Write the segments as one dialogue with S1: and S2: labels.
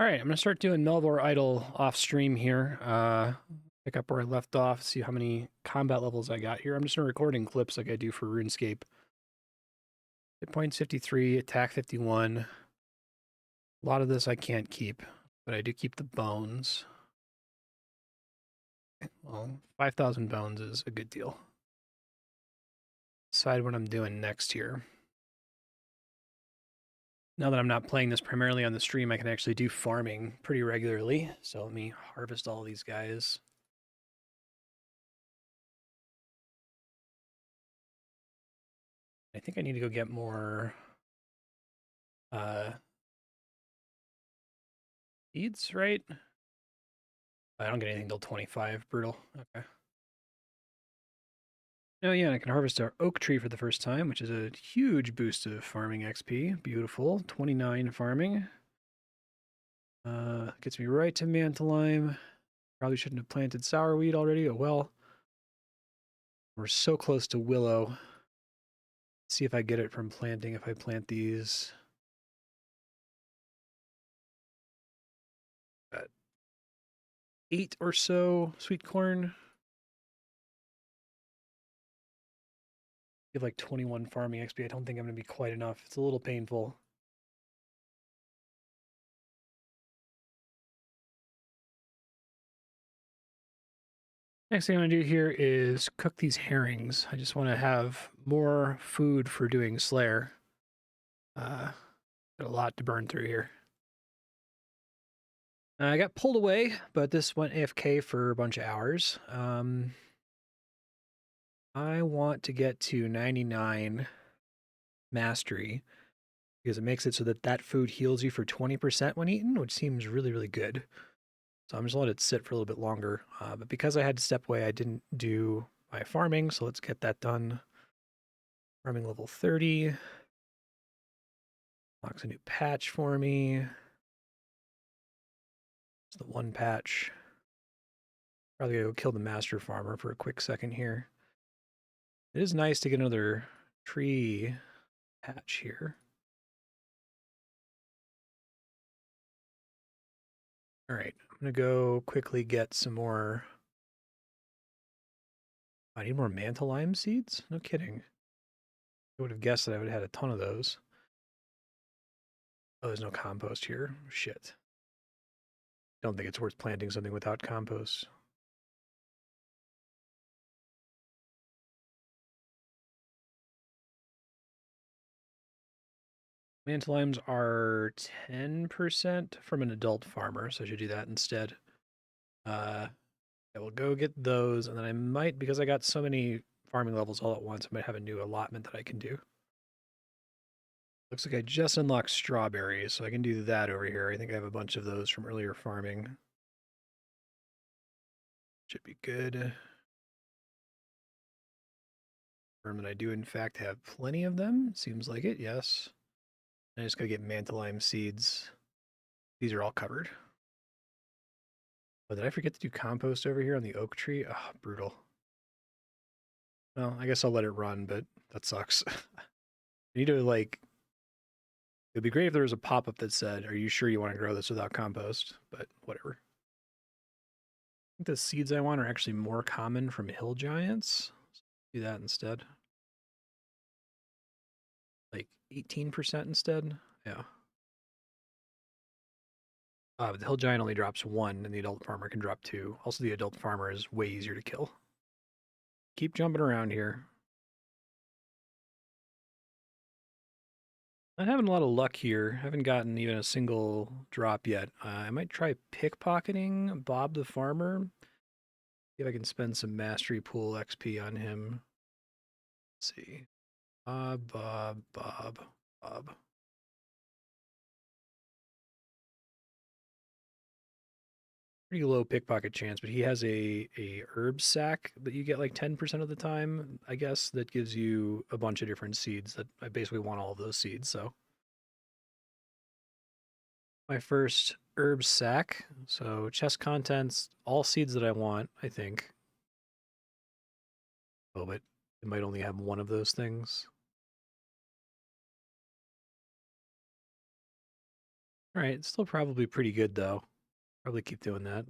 S1: All right, I'm gonna start doing Melvor idle off stream here. Pick up where I left off, see how many combat levels I got here. I'm just recording clips like I do for RuneScape. Hit points 53, attack 51. A lot of this I can't keep, but I do keep the bones. Well, 5,000 bones is a good deal. Decide what I'm doing next here. Now that I'm not playing this primarily on the stream, I can actually do farming pretty regularly. So let me harvest all these guys. I think I need to go get more seeds, right? I don't get anything till 25. Brutal. Okay. Oh yeah, I can harvest our oak tree for the first time, which is a huge boost of farming XP. Beautiful. 29 farming. Gets me right to Mantelime. Probably shouldn't have planted sourweed already. Oh well. We're so close to willow. Let's see if I get it from planting if I plant these. Got 8 or so sweet corn. Give like 21 farming XP. I don't think I'm going to be quite enough. It's a little painful. Next thing I'm going to do here is cook these herrings. I just want to have more food for doing Slayer. Got a lot to burn through here. I got pulled away, but this went AFK for a bunch of hours. I want to get to 99 mastery because it makes it so that that food heals you for 20% when eaten, which seems really, really good. So I'm just gonna let it sit for a little bit longer. But because I had to step away, I didn't do my farming, so let's get that done. Farming level 30. Locks a new patch for me. It's the one patch. Probably go kill the master farmer for a quick second here. It is nice to get another tree patch here. All right, I'm gonna go quickly get some more. I need more Mantelime seeds? No kidding. I would have guessed that I would have had a ton of those. Oh, there's no compost here. Shit. Don't think it's worth planting something without compost. Mantelimes are 10% from an adult farmer, so I should do that instead. I will go get those, and then I might, because I got so many farming levels all at once, I might have a new allotment that I can do. Looks like I just unlocked strawberries, so I can do that over here. I think I have a bunch of those from earlier farming. Should be good. Confirm that I do, in fact, have plenty of them. Seems like it, yes. I just gotta get Mantelime seeds. These are all covered. Oh, did I forget to do compost over here on the oak tree? Oh, brutal. Well, I guess I'll let it run, but that sucks. I need to, like... It'd be great if there was a pop-up that said, are you sure you want to grow this without compost? But whatever. I think the seeds I want are actually more common from hill giants. So do that instead. Like 18% instead? Yeah. But the hill giant only drops 1, and the adult farmer can drop 2. Also, the adult farmer is way easier to kill. Keep jumping around here. I'm having a lot of luck here. I haven't gotten even a single drop yet. I might try pickpocketing Bob the farmer. See if I can spend some mastery pool XP on him. Let's see. Bob. Pretty low pickpocket chance, but he has a herb sack that you get like 10% of the time, I guess, that gives you a bunch of different seeds that I basically want all of those seeds, so. My first herb sack, so chest contents, all seeds that I want, I think. Oh, but it might only have one of those things. All right, still probably pretty good though. Probably keep doing that.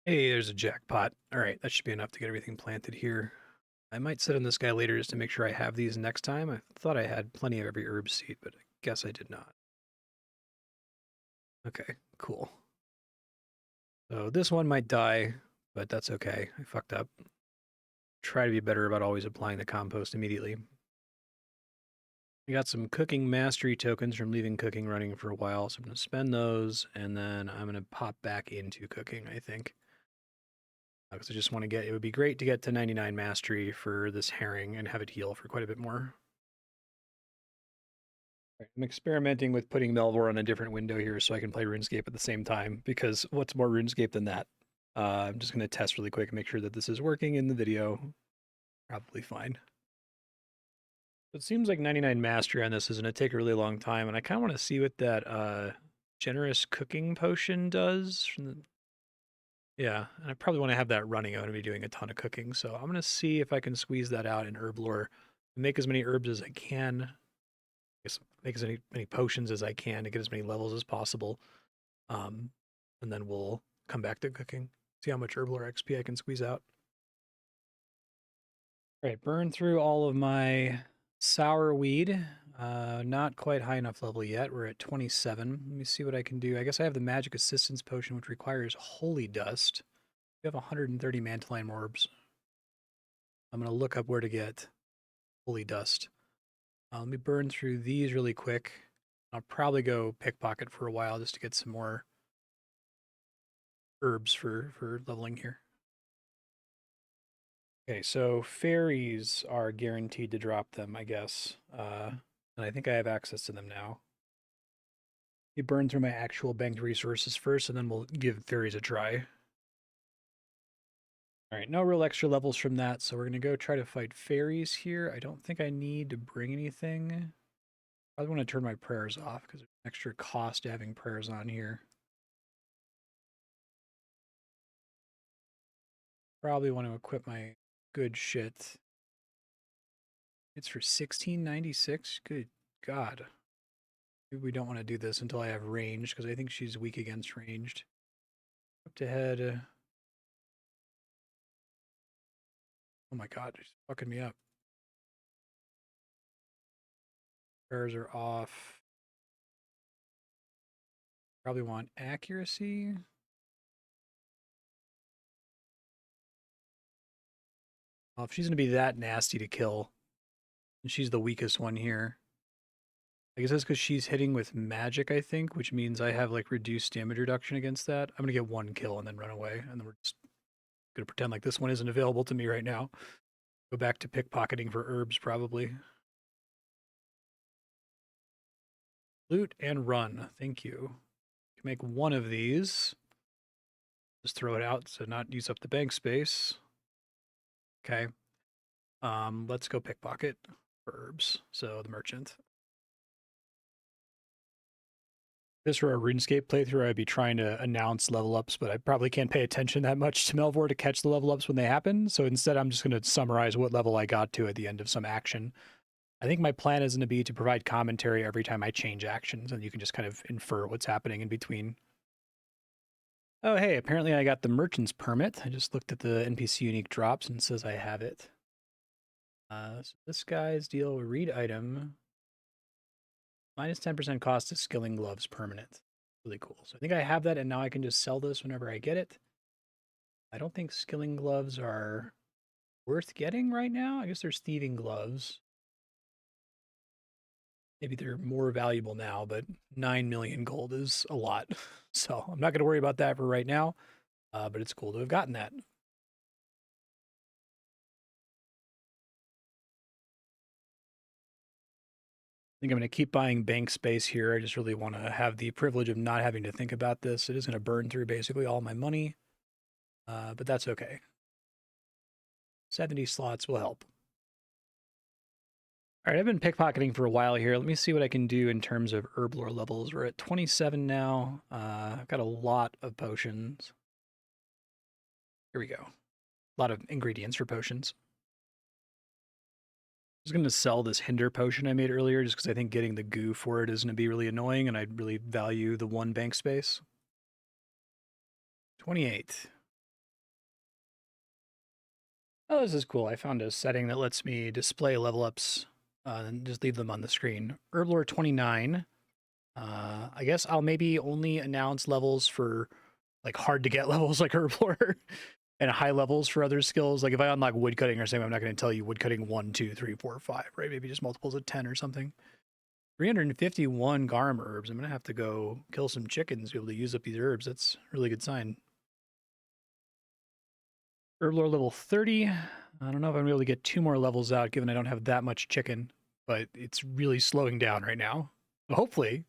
S1: Hey, there's a jackpot. All right, that should be enough to get everything planted here. I might sit on this guy later just to make sure I have these next time. I thought I had plenty of every herb seed, but I guess I did not. Okay, cool. So this one might die, but that's okay. I fucked up. Try to be better about always applying the compost immediately. I got some cooking mastery tokens from leaving cooking running for a while, so I'm going to spend those, and then I'm going to pop back into cooking, I think. Because I just want to get, it would be great to get to 99 mastery for this herring and have it heal for quite a bit more. I'm experimenting with putting Melvor on a different window here so I can play RuneScape at the same time, because what's more RuneScape than that? I'm just going to test really quick and make sure that this is working in the video. Probably fine. It seems like 99 mastery on this is going to take a really long time, and I kind of want to see what that generous cooking potion does. Yeah, and I probably want to have that running. I'm going to be doing a ton of cooking, so I'm going to see if I can squeeze that out in Herblore, make as many herbs as I can, make as many potions as I can to get as many levels as possible, and then we'll come back to cooking, see how much Herblore XP I can squeeze out. All right, burn through all of my sour weed. Not quite high enough level yet. We're at 27. Let me see what I can do. I guess I have the magic assistance potion, which requires holy dust. We have 130 mantaline orbs. I'm going to look up where to get holy dust. Let me burn through these really quick. I'll probably go pickpocket for a while just to get some more herbs for leveling here. Okay, so fairies are guaranteed to drop them, I guess. And I think I have access to them now. You burn through my actual banked resources first, and then we'll give fairies a try. All right, no real extra levels from that, so we're going to go try to fight fairies here. I don't think I need to bring anything. I want to turn my prayers off because there's an extra cost to having prayers on here. Probably want to equip my good shit. It's for 1696. Good God. Maybe we don't want to do this until I have ranged because I think she's weak against ranged. Up to head. Oh my God, she's fucking me up. Prayers are off. Probably want accuracy. Well, if she's going to be that nasty to kill, and she's the weakest one here. I guess that's because she's hitting with magic, I think, which means I have like reduced damage reduction against that. I'm going to get one kill and then run away, and then we're just going to pretend like this one isn't available to me right now. Go back to pickpocketing for herbs, probably. Loot and run. Thank you. Can make one of these. Just throw it out to not use up the bank space. Okay. Let's go pickpocket for herbs. So the merchant. This were a RuneScape playthrough, I'd be trying to announce level ups, but I probably can't pay attention that much to Melvor to catch the level ups when they happen. So instead, I'm just going to summarize what level I got to at the end of some action. I think my plan is going to be to provide commentary every time I change actions, and you can just kind of infer what's happening in between. Oh, hey, apparently I got the merchant's permit. I just looked at the NPC unique drops and it says I have it. So this guy's deal, read item. Minus 10% cost of skilling gloves permanent. Really cool. So I think I have that, and now I can just sell this whenever I get it. I don't think skilling gloves are worth getting right now. I guess there's thieving gloves. Maybe they're more valuable now, but 9 million gold is a lot. So I'm not going to worry about that for right now, but it's cool to have gotten that. I think I'm going to keep buying bank space here. I just really want to have the privilege of not having to think about this. It is going to burn through basically all my money, but that's okay. 70 slots will help. All right, I've been pickpocketing for a while here. Let me see what I can do in terms of herblore levels. We're at 27 now. I've got a lot of potions. Here we go. A lot of ingredients for potions. was going to sell this hinder potion I made earlier just because I think getting the goo for it is going to be really annoying and I'd really value the 1 bank space. 28. Oh, this is cool. I found a setting that lets me display level ups and just leave them on the screen. Herblore 29. I guess I'll maybe only announce levels for like hard to get levels like Herblore and high levels for other skills. Like if I unlock woodcutting or something, I'm not going to tell you woodcutting 1, 2, 3, 4, 5, right? Maybe just multiples of 10 or something. 351 garum herbs. I'm going to have to go kill some chickens to be able to use up these herbs. That's a really good sign. Herblore level 30. I don't know if I'm going to be able to get 2 more levels out given I don't have that much chicken, but it's really slowing down right now. So hopefully.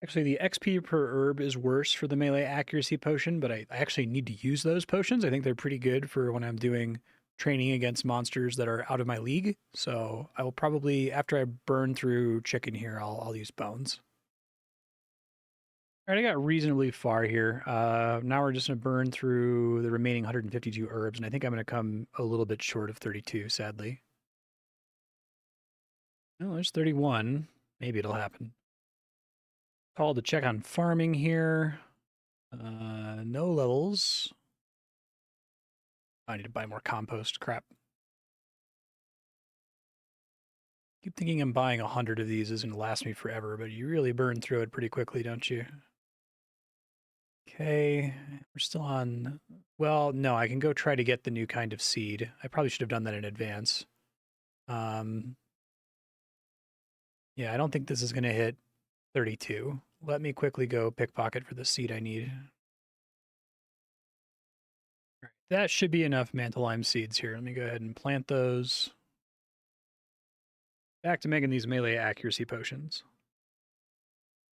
S1: Actually, the XP per herb is worse for the melee accuracy potion, but I actually need to use those potions. I think they're pretty good for when I'm doing training against monsters that are out of my league. So I will probably, after I burn through chicken here, I'll use bones. All right, I got reasonably far here. Now we're just going to burn through the remaining 152 herbs, and I think I'm going to come a little bit short of 32, sadly. No, there's 31. Maybe it'll happen. Call to check on farming here. No levels. I need to buy more compost. Crap. Keep thinking I'm buying 100 of these is going to last me forever, but you really burn through it pretty quickly, don't you? Okay, we're still on... Well, no, I can go try to get the new kind of seed. I probably should have done that in advance. Yeah, I don't think this is going to hit 32. Let me quickly go pickpocket for the seed I need. That should be enough Mantleime seeds here. Let me go ahead and plant those. Back to making these melee accuracy potions.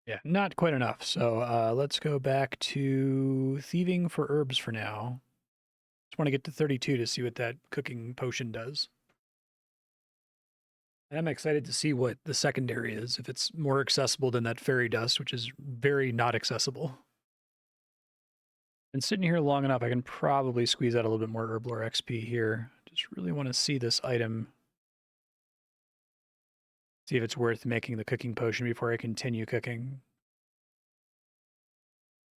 S1: Yeah, not quite enough. So let's go back to thieving for herbs for now. Just want to get to 32 to see what that cooking potion does. And I'm excited to see what the secondary is, if it's more accessible than that fairy dust, which is very not accessible. Been sitting here long enough, I can probably squeeze out a little bit more Herblore XP here. Just really want to see this item. See if it's worth making the cooking potion before I continue cooking.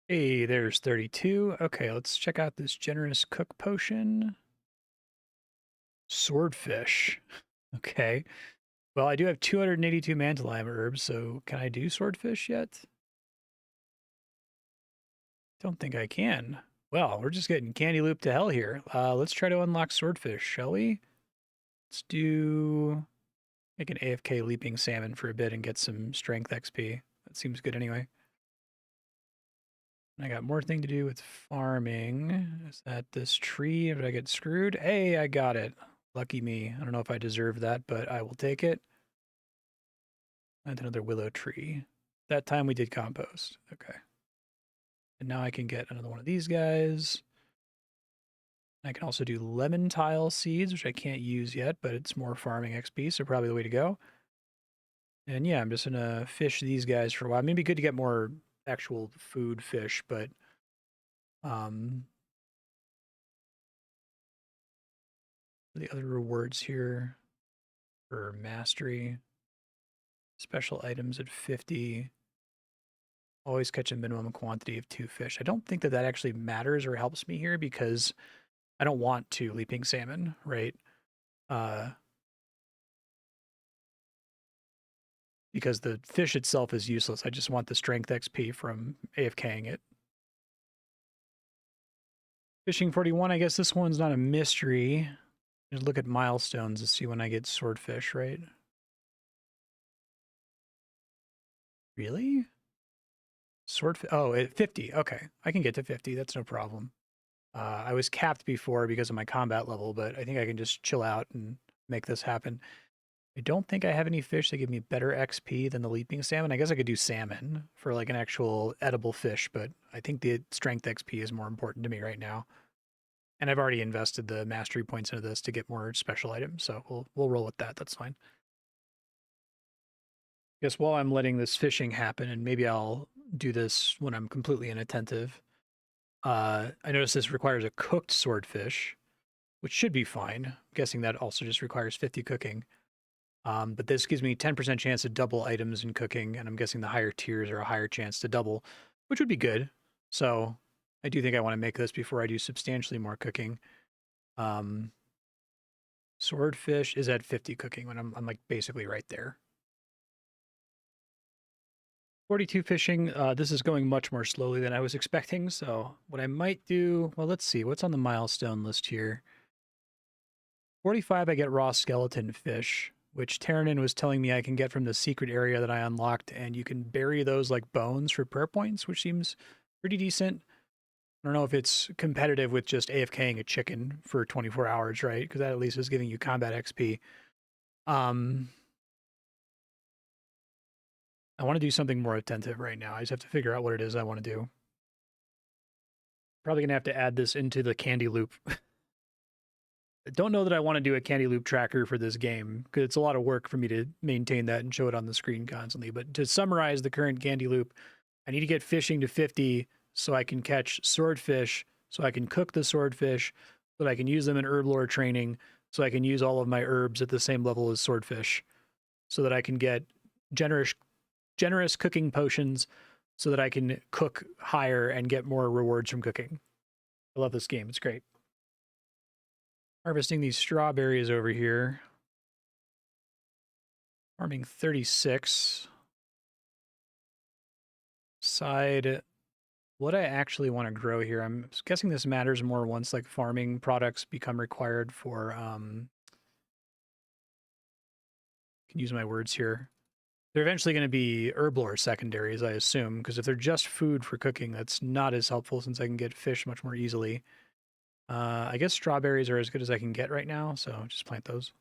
S1: Hey, there's 32. Okay, let's check out this generous cook potion. Swordfish. Okay. Well, I do have 282 Mantleime herbs, so can I do swordfish yet? Don't think I can. Well, we're just getting candy loop to hell here. Let's try to unlock swordfish, shall we? Let's do... Make an AFK leaping salmon for a bit and get some strength XP. That seems good anyway. I got more thing to do with farming. Is that this tree? Did I get screwed? Hey, I got it. Lucky me. I don't know if I deserve that, but I will take it. And another willow tree. That time we did compost. Okay. And now I can get another one of these guys. I can also do lemon tile seeds, which I can't use yet, but it's more farming XP, so probably the way to go. And yeah, I'm just going to fish these guys for a while. Maybe good to get more actual food fish, but the other rewards here for mastery, special items at 50, always catch a minimum quantity of 2 fish. I don't think that that actually matters or helps me here because I don't want to leaping salmon, right? Because the fish itself is useless. I just want the strength XP from AFKing it. Fishing 41, I guess this one's not a mystery. Just look at milestones to see when I get swordfish, right? Really? Swordfish, oh, at 50, okay. I can get to 50, that's no problem. I was capped before because of my combat level, but I think I can just chill out and make this happen. I don't think I have any fish that give me better XP than the leaping salmon. I guess I could do salmon for like an actual edible fish, but I think the strength XP is more important to me right now. And I've already invested the mastery points into this to get more special items, so we'll roll with that. That's fine. Guess while I'm letting this fishing happen, and maybe I'll do this when I'm completely inattentive. I notice this requires a cooked swordfish. which should be fine. I'm guessing that also just requires 50 cooking. But this gives me 10% chance to double items in cooking, and I'm guessing the higher tiers are a higher chance to double, which would be good. So I do think I want to make this before I do substantially more cooking. Swordfish is at 50 cooking when I'm like basically right there. 42 fishing. This is going much more slowly than I was expecting. So what I might do, well, let's see what's on the milestone list here. 45, I get raw skeleton fish, which Terranin was telling me I can get from the secret area that I unlocked, and you can bury those like bones for prayer points, which seems pretty decent. I don't know if it's competitive with just AFKing a chicken for 24 hours, right? Because that at least is giving you combat XP. I want to do something more attentive right now. I just have to figure out what it is I want to do. Probably going to have to add this into the candy loop. I don't know that I want to do a candy loop tracker for this game because it's a lot of work for me to maintain that and show it on the screen constantly. But to summarize the current candy loop, I need to get fishing to 50 so I can catch swordfish, so I can cook the swordfish, so that I can use them in herblore training, so I can use all of my herbs at the same level as swordfish, so that I can get generous cooking potions, so that I can cook higher and get more rewards from cooking. I love this game. It's great. Harvesting these strawberries over here. Farming 36. Decide what I actually want to grow here. I'm guessing this matters more once like farming products become required for can use my words here. They're eventually going to be herblore secondaries, I assume, because if they're just food for cooking, that's not as helpful since I can get fish much more easily. I guess strawberries are as good as I can get right now, so just plant those.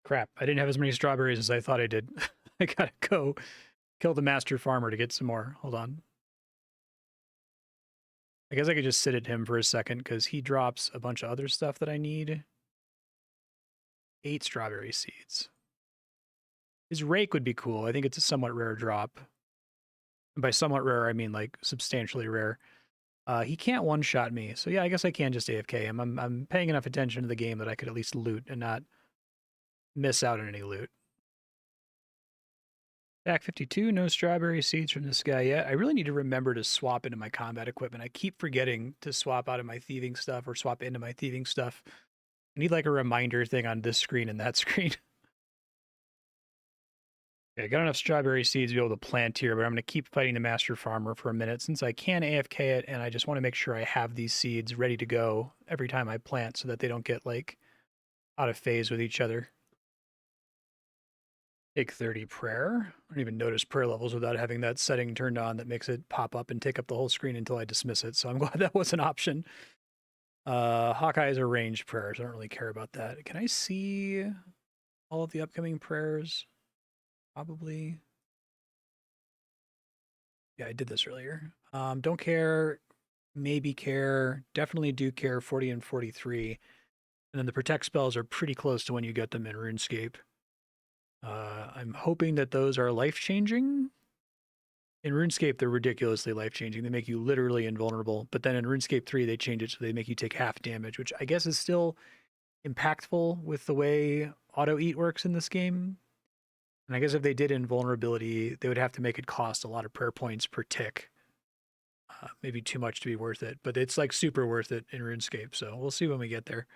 S1: Crap, I didn't have as many strawberries as I thought I did. I gotta go kill the master farmer to get some more. Hold on. I guess I could just sit at him for a second because he drops a bunch of other stuff that I need. 8 strawberry seeds. His rake would be cool. I think it's a somewhat rare drop. And by somewhat rare, I mean like substantially rare. He can't one-shot me, so yeah, I guess I can just AFK him. I'm paying enough attention to the game that I could at least loot and not miss out on any loot. Back 52, no strawberry seeds from this guy yet. I really need to remember to swap into my combat equipment. I keep forgetting to swap out of my thieving stuff or swap into my thieving stuff. I need like a reminder thing on this screen and that screen. Okay, I got enough strawberry seeds to be able to plant here, but I'm going to keep fighting the master farmer for a minute since I can AFK it, and I just want to make sure I have these seeds ready to go every time I plant so that they don't get like out of phase with each other. Take 30 prayer. I don't even notice prayer levels without having that setting turned on that makes it pop up and take up the whole screen until I dismiss it, so I'm glad that was an option. Hawkeye's are ranged prayers. I don't really care about that. Can I see all of the upcoming prayers? Probably. Yeah, I did this earlier. Don't care, maybe care, definitely do care 40 and 43. And then the protect spells are pretty close to when you get them in RuneScape. I'm hoping that those are life-changing. In RuneScape, they're ridiculously life-changing. They make you literally invulnerable. But then in RuneScape 3, they change it so they make you take half damage, which I guess is still impactful with the way auto-eat works in this game. And I guess if they did invulnerability, they would have to make it cost a lot of prayer points per tick. Maybe too much to be worth it, but it's like super worth it in RuneScape. So we'll see when we get there.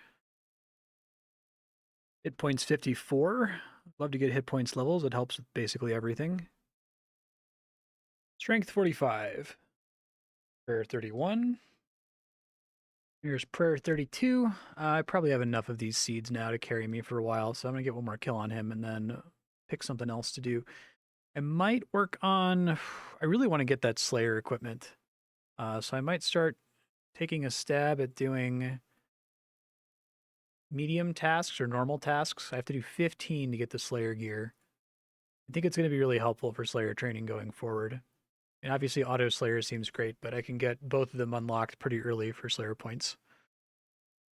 S1: Hit points 54. Love to get hit points levels. It helps with basically everything. Strength 45. Prayer 31. Here's prayer 32. I probably have enough of these seeds now to carry me for a while, so I'm going to get one more kill on him and then pick something else to do. I might work on... I really want to get that Slayer equipment. So I might start taking a stab at doing medium tasks or normal tasks. I have to do 15 to get the Slayer gear. I think it's going to be really helpful for Slayer training going forward. And obviously Auto Slayer seems great, but I can get both of them unlocked pretty early for Slayer points.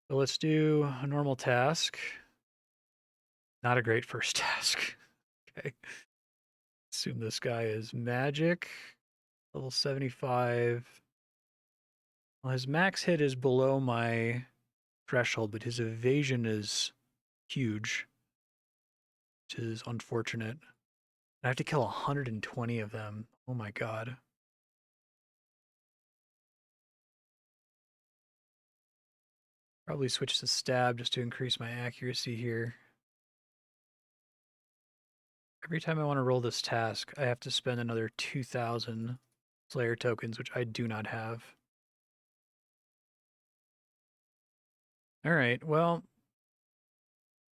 S1: So let's do a normal task. Not a great first task. Okay. Assume this guy is magic. Level 75. Well, his max hit is below my threshold, but his evasion is huge, which is unfortunate. I have to kill 120 of them. Oh my god. Probably switch to stab just to increase my accuracy here. Every time I want to roll this task, I have to spend another 2,000 Slayer tokens, which I do not have. Alright, well,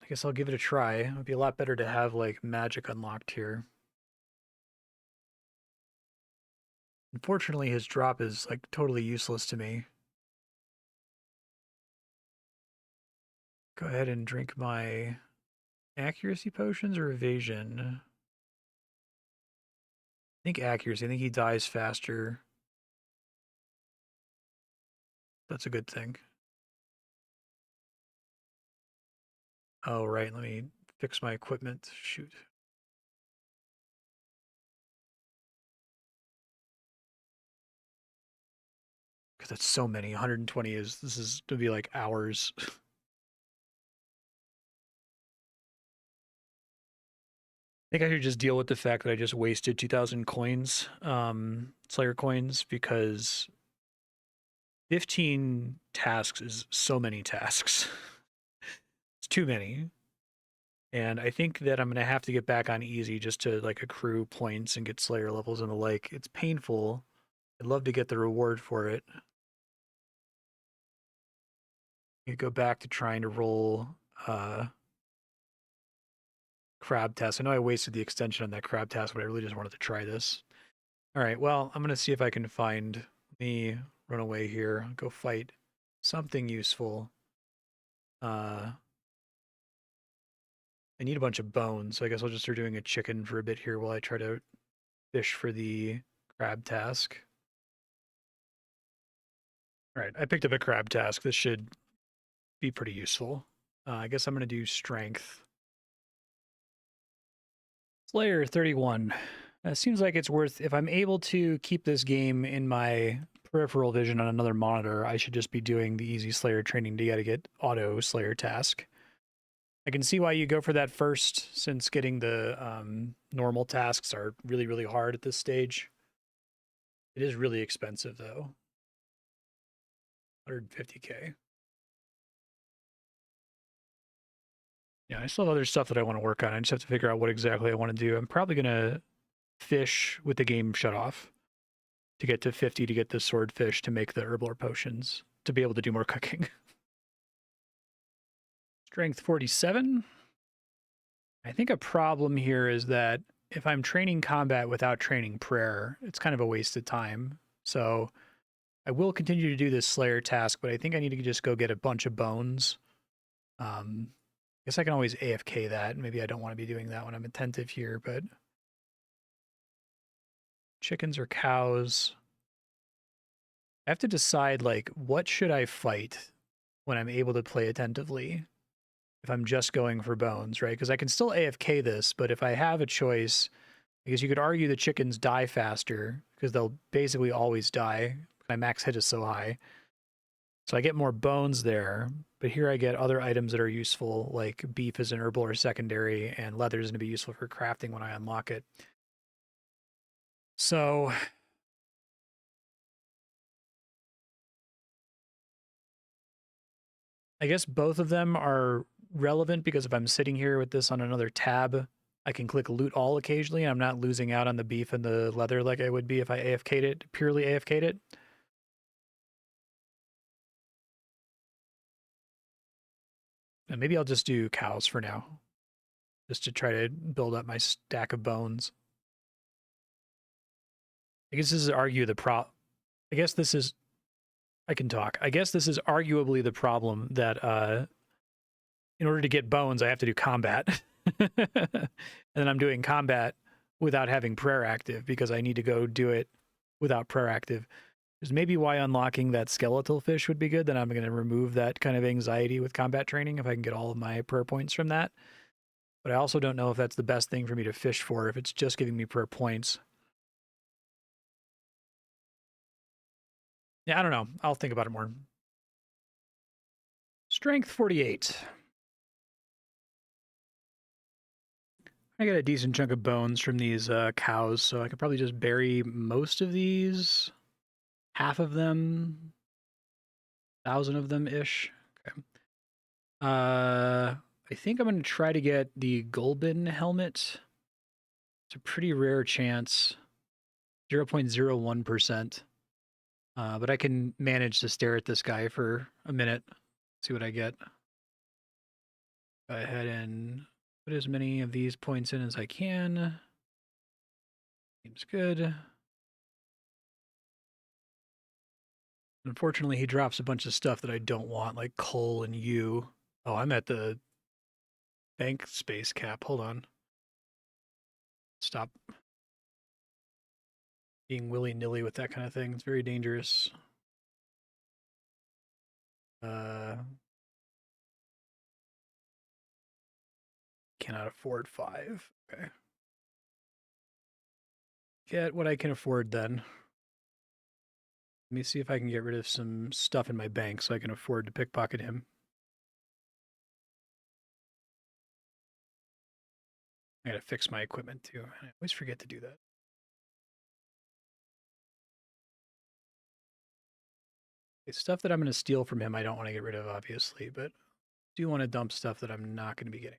S1: I guess I'll give it a try. It would be a lot better to have, like, magic unlocked here. Unfortunately, his drop is, like, totally useless to me. Go ahead and drink my accuracy potions or evasion. I think accuracy. I think he dies faster. That's a good thing. Oh, right. Let me fix my equipment. Shoot. Because that's so many. 120 this is going to be like hours. I think I should just deal with the fact that I just wasted 2,000 coins, Slayer coins, because 15 tasks is so many tasks. It's too many. And I think that I'm going to have to get back on easy just to like accrue points and get Slayer levels and the like. It's painful. I'd love to get the reward for it. You go back to trying to roll crab test. I know I wasted the extension on that crab test, but I really just wanted to try this. All right, well, I'm going to see if I can find me run away here. Go fight something useful. I need a bunch of bones, so I guess I'll just start doing a chicken for a bit here while I try to fish for the crab task. All right, I picked up a crab task. This should be pretty useful. I guess I'm going to do strength. Slayer 31. Seems like it's worth, if I'm able to keep this game in my peripheral vision on another monitor, I should just be doing the easy Slayer training to get auto Slayer task. I can see why you go for that first, since getting the normal tasks are really, really hard at this stage. It is really expensive, though. 150k. Yeah, I still have other stuff that I want to work on. I just have to figure out what exactly I want to do. I'm probably going to fish with the game shut off to get to 50 to get the swordfish to make the herblore potions to be able to do more cooking. Strength 47. I think a problem here is that if I'm training combat without training prayer, it's kind of a waste of time. So I will continue to do this Slayer task, but I think I need to just go get a bunch of bones. I guess I can always AFK that. Maybe I don't want to be doing that when I'm attentive here, but chickens or cows. I have to decide, like, what should I fight when I'm able to play attentively if I'm just going for bones, right? Because I can still AFK this, but if I have a choice, because you could argue the chickens die faster because they'll basically always die. My max hit is so high. So I get more bones there, but here I get other items that are useful, like beef is an herbal or secondary, and leather is going to be useful for crafting when I unlock it. So I guess both of them are relevant because if I'm sitting here with this on another tab, I can click loot all occasionally, and I'm not losing out on the beef and the leather like I would be if I AFK'd it, purely AFK'd it. And maybe I'll just do cows for now, just to try to build up my stack of bones. I guess this is argue the I guess this is, I can talk. I guess this is arguably the problem that in order to get bones, I have to do combat. And then I'm doing combat without having prayer active because I need to go do it without prayer active. Is maybe why unlocking that skeletal fish would be good. Then I'm going to remove that kind of anxiety with combat training if I can get all of my prayer points from that. But I also don't know if that's the best thing for me to fish for if it's just giving me prayer points. Yeah, I don't know. I'll think about it more. Strength 48. I got a decent chunk of bones from these cows, so I could probably just bury most of these. Half of them. 1,000 of them ish. Okay. I think I'm going to try to get the Golden helmet. It's a pretty rare chance. 0.01%. But I can manage to stare at this guy for a minute. See what I get. Go ahead and put as many of these points in as I can. Seems good. Unfortunately, he drops a bunch of stuff that I don't want, like coal and yew. Oh, I'm at the bank space cap. Hold on. Stop being willy-nilly with that kind of thing. It's very dangerous. Cannot afford 5. Okay. Get what I can afford then. Let me see if I can get rid of some stuff in my bank so I can afford to pickpocket him. I gotta fix my equipment too. I always forget to do that. Okay, stuff that I'm gonna steal from him I don't want to get rid of, obviously, but I do want to dump stuff that I'm not gonna be getting.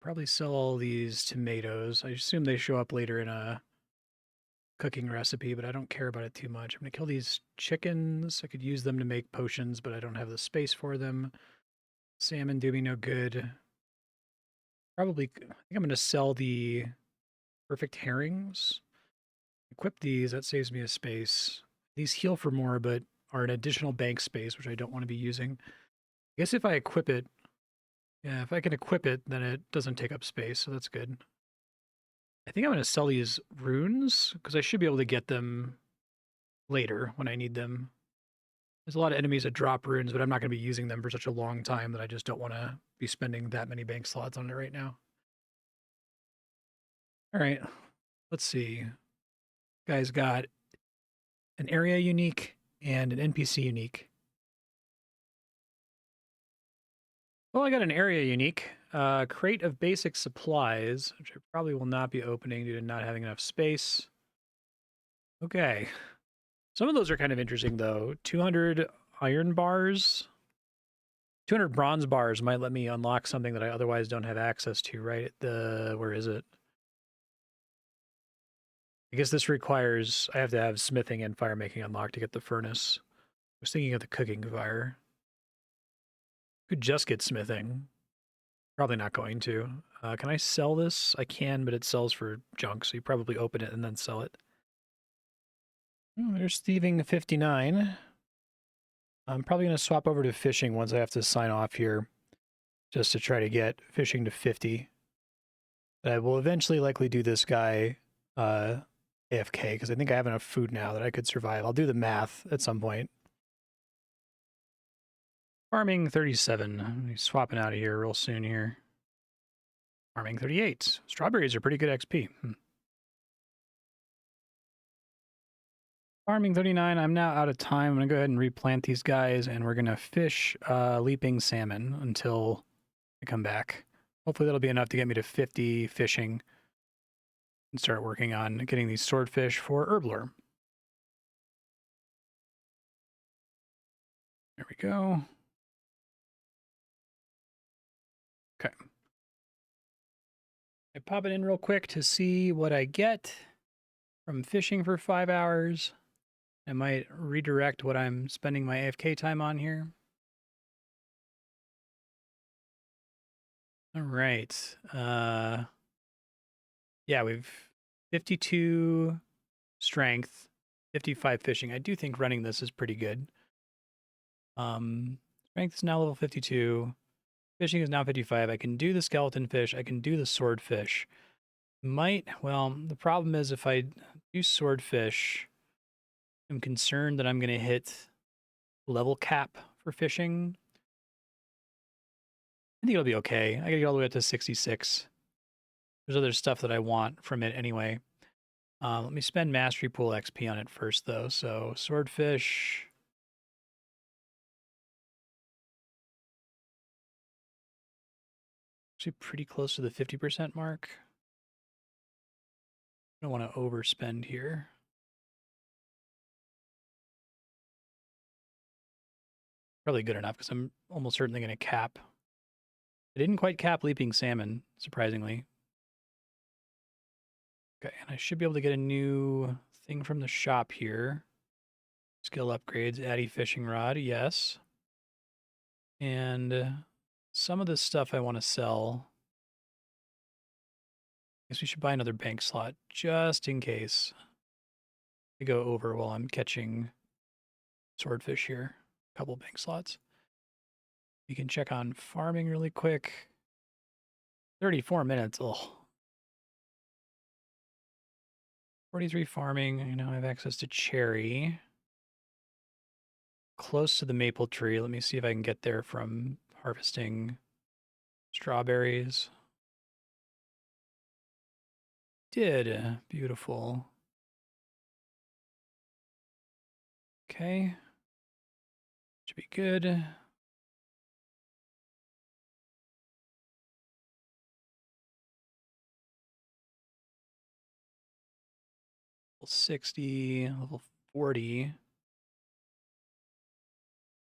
S1: Probably sell all these tomatoes. I assume they show up later in a cooking recipe, but I don't care about it too much. I'm gonna kill these chickens. I could use them to make potions, but I don't have the space for them. Salmon do me no good. Probably, I think I'm gonna sell the perfect herrings. Equip these, that saves me a space. These heal for more, but are an additional bank space, which I don't want to be using. I guess if I equip it, yeah, if I can equip it, then it doesn't take up space, so that's good. I think I'm going to sell these runes, because I should be able to get them later when I need them. There's a lot of enemies that drop runes, but I'm not going to be using them for such a long time that I just don't want to be spending that many bank slots on it right now. All right, let's see. Guy's got an area unique and an NPC unique. Well, I got an area unique. Crate of basic supplies, which I probably will not be opening due to not having enough space. Okay. Some of those are kind of interesting, though. 200 iron bars. 200 bronze bars might let me unlock something that I otherwise don't have access to, right? Where is it? I guess this requires, I have to have smithing and fire making unlocked to get the furnace. I was thinking of the cooking fire. Could just get smithing. Probably not going to. Can I sell this? I can, but it sells for junk, so you probably open it and then sell it. Oh, there's thieving 59. I'm probably going to swap over to fishing once I have to sign off here, just to try to get fishing to 50. But I will eventually likely do this guy AFK, because I think I have enough food now that I could survive. I'll do the math at some point. Farming 37. I'm swapping out of here real soon here. Farming 38. Strawberries are pretty good XP. Farming 39. I'm now out of time. I'm going to go ahead and replant these guys, and we're going to fish leaping salmon until I come back. Hopefully that'll be enough to get me to 50 fishing and start working on getting these swordfish for Herblore. There we go. Okay. I pop it in real quick to see what I get from fishing for 5 hours. I might redirect what I'm spending my AFK time on here. All right. Yeah, we've 52 strength, 55 fishing. I do think running this is pretty good. Strength is now level 52. Fishing is now 55. I can do the skeleton fish. I can do the swordfish. Well, the problem is if I do swordfish, I'm concerned that I'm going to hit level cap for fishing. I think it'll be okay. I gotta get all the way up to 66. There's other stuff that I want from it anyway. Let me spend mastery pool XP on it first, though. So swordfish.
S2: Actually pretty close to the 50% mark. I don't want to overspend here. Probably good enough because I'm almost certainly going to cap. I didn't quite cap leaping salmon, surprisingly. Okay, and I should be able to get a new thing from the shop here. Skill upgrades, Addy fishing rod, yes. And some of this stuff I want to sell. I guess we should buy another bank slot just in case I go over while I'm catching swordfish here. A couple bank slots. We can check on farming really quick. 34 minutes. Oh. 43 farming. I now have access to cherry. Close to the maple tree. Let me see if I can get there from harvesting strawberries. Did. Beautiful. Okay. Should be good. 60, level 40.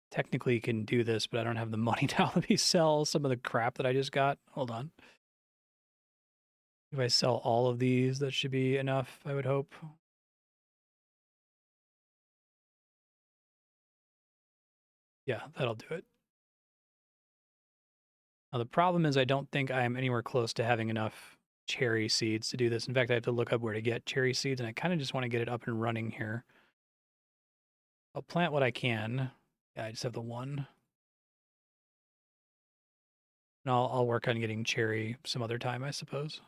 S2: Technically can do this, but I don't have the money now. Let me sell some of the crap that I just got. Hold on. If I sell all of these, that should be enough, I would hope. Yeah, that'll do it. Now, the problem is I don't think I'm anywhere close to having enough cherry seeds to do this. In fact, I have to look up where to get cherry seeds, and I kind of just want to get it up and running here. I'll plant what I can. Yeah, I just have the one. And I'll work on getting cherry some other time, I suppose.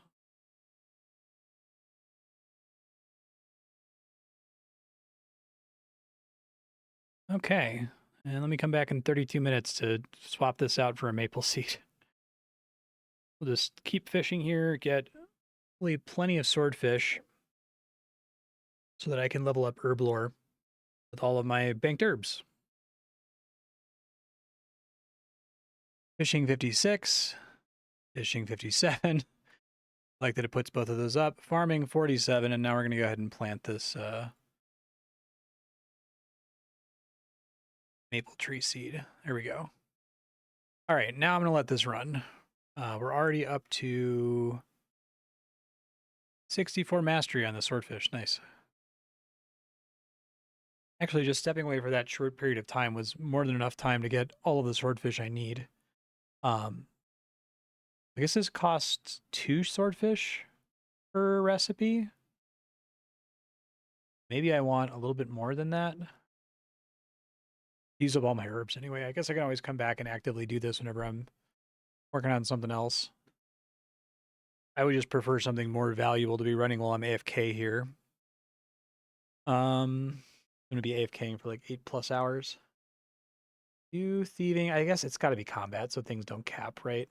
S2: Okay, and let me come back in 32 minutes to swap this out for a maple seed. We'll just keep fishing here, get plenty of swordfish so that I can level up Herblore with all of my banked herbs. Fishing 56, fishing 57. Like that it puts both of those up. Farming 47, and now we're going to go ahead and plant this maple tree seed. There we go. All right, now I'm going to let this run. We're already up to 64 mastery on the swordfish. Nice. Actually, just stepping away for that short period of time was more than enough time to get all of the swordfish I need. I guess this costs 2 swordfish per recipe. Maybe I want a little bit more than that. Use up all my herbs anyway. I guess I can always come back and actively do this whenever I'm working on something else. I would just prefer something more valuable to be running while I'm AFK here. I'm going to be AFKing for like 8+ hours. Do thieving. I guess it's got to be combat so things don't cap, right?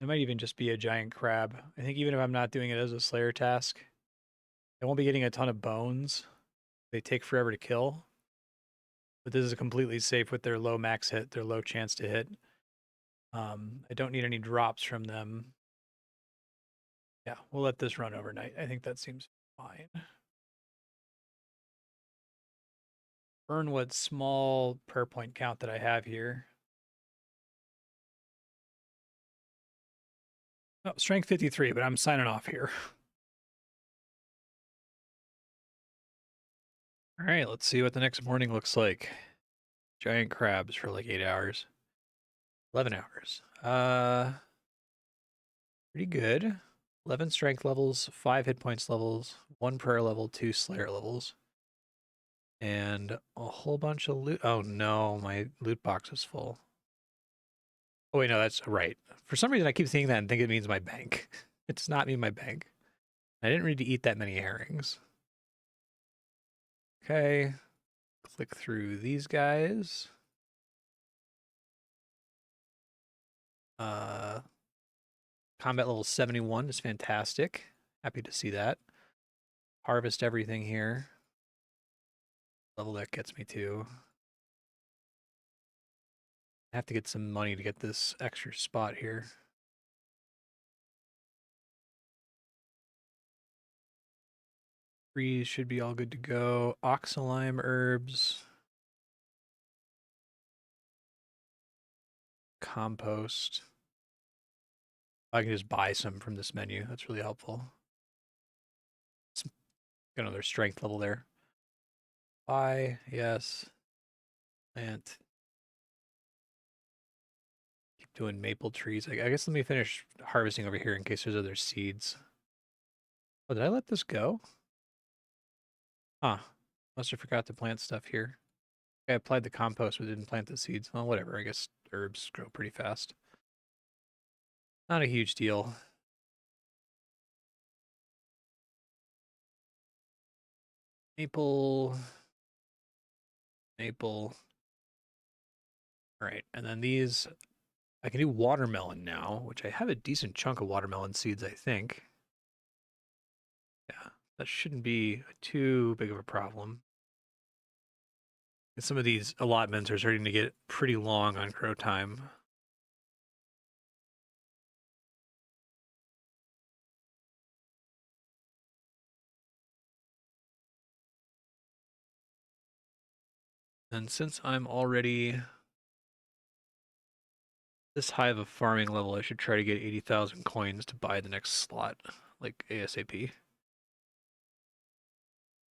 S2: It might even just be a giant crab. I think even if I'm not doing it as a Slayer task, I won't be getting a ton of bones. They take forever to kill. But this is completely safe with their low max hit, their low chance to hit. I don't need any drops from them. Yeah, we'll let this run overnight. I think that seems fine. Burn what small prayer point count that I have here. Oh, strength 53, but I'm signing off here. All right, let's see what the next morning looks like. Giant crabs for like 8 hours. 11 hours. Pretty good. 11 strength levels, 5 hit points levels, 1 prayer level, 2 slayer levels. And a whole bunch of loot. Oh no, my loot box is full. Oh wait, no, that's right. For some reason I keep seeing that and think it means my bank. It does not mean my bank. I didn't really eat that many herrings. Okay. Click through these guys. Combat level 71 is fantastic. Happy to see that. Harvest everything here. Level that gets me to. I have to get some money to get this extra spot here. Trees should be all good to go. Oxalime herbs. Compost. I can just buy some from this menu. That's really helpful. Got another strength level there. Buy, yes. Plant. Keep doing maple trees. I guess let me finish harvesting over here in case there's other seeds. Oh, did I let this go? Huh. Must have forgot to plant stuff here. I applied the compost but didn't plant the seeds. Well, whatever. I guess herbs grow pretty fast. Not a huge deal. Maple. Maple. All right. And then these, I can do watermelon now, which I have a decent chunk of watermelon seeds, I think. Yeah, that shouldn't be too big of a problem. And some of these allotments are starting to get pretty long on grow time. And since I'm already this high of a farming level, I should try to get 80,000 coins to buy the next slot, like ASAP.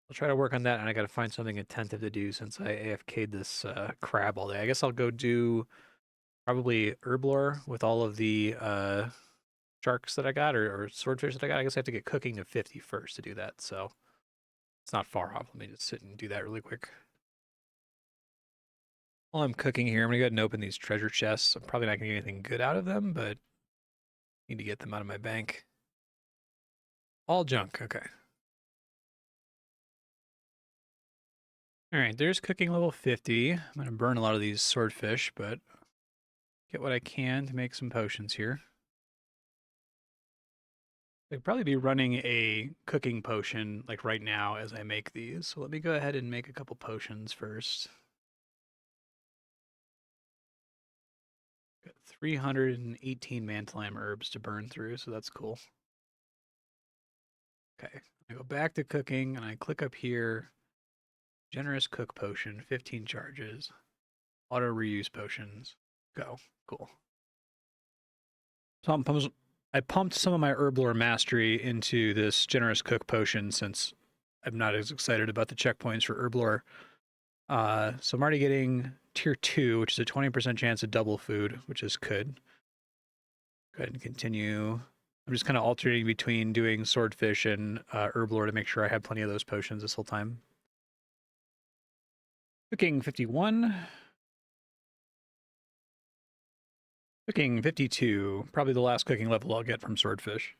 S2: I'll try to work on that, and I got to find something attentive to do since I AFK'd this crab all day. I guess I'll go do probably herblore with all of the sharks that I got, or swordfish that I got. I guess I have to get cooking to 50 first to do that, so it's not far off. Let me just sit and do that really quick. While I'm cooking here, I'm going to go ahead and open these treasure chests. I'm probably not going to get anything good out of them, but I need to get them out of my bank. All junk, okay. All right, there's cooking level 50. I'm going to burn a lot of these swordfish, but get what I can to make some potions here. I'd probably be running a cooking potion like right now as I make these. So let me go ahead and make a couple potions first. Got 318 mantleime herbs to burn through, so that's cool. Okay, I go back to cooking and I click up here. Generous cook potion, 15 charges. Auto reuse potions. Go. Cool. So I pumped some of my herblore mastery into this generous cook potion since I'm not as excited about the checkpoints for herblore. So I'm already getting tier 2, which is a 20% chance of double food, which is good. Go ahead and continue. I'm just kind of alternating between doing swordfish and herblore to make sure I have plenty of those potions this whole time. Cooking 51. Cooking 52. Probably the last cooking level I'll get from swordfish.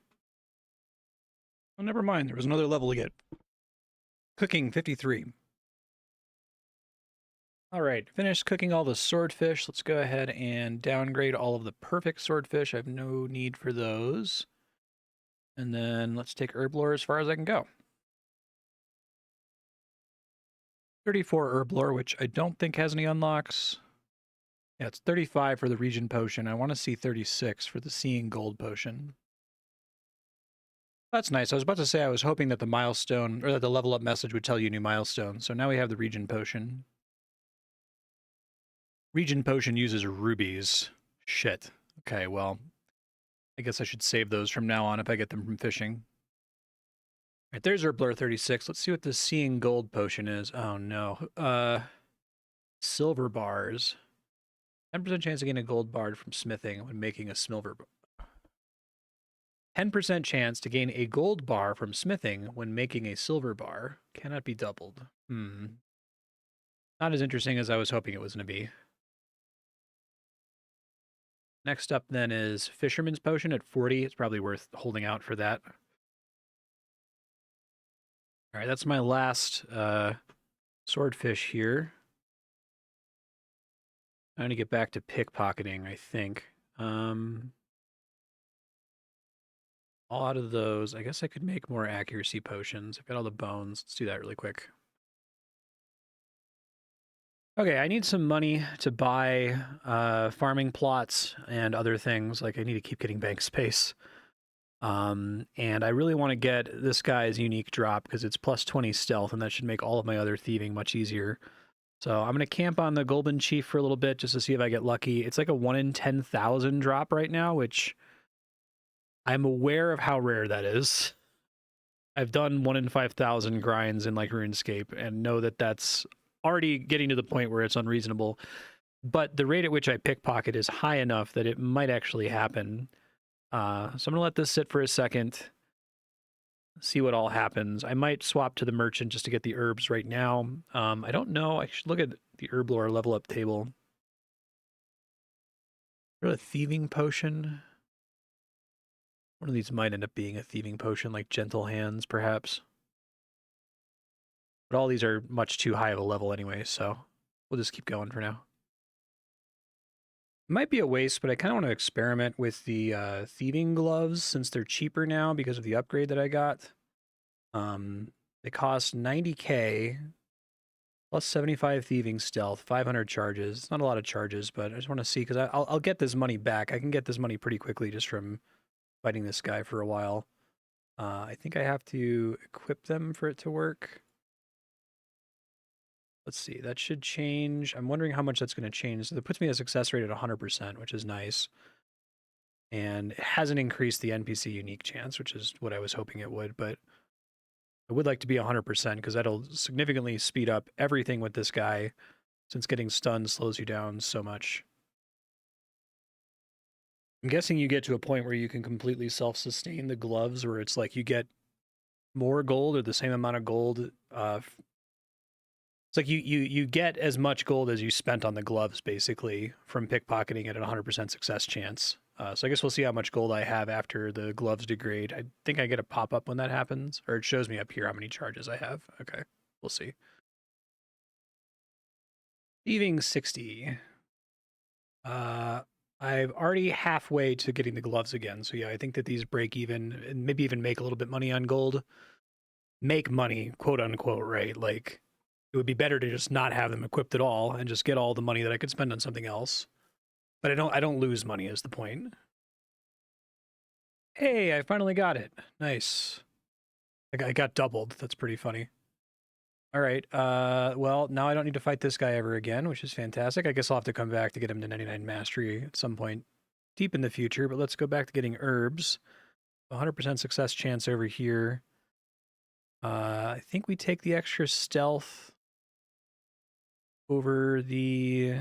S2: Oh, never mind. There was another level to get. Cooking 53. All right, finished cooking all the swordfish. Let's go ahead and downgrade all of the perfect swordfish. I have no need for those. And then let's take herblore as far as I can go. 34 herblore, which I don't think has any unlocks. Yeah, it's 35 for the region potion. I want to see 36 for the seeing gold potion. That's nice. I was about to say I was hoping that the milestone or that the level up message would tell you new milestone. So now we have the region potion. Region potion uses rubies. Shit. Okay, well, I guess I should save those from now on if I get them from fishing. All right, there's herblore 36. Let's see what the seeing gold potion is. Oh no. Silver bars. 10% chance of getting a gold bar from smithing when making a silver bar. 10% chance to gain a gold bar from smithing when making a silver bar. Cannot be doubled. Not as interesting as I was hoping it was going to be. Next up then is Fisherman's Potion at 40. It's probably worth holding out for that. All right, that's my last swordfish here. I'm going to get back to pickpocketing, I think. All out of those. I guess I could make more accuracy potions. I've got all the bones. Let's do that really quick.
S1: Okay, I need some money to buy farming plots and other things. Like I need to keep getting bank space. And I really want to get this guy's unique drop because it's plus 20 stealth, and that should make all of my other thieving much easier. So I'm going to camp on the Golden Chief for a little bit just to see if I get lucky. It's like a 1 in 10,000 drop right now, which I'm aware of how rare that is. I've done 1 in 5,000 grinds in like RuneScape and know that that's already getting to the point where it's unreasonable. But the rate at which I pickpocket is high enough that it might actually happen. So I'm going to let this sit for a second, see what all happens. I might swap to the merchant just to get the herbs right now. I don't know. I should look at the Herblore level up table. Is there a thieving potion? One of these might end up being a thieving potion, like Gentle Hands, perhaps. But all these are much too high of a level anyway, so we'll just keep going for now. It might be a waste, but I kind of want to experiment with the thieving gloves since they're cheaper now because of the upgrade that I got. They cost 90k plus 75 thieving stealth, 500 charges. It's not a lot of charges, but I just want to see because I'll get this money back. I can get this money pretty quickly just from fighting this guy for a while. I think I have to equip them for it to work. Let's see, that should change. I'm wondering how much that's going to change. So that puts me at a success rate at 100%, which is nice. And it hasn't increased the NPC unique chance, which is what I was hoping it would, but I would like to be 100% because that'll significantly speed up everything with this guy since getting stunned slows you down so much. I'm guessing you get to a point where you can completely self-sustain the gloves where it's like you get more gold or the same amount of gold. It's like you get as much gold as you spent on the gloves, basically, from pickpocketing at a 100% success chance. So I guess we'll see how much gold I have after the gloves degrade. I think I get a pop-up when that happens, or it shows me up here how many charges I have. Okay, we'll see. Thieving 60. I've already halfway to getting the gloves again. So yeah, I think that these break even and maybe even make a little bit money on gold. Make money, quote unquote, right? Like it would be better to just not have them equipped at all and just get all the money that I could spend on something else. But I don't lose money is the point. Hey, I finally got it. Nice. I got doubled. That's pretty funny. All right. Well, now I don't need to fight this guy ever again, which is fantastic. I guess I'll have to come back to get him to 99 mastery at some point deep in the future, but let's go back to getting herbs. 100% success chance over here. I think we take the extra stealth over the...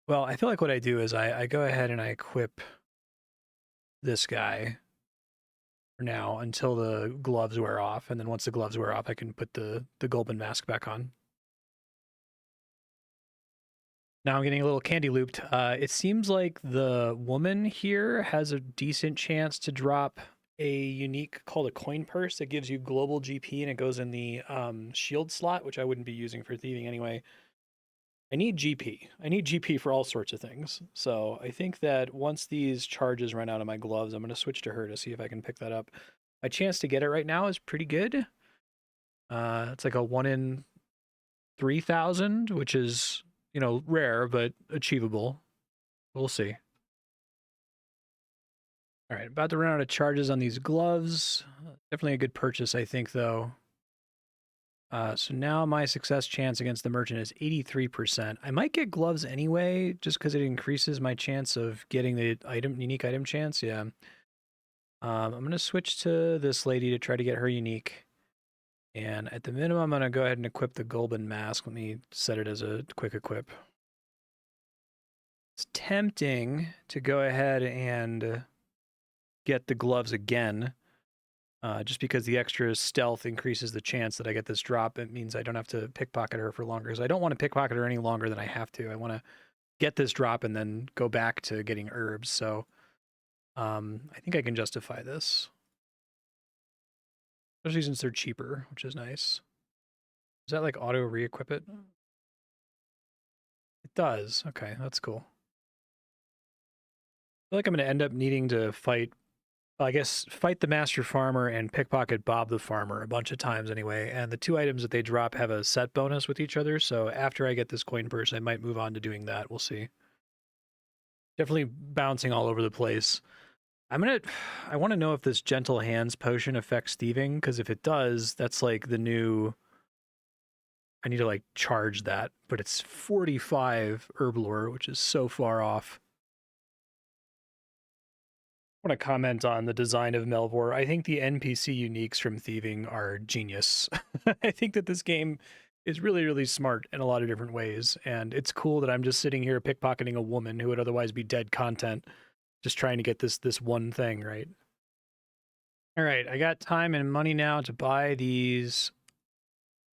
S1: Well, I feel like what I do is I go ahead and I equip this guy for now until the gloves wear off, and then once the gloves wear off, I can put the golden mask back on. Now I'm getting a little candy looped. It seems like the woman here has a decent chance to drop a unique called a coin purse that gives you global GP, and it goes in the shield slot, which I wouldn't be using for thieving anyway. I need GP. I need GP for all sorts of things. So I think that once these charges run out of my gloves, I'm going to switch to her to see if I can pick that up. My chance to get it right now is pretty good. It's like a 1 in 3,000, which is, you know, rare, but achievable. We'll see. All right, about to run out of charges on these gloves. Definitely a good purchase, I think, though. So now my success chance against the merchant is 83%. I might get gloves anyway, just because it increases my chance of getting the unique item chance. Yeah. I'm going to switch to this lady to try to get her unique. And at the minimum, I'm going to go ahead and equip the golden mask. Let me set it as a quick equip. It's tempting to go ahead and get the gloves again. Just because the extra stealth increases the chance that I get this drop, it means I don't have to pickpocket her for longer. Because I don't want to pickpocket her any longer than I have to. I want to get this drop and then go back to getting herbs. So I think I can justify this. Especially since they're cheaper, which is nice. Does that like auto re-equip it? It does. Okay, that's cool. I feel like I'm going to end up needing to fight I guess fight the master farmer and pickpocket Bob the farmer a bunch of times anyway. And the two items that they drop have a set bonus with each other. So after I get this coin purse, I might move on to doing that. We'll see. Definitely bouncing all over the place. I want to know if this gentle hands potion affects thieving, because if it does, that's like the new. I need to like charge that, but it's 45 herblore, which is so far off. I want to comment on the design of Melvor. I think the NPC uniques from Thieving are genius. I think that this game is really, really smart in a lot of different ways, and it's cool that I'm just sitting here pickpocketing a woman who would otherwise be dead content, just trying to get this one thing, right? All right, I got time and money now to buy these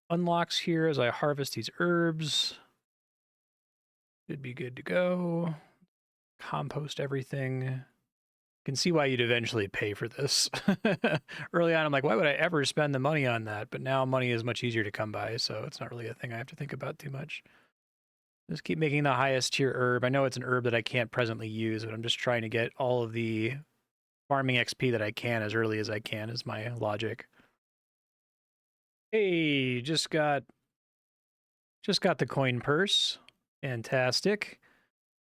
S1: unlocks here as I harvest these herbs. Should be good to go. Compost everything. Can see why you'd eventually pay for this. Early on, I'm like, why would I ever spend the money on that? But now money is much easier to come by, so it's not really a thing I have to think about too much. Just keep making the highest tier herb. I know it's an herb that I can't presently use, but I'm just trying to get all of the farming XP that I can as early as I can is my logic. Hey, just got the coin purse. Fantastic.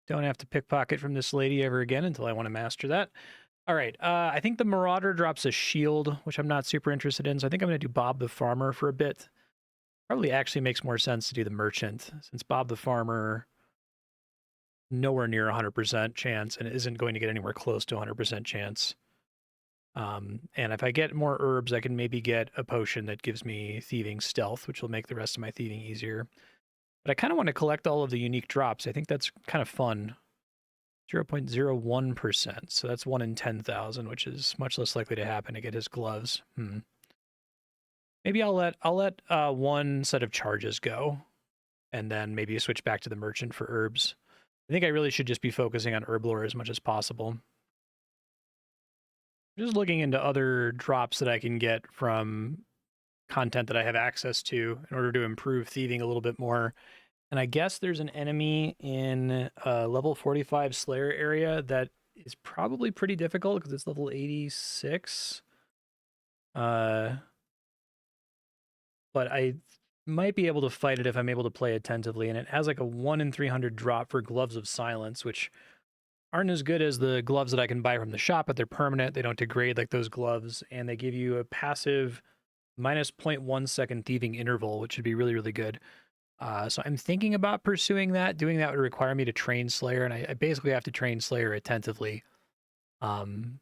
S1: Don't have to pickpocket from this lady ever again until I want to master that. All right, I think the Marauder drops a shield, which I'm not super interested in, so I think I'm going to do Bob the Farmer for a bit. Probably actually makes more sense to do the Merchant, since Bob the Farmer, nowhere near 100% chance, and isn't going to get anywhere close to 100% chance. And if I get more herbs, I can maybe get a potion that gives me Thieving Stealth, which will make the rest of my thieving easier. But I kind of want to collect all of the unique drops. I think that's kind of fun. 0.01%. So that's 1 in 10,000, which is much less likely to happen to get his gloves. Maybe I'll let one set of charges go, and then maybe switch back to the merchant for herbs. I think I really should just be focusing on herblore as much as possible. Just looking into other drops that I can get from content that I have access to in order to improve thieving a little bit more. And I guess there's an enemy in level 45 Slayer area that is probably pretty difficult because it's level 86. But I might be able to fight it if I'm able to play attentively. And it has like a 1 in 300 drop for Gloves of Silence, which aren't as good as the gloves that I can buy from the shop, but they're permanent. They don't degrade like those gloves. And they give you a passive minus 0.1 second thieving interval, which would be really, really good. So I'm thinking about pursuing that. Doing that would require me to train Slayer, and I basically have to train Slayer attentively. We'll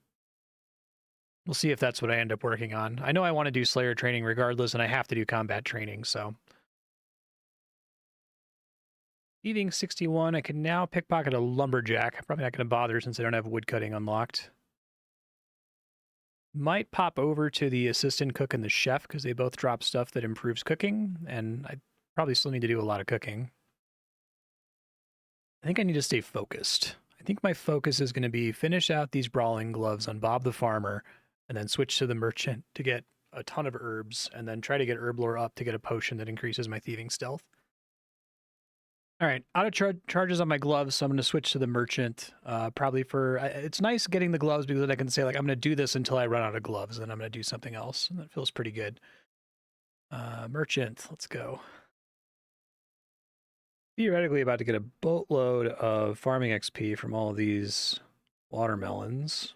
S1: see if that's what I end up working on. I know I want to do Slayer training regardless, and I have to do combat training, so. Thieving 61, I can now pickpocket a lumberjack. I'm probably not going to bother since I don't have woodcutting unlocked. Might pop over to the assistant cook and the chef because they both drop stuff that improves cooking, and I probably still need to do a lot of cooking. I think I need to stay focused. I think my focus is going to be finish out these brawling gloves on Bob the Farmer, and then switch to the merchant to get a ton of herbs, and then try to get herblore up to get a potion that increases my thieving stealth. All right, out of charges on my gloves, so I'm going to switch to the merchant. Probably for it's nice getting the gloves because I can say like I'm going to do this until I run out of gloves, and I'm going to do something else, and that feels pretty good. Merchant, let's go. Theoretically about to get a boatload of farming XP from all of these watermelons.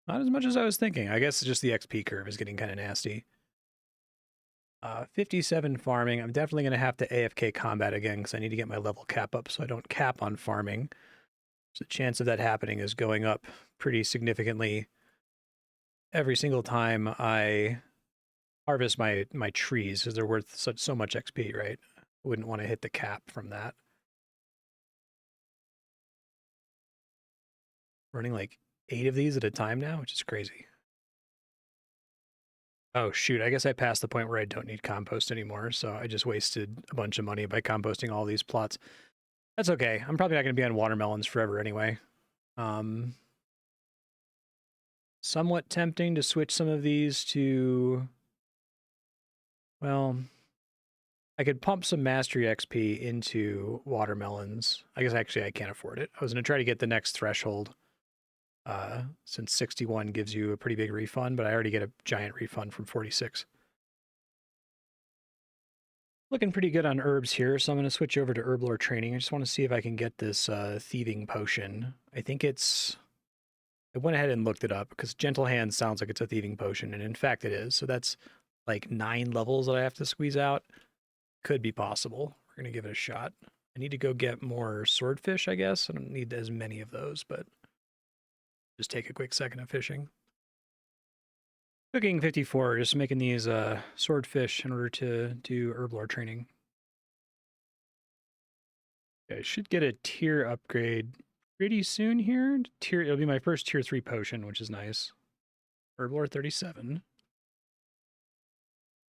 S1: Not as much as I was thinking. I guess it's just the XP curve is getting kind of nasty. 57 farming. I'm definitely going to have to AFK combat again because I need to get my level cap up so I don't cap on farming. So the chance of that happening is going up pretty significantly every single time I harvest my trees because they're worth so much XP, right? I wouldn't want to hit the cap from that. Running like 8 of these at a time now, which is crazy. Oh, shoot. I guess I passed the point where I don't need compost anymore, so I just wasted a bunch of money by composting all these plots. That's okay. I'm probably not going to be on watermelons forever anyway. Somewhat tempting to switch some of these to... Well, I could pump some mastery XP into watermelons. I guess actually I can't afford it. I was going to try to get the next threshold since 61 gives you a pretty big refund, but I already get a giant refund from 46. Looking pretty good on herbs here, so I'm going to switch over to Herblore training. I just want to see if I can get this thieving potion. I think it's... I went ahead and looked it up because Gentle Hand sounds like it's a thieving potion, and in fact it is. So that's like 9 levels that I have to squeeze out. Could be possible. We're going to give it a shot. I need to go get more swordfish, I guess. I don't need as many of those, but just take a quick second of fishing. Cooking 54, just making these swordfish in order to do herblore training. Okay, I should get a tier upgrade pretty soon here. It'll be my first tier 3 potion, which is nice. Herblore 37.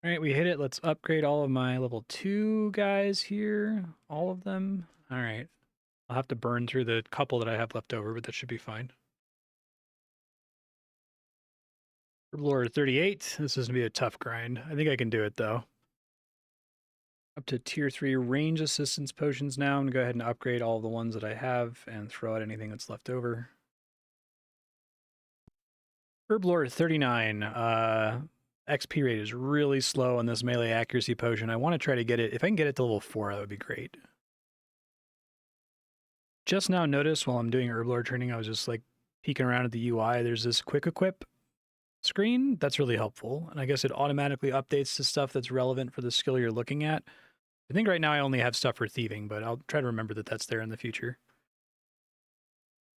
S1: All right, we hit it. Let's upgrade all of my level 2 guys here. All of them. All right. I'll have to burn through the couple that I have left over, but that should be fine. Herblore 38. This is going to be a tough grind. I think I can do it, though. Up to tier 3 range assistance potions now. I'm going to go ahead and upgrade all the ones that I have and throw out anything that's left over. Herblore 39. XP rate is really slow on this melee accuracy potion. I want to try to get it. If I can get it to level 4, that would be great. Just now noticed while I'm doing herblore training, I was just like peeking around at the UI. There's this quick equip screen. That's really helpful. And I guess it automatically updates to stuff that's relevant for the skill you're looking at. I think right now I only have stuff for thieving, but I'll try to remember that that's there in the future.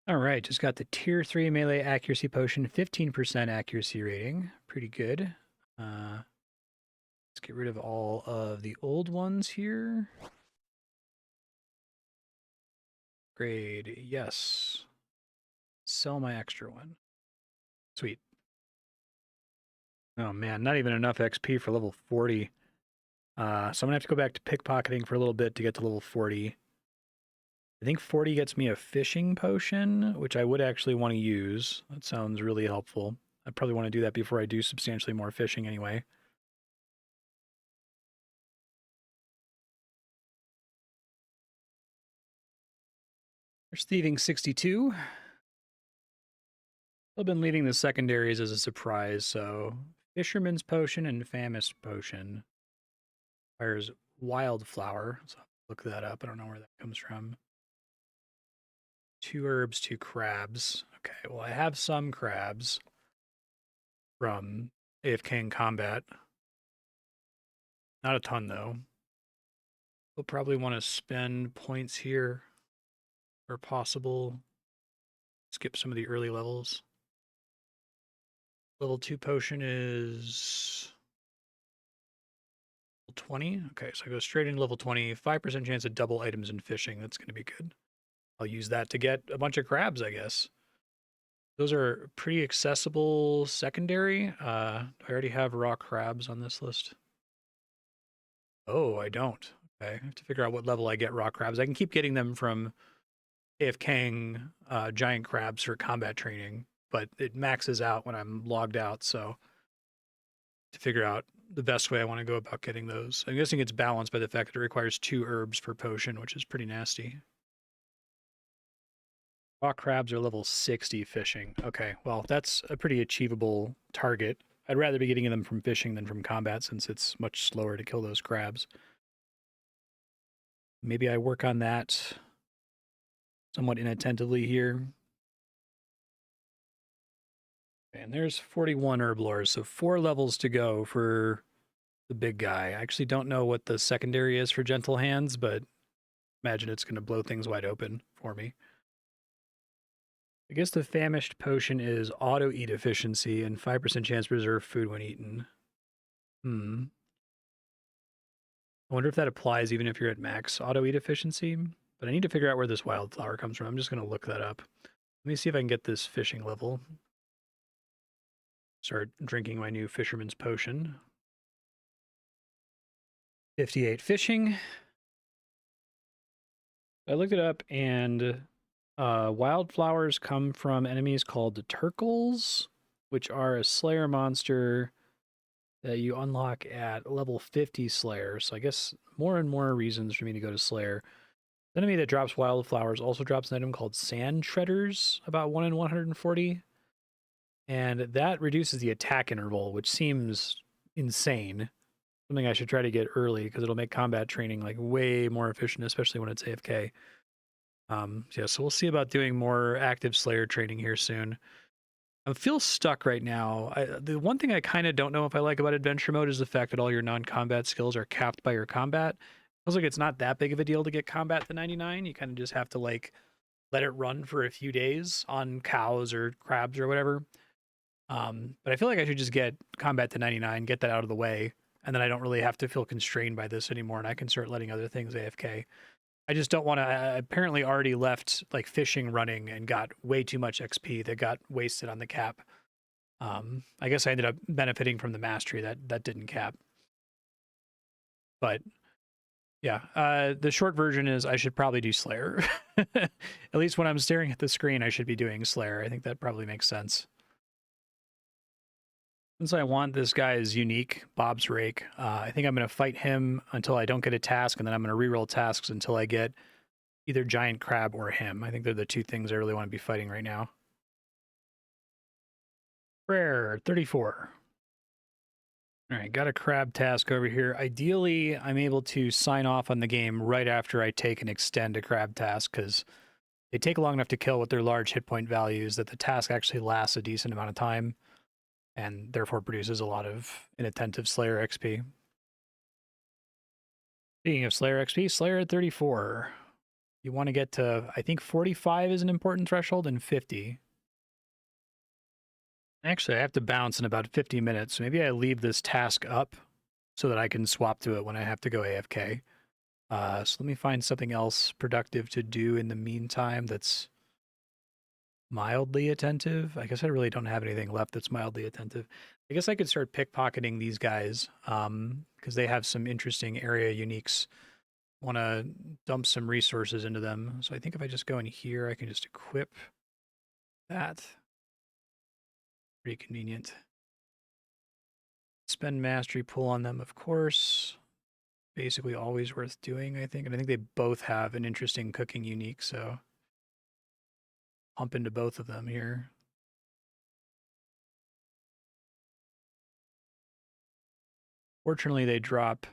S1: All right, just got the tier 3 melee accuracy potion, 15% accuracy rating. Pretty good. Let's get rid of all of the old ones here. Grade, yes. Sell my extra one. Sweet. Oh man, not even enough XP for level 40. So I'm gonna have to go back to pickpocketing for a little bit to get to level 40. I think 40 gets me a fishing potion, which I would actually want to use. That sounds really helpful. I probably want to do that before I do substantially more fishing anyway. There's Thieving 62. I've been leading the secondaries as a surprise, so Fisherman's Potion and Famished Potion. Requires Wildflower, so I'll look that up. I don't know where that comes from. 2 herbs, 2 crabs. Okay, well, I have some crabs from AFK in combat. Not a ton, though. We'll probably want to spend points here where possible. Skip some of the early levels. Level 2 potion is 20. Okay, so I go straight into level 20. 5% chance of double items in fishing. That's going to be good. I'll use that to get a bunch of crabs, I guess. Those are pretty accessible secondary. Do I already have raw crabs on this list? Oh, I don't. Okay, I have to figure out what level I get raw crabs. I can keep getting them from AFKing giant crabs for combat training, but it maxes out when I'm logged out, so to figure out the best way I want to go about getting those. I'm guessing it's balanced by the fact that it requires 2 herbs per potion, which is pretty nasty. Raw crabs are level 60 fishing. Okay, well, that's a pretty achievable target. I'd rather be getting them from fishing than from combat since it's much slower to kill those crabs. Maybe I work on that somewhat inattentively here. And there's 41 herblores, so 4 levels to go for the big guy. I actually don't know what the secondary is for Gentle Hands, but imagine it's going to blow things wide open for me. I guess the Famished Potion is auto-eat efficiency and 5% chance to preserve food when eaten. I wonder if that applies even if you're at max auto-eat efficiency, but I need to figure out where this wildflower comes from. I'm just going to look that up. Let me see if I can get this fishing level. Start drinking my new Fisherman's Potion. 58 fishing. I looked it up, and wildflowers come from enemies called the Turkles, which are a Slayer monster
S2: that you unlock at level 50 Slayer. So I guess more and more reasons for me to go to Slayer. The enemy that drops wildflowers also drops an item called Sand Treaders, about 1 in 140. And that reduces the attack interval, which seems insane. Something I should try to get early because it'll make combat training like way more efficient, especially when it's AFK. So we'll see about doing more active Slayer training here soon. I feel stuck right now. The one thing I kind of don't know if I like about adventure mode is the fact that all your non-combat skills are capped by your combat. Feels like it's not that big of a deal to get combat to 99. You kind of just have to like let it run for a few days on cows or crabs or whatever. But I feel like I should just get combat to 99, get that out of the way, and then I don't really have to feel constrained by this anymore, and I can start letting other things AFK. I just don't want to. I apparently already left like fishing running and got way too much XP that got wasted on the cap. I guess I ended up benefiting from the mastery that didn't cap. But yeah, the short version is I should probably do Slayer. At least when I'm staring at the screen, I should be doing Slayer. I think that probably makes sense. Since I want this guy's unique, Bob's Rake, I think I'm going to fight him until I don't get a task, and then I'm going to reroll tasks until I get either Giant Crab or him. I think they're the two things I really want to be fighting right now. Prayer, 34. All right, got a crab task over here. Ideally, I'm able to sign off on the game right after I take and extend a crab task, because they take long enough to kill with their large hit point values that the task actually lasts a decent amount of time, and therefore produces a lot of inattentive Slayer XP. Speaking of Slayer XP, Slayer at 34. You want to get to, I think 45 is an important threshold, and 50. Actually, I have to bounce in about 50 minutes, so maybe I leave this task up so that I can swap to it when I have to go AFK. So let me find something else productive to do in the meantime that's mildly attentive. I guess I really don't have anything left that's mildly attentive. I guess I could start pickpocketing these guys because they have some interesting area uniques. Want to dump some resources into them. So I think if I just go in here, I can just equip that. Pretty convenient. Spend mastery pull on them, of course. Basically always worth doing, I think. And I think they both have an interesting cooking unique, so pump into both of them here. Fortunately, they drop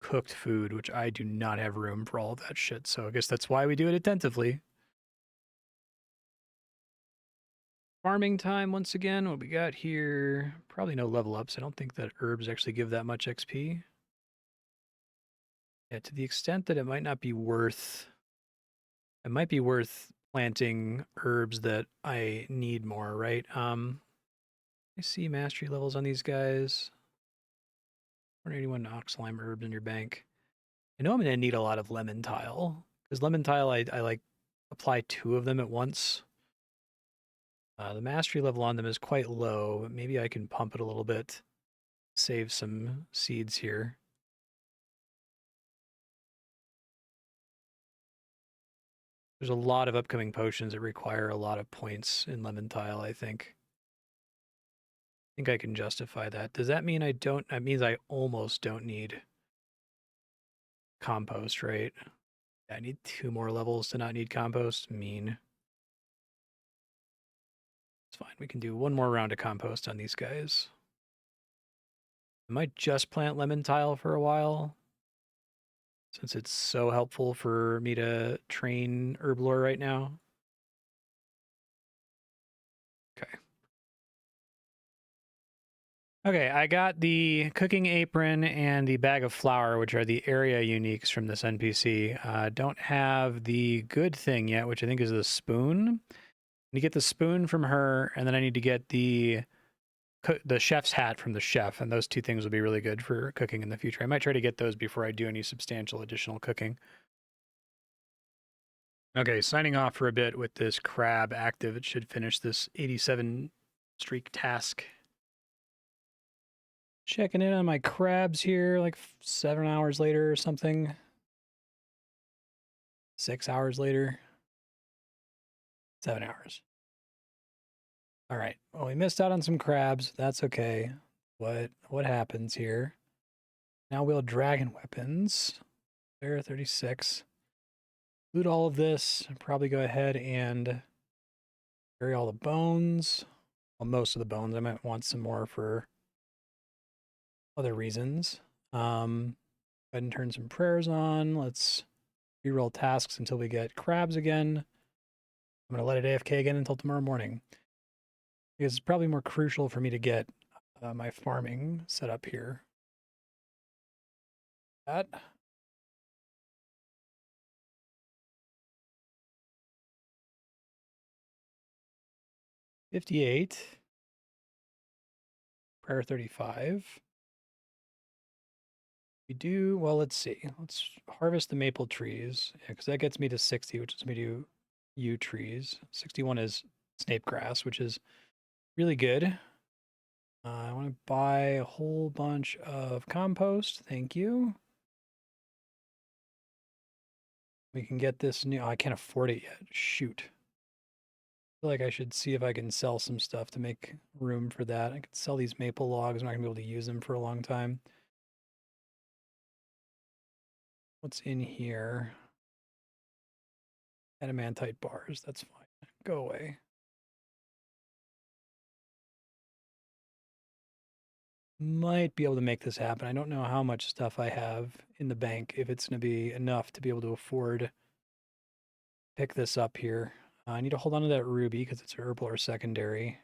S2: cooked food, which I do not have room for all of that shit. So I guess that's why we do it attentively. Farming time once again. What we got here? Probably no level ups. I don't think that herbs actually give that much XP. Yeah, to the extent that it might not be worth... It might be worth planting herbs that I need more, right? I see mastery levels on these guys. 181 ox lime herbs in your bank. I know I'm going to need a lot of lemon tile, because lemon tile, I like apply 2 of them at once. The mastery level on them is quite low. Maybe I can pump it a little bit, save some seeds here. There's a lot of upcoming potions that require a lot of points in lemon tile, I think. I think I can justify that. Does that mean I don't? That means I almost don't need compost, right? Yeah, I need 2 more levels to not need compost. Mean. It's fine. We can do 1 more round of compost on these guys. I might just plant lemon tile for a while, since it's so helpful for me to train Herblore right now. Okay. Okay, I got the cooking apron and the bag of flour, which are the area uniques from this NPC. Don't have the good thing yet, which I think is the spoon. I need to get the spoon from her, and then I need to get the chef's hat from the chef, and those 2 things will be really good for cooking in the future. I might try to get those before I do any substantial additional cooking. Okay, signing off for a bit with this crab active. It should finish this 87 streak task. Checking in on my crabs here, like 7 hours later or something. 6 hours later. 7 hours. All right. Well, we missed out on some crabs. That's okay. what happens here. Now we'll dragon weapons. There, 36. Loot all of this. Probably go ahead and bury all the bones. Well, most of the bones. I might want some more for other reasons. Go ahead and turn some prayers on. Let's reroll tasks until we get crabs again. I'm going to let it AFK again until tomorrow morning. Because it's probably more crucial for me to get my farming set up here. That. $58. Prayer 35. We do, well, let's see. Let's harvest the maple trees, because that gets me to 60, which is me to yew trees. 61 is snape grass, which is really good. I want to buy a whole bunch of compost. Thank you. We can get this new, I can't afford it yet. Shoot. I feel like I should see if I can sell some stuff to make room for that. I could sell these maple logs. I'm not going to be able to use them for a long time. What's in here? Adamantite bars. That's fine. Go away. Might be able to make this happen. I don't know how much stuff I have in the bank, if it's going to be enough to be able to afford pick this up here. I need to hold on to that ruby because it's a herblore secondary.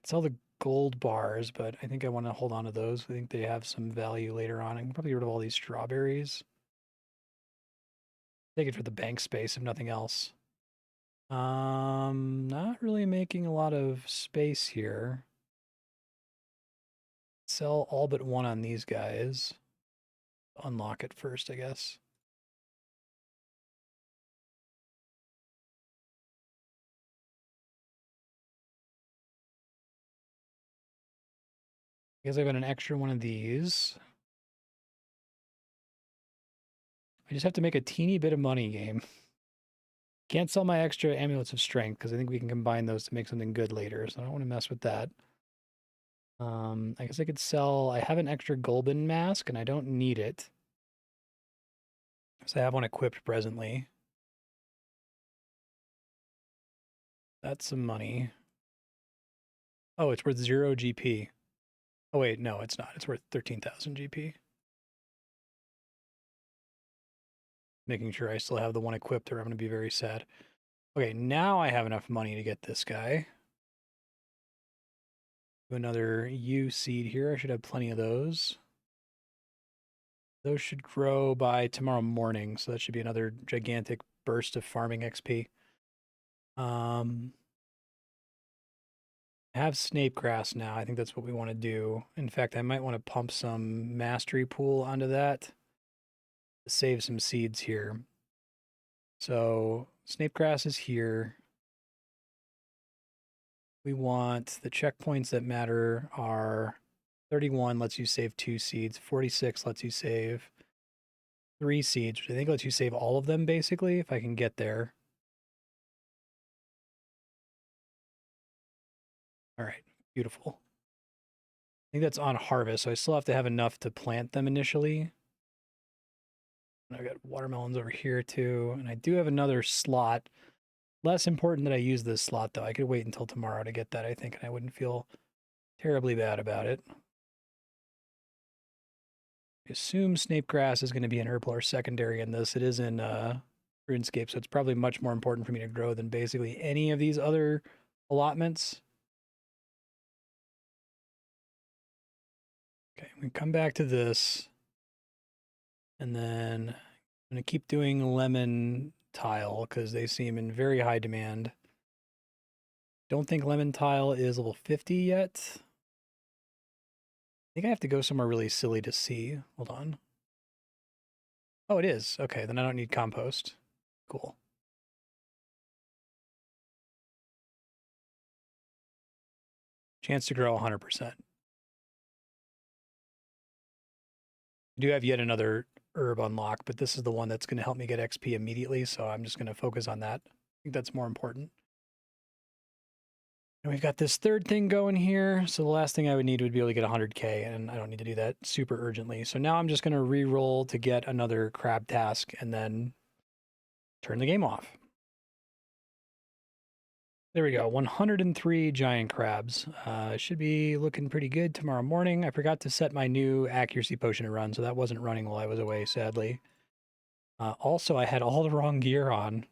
S2: Sell the gold bars, but I think I want to hold on to those. I think they have some value later on. I can probably get rid of all these strawberries. Take it for the bank space, if nothing else. Not really making a lot of space here. Sell all but one on these guys. Unlock it first, I guess. I guess I've got an extra one of these. I just have to make a teeny bit of money, game. Can't sell my extra amulets of strength because I think we can combine those to make something good later, so I don't want to mess with that. I guess I could sell, I have an extra Golden mask and I don't need it. So I have one equipped presently. That's some money. Oh, it's worth 0 GP. Oh wait, no, it's not. It's worth 13,000 GP. Making sure I still have the one equipped or I'm going to be very sad. Okay, now I have enough money to get this guy. Another yew seed here. I should have plenty of those. Those should grow by tomorrow morning, so that should be another gigantic burst of farming XP. I have snape grass now. I think that's what we want to do. In fact, I might want to pump some mastery pool onto that to save some seeds here. So snape grass is here. We want the checkpoints that matter are 31 lets you save 2 seeds, 46 lets you save 3 seeds, which I think lets you save all of them basically, if I can get there. All right, beautiful. I think that's on harvest, so I still have to have enough to plant them initially. And I've got watermelons over here too, and I do have another slot. Less important that I use this slot though. I could wait until tomorrow to get that, I think, and I wouldn't feel terribly bad about it. I assume snape grass is going to be an herblore secondary in this. It is in RuneScape, so it's probably much more important for me to grow than basically any of these other allotments. Okay, we come back to this. And then I'm going to keep doing lemon tile because they seem in very high demand. Don't think lemon tile is level 50 yet. I think I have to go somewhere really silly to see. Hold on. Oh, it is. Okay, then I don't need compost. Cool. Chance to grow 100%. I do have yet another herb unlock, but this is the one that's going to help me get XP immediately, so I'm just going to focus on that. I think that's more important. And we've got this third thing going here. So the last thing I would need would be able to get 100K, and I don't need to do that super urgently. So now I'm just going to re-roll to get another crab task and then turn the game off. There we go, 103 giant crabs. Should be looking pretty good tomorrow morning. I forgot to set my new accuracy potion to run, so that wasn't running while I was away, sadly. Also, I had all the wrong gear on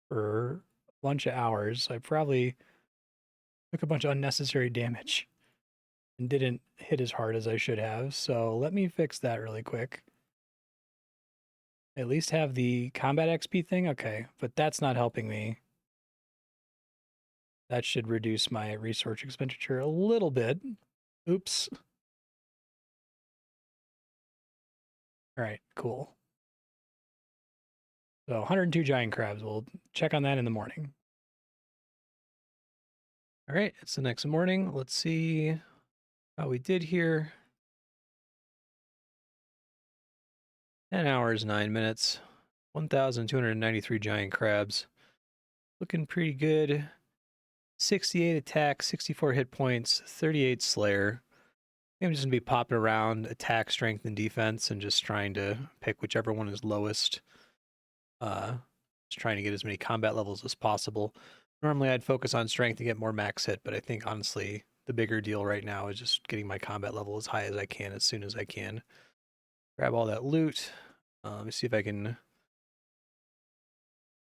S2: for a bunch of hours. I probably took a bunch of unnecessary damage and didn't hit as hard as I should have. So let me fix that really quick. At least have the combat XP thing? Okay, but that's not helping me. That should reduce my resource expenditure a little bit. Oops. All right, cool. So 102 giant crabs. We'll check on that in the morning. All right, it's the next morning. Let's see how we did here. 10 hours, 9 minutes. 1,293 giant crabs. Looking pretty good. 68 attack, 64 hit points, 38 slayer. I'm just going to be popping around attack, strength, and defense and just trying to pick whichever one is lowest. Just trying to get as many combat levels as possible. Normally I'd focus on strength to get more max hit, but I think honestly the bigger deal right now is just getting my combat level as high as I can as soon as I can. Grab all that loot. Let me see if I can...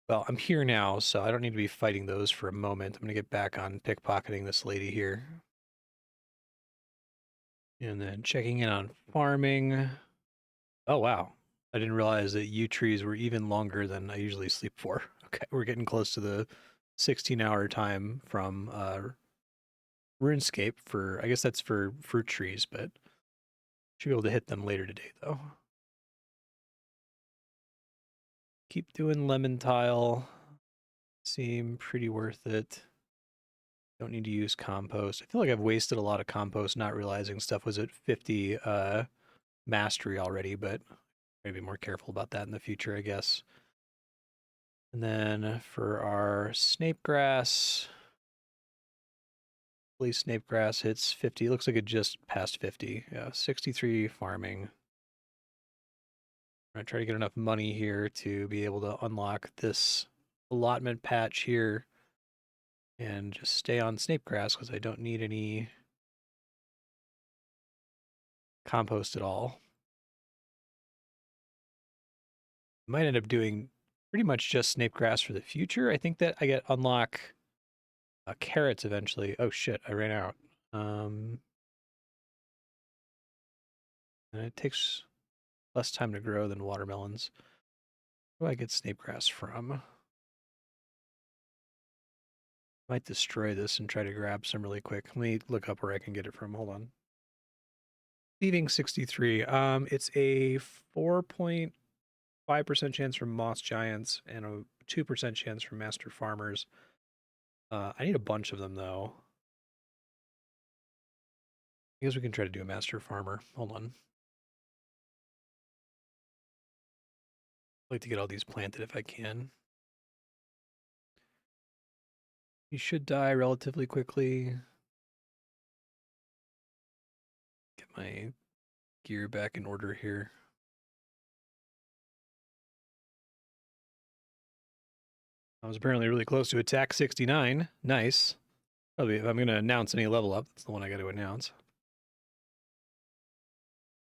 S2: Well, I'm here now, so I don't need to be fighting those for a moment. I'm going to get back on pickpocketing this lady here. And then checking in on farming. Oh, wow. I didn't realize that yew trees were even longer than I usually sleep for. Okay, we're getting close to the 16-hour time from RuneScape for, I guess that's for fruit trees, but should be able to hit them later today, though. Keep doing lemon tile. Seem pretty worth it. Don't need to use compost. I feel like I've wasted a lot of compost not realizing stuff was at 50 mastery already, but maybe more careful about that in the future, I guess. And then for our snape grass, at least snape grass hits 50. It looks like it just passed 50. Yeah, 63 farming. I'm going to try to get enough money here to be able to unlock this allotment patch here and just stay on snape grass because I don't need any compost at all. Might end up doing pretty much just snape grass for the future. I think that I get unlock carrots eventually. Oh shit, I ran out. And it takes less time to grow than watermelons. Where do I get snape grass from? Might destroy this and try to grab some really quick. Let me look up where I can get it from. Hold on. Thieving 63. It's a 4.5% chance from moss giants and a 2% chance from master farmers. I need a bunch of them though. I guess we can try to do a master farmer. Hold on. I'd like to get all these planted if I can. You should die relatively quickly. Get my gear back in order here. I was apparently really close to attack 69. Nice. Probably if I'm going to announce any level up, that's the one I got to announce.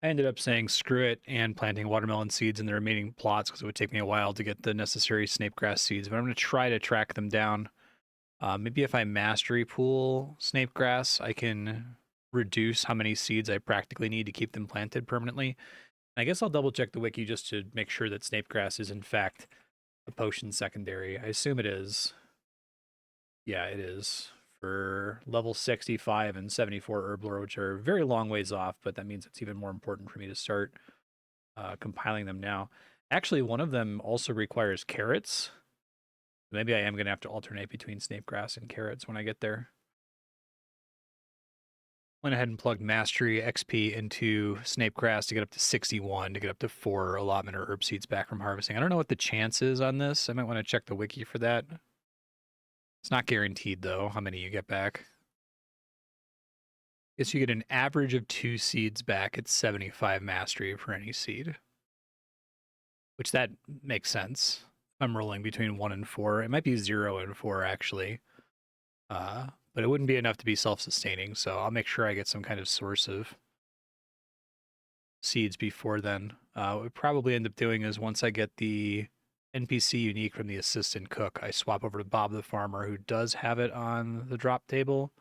S2: I ended up saying screw it and planting watermelon seeds in the remaining plots because it would take me a while to get the necessary snape grass seeds, but I'm going to try to track them down. Maybe if I mastery pool snape grass, I can reduce how many seeds I practically need to keep them planted permanently. And I guess I'll double check the wiki just to make sure that snape grass is in fact a potion secondary. I assume it is. Yeah, it is. For level 65 and 74 Herblore, which are very long ways off, but that means it's even more important for me to start compiling them now. Actually, one of them also requires carrots. Maybe I am going to have to alternate between snape grass and carrots when I get there. Went ahead and plugged Mastery XP into snape grass to get up to 61 to get up to 4 allotment or herb seeds back from harvesting. I don't know what the chance is on this. I might want to check the wiki for that. It's not guaranteed, though, how many you get back. Guess you get an average of 2 seeds back at 75 mastery for any seed. Which that makes sense. I'm rolling between 1 and 4. It might be 0 and 4, actually. But it wouldn't be enough to be self-sustaining, so I'll make sure I get some kind of source of seeds before then. What we probably end up doing is once I get the NPC unique from the assistant cook, I swap over to Bob the farmer, who does have it on the drop table.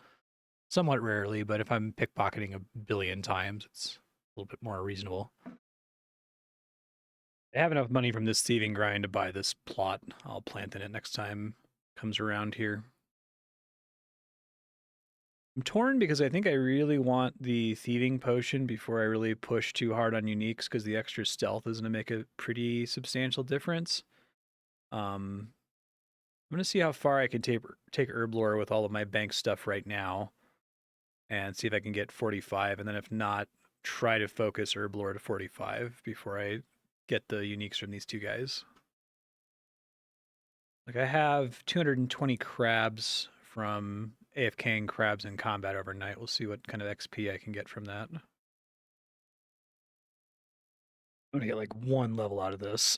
S2: Somewhat rarely, but if I'm pickpocketing a billion times, it's a little bit more reasonable. I have enough money from this thieving grind to buy this plot. I'll plant in it next time it comes around here. I'm torn because I think I really want the thieving potion before I really push too hard on uniques, because the extra stealth is going to make a pretty substantial difference. I'm going to see how far I can take Herblore with all of my bank stuff right now and see if I can get 45. And then if not, try to focus Herblore to 45 before I get the uniques from these two guys. Like, I have 220 crabs from AFKing crabs in combat overnight. We'll see what kind of XP I can get from that. I'm gonna get like 1 level out of this.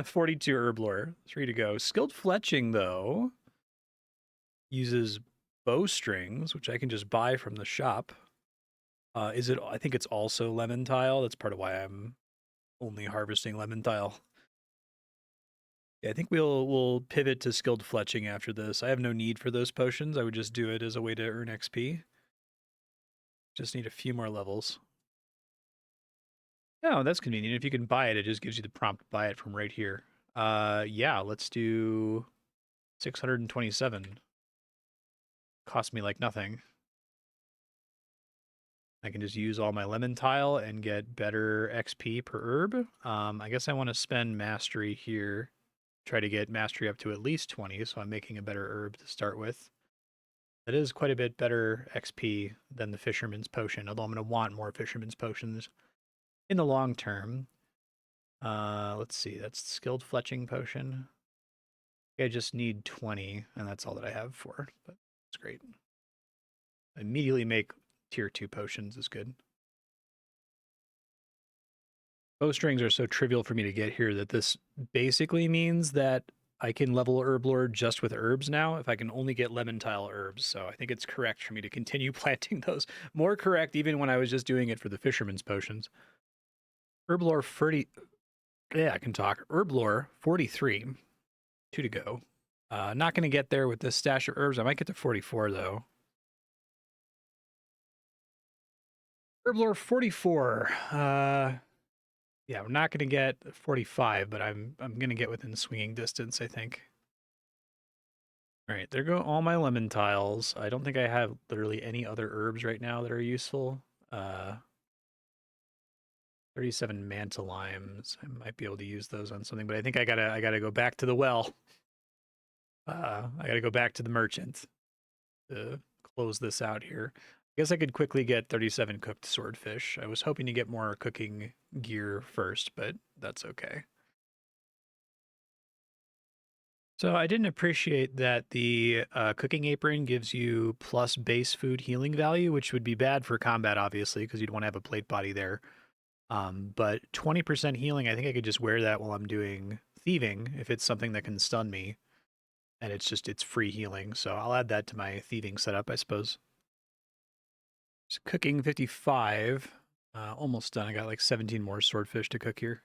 S2: 42 Herblore, 3 to go. Skilled Fletching, though, uses bowstrings, which I can just buy from the shop. I think it's also lemon tile. That's part of why I'm only harvesting lemon tile. Yeah, I think we'll pivot to skilled fletching after this. I have no need for those potions. I would just do it as a way to earn XP. Just need a few more levels. Oh, that's convenient. If you can buy it, it just gives you the prompt to buy it from right here. Yeah, let's do 627. Cost me like nothing. I can just use all my lemon tile and get better XP per herb. I guess I want to spend mastery here. Try to get mastery up to at least 20, so I'm making a better herb to start with. That is quite a bit better XP than the Fisherman's Potion, although I'm going to want more Fisherman's Potions in the long term. Let's see, that's Skilled Fletching Potion. I just need 20, and that's all that I have for, but it's great. Immediately make tier 2 potions is good. Bowstrings are so trivial for me to get here that this basically means that I can level Herblore just with herbs now if I can only get lemon tile herbs. So I think it's correct for me to continue planting those. More correct even when I was just doing it for the Fisherman's Potions. Herblore 30. Yeah, I can talk. Herblore 43. 2 to go. Not going to get there with this stash of herbs. I might get to 44 though. Herblore 44. Yeah, we're not going to get 45, but I'm going to get within swinging distance, I think. All right, there go all my lemon tiles. I don't think I have literally any other herbs right now that are useful. 37 manta limes. I might be able to use those on something, but I think I gotta go back to the well. I gotta go back to the merchant to close this out here. I guess I could quickly get 37 cooked swordfish. I was hoping to get more cooking gear first, but that's okay. So I didn't appreciate that the cooking apron gives you plus base food healing value, which would be bad for combat, obviously, because you'd want to have a plate body there. But 20% healing, I think I could just wear that while I'm doing thieving, if it's something that can stun me. And it's free healing, so I'll add that to my thieving setup, I suppose. So cooking 55, almost done. I got like 17 more swordfish to cook here.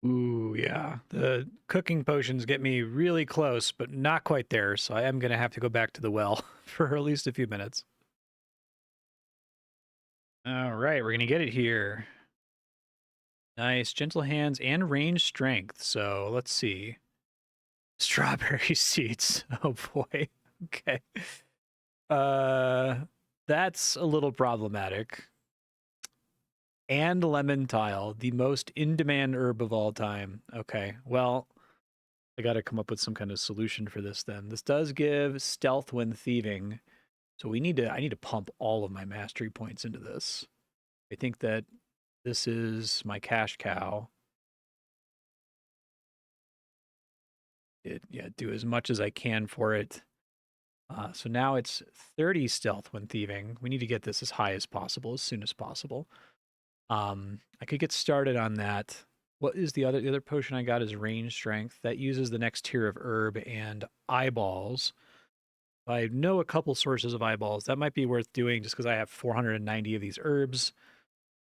S2: Ooh, yeah. The cooking potions get me really close, but not quite there, so I am going to have to go back to the well for at least a few minutes. All right, we're going to get it here. Nice. Gentle hands and range strength. So let's see. Strawberry seeds. Oh, boy. Okay. That's a little problematic. And lemon tile, the most in-demand herb of all time. Okay, well, I got to come up with some kind of solution for this then. This does give stealth when thieving, so I need to pump all of my mastery points into this. I think that this is my cash cow. Yeah, do as much as I can for it. So now it's 30 stealth when thieving. We need to get this as high as possible, as soon as possible. I could get started on that. What is the other potion I got is range strength. That uses the next tier of herb and eyeballs. I know a couple sources of eyeballs. That might be worth doing just because I have 490 of these herbs,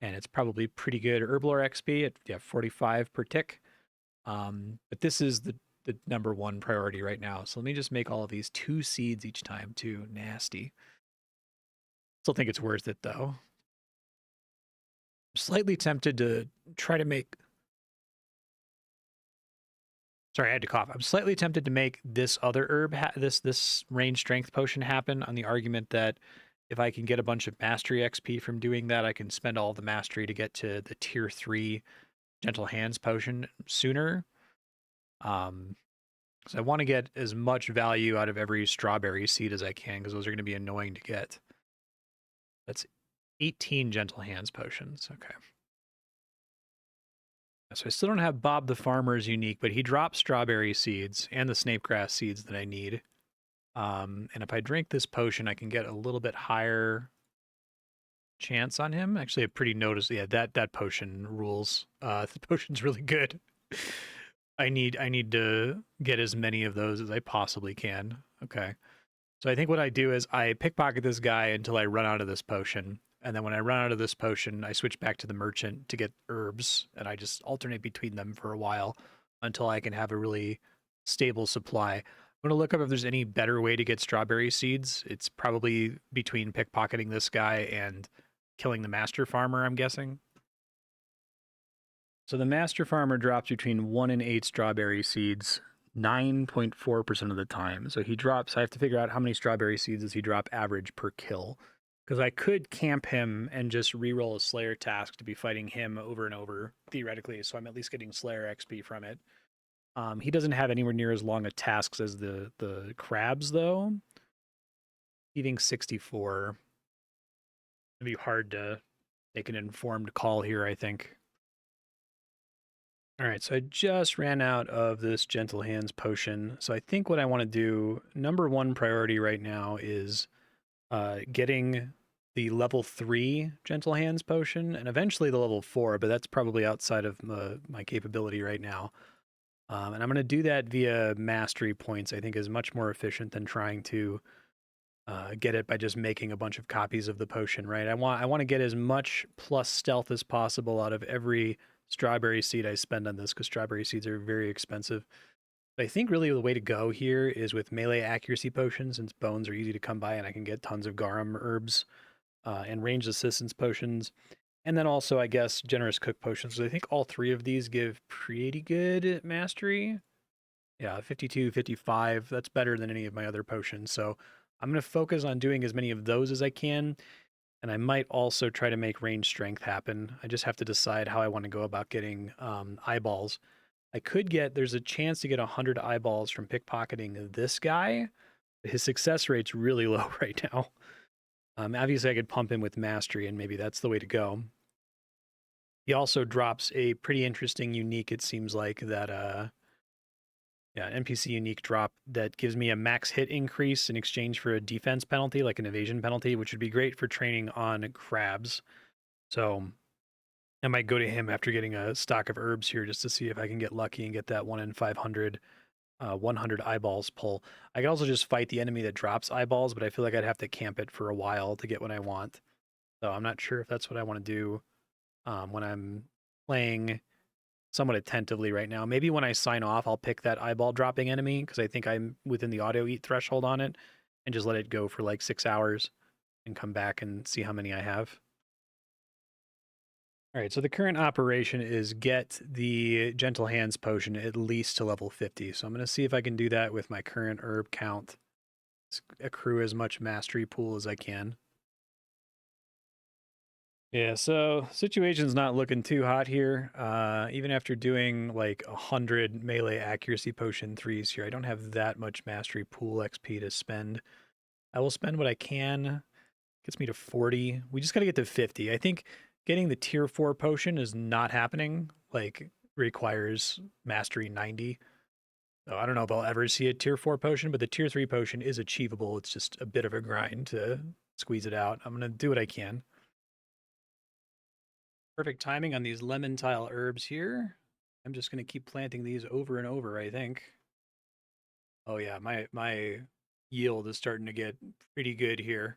S2: and it's probably pretty good Herblore XP at 45 per tick. But this is the number one priority right now. So let me just make all of these 2 seeds each time too. Nasty. Still think it's worth it though. I'm slightly tempted to try to make. Sorry, I had to cough. I'm slightly tempted to make this other herb, this range strength potion happen on the argument that if I can get a bunch of mastery XP from doing that, I can spend all the mastery to get to the tier 3 gentle hands potion sooner. So I want to get as much value out of every strawberry seed as I can because those are going to be annoying to get. That's 18 gentle hands potions. Okay. So I still don't have Bob the Farmer's unique, but he drops strawberry seeds and the snapegrass seeds that I need. And if I drink this potion, I can get a little bit higher chance on him. Actually, a pretty noticeable. Yeah, that potion rules. The potion's really good. I need to get as many of those as I possibly can. Okay. So I think what I do is I pickpocket this guy until I run out of this potion. And then when I run out of this potion, I switch back to the merchant to get herbs, and I just alternate between them for a while until I can have a really stable supply. I'm going to look up if there's any better way to get strawberry seeds. It's probably between pickpocketing this guy and killing the master farmer, I'm guessing. So the master farmer drops between 1 and 8 strawberry seeds 9.4% of the time. So he drops, I have to figure out how many strawberry seeds does he drop average per kill. Because I could camp him and just reroll a Slayer task to be fighting him over and over, theoretically, so I'm at least getting Slayer XP from it. He doesn't have anywhere near as long a tasks as the crabs, though. Eating 64. It'd be hard to make an informed call here, I think. All right, so I just ran out of this Gentle Hands potion. So I think what I want to do, number 1 priority right now is getting the level 3 Gentle Hands potion, and eventually the level 4, but that's probably outside of my capability right now. And I'm going to do that via mastery points. I think is much more efficient than trying to get it by just making a bunch of copies of the potion, right? I want to get as much plus stealth as possible out of every strawberry seed I spend on this, because strawberry seeds are very expensive. But I think really the way to go here is with melee accuracy potions, since bones are easy to come by and I can get tons of garum herbs and ranged assistance potions. And then also, I guess, generous cook potions. So I think all 3 of these give pretty good mastery. Yeah, 52, 55. That's better than any of my other potions. So I'm going to focus on doing as many of those as I can. And I might also try to make range strength happen. I just have to decide how I want to go about getting eyeballs. I could get, there's a chance to get 100 eyeballs from pickpocketing this guy. His success rate's really low right now. Obviously, I could pump him with mastery, and maybe that's the way to go. He also drops a pretty interesting unique, it seems like, that, NPC unique drop that gives me a max hit increase in exchange for a defense penalty, like an evasion penalty, which would be great for training on crabs. So I might go to him after getting a stock of herbs here just to see if I can get lucky and get that 1 in 500 100 eyeballs pull. I could also just fight the enemy that drops eyeballs, but I feel like I'd have to camp it for a while to get what I want. So I'm not sure if that's what I want to do when I'm playing somewhat attentively right now. Maybe when I sign off, I'll pick that eyeball dropping enemy because I think I'm within the auto eat threshold on it and just let it go for like 6 hours and come back and see how many I have. All right, so the current operation is get the Gentle Hands potion at least to level 50. So I'm going to see if I can do that with my current herb count. Accrue as much mastery pool as I can. Yeah, so situation's not looking too hot here. Even after doing like 100 melee accuracy potion 3s here, I don't have that much mastery pool XP to spend. I will spend what I can. Gets me to 40. We just got to get to 50. I think getting the tier 4 potion is not happening. Like, requires mastery 90. So I don't know if I'll ever see a tier 4 potion, but the tier 3 potion is achievable. It's just a bit of a grind to squeeze it out. I'm going to do what I can. Perfect timing on these lemon tile herbs here. I'm just going to keep planting these over and over, I think. Oh yeah, my yield is starting to get pretty good here.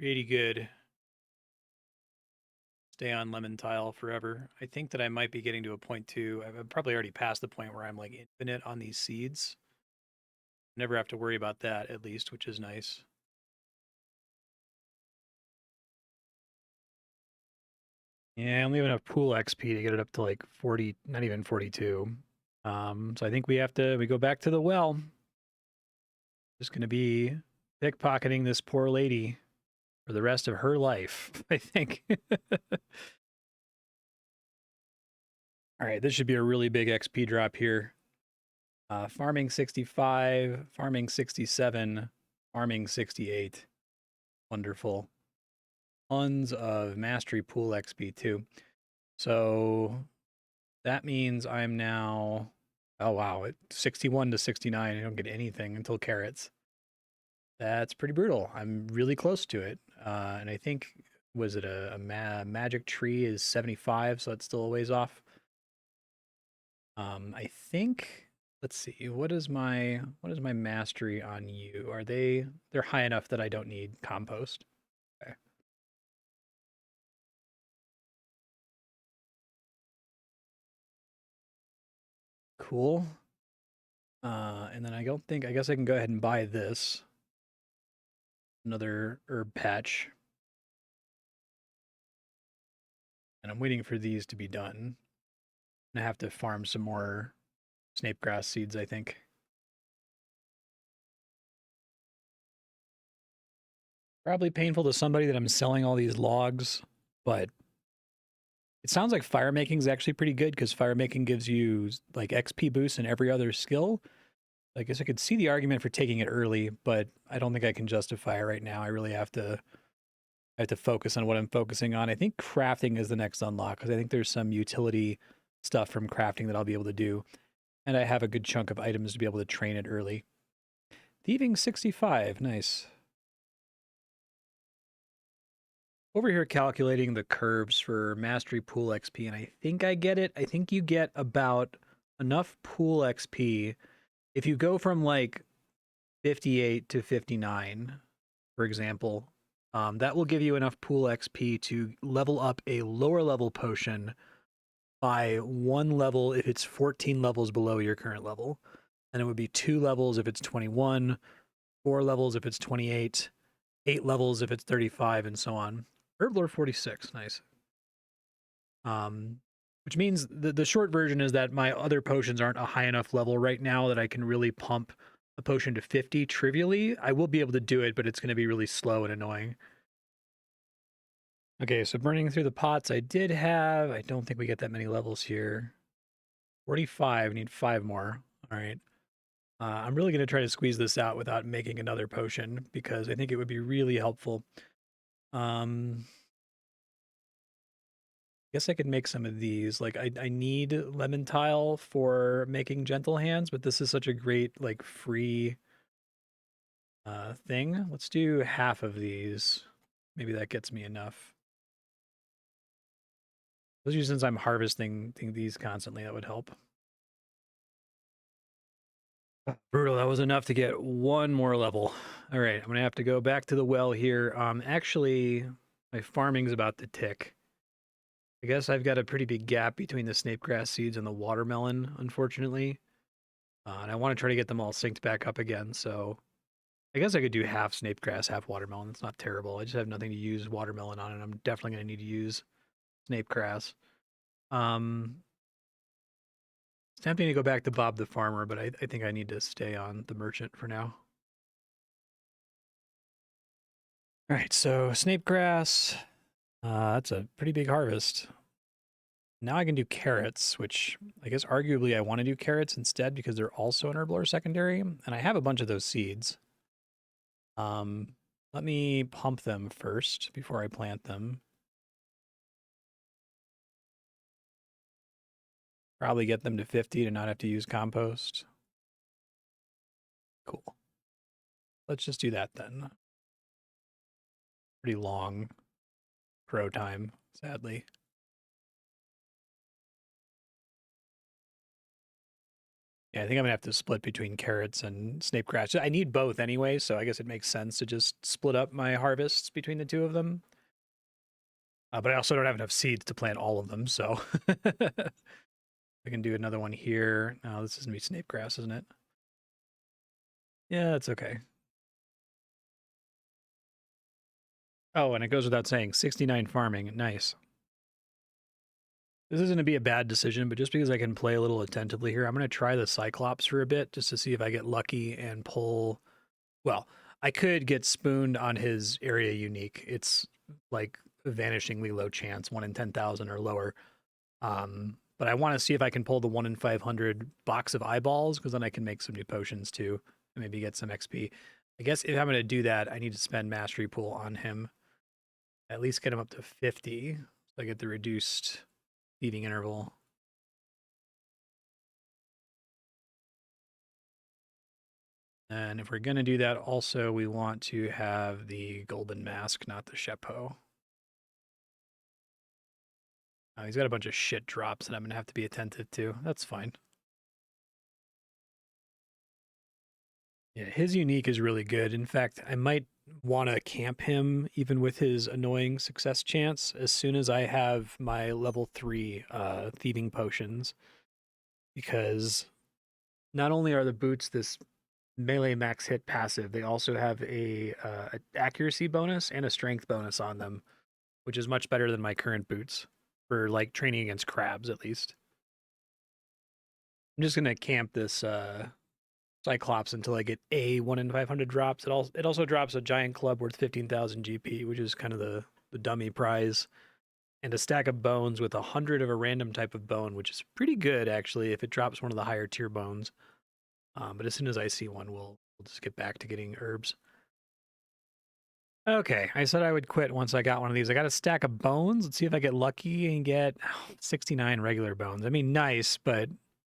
S2: Pretty good. Stay on lemon tile forever. I think that I might be getting to a point too. I've probably already passed the point where I'm like infinite on these seeds. Never have to worry about that at least, which is nice. Yeah, I only have enough pool XP to get it up to like 40, not even 42. So I think we go back to the well. Just gonna be pickpocketing this poor lady for the rest of her life, I think. All right, this should be a really big XP drop here. Farming 65, farming 67, farming 68. Wonderful. Tons of mastery pool XP too. So that means I'm now, oh wow, 61 to 69. I don't get anything until carrots. That's pretty brutal. I'm really close to it. And I think, was it a magic tree is 75, so it's still a ways off. I think, let's see, what is my mastery on you? They're high enough that I don't need compost. Okay. Cool. And then I guess I can go ahead and buy this. Another herb patch. And I'm waiting for these to be done. And I have to farm some more snapegrass seeds, I think. Probably painful to somebody that I'm selling all these logs, but it sounds like fire making is actually pretty good because fire making gives you like XP boosts in every other skill. I guess I could see the argument for taking it early, but I don't think I can justify it right now. I really have to focus on what I'm focusing on. I think crafting is the next unlock because I think there's some utility stuff from crafting that I'll be able to do. And I have a good chunk of items to be able to train it early. Thieving 65, nice. Over here calculating the curves for mastery pool XP, and I think I get it. I think you get about enough pool XP if you go from like 58 to 59, for example. That will give you enough pool XP to level up a lower level potion by 1 level if it's 14 levels below your current level. And it would be 2 levels if it's 21, 4 levels if it's 28, 8 levels if it's 35, and so on. Herblore 46, nice. Which means the short version is that my other potions aren't a high enough level right now that I can really pump a potion to 50 trivially. I will be able to do it, but it's going to be really slow and annoying. Okay, so burning through the pots I did have. I don't think we get that many levels here. 45, need 5 more. All right. I'm really going to try to squeeze this out without making another potion because I think it would be really helpful. Guess I could make some of these. Like I need lemon tile for making gentle hands, but this is such a great like free thing. Let's do half of these. Maybe that gets me enough. Especially since I'm harvesting these constantly, that would help. Brutal, that was enough to get 1 more level. All right, I'm gonna have to go back to the well here. Actually, my farming's about to tick. I guess I've got a pretty big gap between the snapegrass seeds and the watermelon, unfortunately. And I want to try to get them all synced back up again, so I guess I could do half snapegrass, half watermelon. It's not terrible. I just have nothing to use watermelon on, and I'm definitely going to need to use snapegrass. It's tempting to go back to Bob the Farmer, but I think I need to stay on the merchant for now. All right, so snapegrass. That's a pretty big harvest. Now I can do carrots, which I guess arguably I want to do carrots instead because they're also an herblore secondary, and I have a bunch of those seeds. Let me pump them first before I plant them. Probably get them to 50 to not have to use compost. Cool. Let's just do that then. Pretty long grow time, sadly. Yeah, I think I'm gonna have to split between carrots and snapegrass. I need both anyway, so I guess it makes sense to just split up my harvests between the two of them. But I also don't have enough seeds to plant all of them, so I can do another one here. No, this is gonna be snapegrass, isn't it? Yeah, that's okay. Oh, and it goes without saying, 69 farming. Nice. This isn't going to be a bad decision, but just because I can play a little attentively here, I'm going to try the Cyclops for a bit just to see if I get lucky and pull. Well, I could get spooned on his area unique. It's like a vanishingly low chance, 1 in 10,000 or lower. But I want to see if I can pull the 1 in 500 box of eyeballs, because then I can make some new potions too and maybe get some XP. I guess if I'm going to do that, I need to spend Mastery Pool on him. At least get him up to 50 so I get the reduced thieving interval. And if we're going to do that, also, we want to have the golden mask, not the Shepo. He's got a bunch of shit drops that I'm going to have to be attentive to. That's fine. Yeah, his unique is really good. In fact, I might want to camp him even with his annoying success chance as soon as I have my level 3 thieving potions, because not only are the boots this melee max hit passive, they also have a accuracy bonus and a strength bonus on them, which is much better than my current boots for like training against crabs at least. I'm just gonna camp this Cyclops until I get a 1 in 500 drops. It also drops a giant club worth 15,000 GP, which is kind of the dummy prize, and a stack of bones with 100 of a random type of bone, which is pretty good actually if it drops one of the higher tier bones. But as soon as I see one, we'll just get back to getting herbs. Okay, I said I would quit once I got one of these. I got a stack of bones. Let's see if I get lucky and get 69 regular bones. I mean, nice, but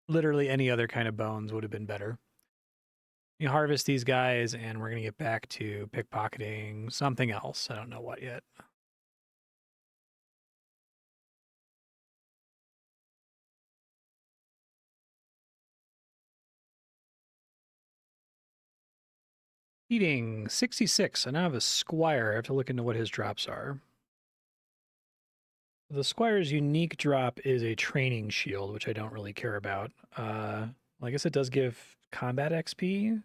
S2: literally any other kind of bones would have been better. You harvest these guys, and we're going to get back to pickpocketing something else. I don't know what yet. Eating 66. I now have a squire. I have to look into what his drops are. The squire's unique drop is a training shield, which I don't really care about. Well, I guess it does give combat XP.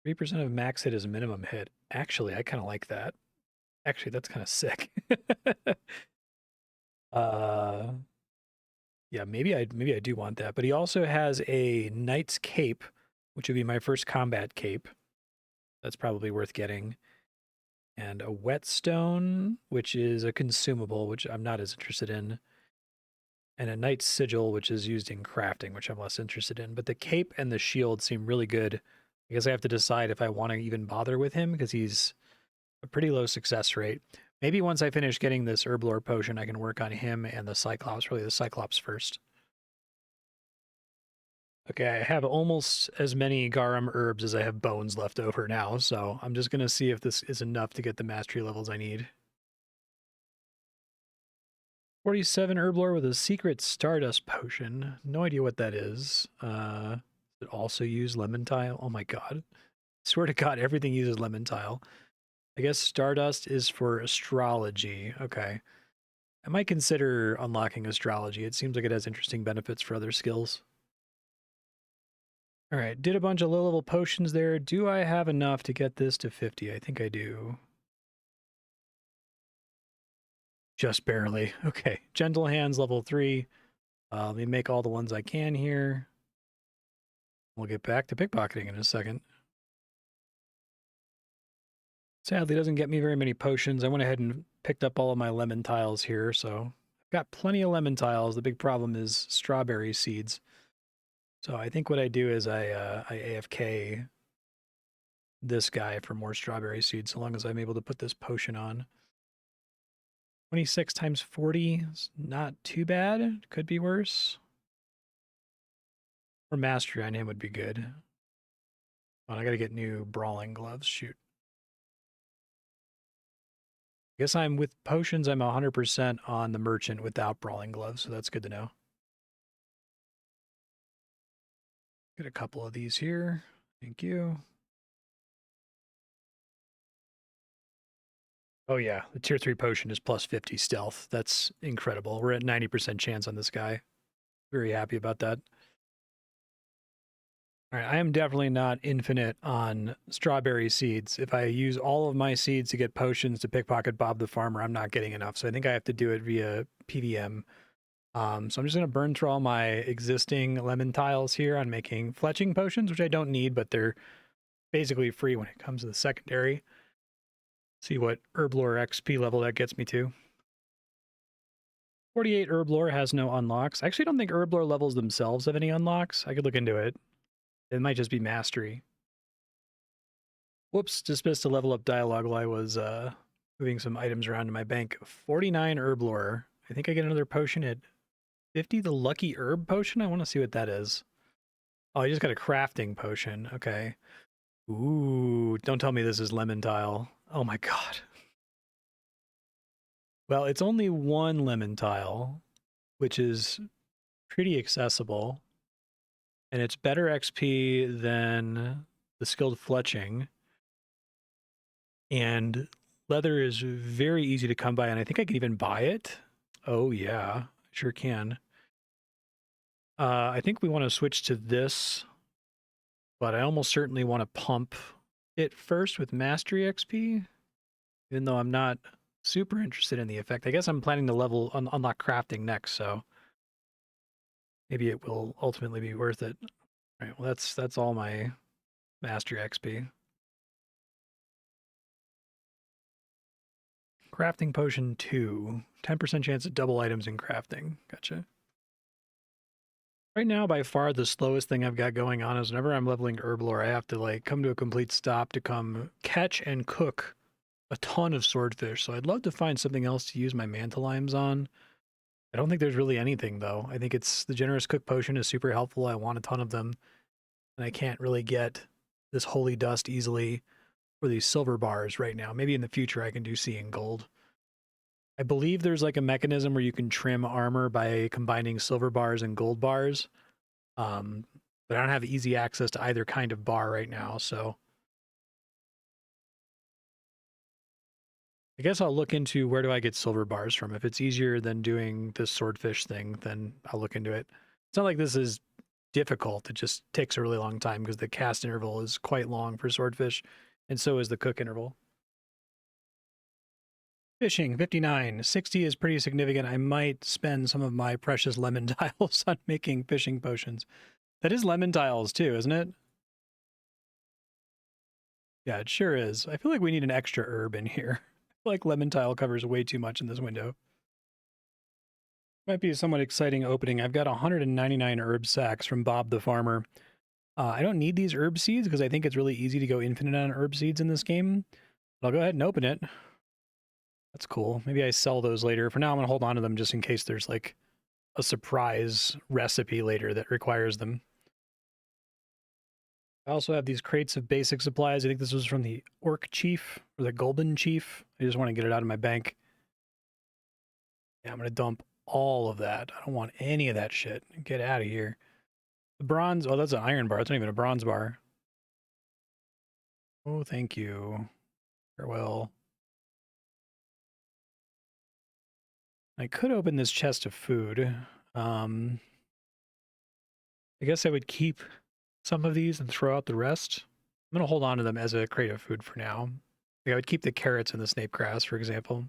S2: 3% of max hit is minimum hit. Actually, I kind of like that. Actually, that's kind of sick. Yeah, maybe I do want that. But he also has a knight's cape, which would be my first combat cape. That's probably worth getting. And a whetstone, which is a consumable, which I'm not as interested in. And a knight's sigil, which is used in crafting, which I'm less interested in. But the cape and the shield seem really good. I guess I have to decide if I want to even bother with him, because he's a pretty low success rate. Maybe once I finish getting this Herblore potion, I can work on him and the Cyclops, really the Cyclops first. Okay, I have almost as many Garum herbs as I have bones left over now, so I'm just going to see if this is enough to get the mastery levels I need. 47 Herblore with a secret Stardust potion. No idea what that is. It also use lemon tile. Oh my god. Swear to god, everything uses lemon tile. I guess Stardust is for astrology. Okay. I might consider unlocking astrology. It seems like it has interesting benefits for other skills. All right, did a bunch of low-level potions there. Do I have enough to get this to 50? I think I do. Just barely. Okay, Gentle Hands, level 3. Let me make all the ones I can here. We'll get back to pickpocketing in a second. Sadly, it doesn't get me very many potions. I went ahead and picked up all of my lemon tiles here, so I've got plenty of lemon tiles. The big problem is strawberry seeds. So I think what I do is I AFK this guy for more strawberry seeds, so long as I'm able to put this potion on. 26 times 40 is not too bad. Could be worse. Or mastery on him would be good. Oh, I gotta get new brawling gloves. Shoot. Guess I'm with potions, I'm 100% on the merchant without brawling gloves, so that's good to know. Get a couple of these here. Thank you. Oh yeah, the tier 3 potion is plus 50 stealth. That's incredible. We're at 90% chance on this guy. Very happy about that. All right, I am definitely not infinite on strawberry seeds. If I use all of my seeds to get potions to pickpocket Bob the Farmer, I'm not getting enough. So I think I have to do it via PVM. So I'm just going to burn through all my existing lemon tiles here on making fletching potions, which I don't need, but they're basically free when it comes to the secondary. See what Herblore XP level that gets me to. 48 Herblore has no unlocks. I actually don't think Herblore levels themselves have any unlocks. I could look into it. It might just be mastery. Whoops, just missed a level up dialogue while I was moving some items around in my bank. 49 Herblore. I think I get another potion at 50, the lucky herb potion. I want to see what that is. Oh, I just got a crafting potion. Okay. Ooh, don't tell me this is lemon tile. Oh my god. Well, it's only one lemon tile, which is pretty accessible. And it's better XP than the skilled fletching. And leather is very easy to come by, and I think I can even buy it. Oh yeah, sure can. I think we want to switch to this, but I almost certainly want to pump it first with mastery XP, even though I'm not super interested in the effect. I guess I'm planning to level unlock crafting next, so maybe it will ultimately be worth it. All right, well that's all my mastery XP. Crafting potion 2. 10% chance of double items in crafting. Gotcha. Right now, by far, the slowest thing I've got going on is whenever I'm leveling Herblore, I have to like come to a complete stop to come catch and cook a ton of swordfish. So I'd love to find something else to use my mantle limes on. I don't think there's really anything though. I think it's the generous cook potion is super helpful. I want a ton of them, and I can't really get this holy dust easily for these silver bars right now. Maybe in the future I can do seeing gold. I believe there's like a mechanism where you can trim armor by combining silver bars and gold bars. But I don't have easy access to either kind of bar right now, so I guess I'll look into where do I get silver bars from. If it's easier than doing this swordfish thing, then I'll look into it. It's not like this is difficult. It just takes a really long time because the cast interval is quite long for swordfish, and so is the cook interval. Fishing, 59. 60 is pretty significant. I might spend some of my precious lemon tiles on making fishing potions. That is lemon tiles too, isn't it? Yeah, it sure is. I feel like we need an extra herb in here. I feel like lemon tile covers way too much in this window. Might be a somewhat exciting opening. I've got 199 herb sacks from Bob the Farmer. I don't need these herb seeds because I think it's really easy to go infinite on herb seeds in this game. But I'll go ahead and open it. That's cool. Maybe I sell those later. For now, I'm going to hold on to them just in case there's like a surprise recipe later that requires them. I also have these crates of basic supplies. I think this was from the Orc Chief or the Golden Chief. I just want to get it out of my bank. Yeah, I'm going to dump all of that. I don't want any of that shit. Get out of here. The bronze, oh, that's an iron bar. It's not even a bronze bar. Oh, thank you. Farewell. I could open this chest of food. I guess I would keep some of these and throw out the rest. I'm going to hold on to them as a crate of food for now. I would keep the carrots and the snape grass, for example.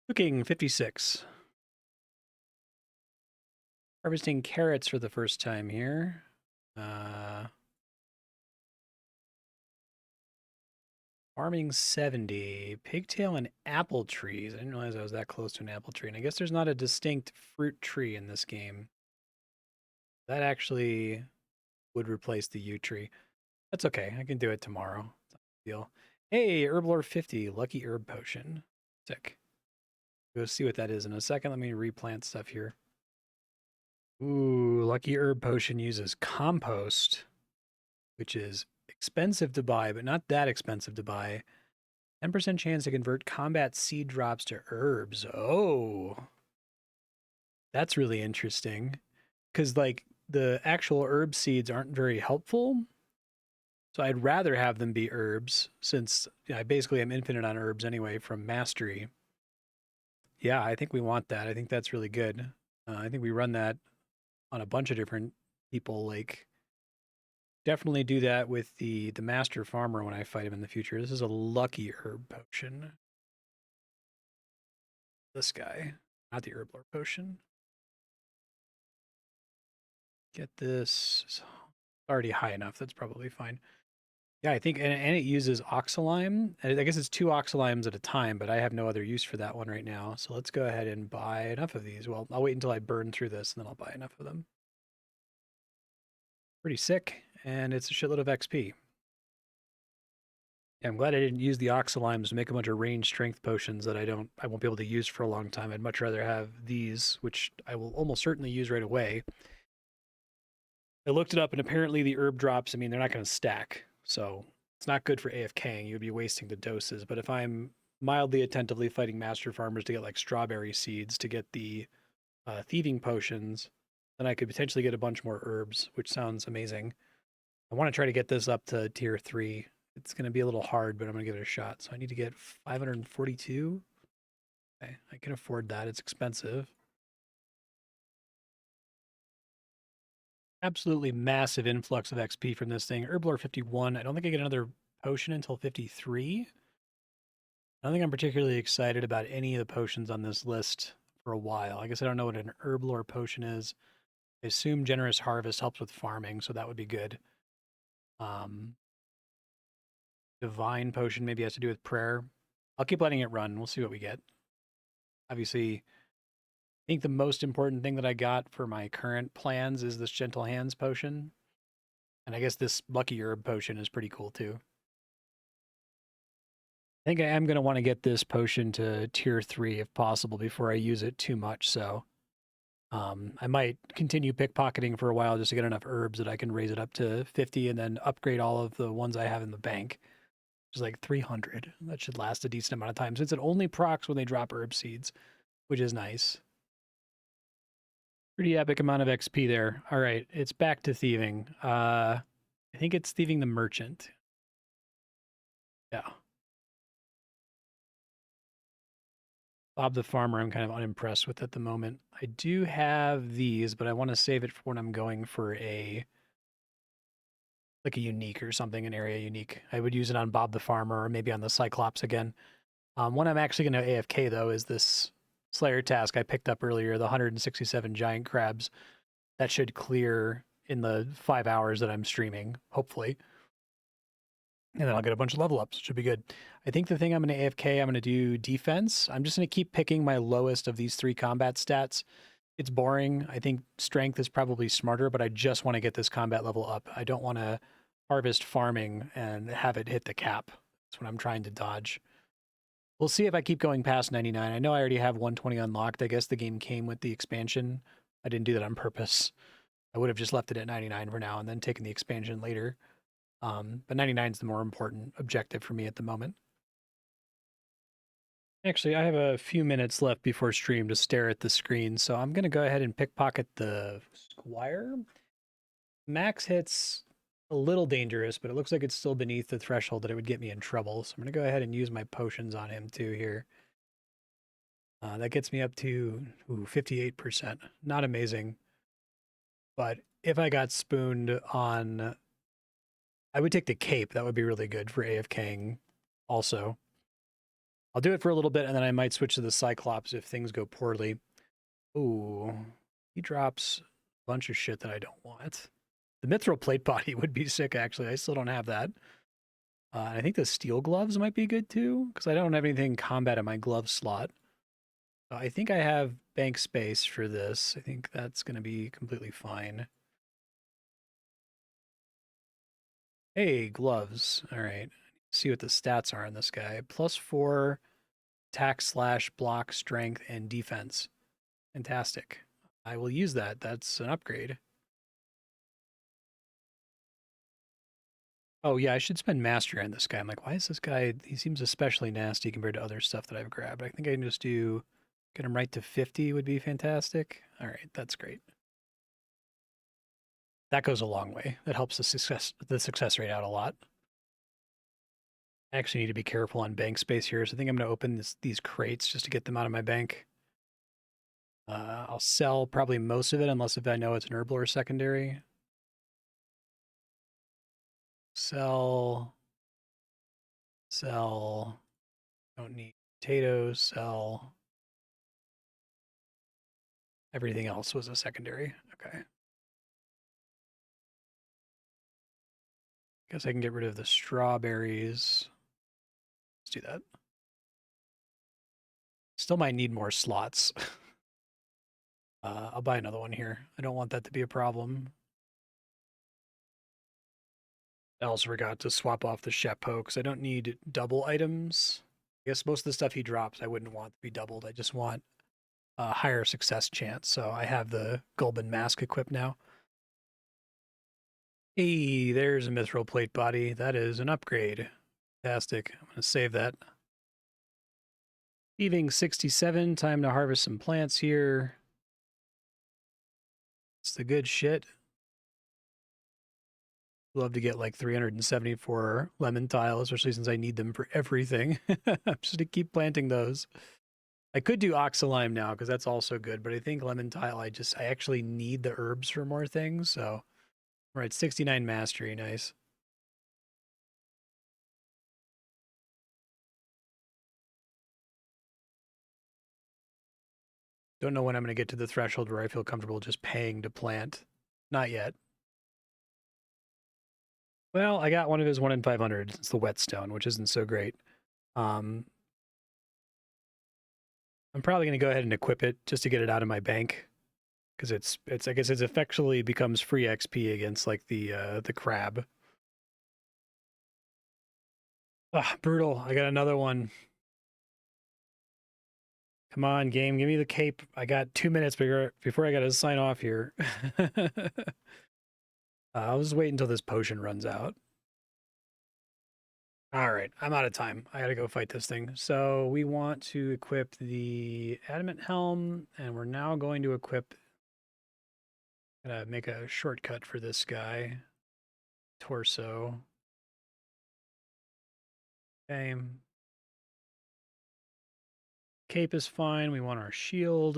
S2: Cooking, 56. Harvesting carrots for the first time here. Farming 70. Pigtail and apple trees. I didn't realize I was that close to an apple tree. And I guess there's not a distinct fruit tree in this game. That actually would replace the yew tree. That's okay. I can do it tomorrow. It's not a big deal. Hey, Herblore 50. Lucky herb potion. Sick. Go see what that is in a second. Let me replant stuff here.
S1: Ooh, Lucky Herb Potion uses compost, which is expensive to buy, but not that expensive to buy. 10% chance to convert combat seed drops to herbs. Oh, that's really interesting. Because, like, the actual herb seeds aren't very helpful. So I'd rather have them be herbs since I basically am infinite on herbs anyway from mastery. Yeah, I think we want that. I think that's really good. I think we run that on a bunch of different people. Like, definitely do that with the master farmer when I fight him in the future. This is a lucky herb potion. This guy, not the herblore potion. Get this. It's already high enough. That's probably fine. Yeah, I think, and it uses oxalime. I guess it's 2 oxalimes at a time, but I have no other use for that one right now. So let's go ahead and buy enough of these. Well, I'll wait until I burn through this, and then I'll buy enough of them. Pretty sick, and it's a shitload of XP. Yeah, I'm glad I didn't use the oxalimes to make a bunch of range strength potions that I won't be able to use for a long time. I'd much rather have these, which I will almost certainly use right away. I looked it up, and apparently the herb drops, I mean, they're not going to stack. So it's not good for AFKing. You'd be wasting the doses. But if I'm mildly attentively fighting master farmers to get like strawberry seeds to get the thieving potions, then I could potentially get a bunch more herbs, which sounds amazing. I want to try to get this up to tier 3. It's going to be a little hard, but I'm going to give it a shot. So I need to get 542. Okay, I can afford that. It's expensive. Absolutely massive influx of XP from this thing. Herblore 51. I don't think I get another potion until 53. I don't think I'm particularly excited about any of the potions on this list for a while. I guess I don't know what an herblore potion is. I assume Generous Harvest helps with farming, so that would be good. Divine Potion maybe has to do with prayer. I'll keep letting it run. We'll see what we get. Obviously, I think the most important thing that I got for my current plans is this Gentle Hands potion. And I guess this Lucky Herb potion is pretty cool too. I think I am going to want to get this potion to tier 3 if possible before I use it too much. So I might continue pickpocketing for a while just to get enough herbs that I can raise it up to 50 and then upgrade all of the ones I have in the bank. Which is like 300. That should last a decent amount of time since it only procs when they drop herb seeds, which is nice. Pretty epic amount of XP there. All right, it's back to thieving. I think it's thieving the merchant. Yeah. Bob the farmer, I'm kind of unimpressed with at the moment. I do have these, but I want to save it for when I'm going for a like a unique or something, an area unique. I would use it on Bob the farmer or maybe on the Cyclops again. One I'm actually going to AFK though is this Slayer task I picked up earlier, the 167 giant crabs. That should clear in the 5 hours that I'm streaming, hopefully. And then I'll get a bunch of level ups. It should be good. I think the thing I'm going to AFK, I'm going to do defense. I'm just going to keep picking my lowest of these 3 combat stats. It's boring. I think strength is probably smarter, but I just want to get this combat level up. I don't want to harvest farming and have it hit the cap. That's what I'm trying to dodge. We'll see if I keep going past 99. I know I already have 120 unlocked. I guess the game came with the expansion. I didn't do that on purpose. I would have just left it at 99 for now and then taken the expansion later. But 99 is the more important objective for me at the moment. Actually, I have a few minutes left before stream to stare at the screen, so I'm going to go ahead and pickpocket the Squire. Max hits a little dangerous, but it looks like it's still beneath the threshold that it would get me in trouble. So I'm going to go ahead and use my potions on him too here. That gets me up to 58%. Not amazing. But if I got spooned on, I would take the cape. That would be really good for AFKing also. I'll do it for a little bit and then I might switch to the Cyclops if things go poorly. Ooh, he drops a bunch of shit that I don't want. The mithril plate body would be sick, actually. I still don't have that. I think the steel gloves might be good too, because I don't have anything combat in my glove slot. I think I have bank space for this. I think that's going to be completely fine. Hey, gloves. All right. See what the stats are on this guy. +4 attack / block, strength, and defense. Fantastic.
S2: I will use that. That's an upgrade. Oh, yeah, I should spend mastery on this guy. I'm like, why is this guy? He seems especially nasty compared to other stuff that I've grabbed. I think I can just get him right to 50 would be fantastic. All right, that's great. That goes a long way. That helps the success rate out a lot. I actually need to be careful on bank space here, so I think I'm going to open these crates just to get them out of my bank. I'll sell probably most of it, unless if I know it's an herblore secondary. Sell. Sell. Don't need potatoes. Sell. Everything else was a secondary. Okay. Guess I can get rid of the strawberries. Let's do that. Still might need more slots. I'll buy another one here. I don't want that to be a problem. I also forgot to swap off the Chapeau because I don't need double items. I guess most of the stuff he drops I wouldn't want to be doubled. I just want a higher success chance. So I have the Gulbin Mask equipped now. Hey, there's a mithril plate body. That is an upgrade. Fantastic. I'm going to save that. Thieving 67. Time to harvest some plants here. It's the good shit. Love to get like 374 lemon tile, especially since I need them for everything. I'm just to keep planting those. I could do oxalime now because that's also good, but I think lemon tile, I actually need the herbs for more things. So, right, 69 mastery, nice. Don't know when I'm going to get to the threshold where I feel comfortable just paying to plant. Not yet. Well, I got one of his 1 in 500. It's the whetstone, which isn't so great. I'm probably going to go ahead and equip it just to get it out of my bank. Because I guess it's effectively becomes free XP against like the crab. Ah, brutal. I got another one. Come on, game. Give me the cape. I got 2 minutes before I got to sign off here. I'll just wait until this potion runs out. All right, I'm out of time. I got to go fight this thing. So we want to equip the adamant helm, and we're now going to equip. Gonna make a shortcut for this guy. Torso. Okay. Cape is fine. We want our shield.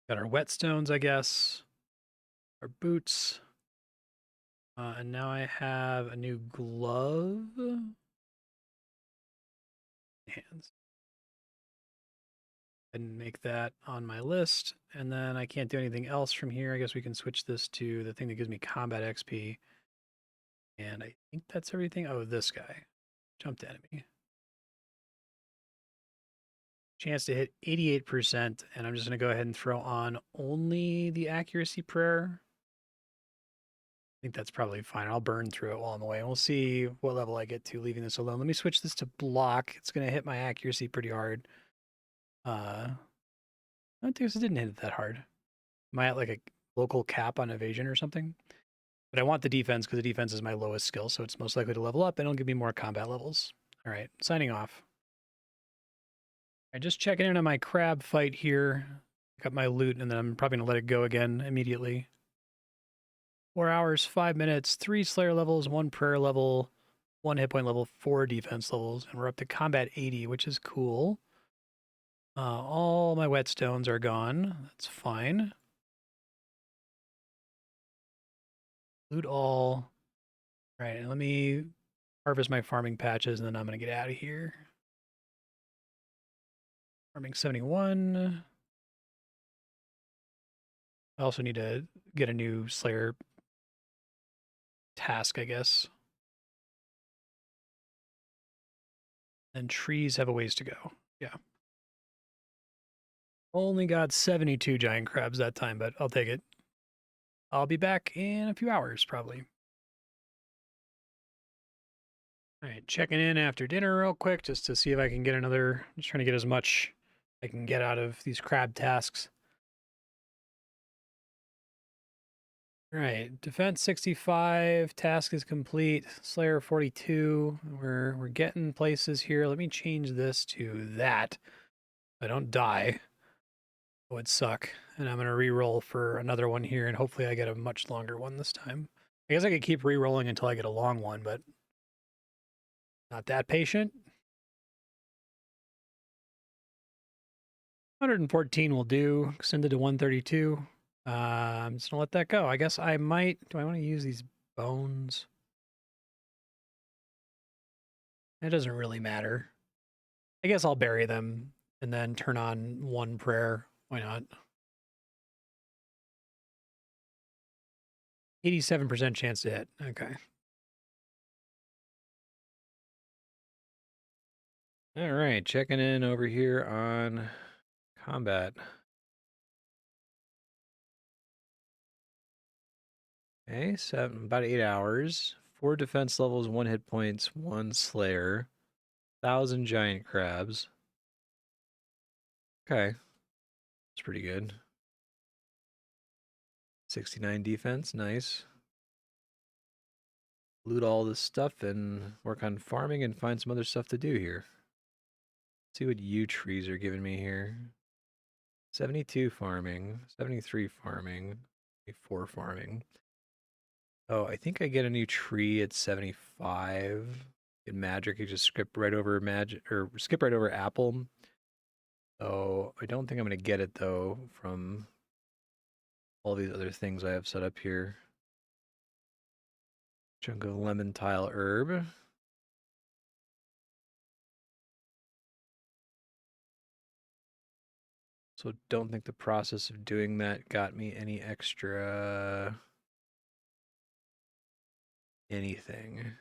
S2: Got our whetstones, I guess. Our boots. And now I have a new glove. Hands. And make that on my list. And then I can't do anything else from here. I guess we can switch this to the thing that gives me combat XP. And I think that's everything. Oh, this guy. Jumped enemy. Chance to hit 88%. And I'm just going to go ahead and throw on only the accuracy prayer. I think that's probably fine. I'll burn through it while I'm away. And we'll see what level I get to leaving this alone. Let me switch this to block. It's going to hit my accuracy pretty hard. I don't think this didn't hit it that hard. Am I at like a local cap on evasion or something? But I want the defense because the defense is my lowest skill, so it's most likely to level up and it'll give me more combat levels. All right, signing off. All right, just checking in on my crab fight here. Got my loot, and then I'm probably going to let it go again immediately. 4 hours, 5 minutes, 3 Slayer levels, 1 prayer level, 1 hit point level, 4 defense levels, and we're up to combat 80, which is cool. All my whetstones are gone. That's fine. Loot all. All right, and let me harvest my farming patches, and then I'm going to get out of here. Farming 71. I also need to get a new Slayer task, I guess. And trees have a ways to go. Yeah. Only got 72 giant crabs that time, but I'll take it. I'll be back in a few hours, probably. All right, checking in after dinner real quick just to see if I can get another. Just trying to get as much I can get out of these crab tasks. Right, defense 65, task is complete. Slayer 42. We're getting places here. Let me change this to that. I don't die. It would suck. And I'm gonna re-roll for another one here, and hopefully I get a much longer one this time. I guess I could keep re-rolling until I get a long one, but not that patient. 114 will do. Extended to 132. I'm just gonna let that go. I guess I might. Do I want to use these bones? It doesn't really matter. I guess I'll bury them and then turn on one prayer. Why not? 87% chance to hit. Okay. All right, checking in over here on combat. Okay, about 8 hours. 4 defense levels, 1 hit points, 1 slayer, 1,000 giant crabs. Okay, that's pretty good. 69 defense, nice. Loot all this stuff and work on farming and find some other stuff to do here. See what yew trees are giving me here. 72 farming, 73 farming, 4 farming. Oh, I think I get a new tree at 75. In magic, you just skip right over magic or skip right over apple. So I don't think I'm gonna get it though from all these other things I have set up here. Chunk of lemon tile herb. So don't think the process of doing that got me any extra anything.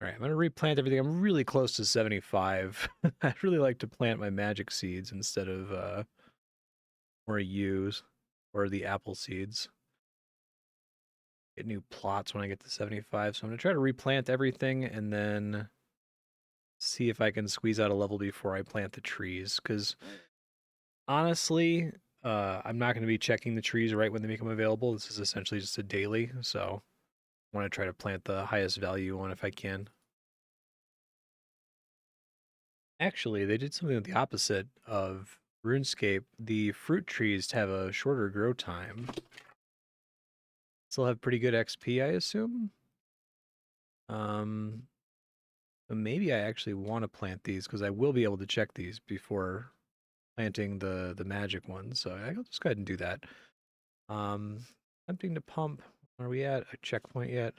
S2: All right, I'm going to replant everything. I'm really close to 75. I'd really like to plant my magic seeds instead of more yews or the apple seeds. Get new plots when I get to 75. So I'm going to try to replant everything and then see if I can squeeze out a level before I plant the trees. Because honestly, I'm not going to be checking the trees right when they become available. This is essentially just a daily. So I want to try to plant the highest value one if I can. Actually, they did something the opposite of RuneScape. The fruit trees have a shorter grow time. Still have pretty good XP, I assume. So maybe I actually want to plant these because I will be able to check these before planting the magic ones. So I'll just go ahead and do that. Attempting to pump. Are we at a checkpoint yet?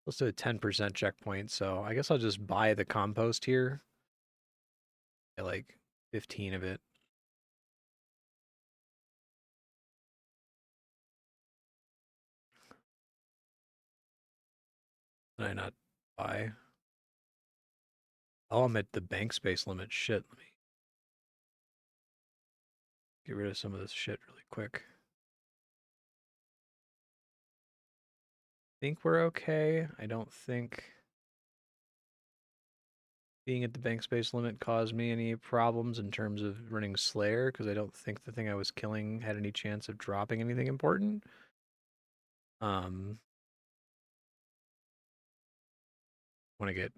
S2: Close to a 10% checkpoint. So I guess I'll just buy the compost here. Get like 15 of it. Did I not buy? Oh, I'm at the bank space limit. Shit, let me get rid of some of this shit really quick. Think we're okay. I don't think being at the bank space limit caused me any problems in terms of running Slayer, because I don't think the thing I was killing had any chance of dropping anything important. Want to get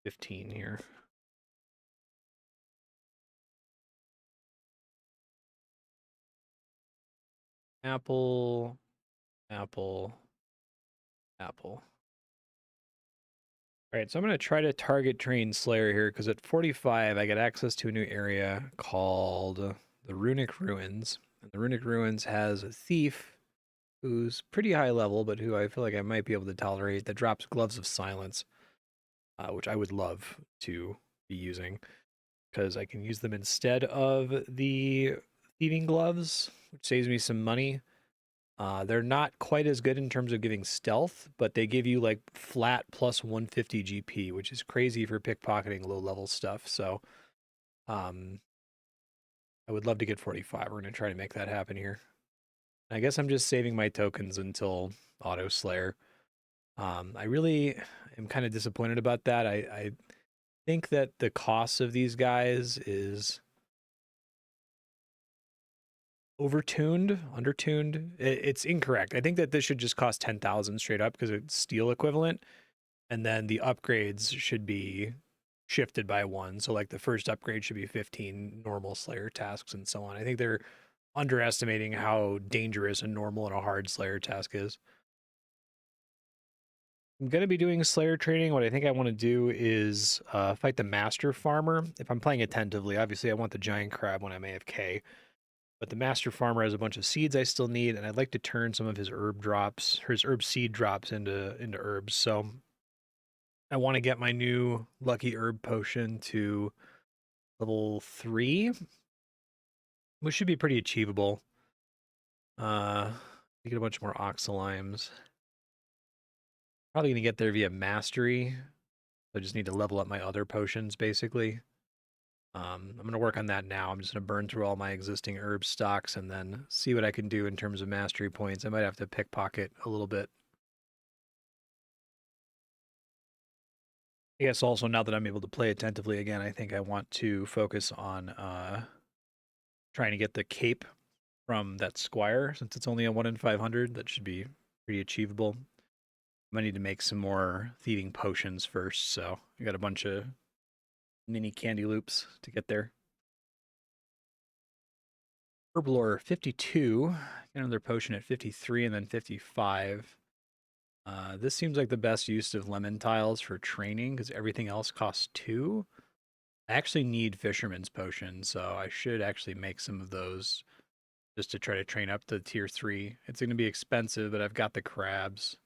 S2: 15 here. Apple, apple, apple. All right, so I'm going to try to target train Slayer here because at 45, I get access to a new area called the Runic Ruins. And the Runic Ruins has a thief who's pretty high level, but who I feel like I might be able to tolerate, that drops Gloves of Silence, which I would love to be using because I can use them instead of the Thieving Gloves, which saves me some money. They're not quite as good in terms of giving stealth, but they give you like flat plus 150 GP, which is crazy for pickpocketing low level stuff. So, I would love to get 45. We're going to try to make that happen here. I guess I'm just saving my tokens until Auto Slayer. I really am kind of disappointed about that. I think that the cost of these guys is overtuned, undertuned. It's incorrect. I think that this should just cost 10,000 straight up because it's steel equivalent, and then the upgrades should be shifted by one. So like the first upgrade should be 15 normal Slayer tasks and so on. I think they're underestimating how dangerous a normal and a hard Slayer task is. I'm going to be doing Slayer training. What I think I want to do is fight the Master Farmer. If I'm playing attentively, obviously I want the Giant Crab when I'm AFK. But the Master Farmer has a bunch of seeds I still need, and I'd like to turn some of his herb drops, his herb seed drops into herbs. So I want to get my new lucky herb potion to level 3, which should be pretty achievable. Get a bunch more oxalimes. Probably gonna get there via mastery. I just need to level up my other potions, basically. I'm going to work on that now. I'm just going to burn through all my existing herb stocks and then see what I can do in terms of mastery points. I might have to pickpocket a little bit. I guess also now that I'm able to play attentively again, I think I want to focus on trying to get the cape from that squire. Since it's only a 1 in 500, that should be pretty achievable. I might need to make some more thieving potions first, so I got a bunch of mini candy loops to get there. Herblore 52, get another potion at 53 and then 55. This seems like the best use of lemon tiles for training because everything else costs 2. I actually need Fisherman's Potion, so I should actually make some of those just to try to train up to tier 3. It's going to be expensive, but I've got the crabs.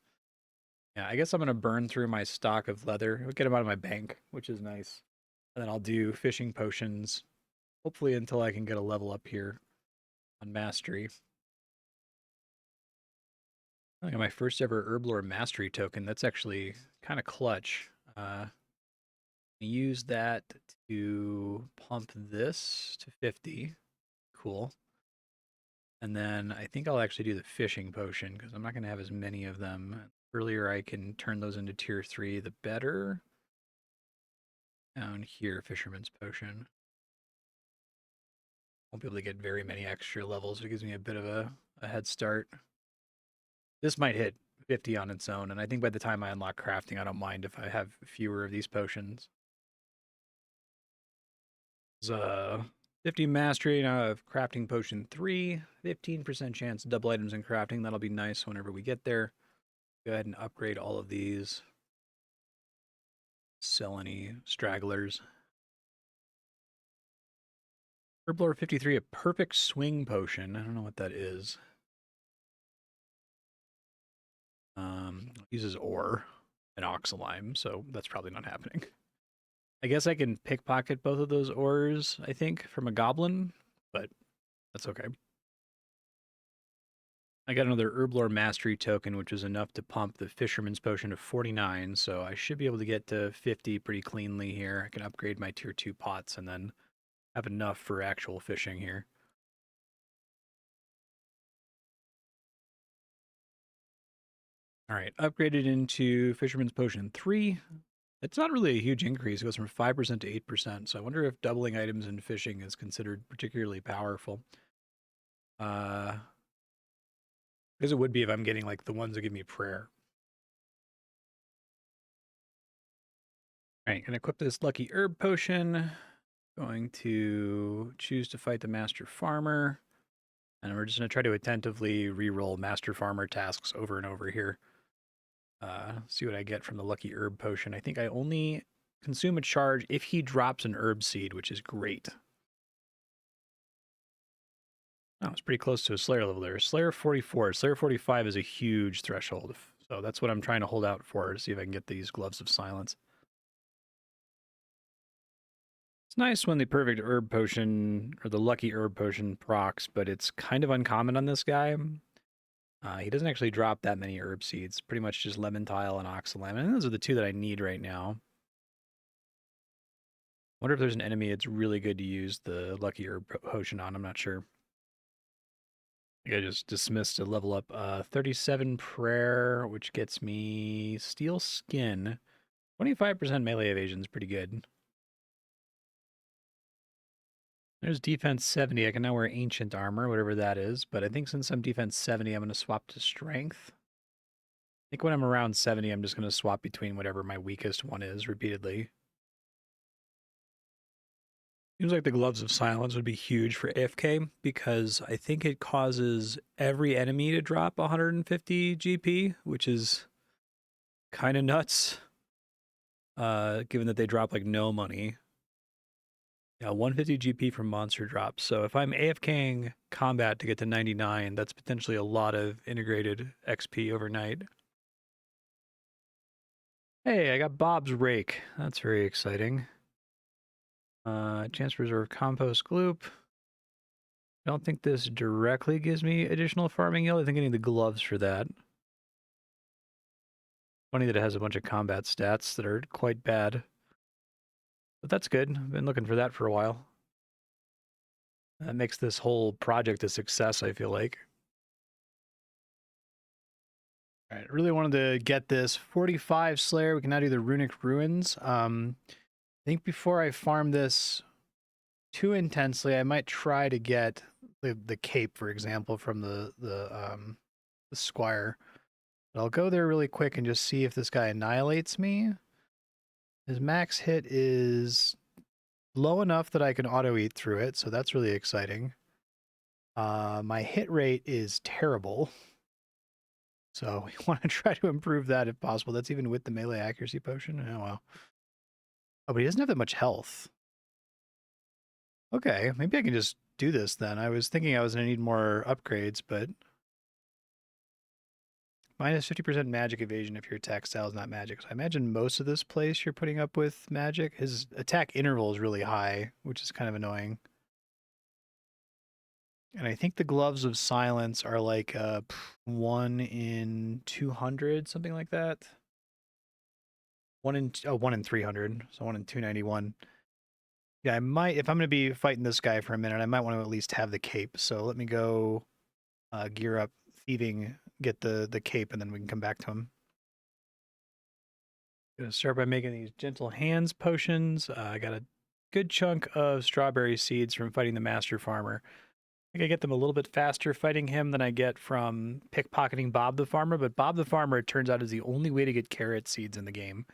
S2: Yeah, I guess I'm going to burn through my stock of leather. I'll get them out of my bank, which is nice. And then I'll do fishing potions, hopefully until I can get a level up here on mastery. I got my first ever Herblore mastery token. That's actually kind of clutch. Use that to pump this to 50. Cool. And then I think I'll actually do the fishing potion because I'm not going to have as many of them. The earlier I can turn those into tier 3, the better. Down here, fisherman's potion. Won't be able to get very many extra levels. It gives me a bit of a head start. This might hit 50 on its own, and I think by the time I unlock crafting, I don't mind if I have fewer of these potions. There's 50 mastery, now I have crafting potion 3, 15% chance double items in crafting. That'll be nice whenever we get there. Go ahead and upgrade all of these. Sell any stragglers. Herblore 53, a perfect swing potion. I don't know what that is. Uses ore and oxalime, so that's probably not happening. I guess I can pickpocket both of those ores, I think, from a goblin, but that's okay. I got another Herblore Mastery token, which is enough to pump the Fisherman's Potion to 49, so I should be able to get to 50 pretty cleanly here. I can upgrade my tier 2 pots and then have enough for actual fishing here. All right, upgraded into Fisherman's Potion 3. It's not really a huge increase. It goes from 5% to 8%, so I wonder if doubling items in fishing is considered particularly powerful. Because it would be if I'm getting like the ones that give me prayer. All right, gonna equip this lucky herb potion. Going to choose to fight the master farmer. And we're just gonna try to attentively re-roll master farmer tasks over and over here. See what I get from the lucky herb potion. I think I only consume a charge if he drops an herb seed, which is great. Oh, it's pretty close to a Slayer level there. Slayer 44. Slayer 45 is a huge threshold. So that's what I'm trying to hold out for to see if I can get these Gloves of Silence. It's nice when the perfect herb potion, or the lucky herb potion procs, but it's kind of uncommon on this guy. He doesn't actually drop that many herb seeds. Pretty much just lemon tile and oxalime. And those are the two that I need right now. Wonder if there's an enemy it's really good to use the lucky herb potion on. I'm not sure. I just dismissed a level up 37 prayer, which gets me steel skin. 25% melee evasion is pretty good. There's defense 70. I can now wear ancient armor, whatever that is. But I think since I'm defense 70, I'm going to swap to strength. I think when I'm around 70, I'm just going to swap between whatever my weakest one is repeatedly. Seems like the Gloves of Silence would be huge for AFK because I think it causes every enemy to drop 150 GP, which is kind of nuts, given that they drop like no money. Yeah, 150 GP from monster drops. So if I'm AFKing combat to get to 99, that's potentially a lot of integrated XP overnight. Hey, I got Bob's Rake. That's very exciting. Chance to reserve compost gloop. I don't think this directly gives me additional farming yield. I think I need the gloves for that. Funny that it has a bunch of combat stats that are quite bad. But that's good. I've been looking for that for a while. That makes this whole project a success, I feel like. All right, I really wanted to get this 45 Slayer. We can now do the Runic Ruins. I think before I farm this too intensely, I might try to get the cape, for example, from the Squire. But I'll go there really quick and just see if this guy annihilates me. His max hit is low enough that I can auto-eat through it, so that's really exciting. My hit rate is terrible. So we want to try to improve that if possible. That's even with the melee accuracy potion. Oh, wow. Oh, but he doesn't have that much health. Okay, maybe I can just do this then. I was thinking I was going to need more upgrades, but... Minus 50% magic evasion if your attack style is not magic. So I imagine most of this place you're putting up with magic. His attack interval is really high, which is kind of annoying. And I think the Gloves of Silence are like 1 in 200, something like that. 1 in 300, so 1 in 291. Yeah, I might, if I'm going to be fighting this guy for a minute, I might want to at least have the cape. So let me go gear up Thieving, get the cape, and then we can come back to him. Gonna start by making these Gentle Hands potions. I got a good chunk of strawberry seeds from fighting the Master Farmer. I think I get them a little bit faster fighting him than I get from pickpocketing Bob the Farmer, but Bob the Farmer, it turns out, is the only way to get carrot seeds in the game.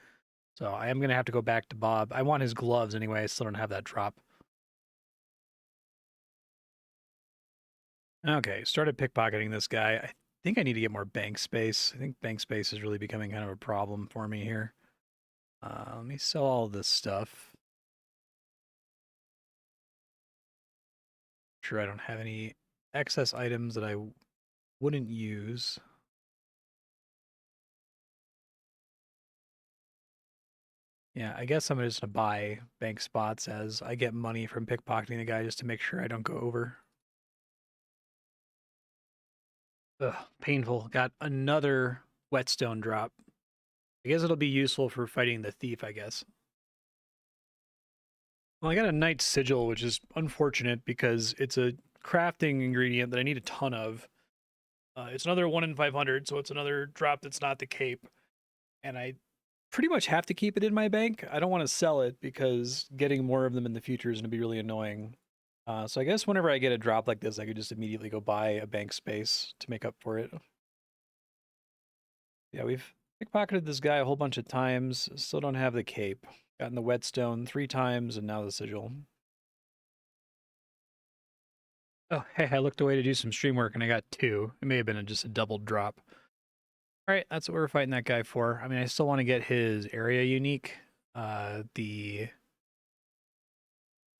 S2: So I am going to have to go back to Bob. I want his gloves anyway. I still don't have that drop. Okay, started pickpocketing this guy. I think I need to get more bank space. I think bank space is really becoming kind of a problem for me here. Let me sell all this stuff. Sure, I don't have any excess items that I wouldn't use. Yeah, I guess I'm just gonna buy bank spots as I get money from pickpocketing the guy just to make sure I don't go over. Ugh, painful. Got another whetstone drop. I guess it'll be useful for fighting the thief, I guess. Well, I got a Knight's Sigil, which is unfortunate because it's a crafting ingredient that I need a ton of. It's another 1 in 500, so it's another drop that's not the cape. And I pretty much have to keep it in my bank. I don't want to sell it because getting more of them in the future is going to be really annoying. So I guess whenever I get a drop like this, I could just immediately go buy a bank space to make up for it. Yeah, we've pickpocketed this guy a whole bunch of times. Still don't have the cape. Gotten the whetstone 3 times and now the sigil. Oh, hey, I looked away to do some stream work and I got 2. It may have been just a double drop. All right, that's what we're fighting that guy for. I mean, I still want to get his area unique. The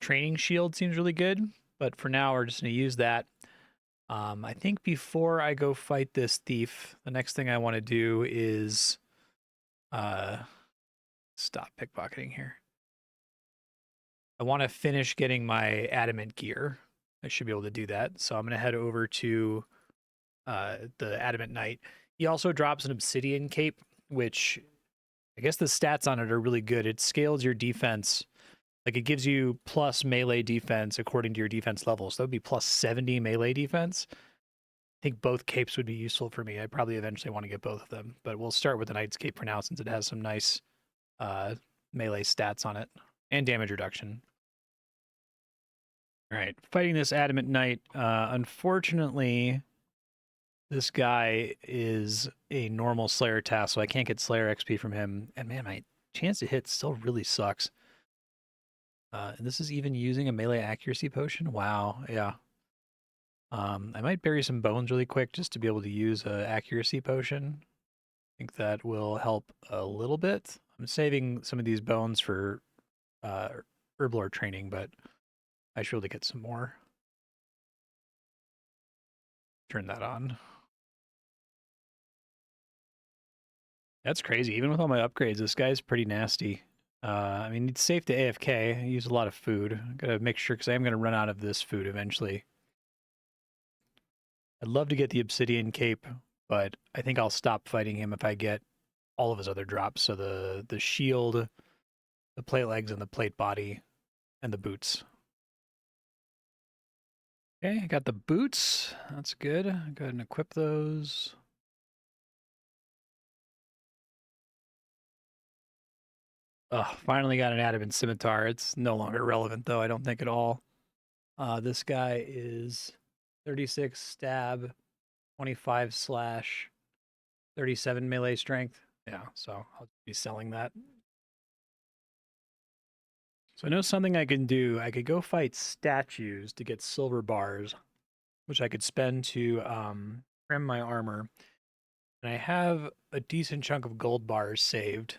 S2: training shield seems really good, but for now we're just going to use that. I think before I go fight this thief, the next thing I want to do is stop pickpocketing here. I want to finish getting my adamant gear. I should be able to do that. So I'm going to head over to the Adamant Knight. He also drops an Obsidian Cape, which I guess the stats on it are really good. It scales your defense. Like, it gives you plus melee defense according to your defense level. So that would be plus 70 melee defense. I think both capes would be useful for me. I probably eventually want to get both of them. But we'll start with the Knight's Cape for now since it has some nice melee stats on it. And damage reduction. All right, fighting this Adamant Knight. Unfortunately, this guy is a normal Slayer task, so I can't get Slayer XP from him. And man, my chance to hit still really sucks. And this is even using a melee accuracy potion? Wow, yeah. I might bury some bones really quick just to be able to use a accuracy potion. I think that will help a little bit. I'm saving some of these bones for Herblore training, but I should be able to get some more. Turn that on. That's crazy. Even with all my upgrades, this guy's pretty nasty. I mean, it's safe to AFK. I use a lot of food. Gotta make sure, because I am gonna run out of this food eventually. I'd love to get the Obsidian Cape, but I think I'll stop fighting him if I get all of his other drops. So the shield, the plate legs, and the plate body, and the boots. Okay, I got the boots. That's good. Go ahead and equip those. Oh, finally got an Adamant Scimitar. It's no longer relevant, though, I don't think at all. This guy is 36 stab, 25 slash, 37 melee strength. Yeah, so I'll be selling that. So I know something I can do. I could go fight statues to get silver bars, which I could spend to trim my armor. And I have a decent chunk of gold bars saved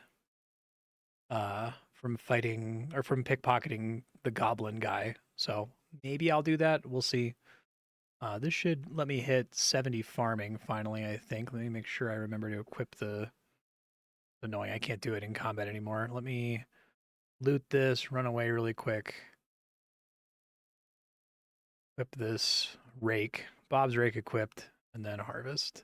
S2: from fighting or from pickpocketing the goblin guy. So maybe I'll do that. We'll see. This should let me hit 70 farming finally, I think. Let me make sure I remember to equip the annoying. I can't do it in combat anymore. Let me loot this, run away really quick. Equip this rake. Bob's rake equipped, and then harvest.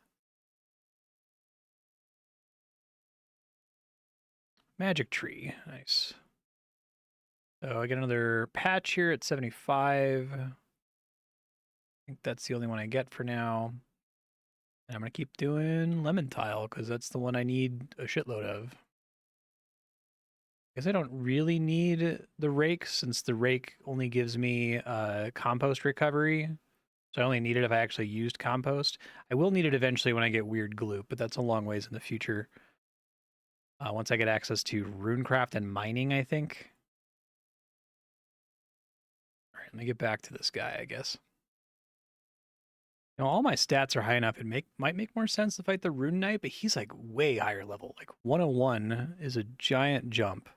S2: Magic tree. Nice. So I get another patch here at 75. I think that's the only one I get for now. And I'm going to keep doing lemon tile because that's the one I need a shitload of. I guess I don't really need the rake since the rake only gives me compost recovery. So I only need it if I actually used compost. I will need it eventually when I get weird glue, but that's a long ways in the future. Once I get access to runecraft and mining, I think. All right, let me get back to this guy, I guess. You know, all my stats are high enough. It might make more sense to fight the Rune Knight, but he's like way higher level. Like 101 is a giant jump.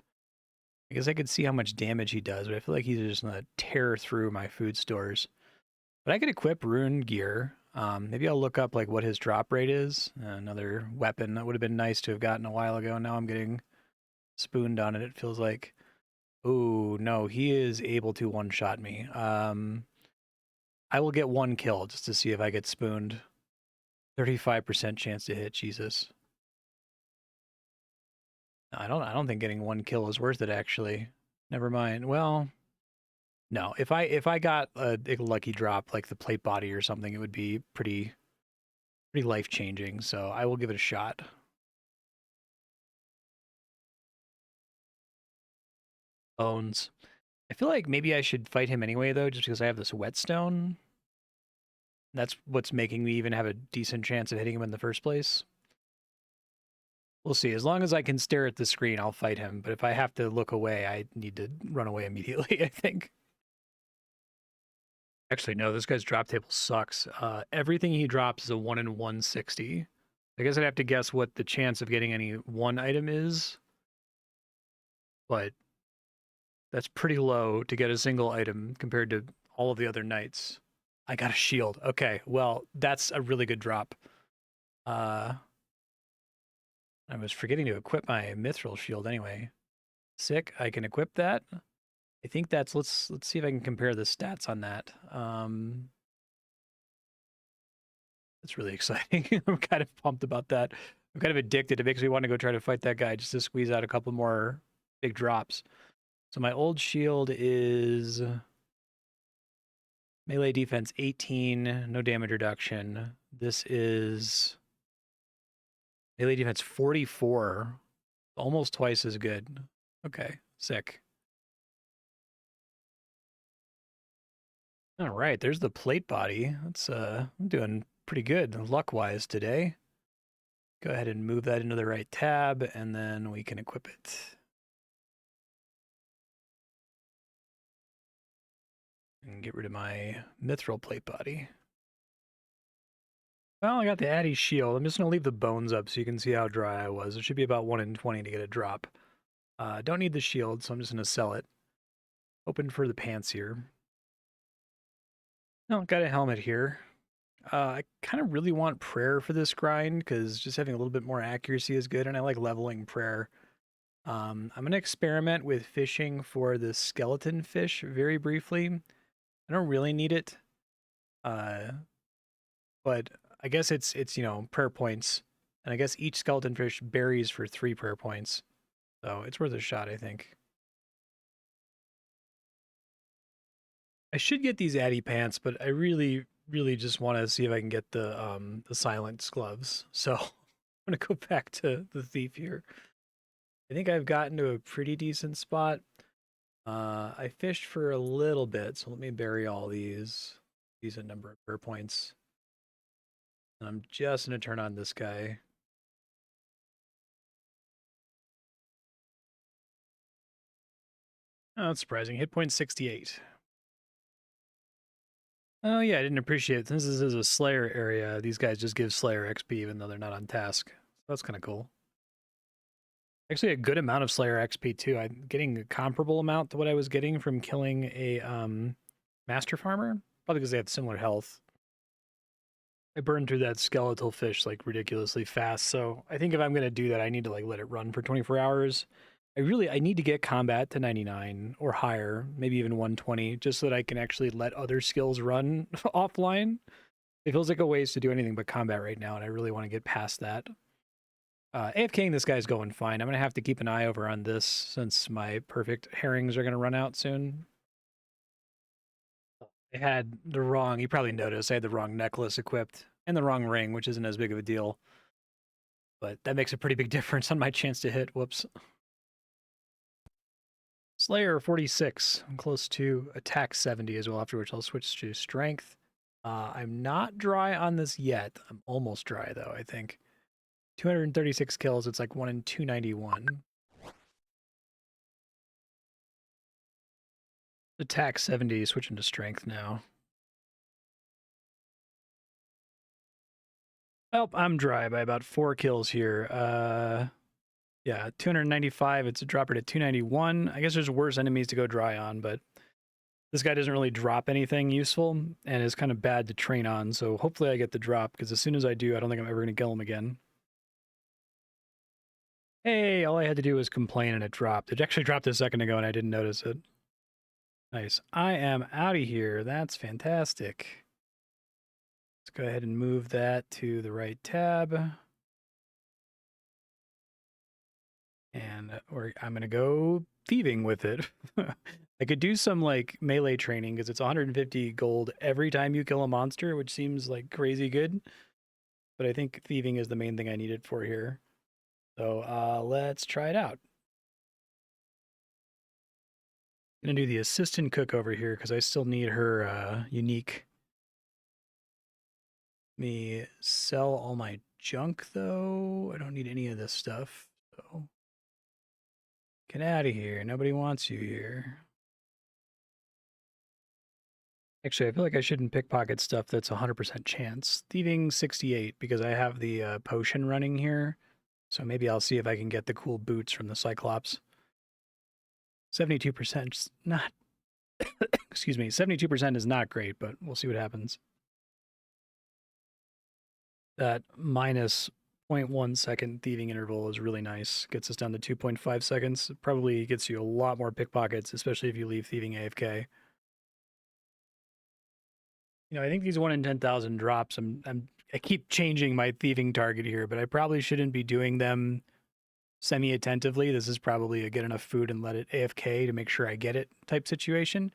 S2: I guess I could see how much damage he does, but I feel like he's just gonna tear through my food stores. But I could equip Rune gear. Maybe I'll look up like what his drop rate is. Another weapon that would have been nice to have gotten a while ago. Now I'm getting spooned on it. It feels like, oh no, he is able to one-shot me. I will get one kill just to see if I get spooned. 35% chance to hit. Jesus. I don't think getting one kill is worth it. Actually, never mind. Well, no. If I got a lucky drop like the plate body or something, it would be pretty life changing. So I will give it a shot. Bones. I feel like maybe I should fight him anyway though, just because I have this whetstone. That's what's making me even have a decent chance of hitting him in the first place. We'll see. As long as I can stare at the screen, I'll fight him. But if I have to look away, I need to run away immediately, I think. Actually, no, this guy's drop table sucks. Everything he drops is a 1 in 160. I guess I'd have to guess what the chance of getting any one item is. But that's pretty low to get a single item compared to all of the other knights. I got a shield. Okay, well, that's a really good drop. I was forgetting to equip my mithril shield anyway. Sick. I can equip that. I think that's let's see if I can compare the stats on that. That's really exciting. I'm kind of pumped about that. I'm kind of addicted. It makes me want to go try to fight that guy just to squeeze out a couple more big drops. So my old shield is melee defense 18, no damage reduction. This is melee defense 44, almost twice as good. Okay, sick. All right, there's the plate body. That's I'm doing pretty good luck-wise today. Go ahead and move that into the right tab, and then we can equip it. And get rid of my mithril plate body. Well, I got the Addy shield. I'm just going to leave the bones up so you can see how dry I was. It should be about 1 in 20 to get a drop. Don't need the shield, so I'm just going to sell it. Open for the pants here. No, got a helmet here. I kind of really want prayer for this grind because just having a little bit more accuracy is good, and I like leveling prayer. I'm going to experiment with fishing for the skeleton fish very briefly. I don't really need it, but I guess it's prayer points, and I guess each skeleton fish berries for 3 prayer points, so it's worth a shot, I think. I should get these Addy pants, but I really just want to see if I can get the silence gloves. So I'm gonna go back to the thief here. I think I've gotten to a pretty decent spot. I fished for a little bit, so let me bury all these. Decent number of prayer points. And I'm just gonna turn on this guy. Oh, that's surprising. Hit point 68. Oh yeah, I didn't appreciate it. Since this is a Slayer area, these guys just give Slayer XP even though they're not on task. So that's kind of cool. Actually, a good amount of Slayer XP too. I'm getting a comparable amount to what I was getting from killing a Master Farmer. Probably because they have similar health. I burned through that skeletal fish like ridiculously fast. So I think if I'm gonna do that, I need to like let it run for 24 hours. I need to get combat to 99 or higher, maybe even 120, just so that I can actually let other skills run offline. It feels like a waste to do anything but combat right now, and I really want to get past that. AFKing this guy's going fine. I'm going to have to keep an eye over on this since my perfect herrings are going to run out soon. I had the wrong, you probably noticed, I had the wrong necklace equipped and the wrong ring, which isn't as big of a deal. But that makes a pretty big difference on my chance to hit. Whoops. Slayer 46. I'm close to attack 70 as well, after which I'll switch to strength. I'm not dry on this yet. I'm almost dry, though, I think. 236 kills. It's like 1 in 291. Attack 70, switching to strength now. Oh, I'm dry by about 4 kills here. Yeah, 295. It's a dropper to 291. I guess there's worse enemies to go dry on, but this guy doesn't really drop anything useful and is kind of bad to train on. So hopefully I get the drop, because as soon as I do, I don't think I'm ever going to kill him again. Hey, all I had to do was complain and it dropped. It actually dropped a second ago and I didn't notice it. Nice. I am out of here. That's fantastic. Let's go ahead and move that to the right tab. And I'm going to go thieving with it. I could do some like melee training because it's 150 gold every time you kill a monster, which seems like crazy good. But I think thieving is the main thing I need it for here. So let's try it out. I'm going to do the assistant cook over here because I still need her unique. Let me sell all my junk though. I don't need any of this stuff. So get out of here. Nobody wants you here. Actually, I feel like I shouldn't pickpocket stuff that's 100% chance. Thieving 68 because I have the potion running here. So maybe I'll see if I can get the cool boots from the Cyclops. 72% is not... excuse me, 72% is not great, but we'll see what happens. That minus 0.1 second thieving interval is really nice. Gets us down to 2.5 seconds. Probably gets you a lot more pickpockets, especially if you leave thieving AFK. You know, I think these 1 in 10,000 drops, I keep changing my thieving target here, but I probably shouldn't be doing them semi-attentively. This is probably a get enough food and let it AFK to make sure I get it type situation.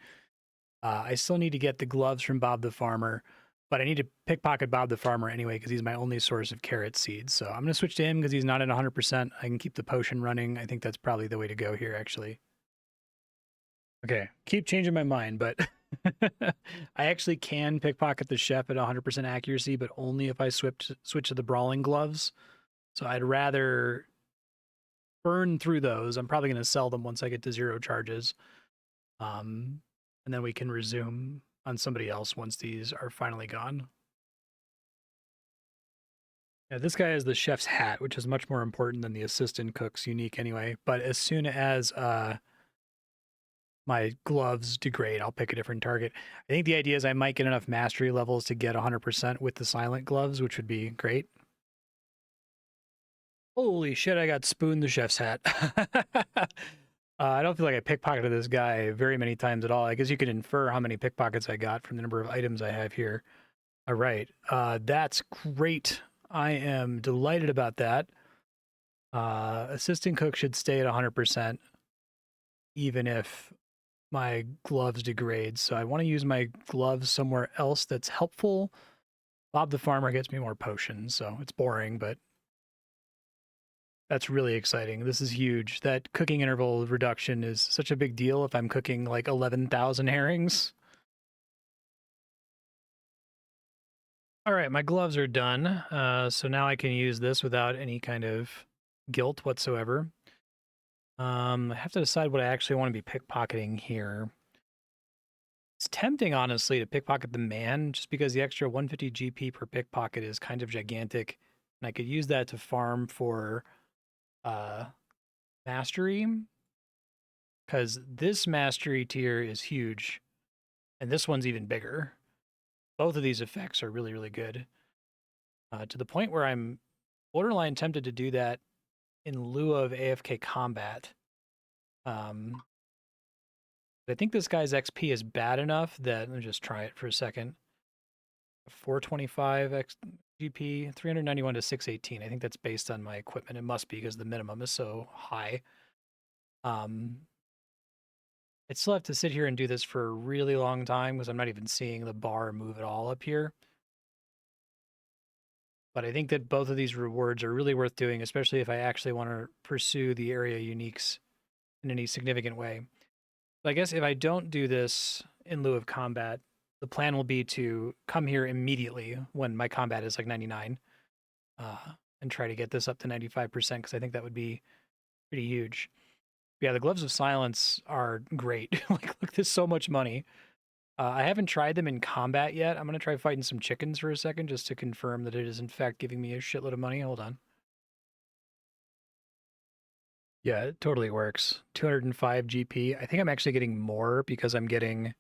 S2: I still need to get the gloves from Bob the Farmer, but I need to pickpocket Bob the Farmer anyway because he's my only source of carrot seeds. So I'm going to switch to him because he's not at 100%. I can keep the potion running. I think that's probably the way to go here, actually. Okay, keep changing my mind, but I actually can pickpocket the chef at 100% accuracy, but only if I switch to the brawling gloves. So I'd rather burn through those. I'm probably going to sell them once I get to 0 charges. And then we can resume on somebody else once these are finally gone. Yeah, this guy has the chef's hat, which is much more important than the assistant cook's unique anyway. But as soon as my gloves degrade, I'll pick a different target. I think the idea is I might get enough mastery levels to get 100% with the silent gloves, which would be great. Holy shit, I got spooned the chef's hat. I don't feel like I pickpocketed this guy very many times at all. I guess you could infer how many pickpockets I got from the number of items I have here. All right, that's great. I am delighted about that. Assistant cook should stay at 100%, even if my gloves degrade. So I want to use my gloves somewhere else that's helpful. Bob the farmer gets me more potions, so it's boring, but that's really exciting. This is huge. That cooking interval reduction is such a big deal if I'm cooking like 11,000 herrings. All right, my gloves are done. So now I can use this without any kind of guilt whatsoever. I have to decide what I actually want to be pickpocketing here. It's tempting, honestly, to pickpocket the man just because the extra 150 GP per pickpocket is kind of gigantic. And I could use that to farm for mastery, because this mastery tier is huge. And this one's even bigger. Both of these effects are really, really good. To the point where I'm borderline tempted to do that in lieu of AFK combat. But I think this guy's XP is bad enough that, let me just try it for a second. 425 GP, 391 to 618. I think that's based on my equipment. It must be because the minimum is so high. I'd still have to sit here and do this for a really long time because I'm not even seeing the bar move at all up here. But I think that both of these rewards are really worth doing, especially if I actually want to pursue the area uniques in any significant way. But I guess if I don't do this in lieu of combat, the plan will be to come here immediately when my combat is like 99 and try to get this up to 95% because I think that would be pretty huge. Yeah, the Gloves of Silence are great. Like, look, there's so much money. I haven't tried them in combat yet. I'm going to try fighting some chickens for a second just to confirm that it is, in fact, giving me a shitload of money. Hold on. Yeah, it totally works. 205 GP. I think I'm actually getting more because I'm getting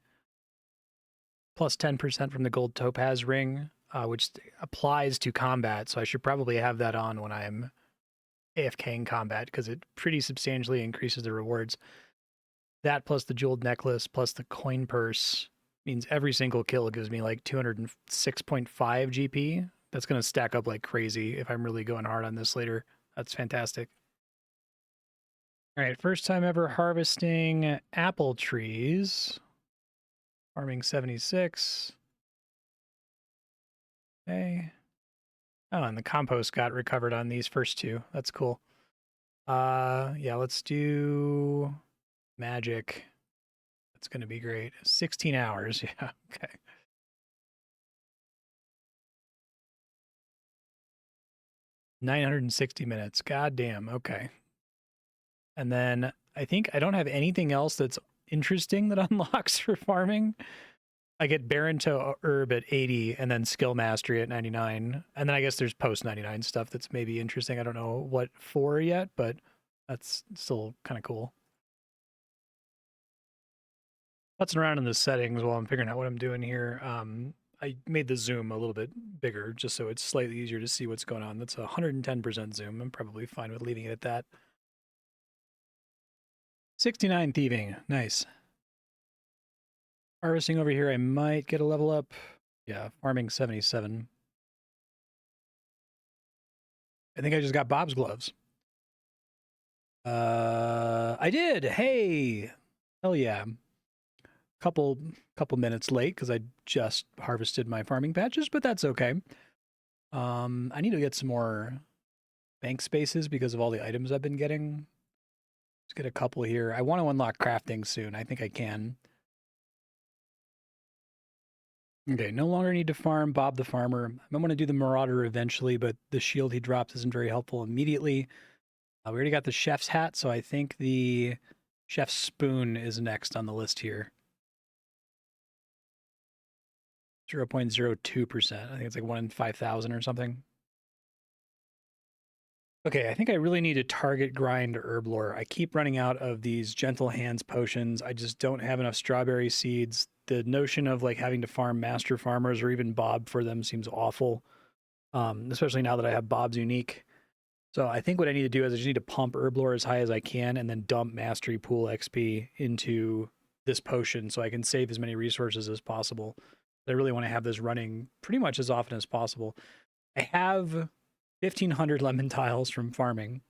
S2: plus 10% from the gold topaz ring, which applies to combat. So I should probably have that on when I'm AFK in combat because it pretty substantially increases the rewards. That plus the jeweled necklace plus the coin purse means every single kill gives me like 206.5 GP. That's going to stack up like crazy if I'm really going hard on this later. That's fantastic. All right, first time ever harvesting apple trees. Farming 76. Okay. Oh, and the compost got recovered on these first two. That's cool. Yeah, let's do magic. That's going to be great. 16 hours. Yeah, okay. $960. God damn. Okay. And then I think I don't have anything else that's interesting that unlocks for farming. I get Baron to Herb at 80 and then Skill Mastery at 99. And then I guess there's post 99 stuff that's maybe interesting. I don't know what for yet, but that's still kind of cool. Putzing around in the settings while I'm figuring out what I'm doing here. I made the zoom a little bit bigger just so it's slightly easier to see what's going on. That's a 110% zoom. I'm probably fine with leaving it at that. 69 thieving. Nice. Harvesting over here, I might get a level up. Yeah, farming 77. I think I just got Bob's gloves. I did. Hey, hell yeah. Couple minutes late because I just harvested my farming patches, but that's okay. I need to get some more bank spaces because of all the items I've been getting. Let's get a couple here. I want to unlock crafting soon. I think I can.
S1: Okay, no longer need to farm Bob the Farmer. I want to do the Marauder eventually, but the shield he drops isn't very helpful immediately. We already got the chef's hat, so I think the chef's spoon is next on the list here. 0.02%. I think it's like 1 in 5,000 or something. Okay, I think I really need to target grind Herblore. I keep running out of these gentle hands potions. I just don't have enough strawberry seeds. The notion of like having to farm master farmers or even Bob for them seems awful, especially now that I have Bob's unique. So I think what I need to do is I just need to pump Herblore as high as I can and then dump mastery pool XP into this potion so I can save as many resources as possible. I really want to have this running pretty much as often as possible. I have 1,500 lemon tiles from farming,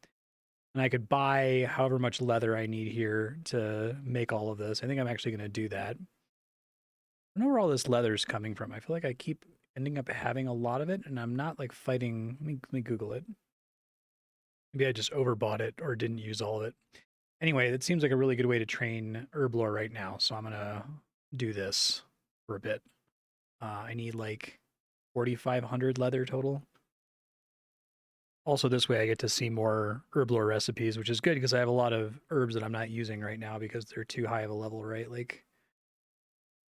S1: and I could buy however much leather I need here to make all of this. I think I'm actually going to do that. I don't know where all this leather is coming from. I feel like I keep ending up having a lot of it, and I'm not like fighting. Let me Google it. Maybe I just overbought it or didn't use all of it. Anyway, it seems like a really good way to train Herblore right now, so I'm going to do this for a bit. I need like 4,500 leather total. Also, this way I get to see more Herblore recipes, which is good because I have a lot of herbs that I'm not using right now because they're too high of a level, right? Like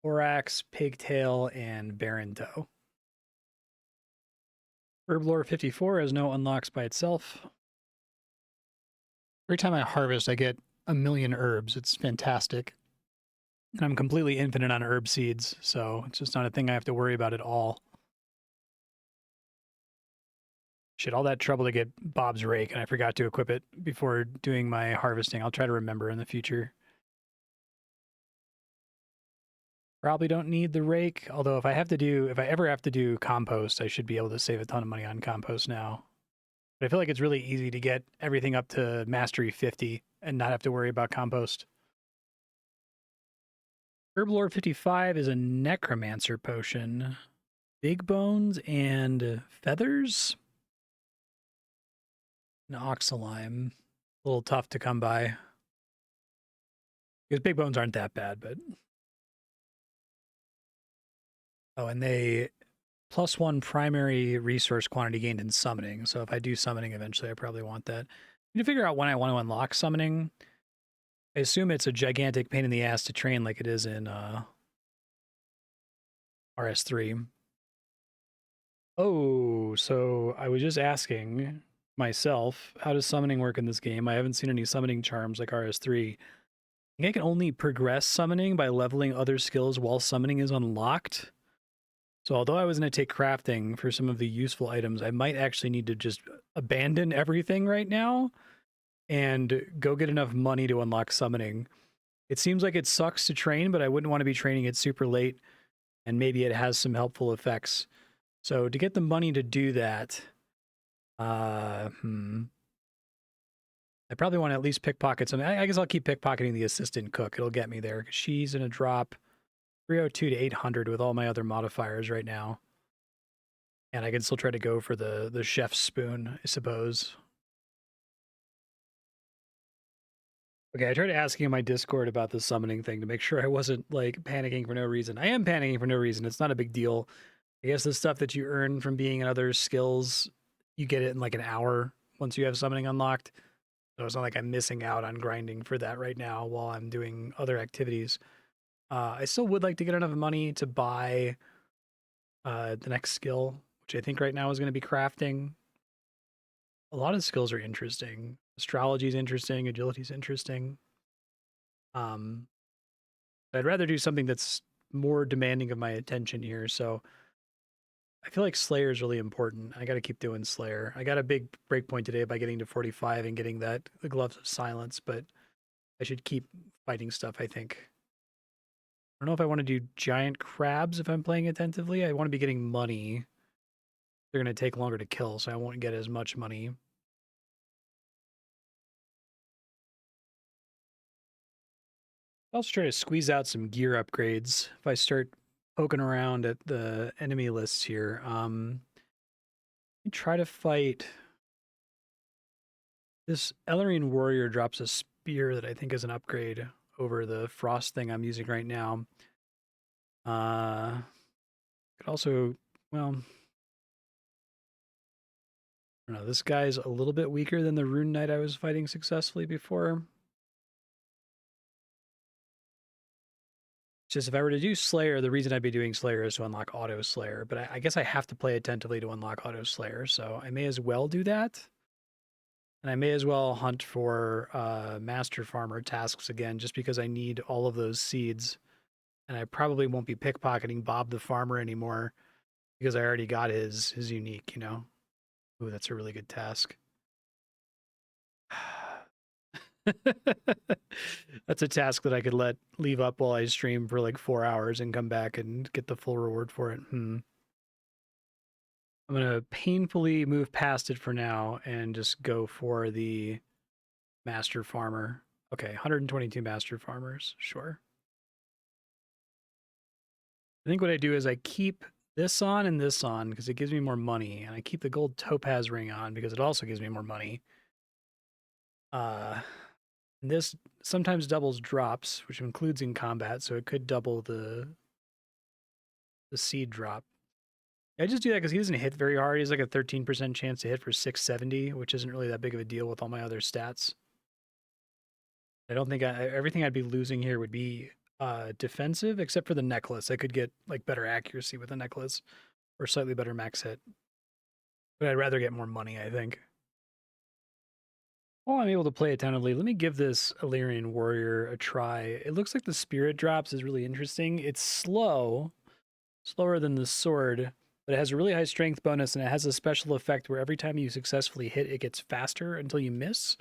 S1: Borax, Pigtail, and Barren Toe. Herblore 54 has no unlocks by itself. Every time I harvest, I get 1,000,000 herbs. It's fantastic. And I'm completely infinite on herb seeds, so it's just not a thing I have to worry about at all. Shit, all that trouble to get Bob's rake, and I forgot to equip it before doing my harvesting. I'll try to remember in the future. Probably don't need the rake, although if I ever have to do compost, I should be able to save a ton of money on compost now. But I feel like it's really easy to get everything up to mastery 50 and not have to worry about compost. Herblore 55 is a necromancer potion. Big bones and feathers? An oxalime. A little tough to come by. Because big bones aren't that bad, but... Oh, and they +1 primary resource quantity gained in summoning. So if I do summoning eventually, I probably want that. I need to figure out when I want to unlock summoning. I assume it's a gigantic pain in the ass to train like it is in RS3. Oh, so I was just asking myself, how does summoning work in this game? I haven't seen any summoning charms like RS3. I think I can only progress summoning by leveling other skills while summoning is unlocked. So although I was going to take crafting for some of the useful items, I might actually need to just abandon everything right now and go get enough money to unlock summoning. It seems like it sucks to train, but I wouldn't want to be training it super late, and maybe it has some helpful effects. So to get the money to do that, I probably want to at least pickpocket something. I guess I'll keep pickpocketing the assistant cook. It'll get me there. She's going to drop 302 to 800 with all my other modifiers right now. And I can still try to go for the chef's spoon, I suppose. Okay, I tried asking in my Discord about the summoning thing to make sure I wasn't like panicking for no reason. I am panicking for no reason. It's not a big deal. I guess the stuff that you earn from being in other skills, you get it in like an hour once you have summoning unlocked. So it's not like I'm missing out on grinding for that right now while I'm doing other activities. I still would like to get enough money to buy the next skill, which I think right now is going to be crafting. A lot of skills are interesting. Astrology is interesting. Agility is interesting. I'd rather do something that's more demanding of my attention here. So I feel like Slayer is really important. I got to keep doing Slayer. I got a big breakpoint today by getting to 45 and getting the Gloves of Silence, but I should keep fighting stuff, I think. I don't know if I want to do giant crabs if I'm playing attentively. I want to be getting money. They're going to take longer to kill, so I won't get as much money. I'll also try to squeeze out some gear upgrades. If I start poking around at the enemy lists here, try to fight. This Ellerine warrior drops a spear that I think is an upgrade over the frost thing I'm using right now.
S2: Could also, well, I don't know. This guy's a little bit weaker than the Rune Knight I was fighting successfully before. Just if I were to do Slayer, the reason I'd be doing Slayer is to unlock Auto Slayer, but I guess I have to play attentively to unlock Auto Slayer, so I may as well do that. And I may as well hunt for Master Farmer tasks again, just because I need all of those seeds. And I probably won't be pickpocketing Bob the Farmer anymore, because I already got his unique, you know? Ooh, that's a really good task. That's a task that I could leave up while I stream for like 4 hours and come back and get the full reward for it. I'm gonna painfully move past it for now and just go for the Master Farmer. Okay, 122 Master Farmers, sure. I think what I do is I keep this on and this on because it gives me more money, and I keep the gold topaz ring on because it also gives me more money. This sometimes doubles drops, which includes in combat, so it could double the seed drop. I just do that because he doesn't hit very hard. He's like a 13% chance to hit for 670, which isn't really that big of a deal with all my other stats. I don't think everything I'd be losing here would be defensive, except for the necklace. I could get like better accuracy with the necklace or slightly better max hit. But I'd rather get more money, I think. While I'm able to play attentively, let me give this Illyrian Warrior a try. It looks like the Spirit Drops is really interesting. It's slow, slower than the sword, but it has a really high strength bonus, and it has a special effect where every time you successfully hit, it gets faster until you miss,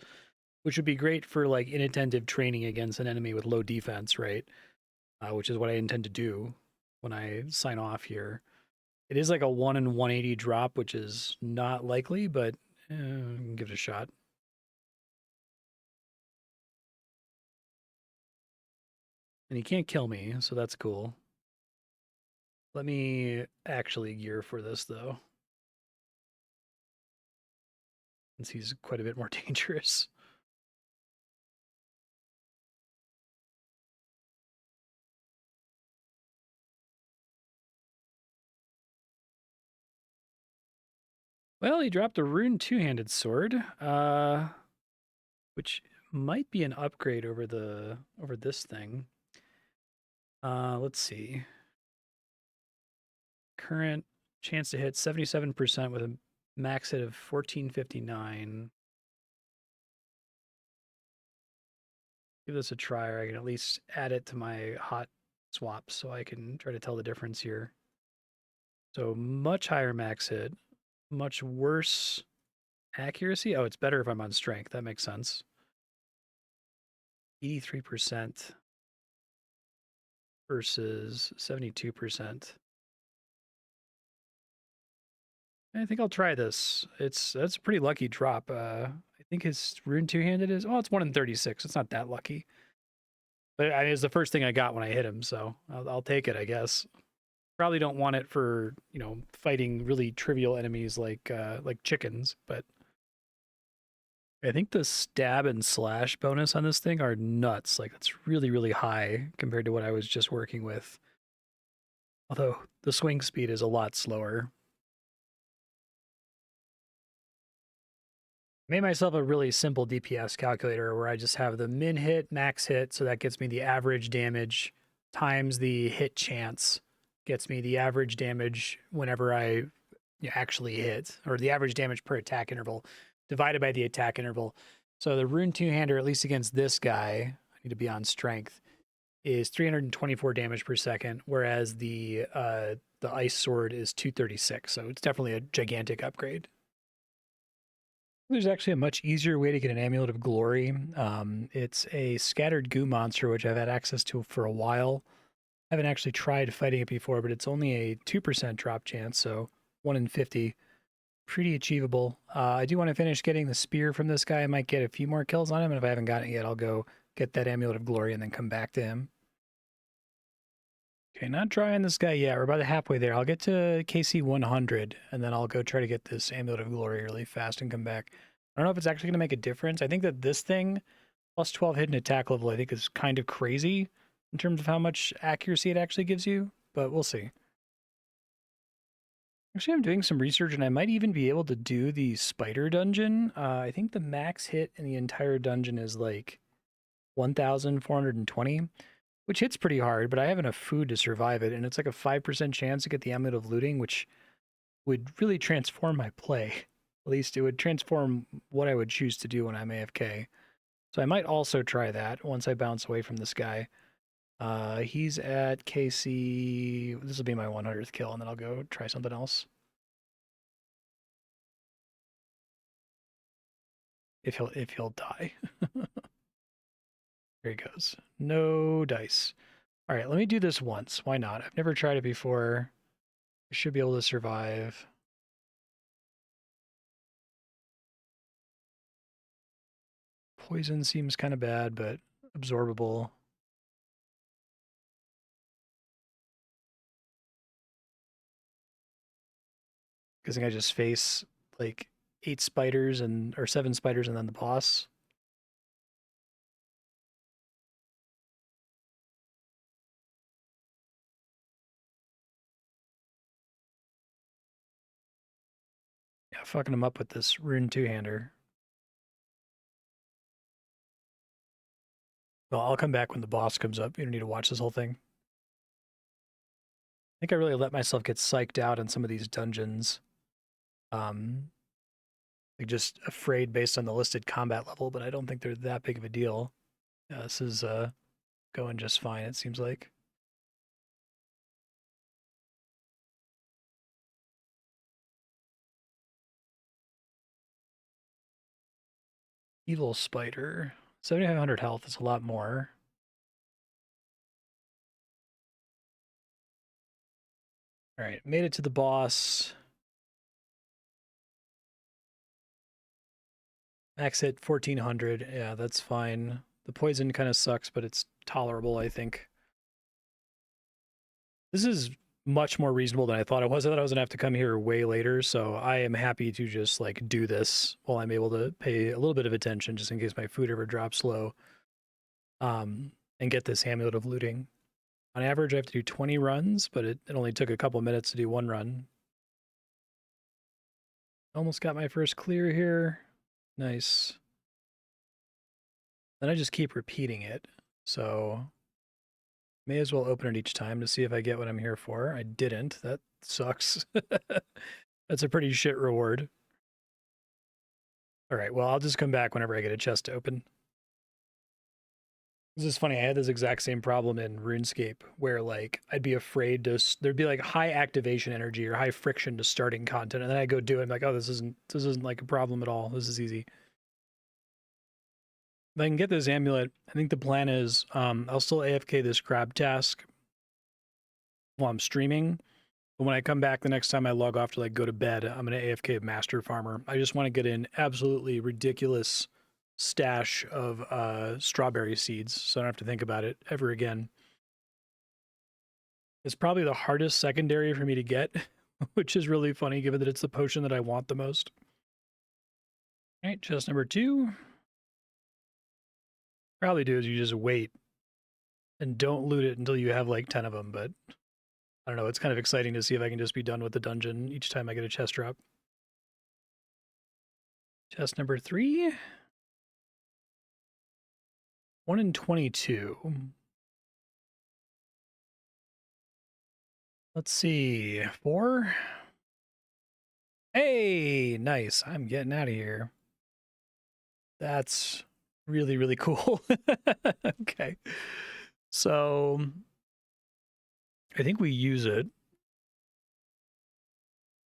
S2: which would be great for like inattentive training against an enemy with low defense, right? Which is what I intend to do when I sign off here. It is like a 1 in 180 drop, which is not likely, but give it a shot. And he can't kill me, so that's cool. Let me actually gear for this, though. Since he's quite a bit more dangerous. Well, he dropped a rune two-handed sword, which might be an upgrade over this thing. Let's see. Current chance to hit 77% with a max hit of 1459. Give this a try, or I can at least add it to my hot swaps so I can try to tell the difference here. So much higher max hit, much worse accuracy. Oh, it's better if I'm on strength. That makes sense. 83% versus 72%. I think I'll try this. That's a pretty lucky drop. I think his rune two-handed is, it's 1 in 36. It's not that lucky. But it's the first thing I got when I hit him, so I'll take it, I guess. Probably don't want it for, fighting really trivial enemies like chickens, but I think the stab and slash bonus on this thing are nuts. Like, that's really, really high compared to what I was just working with. Although the swing speed is a lot slower. Made myself a really simple DPS calculator where I just have the min hit, max hit, so that gets me the average damage times the hit chance, gets me the average damage whenever I actually hit, or the average damage per attack interval divided by the attack interval. So the rune two-hander, at least against this guy, I need to be on strength, is 324 damage per second, whereas the ice sword is 236. So it's definitely a gigantic upgrade. There's actually a much easier way to get an Amulet of Glory. It's a scattered goo monster, which I've had access to for a while. I haven't actually tried fighting it before, but it's only a 2% drop chance, so 1 in 50. Pretty achievable. I do want to finish getting the spear from this guy. I might get a few more kills on him, and if I haven't gotten it yet, I'll go get that Amulet of Glory and then come back to him. Okay, not trying this guy yet. We're about halfway there. I'll get to KC 100, and then I'll go try to get this Amulet of Glory really fast and come back. I don't know if it's actually going to make a difference. I think that this thing, plus 12 hidden attack level, I think is kind of crazy in terms of how much accuracy it actually gives you, but we'll see.
S1: Actually, I'm doing some research, and I might even be able to do the spider dungeon. I think the max hit in the entire dungeon is like 1,420, which hits pretty hard, but I have enough food to survive it, and it's like a 5% chance to get the Amulet of Looting, which would really transform my play. At least it would transform what I would choose to do when I'm AFK. So I might also try that once I bounce away from this guy. He's at KC. This will be my 100th kill, and then I'll go try something else. If he'll die. There he goes. No dice. All right, let me do this once. Why not? I've never tried it before. I should be able to survive. Poison seems kind of bad, but absorbable. Guessing I just face like 8 spiders or 7 spiders and then the boss. Yeah, fucking him up with this rune two-hander. Well, I'll come back when the boss comes up. You don't need to watch this whole thing. I think I really let myself get psyched out in some of these dungeons. Like just afraid based on the listed combat level, but I don't think they're that big of a deal. This is going just fine, it seems like. Evil spider. 7,500 health is a lot more. All right, made it to the boss. Max hit 1,400. Yeah, that's fine. The poison kind of sucks, but it's tolerable, I think. This is much more reasonable than I thought it was. I thought I was gonna have to come here way later, so I am happy to just like do this while I'm able to pay a little bit of attention just in case my food ever drops low. And get this Amulet of Looting. On average, I have to do 20 runs, but it only took a couple minutes to do one run. Almost got my first clear here. Nice. Then I just keep repeating it. So may as well open it each time to see if I get what I'm here for. I didn't. That sucks. That's a pretty shit reward. All right, well, I'll just come back whenever I get a chest to open. This is funny. I had this exact same problem in RuneScape where like I'd be afraid to there'd be like high activation energy or high friction to starting content, and then I go do it. I'm like, oh, this isn't like a problem at all. This is easy. If I can get this amulet, I think the plan is I'll still AFK this crab task while I'm streaming. But when I come back the next time I log off to like go to bed, I'm gonna AFK Master Farmer. I just want to get an absolutely ridiculous stash of strawberry seeds, so I don't have to think about it ever again. It's probably the hardest secondary for me to get, which is really funny given that it's the potion that I want the most. All right, chest number 2. Probably do is you just wait and don't loot it until you have like 10 of them, but I don't know, it's kind of exciting to see if I can just be done with the dungeon each time I get a chest drop. Chest number 3. 1 in 22. Let's see, 4. Hey, nice. I'm getting out of here. That's really, really cool. Okay. So I think we use it.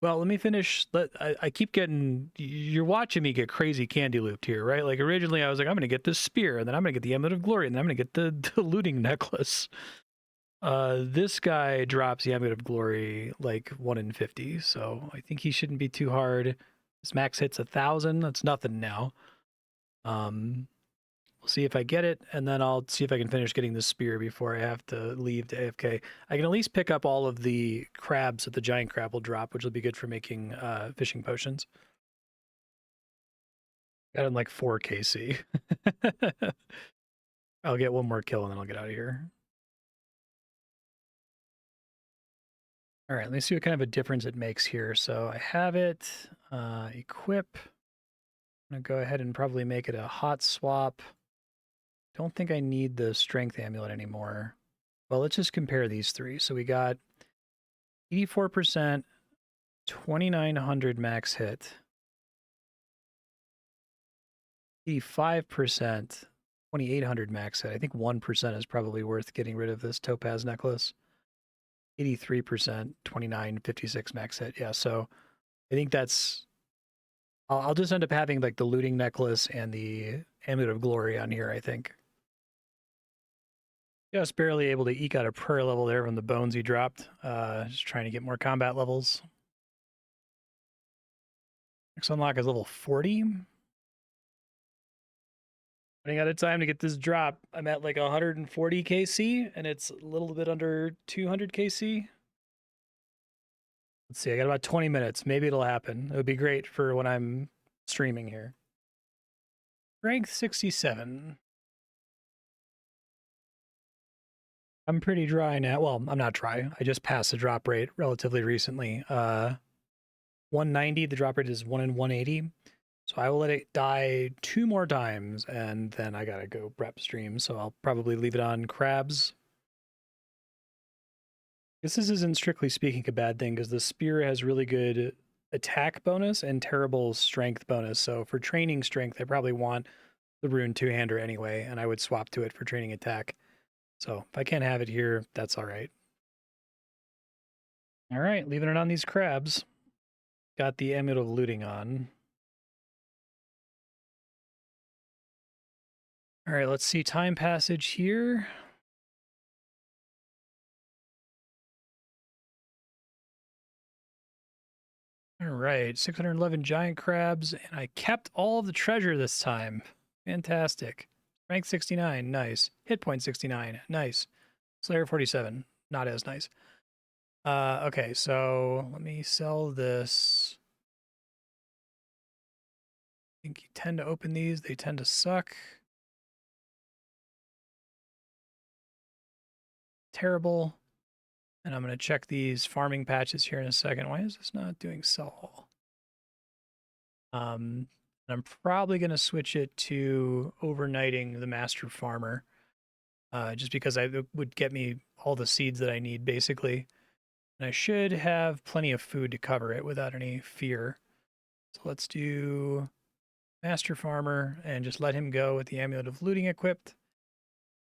S1: Well, let me finish. I keep getting, you're watching me get crazy candy looped here, right? Like originally I was like, I'm going to get this spear, and then I'm going to get the Amulet of Glory, and then I'm going to get the looting necklace. This guy drops the Amulet of Glory like 1 in 50, so I think he shouldn't be too hard. His max hits 1,000. That's nothing now. We'll see if I get it, and then I'll see if I can finish getting the spear before I have to leave to AFK. I can at least pick up all of the crabs that the giant crab will drop, which will be good for making fishing potions. Got him like 4 KC. I'll get 1 more kill and then I'll get out of here. All right, let me see what kind of a difference it makes here. So I have it, equip. I'm gonna go ahead and probably make it a hot swap. Don't think I need the strength amulet anymore. Well, let's just compare these three. So we got 84%, 2900 max hit, 85%, 2800 max hit. I think 1% is probably worth getting rid of this topaz necklace. 83%, 2956 max hit. Yeah, so I think that's. I'll just end up having like the looting necklace and the amulet of glory on here, I think. Just barely able to eke out a prayer level there from the bones he dropped. Just trying to get more combat levels. Next unlock is level 40. Running out of time to get this drop. I'm at like 140 KC, and it's a little bit under 200 KC. Let's see, I got about 20 minutes. Maybe it'll happen. It would be great for when I'm streaming here. Strength 67. I'm pretty dry now. Well, I'm not dry. I just passed the drop rate relatively recently. 190, the drop rate is 1 in 180. So I will let it die 2 more times, and then I gotta go prep stream. So I'll probably leave it on crabs. This isn't strictly speaking a bad thing, because the spear has really good attack bonus and terrible strength bonus. So for training strength, I probably want the rune two-hander anyway, and I would swap to it for training attack. So if I can't have it here, that's all right. All right, leaving it on these crabs. Got the amulet of looting on. All right, let's see time passage here. All right, 611 giant crabs, and I kept all of the treasure this time. Fantastic. Rank 69, nice. Hit point 69, nice. Slayer 47, not as nice. Okay, so let me sell this. I think you tend to open these, they tend to suck. Terrible. And I'm going to check these farming patches here in a second. Why is this not doing sell all? I'm probably going to switch it to overnighting the master farmer, just because it would get me all the seeds that I need, basically. And I should have plenty of food to cover it without any fear. So let's do master farmer and just let him go with the amulet of looting equipped.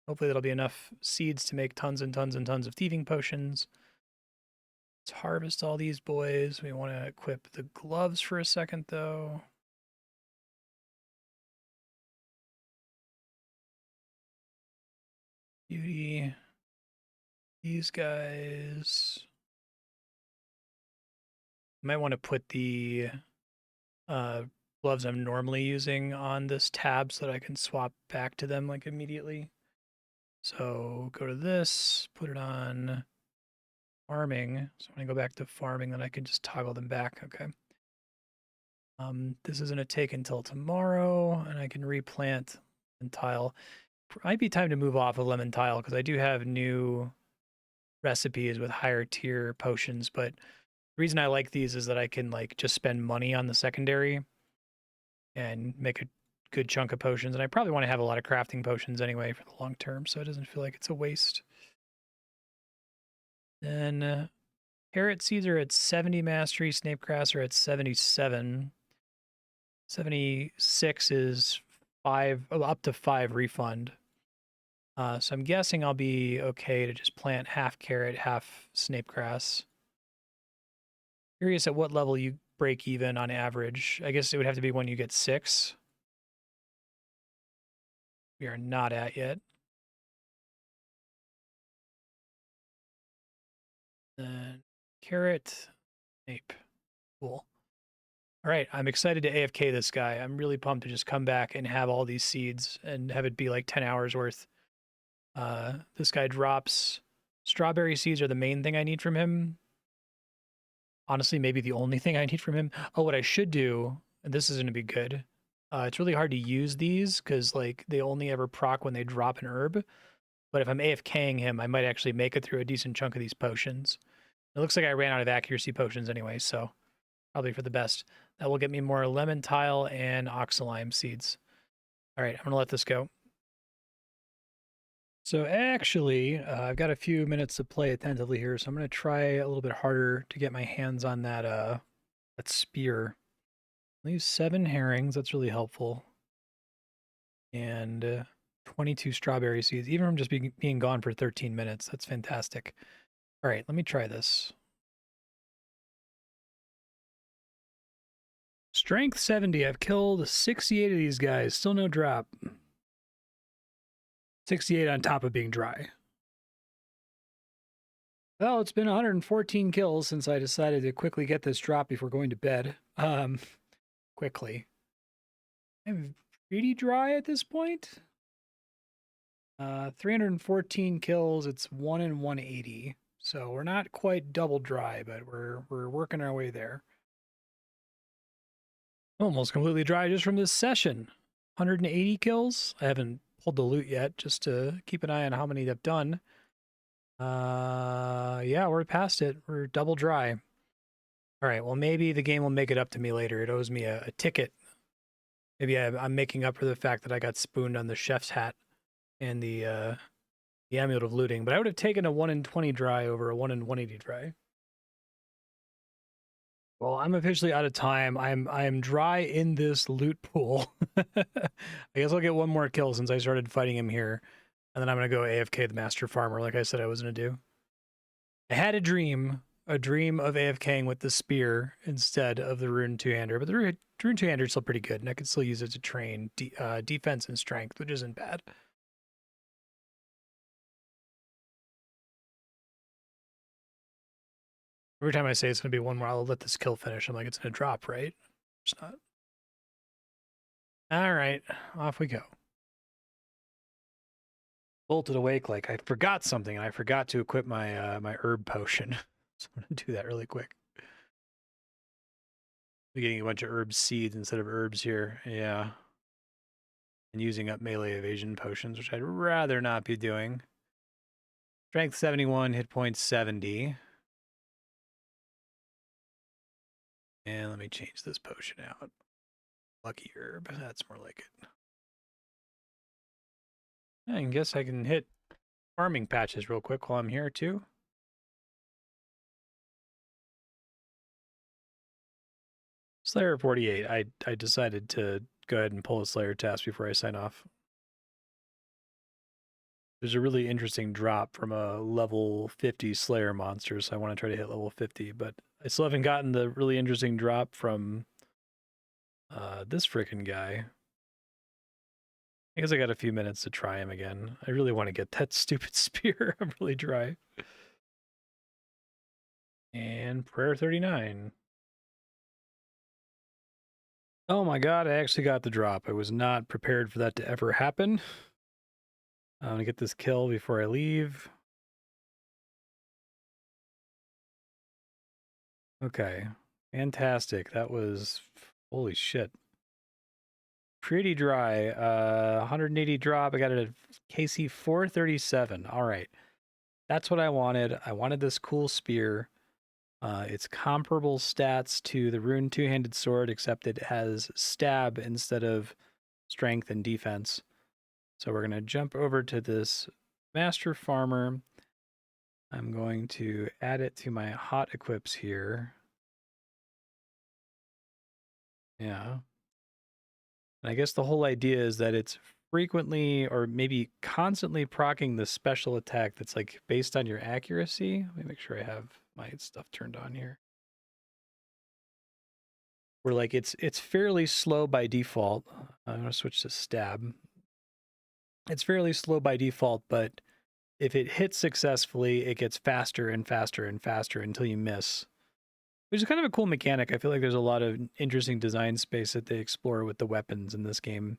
S1: Hopefully that'll be enough seeds to make tons and tons and tons of thieving potions. Let's harvest all these boys. We want to equip the gloves for a second, though. Beauty. These guys. Might want to put the gloves I'm normally using on this tab so that I can swap back to them like immediately. So go to this, put it on farming. So when I go back to farming, then I can just toggle them back. Okay. This is going to take until tomorrow, and I can replant lemon tile. Might be time to move off of lemon tile because I do have new recipes with higher tier potions, but the reason I like these is that I can like just spend money on the secondary and make a good chunk of potions, and I probably want to have a lot of crafting potions anyway for the long term, so it doesn't feel like it's a waste. Then carrot seeds are at 70 mastery, snapegrass are at 77. 76 is 5, up to 5 refund. So I'm guessing I'll be okay to just plant half carrot, half snapegrass. Curious at what level you break even on average. I guess it would have to be when you get 6. We are not at yet. Then carrot, snape. Cool. All right, I'm excited to AFK this guy. I'm really pumped to just come back and have all these seeds and have it be like 10 hours worth. This guy drops strawberry seeds are the main thing I need from him. Honestly, maybe the only thing I need from him. Oh, what I should do, and this is going to be good. It's really hard to use these because like they only ever proc when they drop an herb. But if I'm AFKing him, I might actually make it through a decent chunk of these potions.
S2: It looks like I ran out of accuracy potions anyway, so probably for the best. That will get me more lemon tile and oxalime seeds. All right, I'm going to let this go. So actually, I've got a few minutes to play attentively here, so I'm going to try a little bit harder to get my hands on that spear. I'll use 7 herrings. That's really helpful. And 22 strawberry seeds, even from just being gone for 13 minutes. That's fantastic. All right, let me try this. Strength 70. I've killed 68 of these guys. Still no drop. 68 on top of being dry. Well, it's been 114 kills since I decided to quickly get this drop before going to bed. Quickly. I'm pretty dry at this point. 314 kills. It's 1 in 180. So we're not quite double dry, but we're working our way there. Almost completely dry just from this session. 180 kills. I haven't pulled the loot yet, just to keep an eye on how many I've done. Yeah, we're past it. We're double dry. All right, well, maybe the game will make it up to me later. It owes me a ticket. Maybe I'm making up for the fact that I got spooned on the chef's hat and the amulet of looting. But I would have taken a 1 in 20 dry over a 1 in 180 dry. Well, I'm officially out of time. I'm dry in this loot pool. I guess I'll get one more kill since I started fighting him here. And then I'm going to go AFK the Master Farmer like I said I was going to do. I had a dream of AFKing with the spear instead of the rune two-hander. But the rune two-hander is still pretty good, and I could still use it to train defense and strength, which isn't bad. Every time I say it's going to be one more, I'll let this kill finish. I'm like, it's going to drop, right? It's not. All right, off we go. Bolted awake like I forgot something, and I forgot to equip my my herb potion. So I'm going to do that really quick. I'm getting a bunch of herb seeds instead of herbs here. Yeah. And using up melee evasion potions, which I'd rather not be doing. Strength 71, hit points 70. And let me change this potion out. Lucky herb, that's more like it. I guess I can hit farming patches real quick while I'm here too. Slayer 48, I decided to go ahead and pull a Slayer task before I sign off. There's a really interesting drop from a level 50 Slayer monster, so I want to try to hit level 50, but I still haven't gotten the really interesting drop from this frickin' guy. I guess I got a few minutes to try him again. I really want to get that stupid spear. I'm really dry. And prayer 39. Oh my god, I actually got the drop. I was not prepared for that to ever happen. I'm gonna get this kill before I leave. Okay, fantastic. That was, holy shit. Pretty dry. 180 drop. I got it at KC 437. All right. That's what I wanted. I wanted this cool spear. It's comparable stats to the rune two-handed sword, except it has stab instead of strength and defense. So we're going to jump over to this Master Farmer. I'm going to add it to my hot equips here. Yeah. And I guess the whole idea is that it's frequently or maybe constantly proccing the special attack that's like based on your accuracy. Let me make sure I have my stuff turned on here. Where like it's fairly slow by default. I'm gonna switch to stab. It's fairly slow by default, but if it hits successfully, it gets faster and faster and faster until you miss. Which is kind of a cool mechanic. I feel like there's a lot of interesting design space that they explore with the weapons in this game.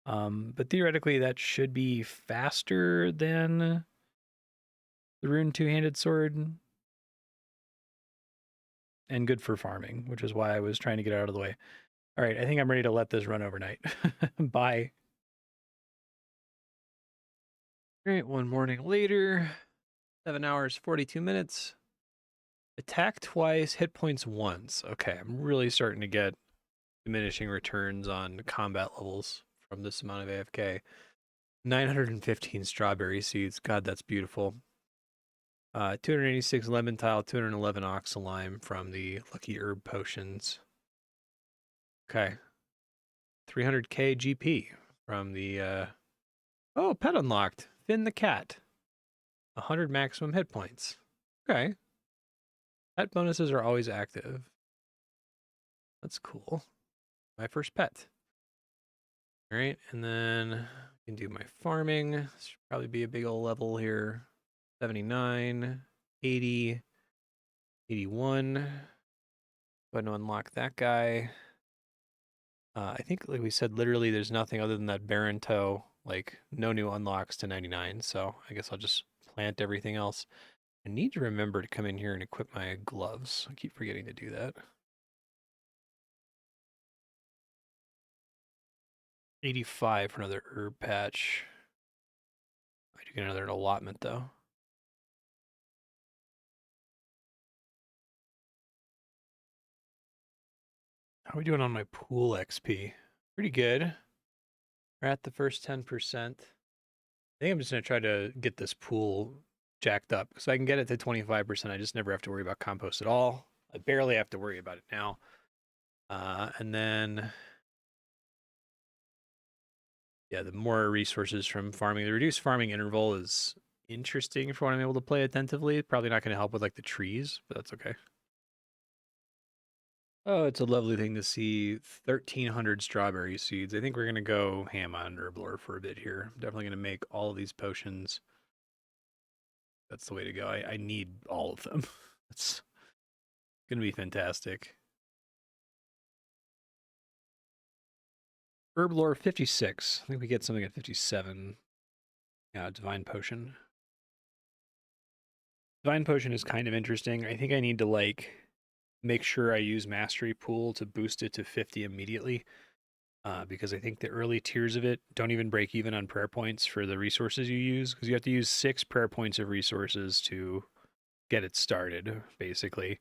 S2: But theoretically, that should be faster than the rune two-handed sword. And good for farming, which is why I was trying to get out of the way. All right, I think I'm ready to let this run overnight. Bye. All right, one morning later, 7 hours, 42 minutes. Attack twice, hit points once. Okay, I'm really starting to get diminishing returns on combat levels from this amount of AFK. 915 strawberry seeds. God, that's beautiful. 286 lemon tile, 211 oxalime from the lucky herb potions. Okay. 300k GP from the oh, pet unlocked. Finn the cat. 100 maximum hit points. Okay. Pet bonuses are always active. That's cool. My first pet. All right, and then I can do my farming. This should probably be a big old level here. 79, 80, 81. Go ahead and unlock that guy. I think, like we said, literally there's nothing other than that barren toe. Like, no new unlocks to 99, so I guess I'll just plant everything else. I need to remember to come in here and equip my gloves. I keep forgetting to do that. 85 for another herb patch. I do get another allotment, though. How are we doing on my pool XP? Pretty good. We're at the first 10%. I think I'm just going to try to get this pool jacked up so I can get it to 25%. I just never have to worry about compost at all. I barely have to worry about it now. And then, yeah, the more resources from farming. The reduced farming interval is interesting for when I'm able to play attentively. Probably not going to help with like the trees, but that's okay. Oh, it's a lovely thing to see 1,300 strawberry seeds. I think we're going to go ham on Herblore for a bit here. I'm definitely going to make all of these potions. That's the way to go. I need all of them. It's going to be fantastic. Herblore 56. I think we get something at 57. Yeah, Divine Potion. Divine Potion is kind of interesting. I think I need to like make sure I use Mastery Pool to boost it to 50 immediately. Because I think the early tiers of it don't even break even on prayer points for the resources you use, because you have to use 6 prayer points of resources to get it started, basically.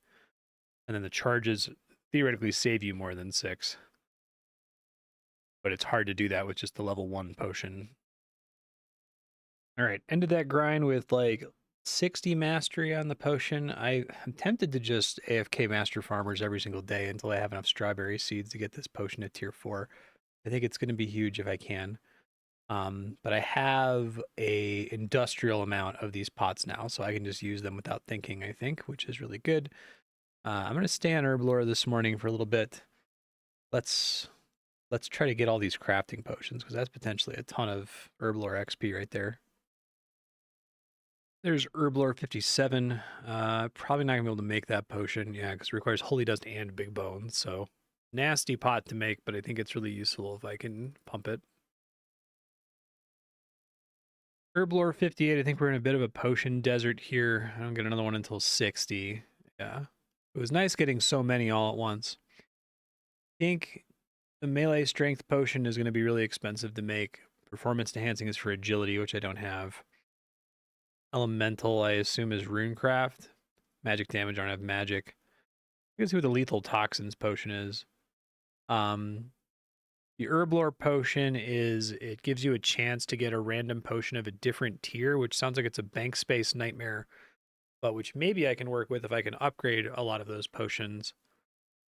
S2: And then the charges theoretically save you more than 6. But it's hard to do that with just the level 1 potion. All right, ended that grind with like 60 mastery on the potion. I'm tempted to just AFK master farmers every single day until I have enough strawberry seeds to get this potion at tier 4. I think it's going to be huge if I can. But I have a industrial amount of these pots now, so I can just use them without thinking, I think, which is really good. I'm going to stay on Herblore this morning for a little bit. Let's try to get all these crafting potions, because that's potentially a ton of Herblore XP right there. There's Herblore 57. Probably not going to be able to make that potion, yeah, because it requires Holy Dust and Big Bones, so nasty pot to make, but I think it's really useful if I can pump it. Herblore 58, I think we're in a bit of a potion desert here. I don't get another one until 60. Yeah. It was nice getting so many all at once. I think the melee strength potion is going to be really expensive to make. Performance enhancing is for agility, which I don't have. Elemental, I assume, is runecraft. Magic damage, I don't have magic. You can see what the lethal toxins potion is. The Herblore potion is, it gives you a chance to get a random potion of a different tier, which sounds like it's a bank space nightmare, but which maybe I can work with if I can upgrade a lot of those potions.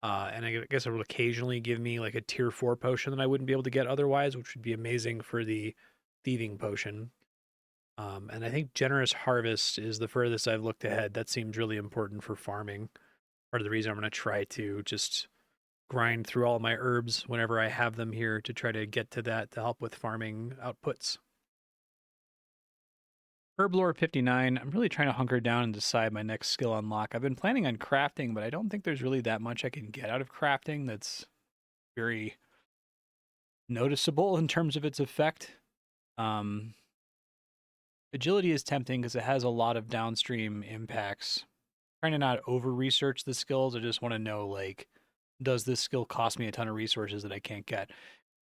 S2: And I guess it will occasionally give me like a tier 4 potion that I wouldn't be able to get otherwise, which would be amazing for the thieving potion. And I think Generous Harvest is the furthest I've looked ahead. That seems really important for farming. Part of the reason I'm going to try to just grind through all my herbs whenever I have them here to try to get to that to help with farming outputs. Herblore 59, I'm really trying to hunker down and decide my next skill unlock. I've been planning on crafting, but I don't think there's really that much I can get out of crafting that's very noticeable in terms of its effect. Agility is tempting because it has a lot of downstream impacts. Trying to not over-research the skills, I just want to know, like, does this skill cost me a ton of resources that I can't get?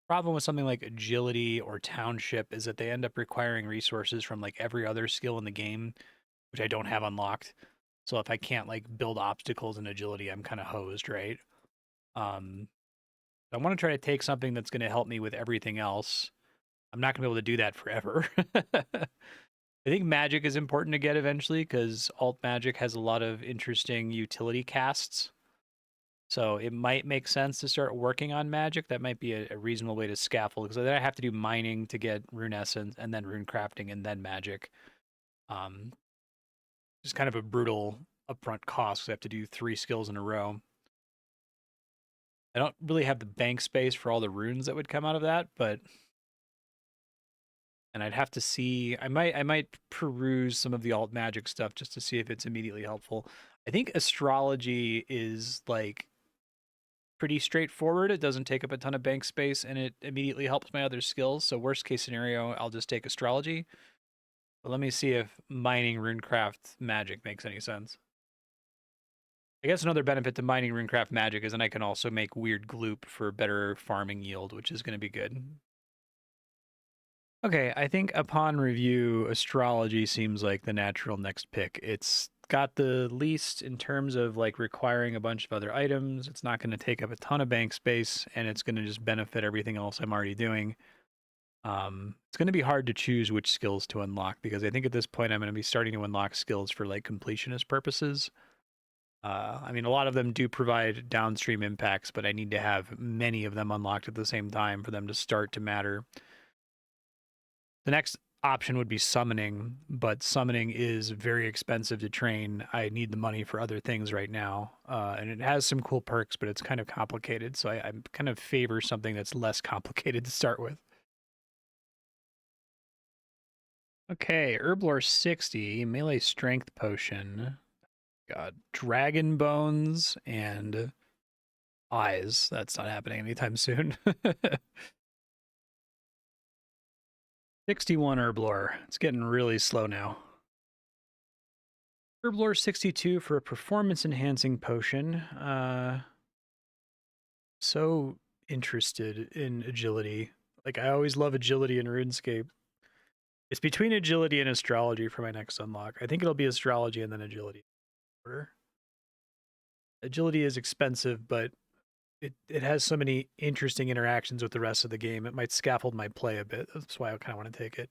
S2: Problem with something like agility or township is that they end up requiring resources from like every other skill in the game, which I don't have unlocked. So if I can't like build obstacles in agility, I'm kind of hosed, right? I want to try to take something that's going to help me with everything else. I'm not going to be able to do that forever. I think magic is important to get eventually because alt magic has a lot of interesting utility casts. So it might make sense to start working on magic. That might be a reasonable way to scaffold because then I have to do mining to get rune essence and then rune crafting and then magic. Just kind of a brutal upfront cost. I have to do 3 skills in a row. I don't really have the bank space for all the runes that would come out of that, but and I'd have to see. I might peruse some of the alt magic stuff just to see if it's immediately helpful. I think astrology is like pretty straightforward. It doesn't take up a ton of bank space and it immediately helps my other skills. So worst case scenario, I'll just take astrology. But let me see if mining runecraft magic makes any sense. I guess another benefit to mining runecraft magic is then I can also make weird gloop for better farming yield, which is going to be good. Okay, I think upon review, astrology seems like the natural next pick. It's got the least in terms of like requiring a bunch of other items. It's not going to take up a ton of bank space, and it's going to just benefit everything else I'm already doing. It's going to be hard to choose which skills to unlock because I think at this point I'm going to be starting to unlock skills for like completionist purposes. I mean, a lot of them do provide downstream impacts, but I need to have many of them unlocked at the same time for them to start to matter. The next option would be summoning, but summoning is very expensive to train. I need the money for other things right now. And it has some cool perks, but it's kind of complicated. So I kind of favor something that's less complicated to start with. Okay, Herblore 60, melee strength potion. God, dragon bones and eyes. That's not happening anytime soon. 61 Herblore. It's getting really slow now. Herblore 62 for a performance enhancing potion. So interested in agility. Like I always love agility in RuneScape. It's between agility and astrology for my next unlock. I think it'll be astrology and then agility. Agility is expensive, but it has so many interesting interactions with the rest of the game. It might scaffold my play a bit. That's why I kind of want to take it.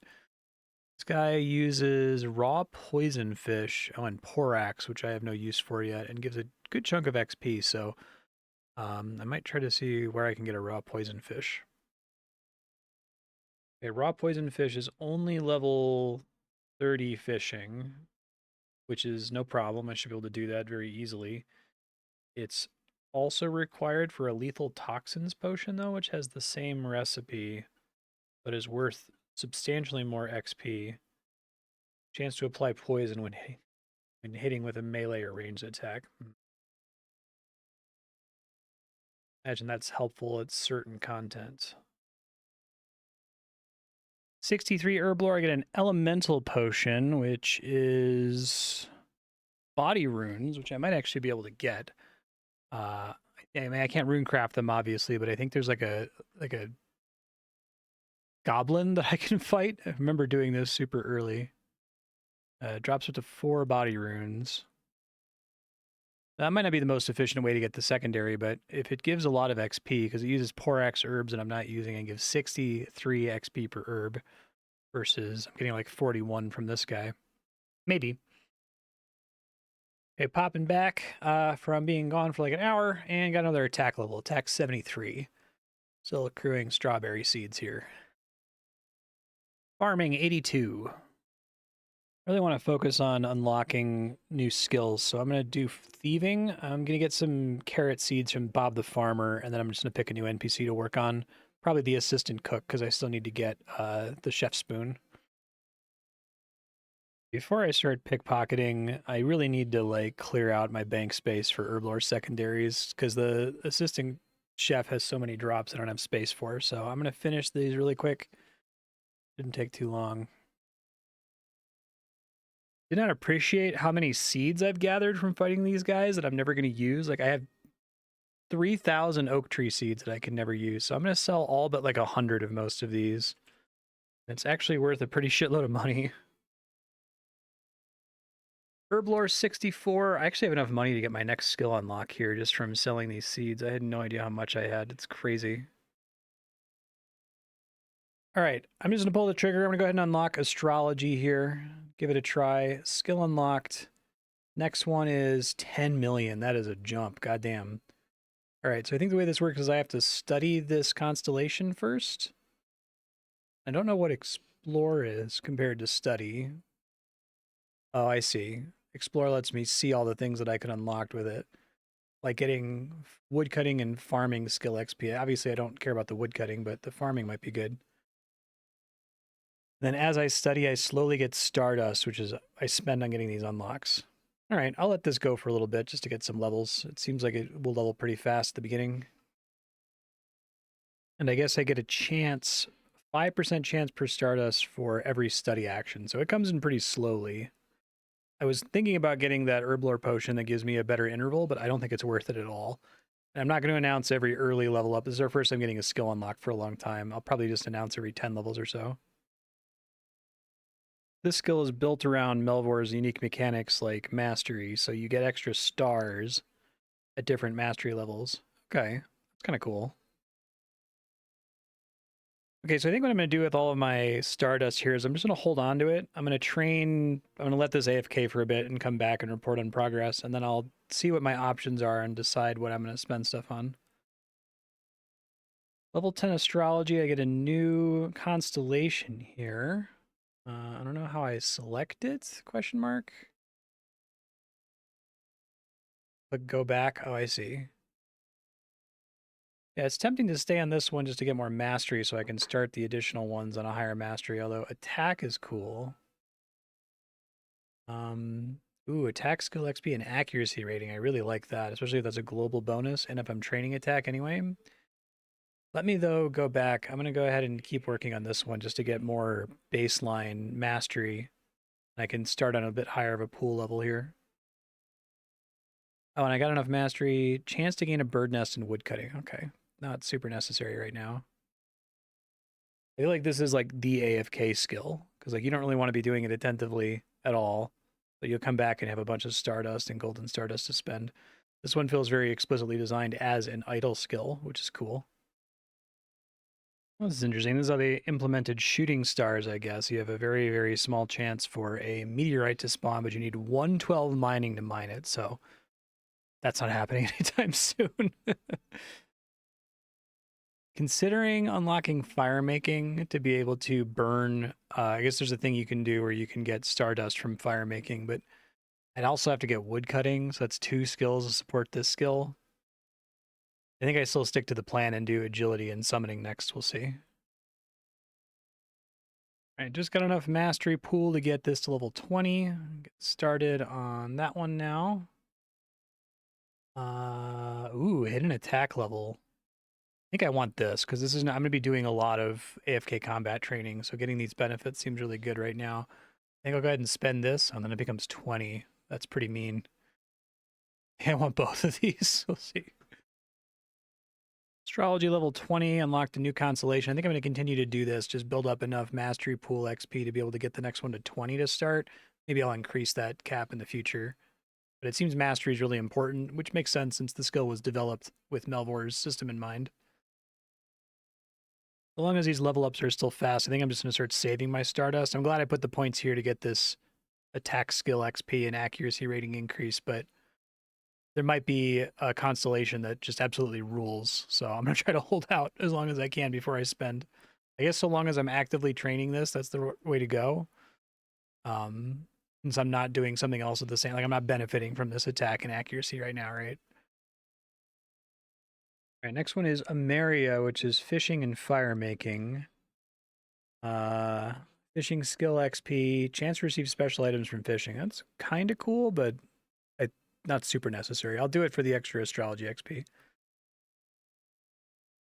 S2: This guy uses raw poison fish, and Porax, which I have no use for yet, and gives a good chunk of XP. So I might try to see where I can get a raw poison fish. Okay, raw poison fish is only level 30 fishing, which is no problem. I should be able to do that very easily. It's also required for a lethal toxins potion, though, which has the same recipe, but is worth substantially more XP. Chance to apply poison when hitting with a melee or ranged attack. Imagine that's helpful at certain content. 63 Herblore, I get an elemental potion, which is body runes, which I might actually be able to get. I mean, I can't rune craft them obviously, but I think there's like a goblin that I can fight. I remember doing this super early. Drops up to 4 body runes. That might not be the most efficient way to get the secondary, but if it gives a lot of XP, because it uses Porax herbs and I'm not using it, gives 63 XP per herb versus I'm getting like 41 from this guy. Maybe. Okay, popping back from being gone for like an hour and got another attack level. Attack 73. Still accruing strawberry seeds here. Farming 82. Really want to focus on unlocking new skills, so I'm going to do thieving. I'm going to get some carrot seeds from Bob the Farmer, and then I'm just going to pick a new NPC to work on. Probably the assistant cook, because I still need to get the chef spoon. Before I start pickpocketing, I really need to like clear out my bank space for Herblore secondaries, because the assistant chef has so many drops I don't have space for. So I'm going to finish these really quick. Didn't take too long. Did not appreciate how many seeds I've gathered from fighting these guys that I'm never going to use. Like I have 3,000 oak tree seeds that I can never use. So I'm going to sell all but like 100 of most of these. It's actually worth a pretty shitload of money. Herblore 64. I actually have enough money to get my next skill unlock here just from selling these seeds. I had no idea how much I had. It's crazy. All right, I'm just going to pull the trigger. I'm going to go ahead and unlock Astrology here. Give it a try. Skill unlocked. Next one is 10 million. That is a jump. Goddamn. All right, so I think the way this works is I have to study this constellation first. I don't know what Explore is compared to Study. Oh, I see. Explore lets me see all the things that I can unlock with it. Like getting woodcutting and farming skill XP. Obviously, I don't care about the woodcutting, but the farming might be good. Then as I study, I slowly get Stardust, which is I spend on getting these unlocks. All right, I'll let this go for a little bit just to get some levels. It seems like it will level pretty fast at the beginning. And I guess I get a chance, 5% chance per Stardust for every study action. So it comes in pretty slowly. I was thinking about getting that Herblore potion that gives me a better interval, but I don't think it's worth it at all. And I'm not going to announce every early level up. This is our first time getting a skill unlock for a long time. I'll probably just announce every 10 levels or so. This skill is built around Melvor's unique mechanics like mastery, so you get extra stars at different mastery levels. Okay, that's kind of cool. Okay, so I think what I'm going to do with all of my Stardust here is I'm just going to hold on to it. I'm going to let this AFK for a bit and come back and report on progress, and then I'll see what my options are and decide what I'm going to spend stuff on. Level 10 Astrology, I get a new constellation here. I don't know how I select it, question mark. But go back, oh, I see. Yeah, it's tempting to stay on this one just to get more mastery so I can start the additional ones on a higher mastery, although attack is cool. Ooh, attack skill XP and accuracy rating. I really like that, especially if that's a global bonus and if I'm training attack anyway. Let me, though, go back. I'm going to go ahead and keep working on this one just to get more baseline mastery. I can start on a bit higher of a pool level here. Oh, and I got enough mastery. Chance to gain a bird nest and woodcutting. Okay. Not super necessary right now. I feel like this is like the AFK skill because like you don't really want to be doing it attentively at all. But you'll come back and have a bunch of Stardust and Golden Stardust to spend. This one feels very explicitly designed as an idle skill, which is cool. Well, this is interesting. This is how they implemented shooting stars, I guess. You have a very, very small chance for a meteorite to spawn, but you need 112 mining to mine it, so that's not happening anytime soon. Considering unlocking fire making to be able to burn, I guess there's a thing you can do where you can get Stardust from fire making, but I'd also have to get wood cutting, so that's 2 skills to support this skill. I think I still stick to the plan and do agility and summoning next. We'll see. All right, just got enough mastery pool to get this to level 20. Get started on that one now. Ooh, hidden attack level. I think I want this because this is not, I'm going to be doing a lot of AFK combat training, so getting these benefits seems really good right now. I think I'll go ahead and spend this, and then it becomes 20. That's pretty mean. I want both of these. We'll see. Astrology level 20, unlocked a new constellation. I think I'm going to continue to do this, just build up enough mastery pool XP to be able to get the next one to 20 to start. Maybe I'll increase that cap in the future. But it seems mastery is really important, which makes sense since the skill was developed with Melvor's system in mind. So long as these level ups are still fast, I think I'm just going to start saving my Stardust. I'm glad I put the points here to get this attack skill XP and accuracy rating increase, but there might be a constellation that just absolutely rules. So I'm going to try to hold out as long as I can before I spend. I guess so long as I'm actively training this, that's the way to go. Since I'm not doing something else at the same, like I'm not benefiting from this attack and accuracy right now, right? All right, next one is Ameria, which is fishing and fire making. Fishing skill XP, chance to receive special items from fishing. That's kind of cool, but not super necessary. I'll do it for the extra astrology XP.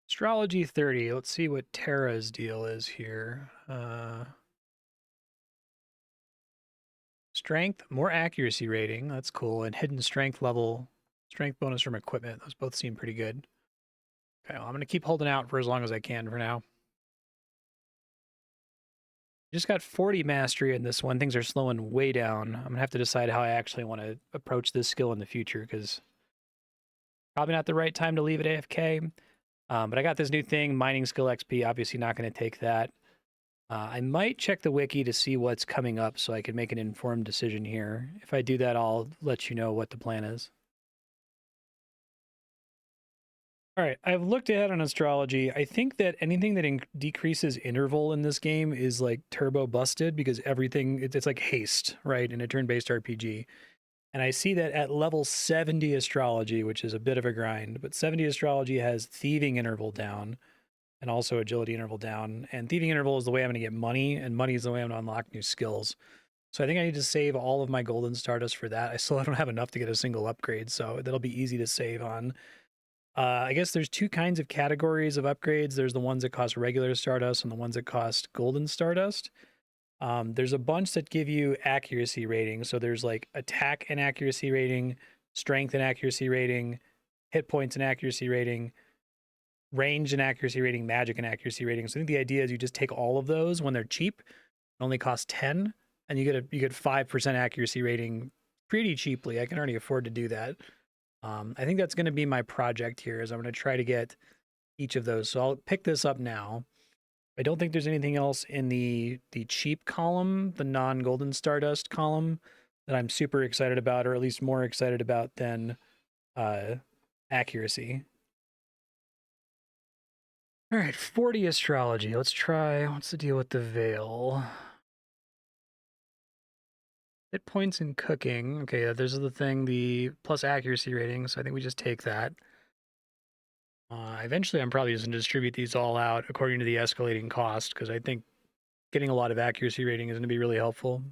S2: Astrology 30. Let's see what Terra's deal is here. Strength, more accuracy rating. That's cool. And hidden strength level, strength bonus from equipment. Those both seem pretty good. Okay, well, I'm going to keep holding out for as long as I can for now. Just got 40 mastery in this one. Things are slowing way down. I'm gonna have to decide how I actually want to approach this skill in the future, because probably not the right time to leave it AFK. But I got this new thing, mining skill XP. Obviously not going to take that. I might check the wiki to see what's coming up so I can make an informed decision here. If I do that, I'll let you know what the plan is. All right, I've looked ahead on astrology. I think that anything that decreases interval in this game is like turbo busted, because everything, it's like haste, right? In a turn-based RPG. And I see that at level 70 astrology, which is a bit of a grind, but 70 astrology has thieving interval down and also agility interval down. And thieving interval is the way I'm going to get money, and money is the way I'm going to unlock new skills. So I think I need to save all of my golden stardust for that. I still don't have enough to get a single upgrade, so that'll be easy to save on. I guess there's two kinds of categories of upgrades. There's the ones that cost regular stardust and the ones that cost golden stardust. There's a bunch that give you accuracy ratings. So there's like attack and accuracy rating, strength and accuracy rating, hit points and accuracy rating, range and accuracy rating, magic and accuracy rating. So I think the idea is you just take all of those when they're cheap, only cost 10, and you get 5% accuracy rating pretty cheaply. I can already afford to do that. I think that's going to be my project here, is I'm going to try to get each of those. So I'll pick this up now. I don't think there's anything else in the cheap column, the non-golden stardust column, that I'm super excited about, or at least more excited about than accuracy. All right, 40 astrology. Let's try, what's the deal with the veil? Hit points in cooking. Okay, there's the thing, the plus accuracy rating, so I think we just take that. Eventually, I'm probably just going to distribute these all out according to the escalating cost, because I think getting a lot of accuracy rating is going to be really helpful.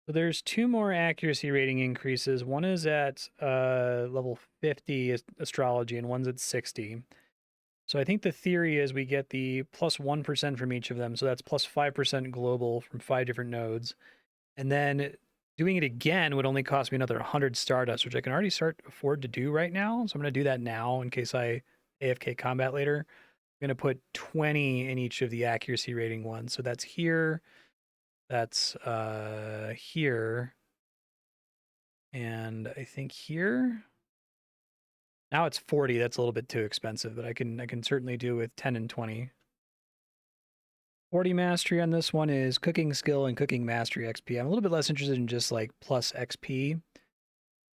S2: So there's 2 more accuracy rating increases. One is at level 50 astrology, and one's at 60. So I think the theory is we get the plus 1% from each of them. So that's plus 5% global from 5 different nodes. And then doing it again would only cost me another 100 stardust, which I can already afford to do right now. So I'm going to do that now in case I AFK combat later. I'm going to put 20 in each of the accuracy rating ones. So that's here, that's here, and I think here. Now it's 40. That's a little bit too expensive, but I can certainly do with 10 and 20. 40 mastery on this one is cooking skill and cooking mastery XP. I'm a little bit less interested in just like plus XP.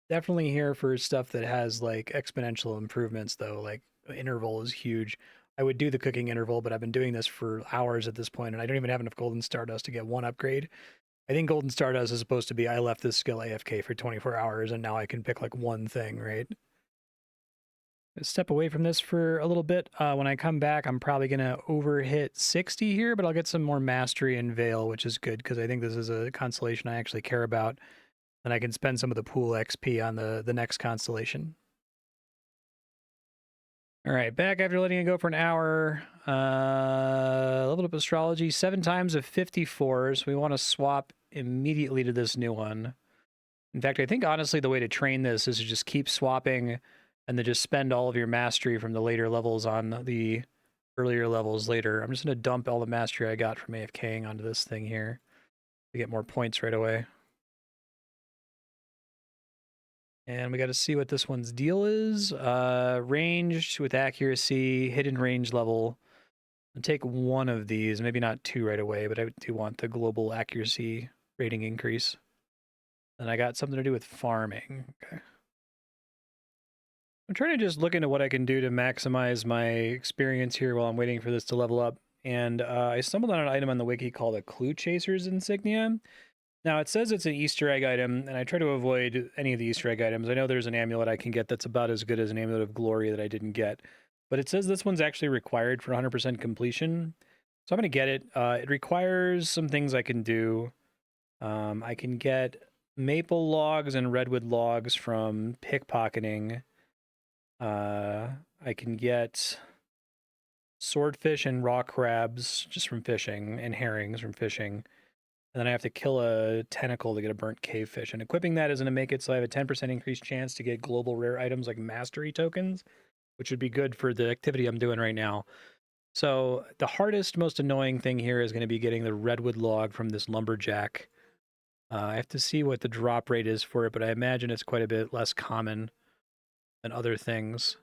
S2: Definitely here for stuff that has like exponential improvements though, like interval is huge. I would do the cooking interval, but I've been doing this for hours at this point, and I don't even have enough golden stardust to get one upgrade. I think golden stardust is supposed to be I left this skill AFK for 24 hours and now I can pick like one thing, right? Step away from this for a little bit. When I come back, I'm probably going to overhit 60 here, but I'll get some more mastery in Veil, which is good because I think this is a constellation I actually care about. And I can spend some of the pool XP on the next constellation. All right, back after letting it go for an hour. Leveled up astrology 7 times of 54. So we want to swap immediately to this new one. In fact, I think honestly the way to train this is to just keep swapping and then just spend all of your mastery from the later levels on the earlier levels later. I'm just going to dump all the mastery I got from AFKing onto this thing here to get more points right away. And we got to see what this one's deal is. Ranged with accuracy, hidden range level. I'll take one of these, maybe not 2 right away, but I do want the global accuracy rating increase. And I got something to do with farming. Okay. I'm trying to just look into what I can do to maximize my experience here while I'm waiting for this to level up. And I stumbled on an item on the wiki called a Clue Chaser's Insignia. Now, it says it's an Easter egg item, and I try to avoid any of the Easter egg items. I know there's an amulet I can get that's about as good as an Amulet of Glory that I didn't get. But it says this one's actually required for 100% completion. So I'm going to get it. It requires some things I can do. I can get maple logs and redwood logs from pickpocketing. I can get swordfish and raw crabs just from fishing, and herrings from fishing. And then I have to kill a tentacle to get a burnt cave fish. And equipping that is going to make it so I have a 10% increased chance to get global rare items like mastery tokens, which would be good for the activity I'm doing right now.
S1: So the hardest, most annoying thing here is going to be getting the redwood log from this lumberjack. I have to see what the drop rate is for it, but I imagine it's quite a bit less common than other things.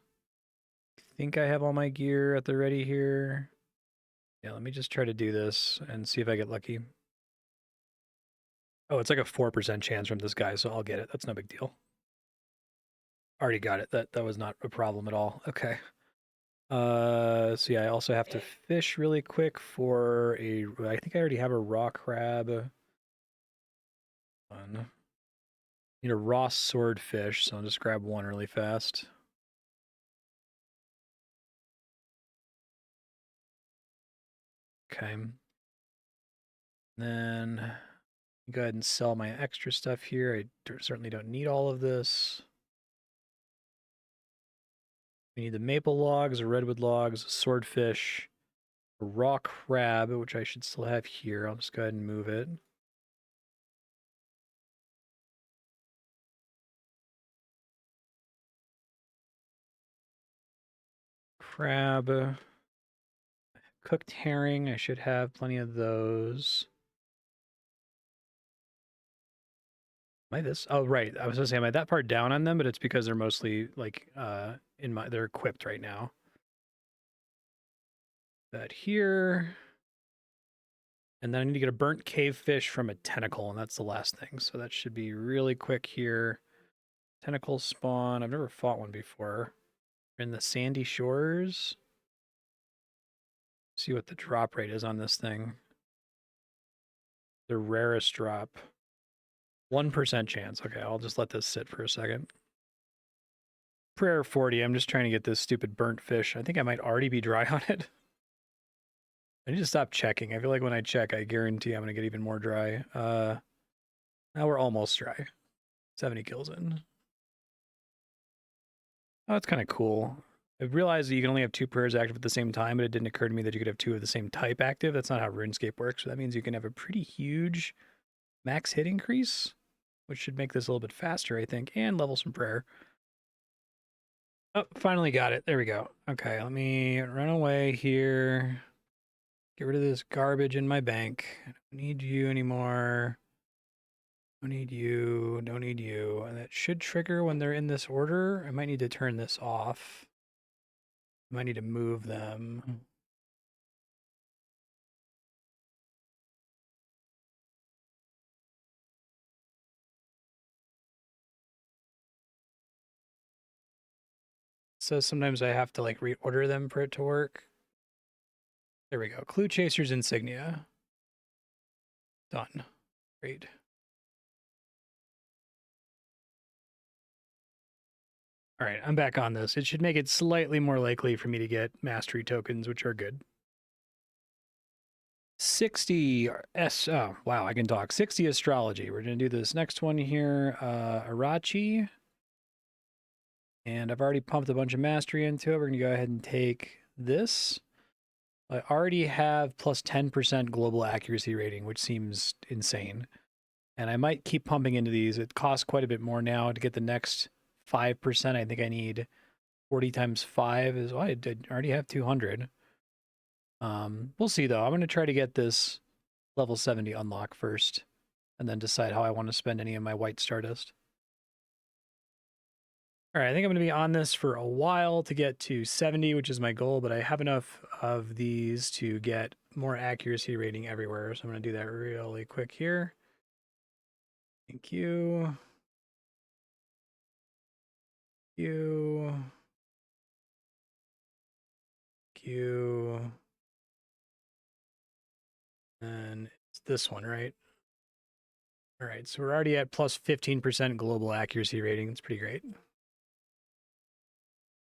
S1: I think I have all my gear at the ready here. Yeah, let me just try to do this and see if I get lucky. Oh, it's like a 4% chance from this guy, so I'll get it. That's no big deal. Already got it. That was not a problem at all. Okay. So yeah, I also have to fish really quick for I think I already have a raw crab. One. Need a raw swordfish, so I'll just grab one really fast. Okay. Then go ahead and sell my extra stuff here. I certainly don't need all of this. We need the maple logs, the redwood logs, a swordfish, a raw crab, which I should still have here. I'll just go ahead and move it. Crab. Cooked herring. I should have plenty of those. Am I this? Oh, right. I was gonna say, am I that far down on them? But it's because they're mostly like they're equipped right now. That here. And then I need to get a burnt cave fish from a tentacle, and that's the last thing. So that should be really quick here. Tentacle spawn. I've never fought one before. In the sandy shores. See what the drop rate is on this thing. The rarest drop. 1% chance. Okay, I'll just let this sit for a second. Prayer 40. I'm just trying to get this stupid burnt fish. I think I might already be dry on it. I need to stop checking. I feel like when I check, I guarantee I'm going to get even more dry. Now we're almost dry. 70 kills in. Oh, that's kind of cool. I realized that you can only have 2 prayers active at the same time, but it didn't occur to me that you could have 2 of the same type active. That's not how RuneScape works. So that means you can have a pretty huge max hit increase, which should make this a little bit faster, I think, and level some prayer. Oh, finally got it. There we go. Okay, let me run away here. Get rid of this garbage in my bank. I don't need you anymore. Don't need you. Don't need you. And that should trigger when they're in this order. I might need to turn this off. I might need to move them. So sometimes I have to like reorder them for it to work. There we go. Clue Chaser's insignia. Done. Great. All right, I'm back on this. It should make it slightly more likely for me to get mastery tokens, which are good. 60 oh wow, I can talk. 60 astrology. We're gonna do this next one here. Arachi. And I've already pumped a bunch of mastery into it. We're gonna go ahead and take this. I already have plus 10% global accuracy rating, which seems insane. And I might keep pumping into these. It costs quite a bit more now to get the next 5%. I think I need 40 times 5 is, oh, I already have 200. We'll see though. I'm going to try to get this level 70 unlock first and then decide how I want to spend any of my white stardust. All right, I think I'm going to be on this for a while to get to 70, which is my goal, but I have enough of these to get more accuracy rating everywhere. So I'm going to do that really quick here. Thank you. You. Q. And it's this one, right? All right, so we're already at plus 15% global accuracy rating. It's pretty great.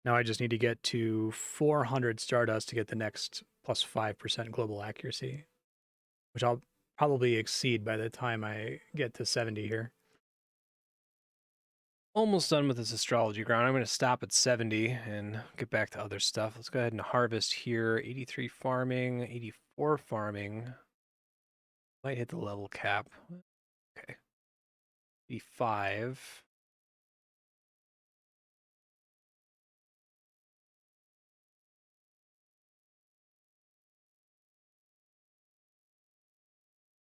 S1: Now I just need to get to 400 Stardust to get the next plus 5% global accuracy, which I'll probably exceed by the time I get to 70 here.
S3: Almost done with this astrology ground. I'm going to stop at 70 and get back to other stuff. Let's go ahead and harvest here. 83 farming, 84 farming. Might hit the level cap. Okay. 85.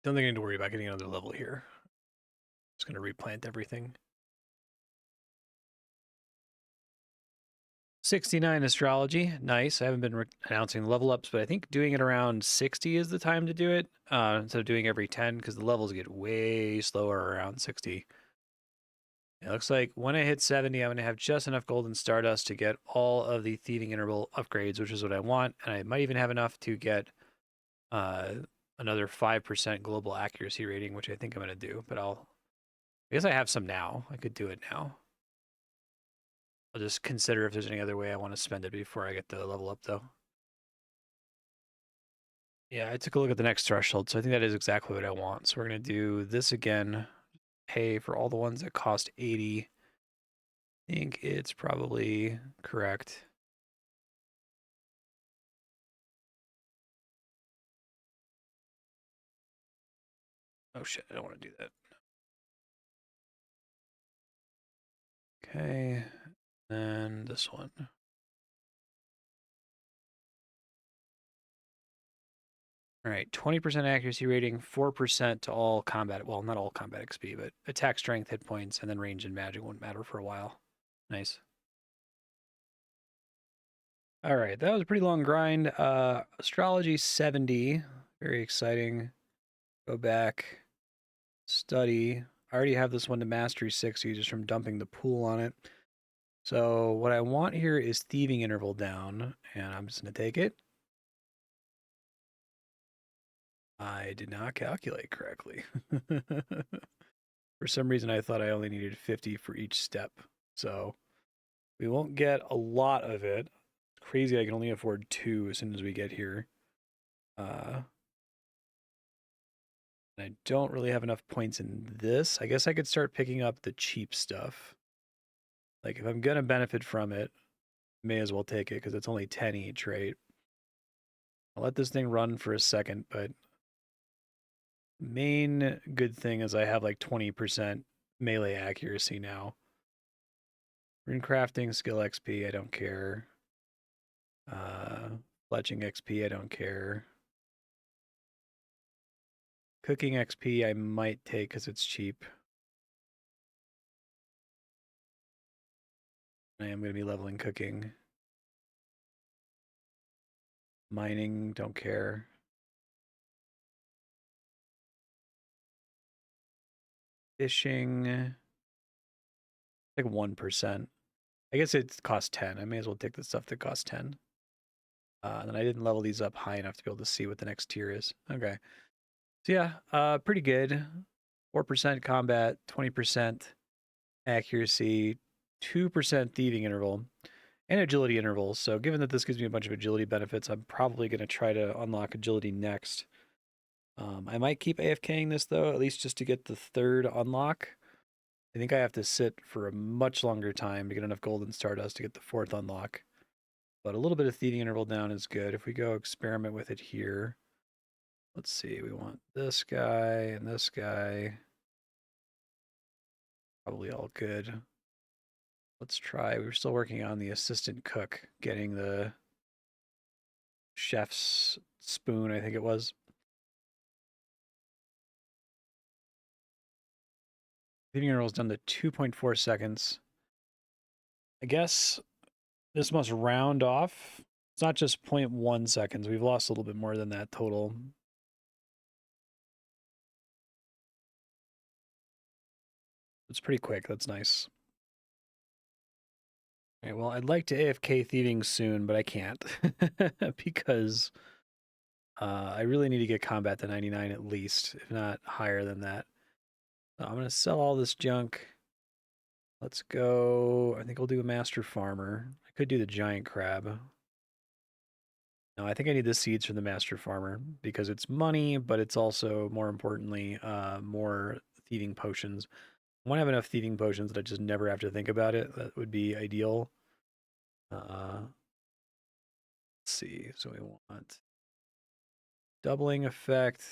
S3: don't think I need to worry about getting another level here. Just going to replant everything. 69 astrology. Nice. I haven't been announcing level ups, but I think doing it around 60 is the time to do it instead of doing every 10 because the levels get way slower around 60. It looks like when I hit 70, I'm going to have just enough golden stardust to get all of the thieving interval upgrades, which is what I want. And I might even have enough to get another 5% global accuracy rating, which I think I'm going to do. But I guess I have some now. I could do it now. I'll just consider if there's any other way I want to spend it before I get the level up, though. Yeah, I took a look at the next threshold, so I think that is exactly what I want. So we're going to do this again. Pay for all the ones that cost 80. I think it's probably correct. Oh shit, I don't want to do that. Okay, and this one. All right, 20% accuracy rating, 4% to all combat. Well, not all combat XP, but attack, strength, hit points, and then range and magic won't matter for a while. Nice. All right, that was a pretty long grind. Astrology 70, very exciting. Go back, study. I already have this one to mastery 60 just from dumping the pool on it. So what I want here is thieving interval down, and I'm just going to take it. I did not calculate correctly. For some reason, I thought I only needed 50 for each step. So we won't get a lot of it. It's crazy I can only afford 2 as soon as we get here. And I don't really have enough points in this. I guess I could start picking up the cheap stuff. Like, if I'm going to benefit from it, may as well take it because it's only 10 each, right? I'll let this thing run for a second, but main good thing is I have like 20% melee accuracy now. Rune crafting, skill XP, I don't care. Fletching XP, I don't care. Cooking XP, I might take because it's cheap. I am going to be leveling cooking. Mining, don't care. Fishing, like 1%. I guess it costs 10. I may as well take the stuff that costs 10. And then I didn't level these up high enough to be able to see what the next tier is. Okay. So yeah, pretty good. 4% combat, 20% accuracy, 2% thieving interval, and agility intervals. So given that this gives me a bunch of agility benefits, I'm probably going to try to unlock agility next. I might keep AFKing this though, at least just to get the 3rd unlock. I think I have to sit for a much longer time to get enough golden stardust to get the 4th unlock. But a little bit of thieving interval down is good. If we go experiment with it here, let's see, we want this guy and this guy. Probably all good. Let's try, we were still working on the assistant cook, getting the chef's spoon, I think it was. Thieving interval is done to 2.4 seconds. I guess this must round off. It's not just 0.1 seconds. We've lost a little bit more than that total. It's pretty quick. That's nice. Okay, well, I'd like to AFK thieving soon, but I can't because I really need to get combat to 99 at least, if not higher than that. So I'm going to sell all this junk. Let's go. I think we'll do a master farmer. I could do the giant crab. No, I think I need the seeds from the master farmer because it's money, but it's also, more importantly, more thieving potions. I want to have enough thieving potions that I just never have to think about it. That would be ideal. Let's see. So we want doubling effect.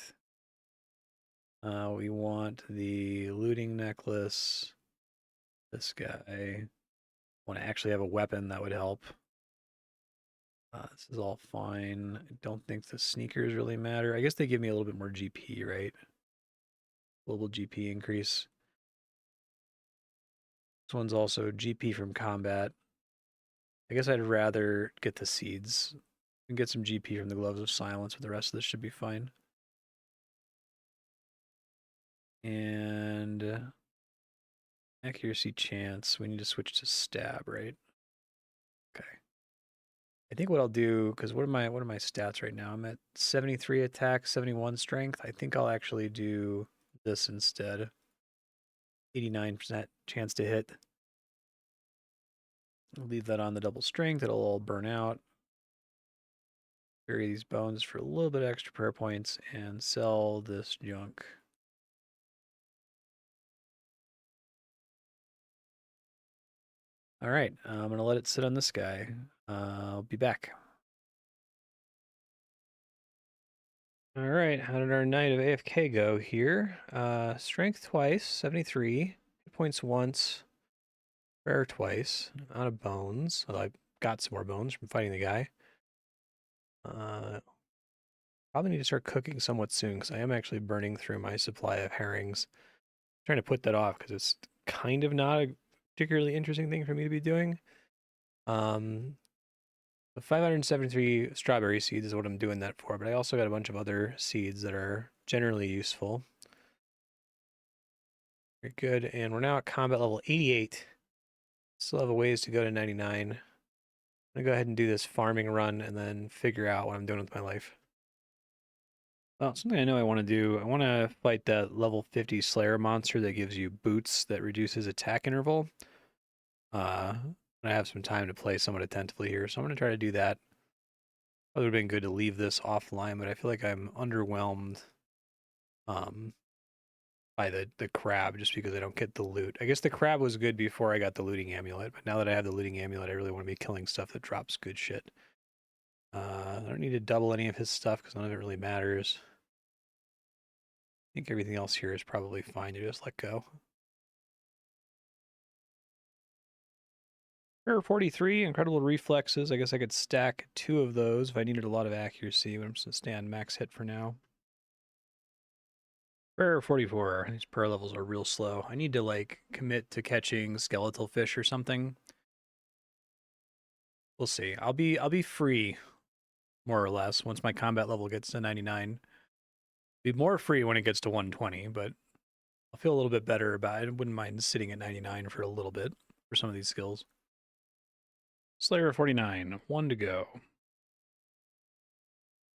S3: We want the looting necklace. This guy. Want to actually have a weapon that would help. This is all fine. I don't think the sneakers really matter. I guess they give me a little bit more GP, right?
S2: Global GP increase. This one's also GP from combat. I guess I'd rather get the seeds and get some GP from the Gloves of Silence, but the rest of this should be fine. And accuracy chance, we need to switch to stab, right? Okay. I think what I'll do, because what are my stats right now? I'm at 73 attack, 71 strength. I think I'll actually do this instead. 89% chance to hit. I'll leave that on the double strength. It'll all burn out. Bury these bones for a little bit extra prayer points and sell this junk. All right, I'm going to let it sit on this guy. I'll be back. All right, how did our night of AFK go here? Strength twice, 73. Hit points once. Prayer twice. Out of bones. Well, I got some more bones from fighting the guy. Probably need to start cooking somewhat soon because I am actually burning through my supply of herrings. I'm trying to put that off because it's kind of not a particularly interesting thing for me to be doing. The 573 strawberry seeds is what I'm doing that for, but I also got a bunch of other seeds that are generally useful. Very good, and we're now at combat level 88. Still have a ways to go to 99. I'm gonna go ahead and do this farming run and then figure out what I'm doing with my life. Well, something I know I want to do, I want to fight that level 50 Slayer monster that gives you boots that reduces attack interval. I have some time to play somewhat attentively here, so I'm going to try to do that. It would have been good to leave this offline, but I feel like I'm underwhelmed by the crab just because I don't get the loot. I guess the crab was good before I got the looting amulet, but now that I have the looting amulet, I really want to be killing stuff that drops good shit. I don't need to double any of his stuff because none of it really matters. I think everything else here is probably fine to just let go. Error 43, incredible reflexes. I guess I could stack 2 of those if I needed a lot of accuracy, but I'm just going to stay on max hit for now. Error 44, these prayer levels are real slow. I need to like commit to catching skeletal fish or something. We'll see. I'll be free, more or less, once my combat level gets to 99. Be more free when it gets to 120, but I'll feel a little bit better about it. I wouldn't mind sitting at 99 for a little bit for some of these skills. Slayer 49, 1 to go.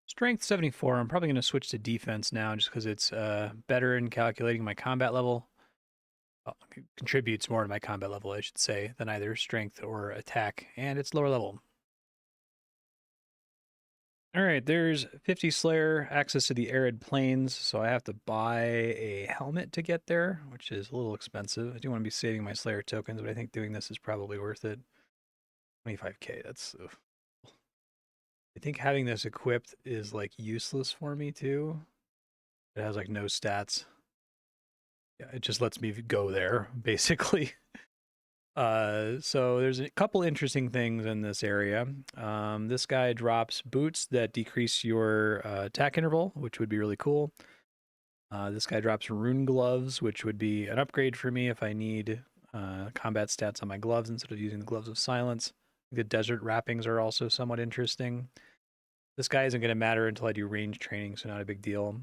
S2: Strength 74, I'm probably going to switch to defense now just because it's better in calculating my combat level. Well, it contributes more to my combat level, I should say, than either strength or attack, and it's lower level. All right, there's 50 Slayer, access to the arid plains, so I have to buy a helmet to get there, which is a little expensive. I do want to be saving my Slayer tokens, but I think doing this is probably worth it. 25k, that's... Ugh. I think having this equipped is like useless for me too. It has like no stats. Yeah, it just lets me go there, basically. So there's a couple interesting things in this area. This guy drops boots that decrease your attack interval, which would be really cool. This guy drops rune gloves, which would be an upgrade for me if I need combat stats on my gloves instead of using the Gloves of Silence. The desert wrappings are also somewhat interesting. This guy isn't going to matter until I do range training, so not a big deal.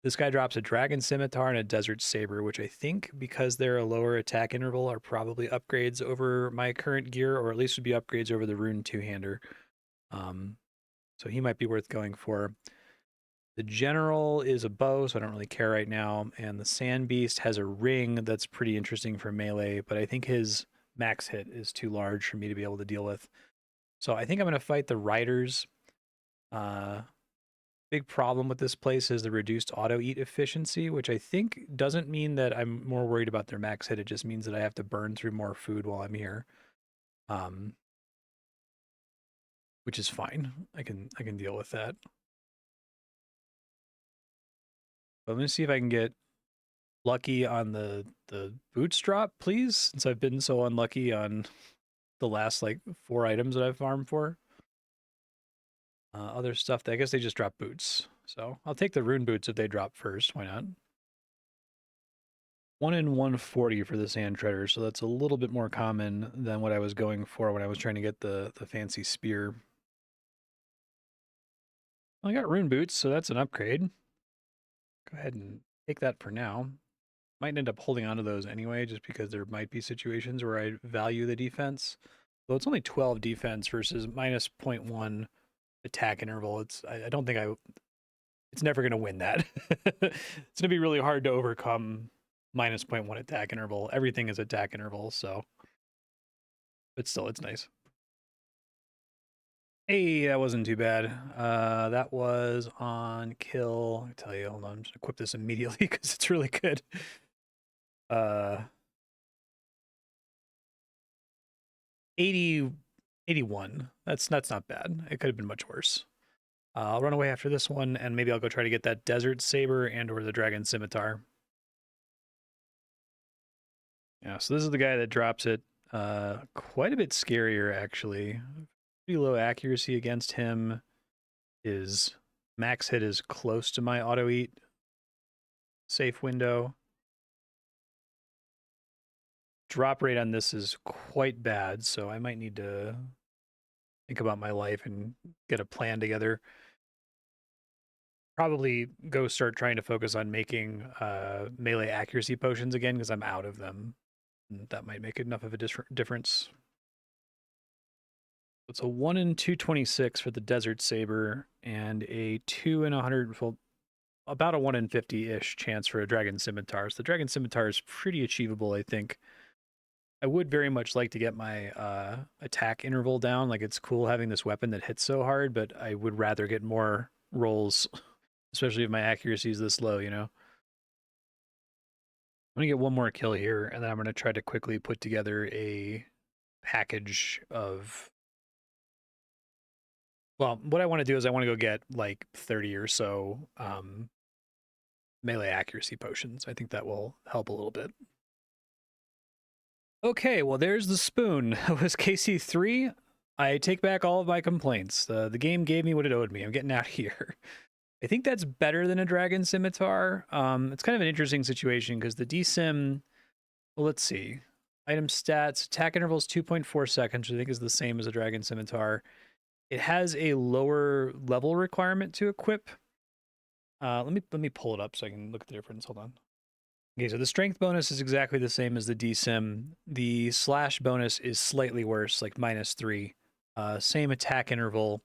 S2: This guy drops a dragon scimitar and a desert saber, which I think, because they're a lower attack interval, are probably upgrades over my current gear, or at least would be upgrades over the rune two-hander. So he might be worth going for. The general is a bow, so I don't really care right now. And the sand beast has a ring that's pretty interesting for melee, but I think his max hit is too large for me to be able to deal with. So I think I'm going to fight the riders. Big problem with this place is the reduced auto eat efficiency, which I think doesn't mean that I'm more worried about their max hit. It just means that I have to burn through more food while I'm here, which is fine. I can deal with that. But I'm gonna see if I can get lucky on the boots drop, please, since I've been so unlucky on the last like 4 items that I've farmed for. Other stuff, I guess they just drop boots. So I'll take the rune boots if they drop first. Why not? 1 in 140 for the Sand Treader, so that's a little bit more common than what I was going for when I was trying to get the fancy spear. Well, I got rune boots, so that's an upgrade. Go ahead and take that for now. Might end up holding on to those anyway, just because there might be situations where I value the defense. Though it's only 12 defense versus minus 0.1 attack interval. I don't think it's never going to win that. It's going to be really hard to overcome minus 0.1 attack interval. Everything is attack interval, so. But still, it's nice. Hey, that wasn't too bad. That was on kill. I tell you, hold on, I'm just gonna equip this immediately because it's really good. 81. That's not bad. It could have been much worse. I'll run away after this one, and maybe I'll go try to get that desert saber and or the dragon scimitar. Yeah, so this is the guy that drops it. Quite a bit scarier, actually. Pretty low accuracy against him. His max hit is close to my auto eat safe window. Drop rate on this is quite bad, so I might need to think about my life and get a plan together. Probably go start trying to focus on making melee accuracy potions again because I'm out of them. And that might make enough of a difference. It's a 1 in 226 for the Desert Saber and a 2 in 100, well, about a 1 in 50-ish chance for a Dragon Scimitar. So the Dragon Scimitar is pretty achievable, I think. I would very much like to get my attack interval down. Like, it's cool having this weapon that hits so hard, but I would rather get more rolls, especially if my accuracy is this low, you know? I'm going to get one more kill here, and then I'm going to try to quickly put together a package of... Well, what I want to do is I want to go get like 30 or so melee accuracy potions. I think that will help a little bit. Okay, well, there's the spoon. It was KC3. I take back all of my complaints. The game gave me what it owed me. I'm getting out of here. I think that's better than a Dragon Scimitar. It's kind of an interesting situation because the DSim, well, let's see. Item stats, attack interval is 2.4 seconds, which I think is the same as a Dragon Scimitar. It has a lower level requirement to equip. Let me pull it up so I can look at the difference. Hold on. Okay, so the strength bonus is exactly the same as the DSim. The slash bonus is slightly worse, like -3. Same attack interval.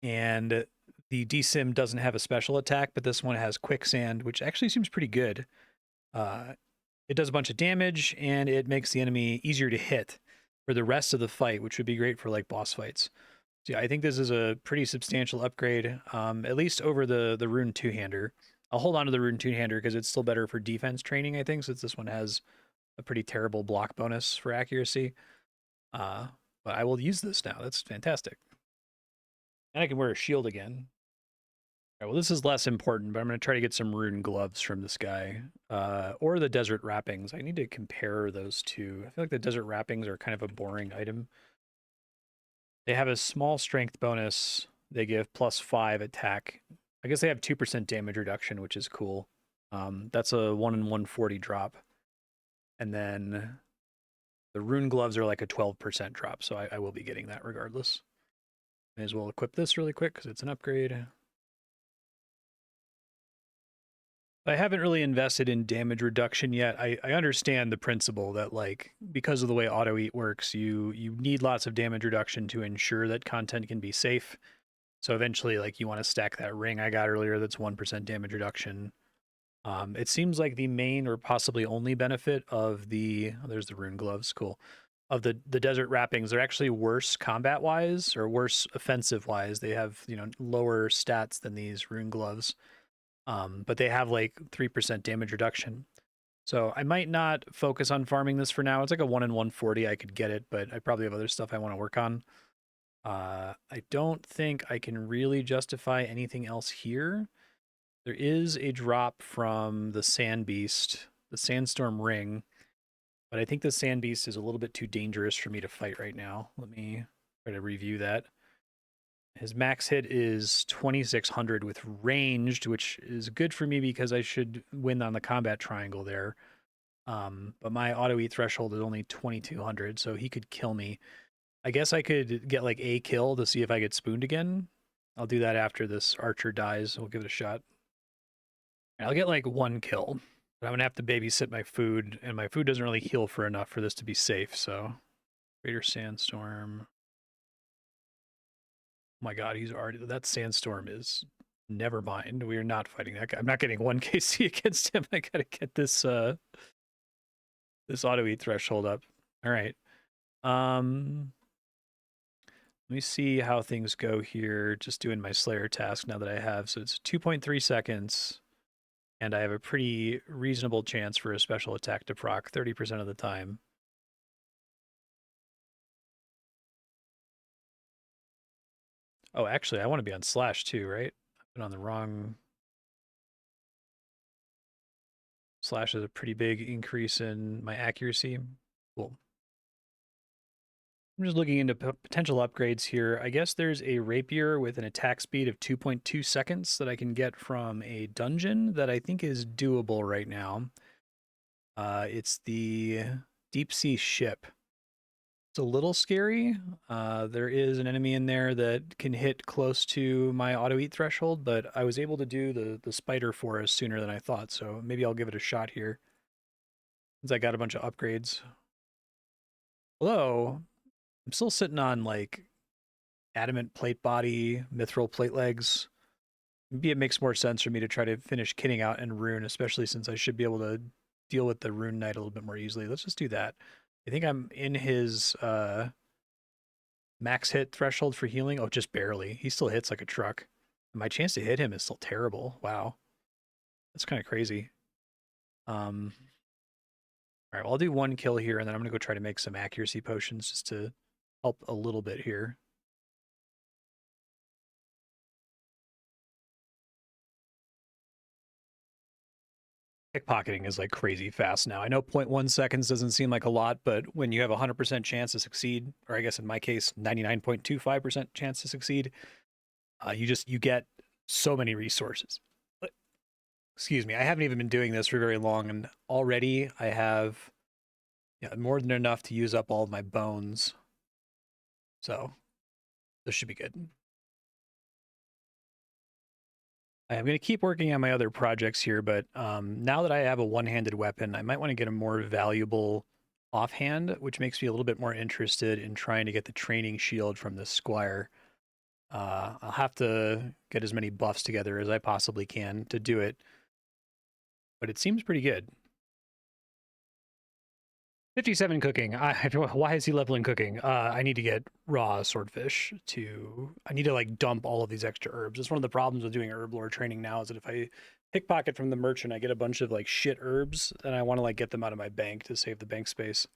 S2: And the DSim doesn't have a special attack, but this one has quicksand, which actually seems pretty good. It does a bunch of damage, and it makes the enemy easier to hit for the rest of the fight, which would be great for like boss fights. So yeah, I think this is a pretty substantial upgrade, at least over the Rune Two-Hander. I'll hold on to the Rune Two-Hander because it's still better for defense training, I think, since this one has a pretty terrible block bonus for accuracy. But I will use this now. That's fantastic. And I can wear a shield again. All right, well, this is less important, but I'm going to try to get some rune gloves from this guy. Or the desert wrappings. I need to compare those two. I feel like the desert wrappings are kind of a boring item. They have a small strength bonus. They give +5 attack. I guess they have 2% damage reduction, which is cool. That's a 1 in 140 drop. And then the rune gloves are like a 12% drop, so I will be getting that regardless. May as well equip this really quick because it's an upgrade. I haven't really invested in damage reduction yet. I understand the principle that, like, because of the way auto eat works, you need lots of damage reduction to ensure that content can be safe. So eventually, like, you want to stack that ring I got earlier that's 1% damage reduction. It seems like the main or possibly only benefit of there's the rune gloves, cool. Of the desert wrappings, they're actually worse combat wise or worse offensive wise. They have, you know, lower stats than these rune gloves. But they have like 3% damage reduction. So I might not focus on farming this for now. It's like a 1 in 140. I could get it, but I probably have other stuff I want to work on. I don't think I can really justify anything else here. There is a drop from the Sand Beast, the Sandstorm Ring, but I think the Sand Beast is a little bit too dangerous for me to fight right now. Let me try to review that. His max hit is 2600 with ranged, which is good for me because I should win on the combat triangle there. But my auto eat threshold is only 2200, so he could kill me. I guess I could get like a kill to see if I get spooned again. I'll do that after this archer dies. We'll give it a shot. I'll get like one kill, but I'm gonna have to babysit my food, and my food doesn't really heal for enough for this to be safe. So, Greater Sandstorm. Oh my God, he's already, that sandstorm is, never mind. We are not fighting that guy. I'm not getting 1 KC against him. I gotta get this this auto eat threshold up. All right. Let me see how things go here. Just doing my Slayer task now that I have. So it's 2.3 seconds, and I have a pretty reasonable chance for a special attack to proc 30% of the time. Oh, actually, I want to be on slash too, right? I've been on the wrong. Slash is a pretty big increase in my accuracy. Cool. I'm just looking into potential upgrades here. I guess there's a rapier with an attack speed of 2.2 seconds that I can get from a dungeon that I think is doable right now. It's the deep sea ship. It's a little scary. There is an enemy in there that can hit close to my auto eat threshold, but I was able to do the spider forest sooner than I thought, so maybe I'll give it a shot here since I got a bunch of upgrades. Although I'm still sitting on like adamant plate body, mithril plate legs. Maybe it makes more sense for me to try to finish kitting out and rune, especially since I should be able to deal with the rune knight a little bit more easily. Let's just do that. I think I'm in his max hit threshold for healing. Oh, just barely. He still hits like a truck. My chance to hit him is still terrible. Wow. That's kind of crazy. All right, well, I'll do 1 kill here, and then I'm going to go try to make some accuracy potions just to help a little bit here. Pickpocketing is like crazy fast now. I know 0.1 seconds doesn't seem like a lot, but when you have a 100% chance to succeed, or I guess in my case, 99.25% chance to succeed, you get so many resources. But, excuse me, I haven't even been doing this for very long, and already I have more than enough to use up all of my bones. So this should be good. I'm going to keep working on my other projects here, but now that I have a one-handed weapon, I might want to get a more valuable offhand, which makes me a little bit more interested in trying to get the training shield from this squire. I'll have to get as many buffs together as I possibly can to do it, but it seems pretty good. 57 cooking. Why is he leveling cooking? I need to get raw swordfish I need to like dump all of these extra herbs. It's one of the problems with doing herblore training now is that if I pickpocket from the merchant, I get a bunch of like shit herbs and I want to like get them out of my bank to save the bank space.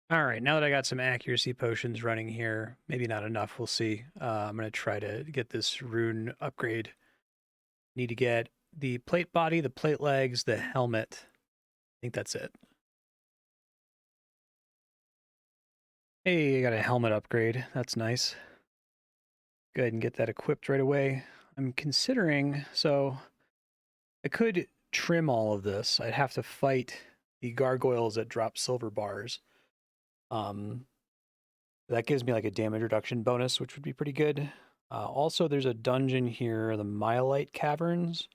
S2: All right, now that I got some accuracy potions running here, maybe not enough, we'll see. I'm going to try to get this rune upgrade. Need to get the plate body, the plate legs, the helmet. I think that's it. Hey, I got a helmet upgrade. That's nice. Go ahead and get that equipped right away. I'm considering, so I could trim all of this. I'd have to fight the gargoyles that drop silver bars. That gives me like a damage reduction bonus, which would be pretty good. Also, there's a dungeon here, the Myelite Caverns.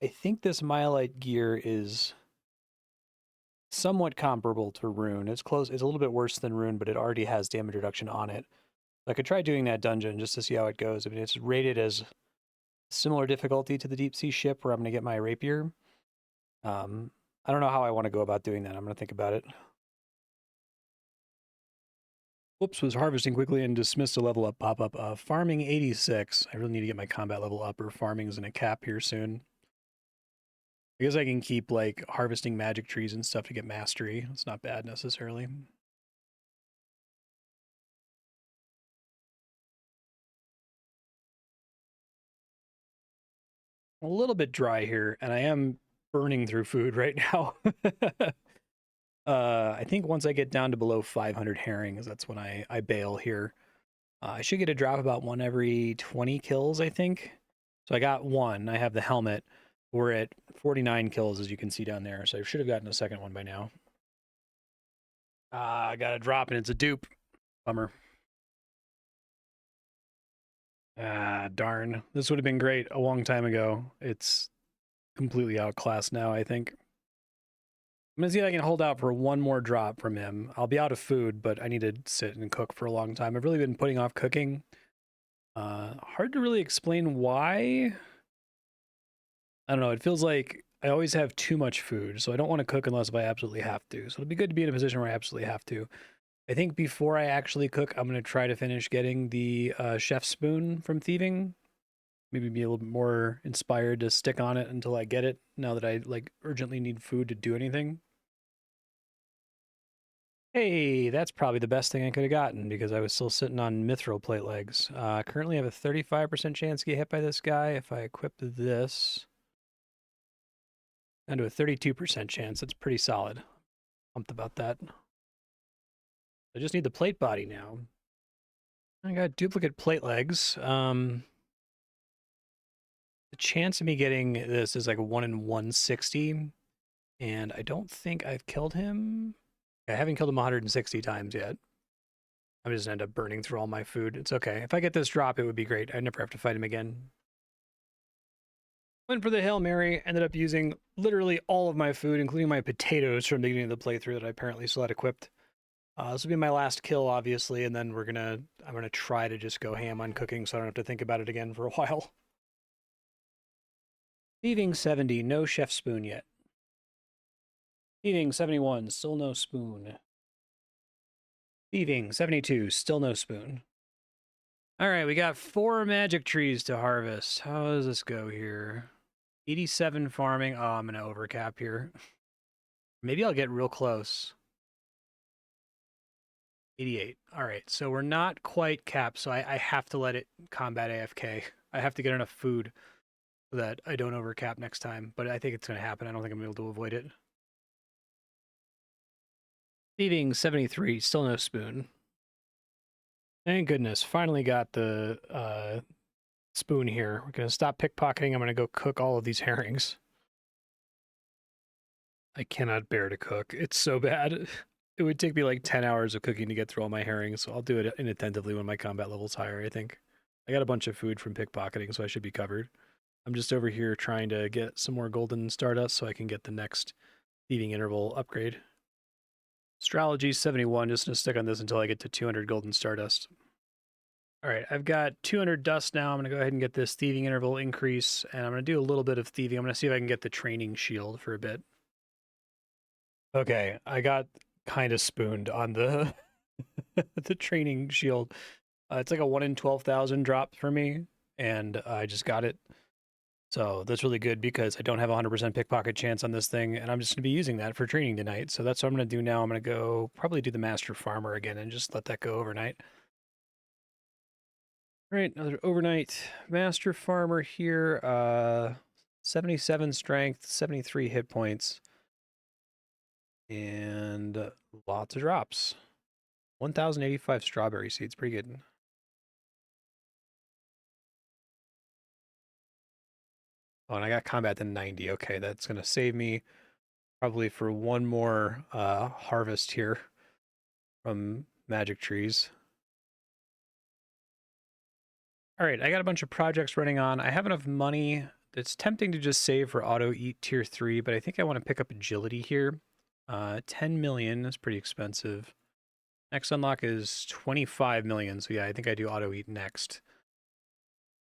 S2: I think this Myelite gear is somewhat comparable to Rune. It's close. It's a little bit worse than Rune, but it already has damage reduction on it. I could try doing that dungeon just to see how it goes. I mean, it's rated as similar difficulty to the deep sea ship where I'm going to get my rapier. I don't know how I want to go about doing that. I'm going to think about it. Whoops, was harvesting quickly and dismissed a level up pop-up. Farming 86. I really need to get my combat level up, or farming is in a cap here soon. I guess I can keep like harvesting magic trees and stuff to get mastery. It's not bad necessarily. A little bit dry here, and I am burning through food right now. I think once I get down to below 500 herrings, that's when I bail here. I should get a drop about 1 every 20 kills, I think. So I got 1. I have the helmet.
S1: We're at 49 kills, as you can see down there, so I should have gotten a second one by now. I got a drop, and it's a dupe. Bummer. Darn. This would have been great a long time ago. It's completely outclassed now, I think. I'm going to see if I can hold out for one more drop from him. I'll be out of food, but I need to sit and cook for a long time. I've really been putting off cooking. Hard to really explain why. I don't know. It feels like I always have too much food, so I don't want to cook unless if I absolutely have to. So it'd be good to be in a position where I absolutely have to. I think before I actually cook, I'm going to try to finish getting the chef spoon from Thieving. Maybe be a little bit more inspired to stick on it until I get it, now that I like urgently need food to do anything. Hey, that's probably the best thing I could have gotten because I was still sitting on mithril plate legs. Currently have a 35% chance to get hit by this guy. If I equip this, down to a 32% chance. That's pretty solid. Pumped about that. I just need the plate body now. I got duplicate plate legs. The chance of me getting this is like 1 in 160. And I don't think I've killed him. I haven't killed him 160 times yet. I'm just end up burning through all my food. It's okay. If I get this drop, it would be great. I'd never have to fight him again. Went for the Hail Mary, ended up using literally all of my food, including my potatoes from the beginning of the playthrough that I apparently still had equipped. This will be my last kill, obviously, and then I'm gonna try to just go ham on cooking so I don't have to think about it again for a while. Thieving 70, no chef spoon yet. Thieving 71, still no spoon. Thieving 72, still no spoon. All right, we got 4 magic trees to harvest. How does this go here? 87 farming. Oh, I'm gonna overcap here. Maybe I'll get real close. 88. All right, so we're not quite capped, so I have to let it combat AFK. I have to get enough food so that I don't overcap next time, but I think it's going to happen. I don't think I'm able to avoid it. Thieving 73, still no spoon. Thank goodness, finally got the spoon here. We're going to stop pickpocketing. I'm going to go cook all of these herrings. I cannot bear to cook. It's so bad. It would take me like 10 hours of cooking to get through all my herrings, so I'll do it inattentively when my combat level's higher, I think. I got a bunch of food from pickpocketing, so I should be covered. I'm just over here trying to get some more golden stardust so I can get the next thieving interval upgrade. Astrology 71, just going to stick on this until I get to 200 golden stardust. All right, I've got 200 dust now. I'm going to go ahead and get this thieving interval increase, and I'm going to do a little bit of thieving. I'm going to see if I can get the training shield for a bit. Okay, I got kind of spooned on the the training shield. It's like a 1 in 12,000 drop for me, and I just got it. So that's really good because I don't have a 100% pickpocket chance on this thing, and I'm just going to be using that for training tonight. So that's what I'm going to do now. I'm going to go probably do the Master Farmer again and just let that go overnight. All right, another overnight Master Farmer here. 77 strength, 73 hit points. And lots of drops. 1,085 strawberry seeds, pretty good. Oh, and I got combat to 90. Okay, that's going to save me probably for one more harvest here from magic trees. All right, I got a bunch of projects running on. I have enough money. It's tempting to just save for auto eat tier 3, but I think I want to pick up agility here. 10 million is pretty expensive. Next unlock is 25 million. So yeah, I think I do auto eat next.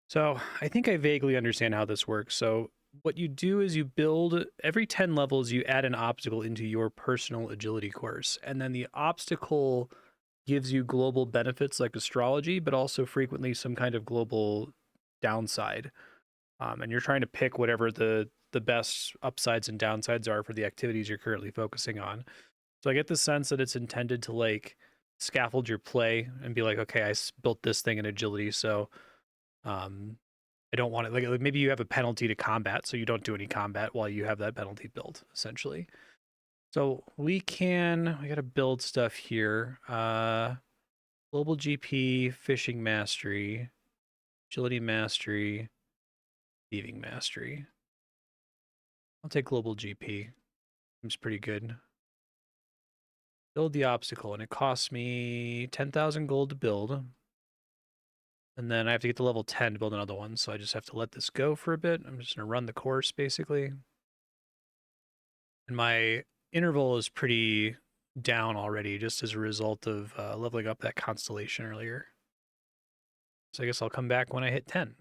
S1: So I think I vaguely understand how this works. So what you do is you build every 10 levels, you add an obstacle into your personal agility course. And then the obstacle gives you global benefits like astrology, but also frequently some kind of global downside. And you're trying to pick whatever the best upsides and downsides are for the activities you're currently focusing on. So I get the sense that it's intended to like scaffold your play and be like, okay, I built this thing in agility, so I don't want it like maybe you have a penalty to combat, so you don't do any combat while you have that penalty built, essentially. So we gotta build stuff here. Global GP, fishing mastery, agility mastery, thieving mastery.
S2: I'll take global GP. Seems pretty good. Build the obstacle, and it costs me 10,000 gold to build. And then I have to get to level 10 to build another one, so I just have to let this go for a bit. I'm just going to run the course, basically. And my interval is pretty down already, just as a result of leveling up that constellation earlier. So I guess I'll come back when I hit 10.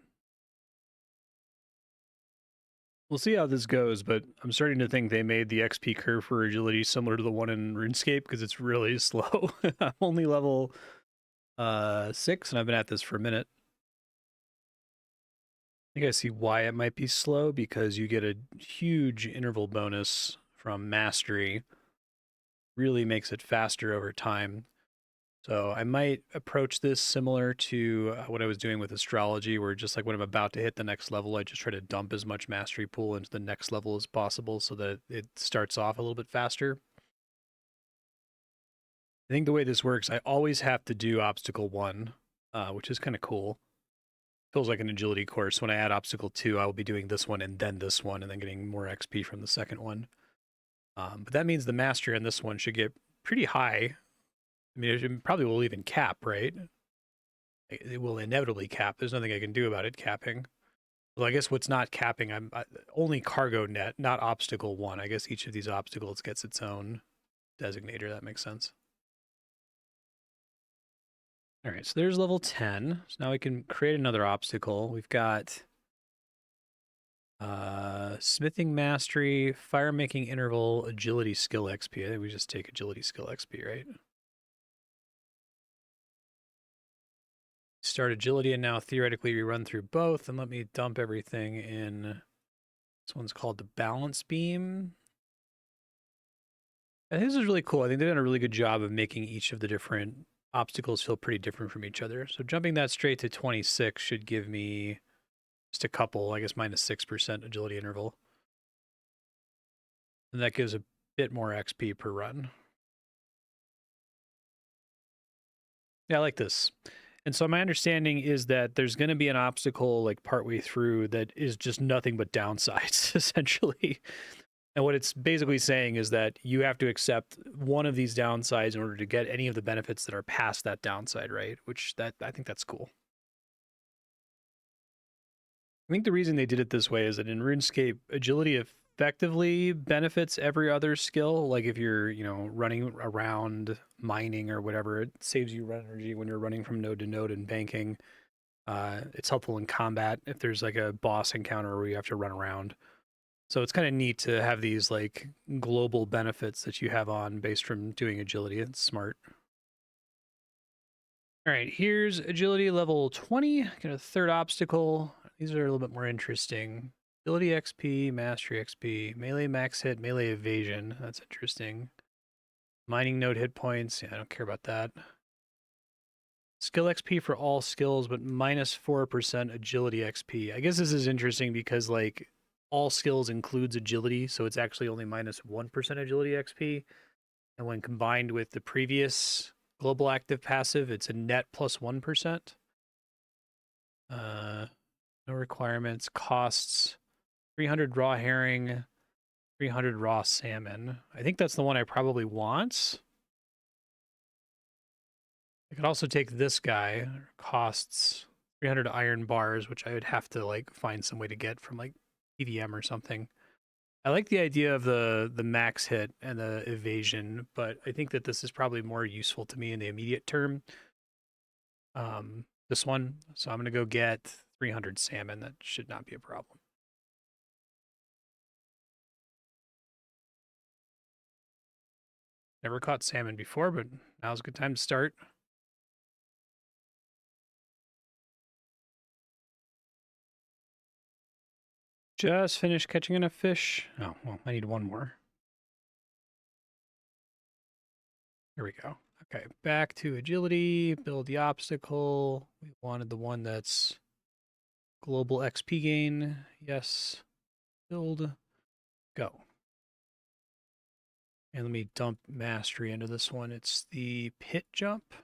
S2: We'll see how this goes, but I'm starting to think they made the XP curve for agility similar to the one in RuneScape because it's really slow. I'm only level 6, and I've been at this for a minute. I think I see why it might be slow, because you get a huge interval bonus from mastery. Really makes it faster over time. So I might approach this similar to what I was doing with astrology, where just like when I'm about to hit the next level, I just try to dump as much mastery pool into the next level as possible so that it starts off a little bit faster. I think the way this works, I always have to do obstacle 1, which is kind of cool. Feels like an agility course. When I add obstacle 2, I will be doing this one and then this one, and then getting more XP from the second one. But that means the mastery on this one should get pretty high. I mean, it probably will even cap, right? It will inevitably cap. There's nothing I can do about it capping. Well, I guess what's not capping, I'm only cargo net, not obstacle 1. I guess each of these obstacles gets its own designator. That makes sense. All right, so there's level 10. So now we can create another obstacle. We've got smithing mastery, fire making interval, agility skill XP. I think we just take agility skill XP, right? Start agility, and now theoretically we run through both. And let me dump everything in. This one's called the balance beam. I think this is really cool. I think they've done a really good job of making each of the different obstacles feel pretty different from each other. So jumping that straight to 26 should give me just a couple, I guess -6% agility interval. And that gives a bit more XP per run. Yeah, I like this. And so my understanding is that there's going to be an obstacle like partway through that is just nothing but downsides, essentially. And what it's basically saying is that you have to accept one of these downsides in order to get any of the benefits that are past that downside, right? I think that's cool. I think the reason they did it this way is that in RuneScape, agility effectively benefits every other skill. Like if you're, running around mining or whatever, it saves you run energy when you're running from node to node and banking. It's helpful in combat if there's like a boss encounter where you have to run around. So it's kind of neat to have these like global benefits that you have on based from doing agility. It's smart. All right, here's agility level 20. Got a third obstacle. These are a little bit more interesting. Ability XP, mastery XP, melee max hit, melee evasion. That's interesting. Mining node hit points. Yeah, I don't care about that. Skill XP for all skills, but -4% agility XP. I guess this is interesting because like all skills includes agility, so it's actually only -1% agility XP. And when combined with the previous global active passive, it's a net +1%. No requirements. Costs 300 raw herring, 300 raw salmon. I think that's the one I probably want. I could also take this guy. Costs 300 iron bars, which I would have to like find some way to get from like PVM or something. I like the idea of the max hit and the evasion, but I think that this is probably more useful to me in the immediate term. This one. So I'm going to go get 300 salmon. That should not be a problem. Never caught salmon before, but now's a good time to start. Just finished catching enough fish. Oh, well, I need one more. Here we go. Okay, back to agility, build the obstacle. We wanted the one that's global XP gain. Yes. Build. Go. And let me dump mastery into this one. It's the pit jump.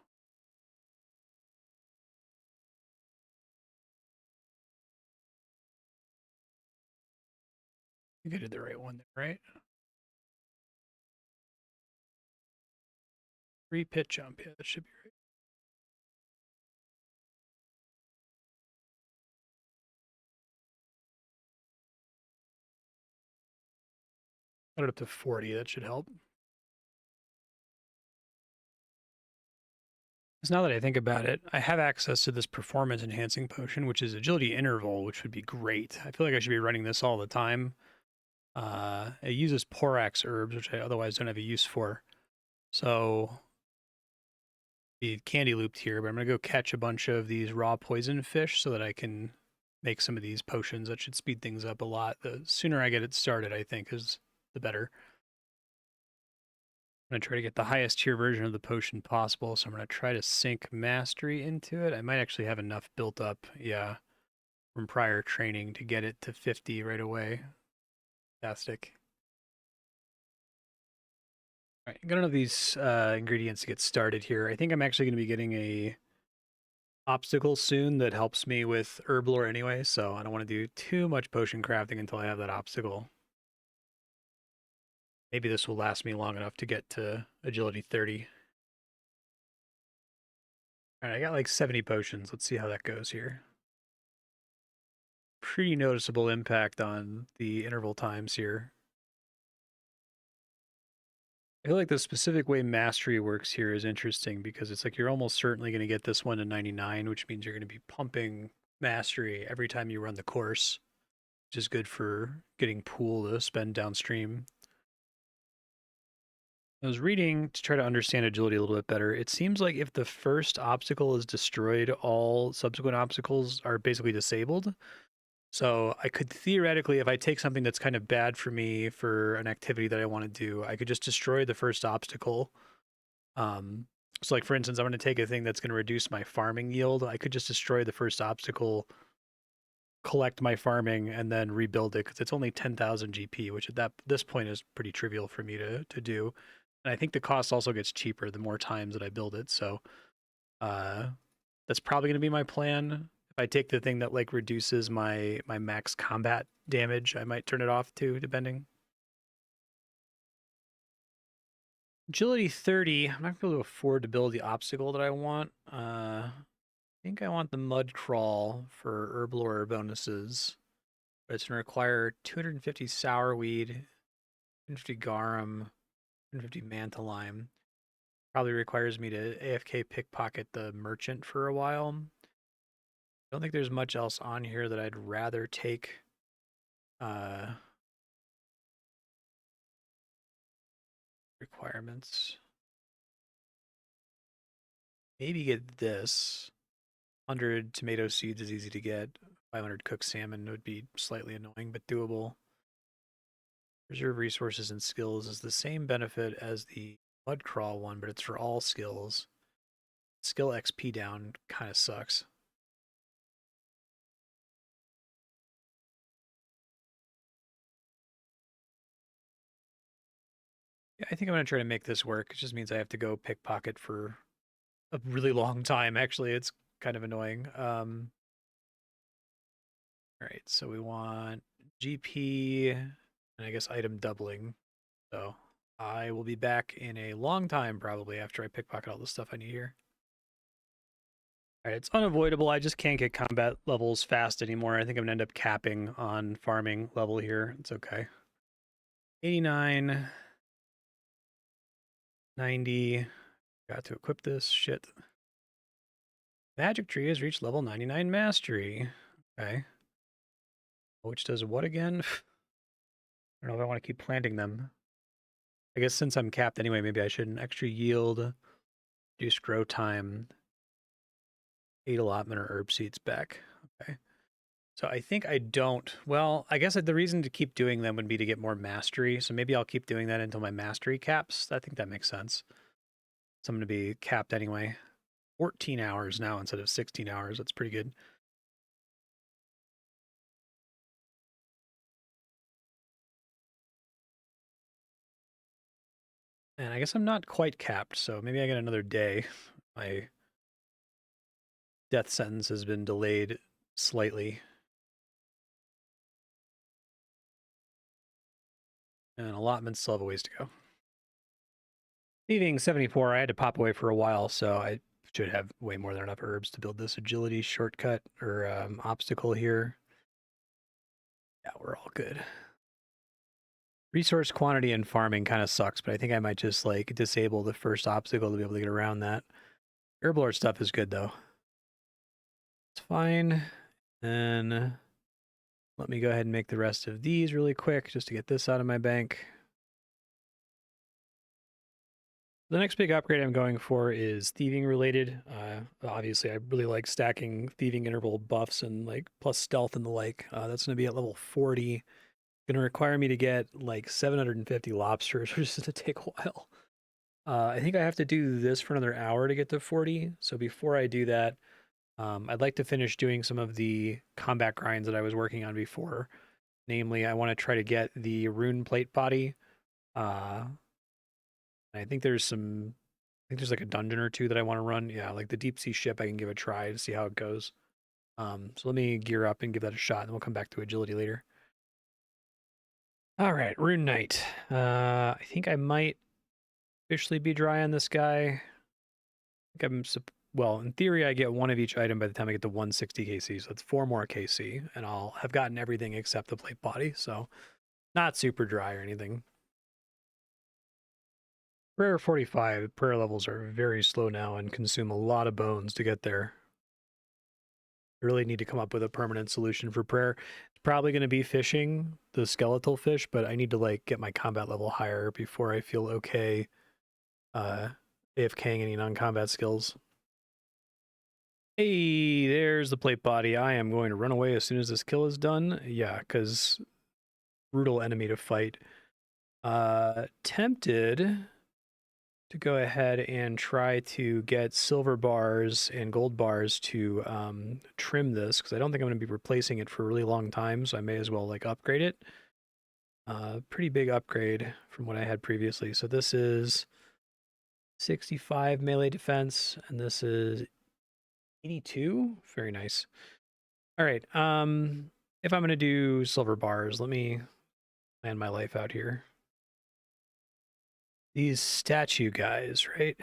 S2: I think I did the right one there, right? 3 pit jump. Yeah, that should be right. Got it up to 40. That should help. Because now that I think about it, I have access to this performance enhancing potion, which is agility interval, which would be great. I feel like I should be running this all the time. It uses Porax herbs, which I otherwise don't have a use for. So, be candy looped here, but I'm going to go catch a bunch of these raw poison fish so that I can make some of these potions. That should speed things up a lot. The sooner I get it started, I think, is the better. I'm going to try to get the highest tier version of the potion possible, so I'm going to try to sink mastery into it. I might actually have enough built up, yeah, from prior training to get it to 50 right away. Fantastic. All right, I'm gonna have these ingredients to get started here. I think I'm actually going to be getting a obstacle soon that helps me with Herblore anyway, so I don't want to do too much potion crafting until I have that obstacle. Maybe this will last me long enough to get to agility 30. All right, I got like 70 potions. Let's see how that goes here. Pretty noticeable impact on the interval times here. I feel like the specific way mastery works here is interesting because it's like you're almost certainly going to get this one to 99, which means you're going to be pumping mastery every time you run the course, which is good for getting pool to spend downstream. I was reading to try to understand agility a little bit better. It seems like if the first obstacle is destroyed, all subsequent obstacles are basically disabled. So I could theoretically, if I take something that's kind of bad for me for an activity that I want to do, I could just destroy the first obstacle. So like for instance, I'm going to take a thing that's going to reduce my farming yield. I could just destroy the first obstacle, collect my farming, and then rebuild it because it's only 10,000 GP, which at this point is pretty trivial for me to do. And I think the cost also gets cheaper the more times that I build it. So that's probably going to be my plan. If I take the thing that like reduces my max combat damage, I might turn it off too, depending. Agility 30. I'm not going to be able to afford to build the obstacle that I want. I think I want the mud crawl for herblore bonuses. But it's going to require 250 sourweed, 250 garum, 250 manta lime. Probably requires me to AFK pickpocket the merchant for a while. I don't think there's much else on here that I'd rather take. Requirements. Maybe get this. 100 tomato seeds is easy to get. 500 cooked salmon would be slightly annoying, but doable. Reserve resources and skills is the same benefit as the mud crawl one, but it's for all skills. Skill XP down kind of sucks. Yeah, I think I'm going to try to make this work. It just means I have to go pickpocket for a really long time. Actually, it's kind of annoying. All right, so we want GP and I guess item doubling. So I will be back in a long time probably after I pickpocket all the stuff I need here. All right, it's unavoidable. I just can't get combat levels fast anymore. I think I'm going to end up capping on farming level here. It's okay. 89, 90. Got to equip this shit. Magic tree has reached level 99 mastery. Okay. Which does what again? I don't know if I want to keep planting them. I guess since I'm capped anyway, maybe I shouldn't. Extra yield, reduce grow time, 8 allotment or herb seeds back. Okay. So I think I don't. Well, I guess the reason to keep doing them would be to get more mastery. So maybe I'll keep doing that until my mastery caps. I think that makes sense. So I'm going to be capped anyway. 14 hours now instead of 16 hours. That's pretty good. And I guess I'm not quite capped, so maybe I get another day. My death sentence has been delayed slightly.
S3: And allotments still have a ways to go. Thieving 74, I had to pop away for a while, so I should have way more than enough herbs to build this agility shortcut or obstacle here. Yeah, we're all good. Resource quantity and farming kind of sucks, but I think I might just like disable the first obstacle to be able to get around that. Herblore stuff is good though. It's fine. And let me go ahead and make the rest of these really quick just to get this out of my bank. The next big upgrade I'm going for is thieving related. Obviously, I really like stacking thieving interval buffs and like plus stealth and the like. That's going to be at level 40. Going to require me to get like 750 lobsters, which is going to take a while. I think I have to do this for another hour to get to 40. So before I do that, I'd like to finish doing some of the combat grinds that I was working on before. Namely, I want to try to get the rune plate body. I think there's like a dungeon or two that I want to run. Yeah, like the deep sea ship, I can give a try to see how it goes. So let me gear up and give that a shot, and we'll come back to agility later. All right, Rune Knight. I think I might officially be dry on this guy. I think well, in theory, I get one of each item by the time I get to 160 KC, so that's 4 more KC, and I'll have gotten everything except the plate body, so not super dry or anything. Prayer 45, prayer levels are very slow now and consume a lot of bones to get there. I really need to come up with a permanent solution for prayer. It's probably going to be fishing, the skeletal fish, but I need to like get my combat level higher before I feel okay AFKing any non-combat skills. Hey, there's the plate body. I am going to run away as soon as this kill is done. Yeah, because brutal enemy to fight. Tempted to go ahead and try to get silver bars and gold bars to trim this, because I don't think I'm going to be replacing it for a really long time, so I may as well like upgrade it. Pretty big upgrade from what I had previously. So this is 65 melee defense, and this is 82. Very nice. All right. If I'm going to do silver bars, let me plan my life out here. These statue guys, right?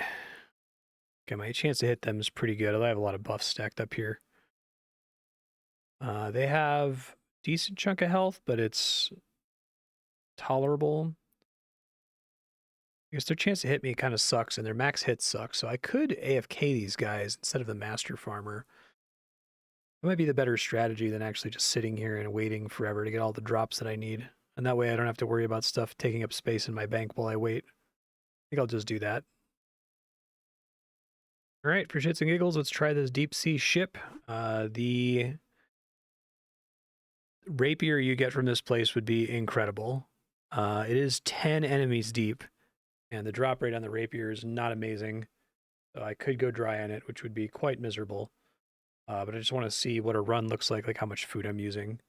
S3: Okay, my chance to hit them is pretty good. I have a lot of buffs stacked up here. They have decent chunk of health, but it's tolerable. I guess their chance to hit me kind of sucks, and their max hit sucks. So I could AFK these guys instead of the master farmer. It might be the better strategy than actually just sitting here and waiting forever to get all the drops that I need. And that way I don't have to worry about stuff taking up space in my bank while I wait. I think I'll just do that. All right, for shits and giggles, let's try this deep sea ship. The rapier you get from this place would be incredible. It is 10 enemies deep, and the drop rate on the rapier is not amazing. So I could go dry on it, which would be quite miserable. But I just want to see what a run looks like how much food I'm using.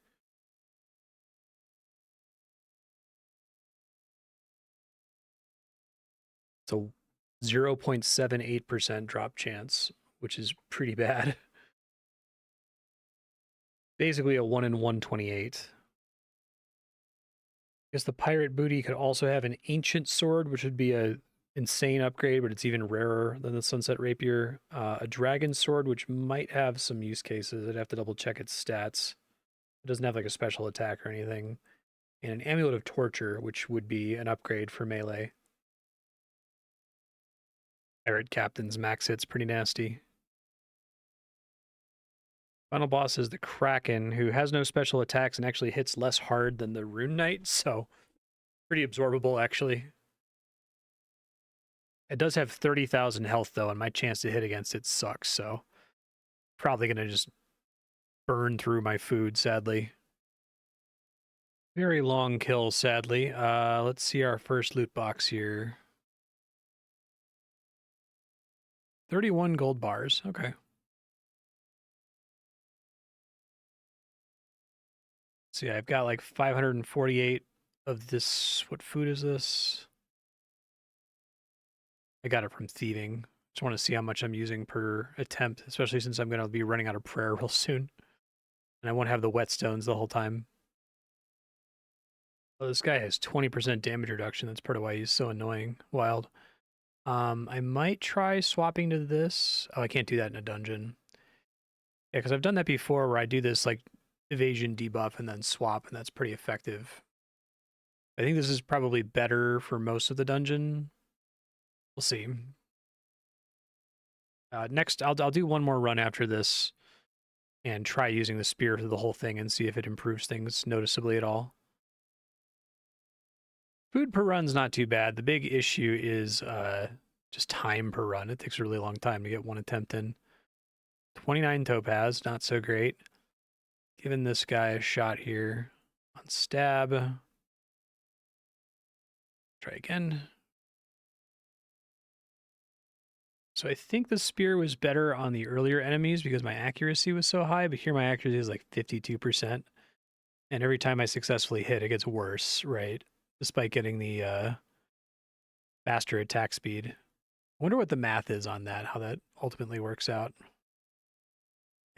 S3: It's a 0.78% drop chance, which is pretty bad. Basically a 1 in 128. I guess the pirate booty could also have an ancient sword, which would be a insane upgrade, but it's even rarer than the sunset rapier. A dragon sword, which might have some use cases. I'd have to double check its stats. It doesn't have like a special attack or anything. And an amulet of torture, which would be an upgrade for melee. Pirate captain's max hit's pretty nasty. Final boss is the Kraken, who has no special attacks and actually hits less hard than the Rune Knight, so pretty absorbable, actually. It does have 30,000 health, though, and my chance to hit against it sucks, so probably going to just burn through my food, sadly. Very long kill, sadly. Let's see our first loot box here. 31 gold bars. Okay. See, I've got like 548 of this. What food is this? I got it from thieving. Just want to see how much I'm using per attempt, especially since I'm going to be running out of prayer real soon. And I won't have the whetstones the whole time.
S2: Oh, this guy has 20% damage reduction. That's part of why he's so annoying. Wild. I might try swapping to this. Oh, I can't do that in a dungeon. Yeah, because I've done that before where I do this like evasion debuff and then swap, and that's pretty effective. I think this is probably better for most of the dungeon. We'll see. Next, I'll do one more run after this and try using the spear through the whole thing and see if it improves things noticeably at all. Food per run's not too bad. The big issue is just time per run. It takes a really long time to get one attempt in. 29 topaz, not so great. Giving this guy a shot here on stab. Try again. So I think the spear was better on the earlier enemies because my accuracy was so high, but here my accuracy is like 52%. And every time I successfully hit, it gets worse, right? Despite getting the faster attack speed. I wonder what the math is on that, how that ultimately works out.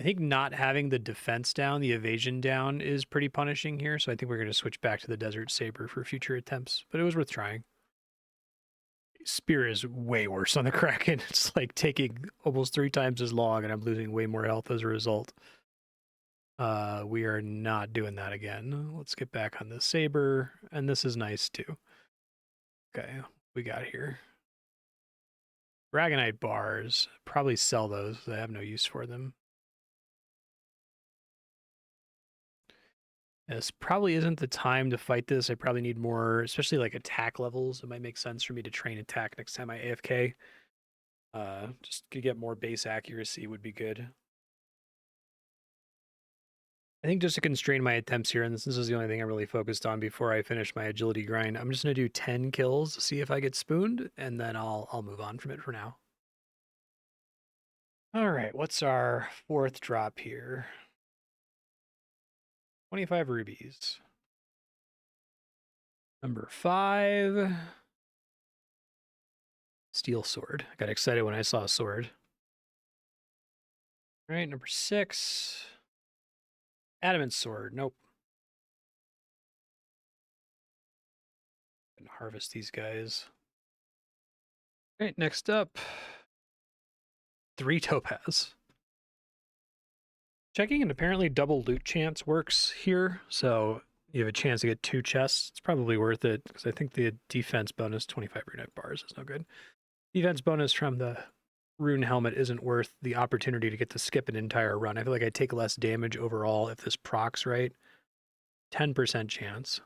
S2: I think not having the defense down, the evasion down, is pretty punishing here, so I think we're going to switch back to the Desert Saber for future attempts, but it was worth trying. Spear is way worse on the Kraken. It's like taking almost 3 times as long, and I'm losing way more health as a result. We are not doing that again. Let's get back on the Saber, and this is nice too. Okay, we got here. Dragonite bars. Probably sell those. I have no use for them. This probably isn't the time to fight this. I probably need more, especially like attack levels. It might make sense for me to train attack next time I AFK. Just to get more base accuracy would be good. I think just to constrain my attempts here, and this is the only thing I'm really focused on before I finish my agility grind, I'm just going to do 10 kills to see if I get spooned, and then I'll move on from it for now. All right, what's our 4th drop here? 25 rubies. Number 5. Steel sword. I got excited when I saw a sword. All right, number 6. Adamant sword. Nope. And harvest these guys. All right, next up. 3 topaz. Checking, and apparently double loot chance works here, so you have a chance to get 2 chests. It's probably worth it, because I think the defense bonus, 25 runite bars, is no good. Defense bonus from the rune helmet isn't worth the opportunity to get to skip an entire run. I feel like I take less damage overall if this procs right. 10% chance.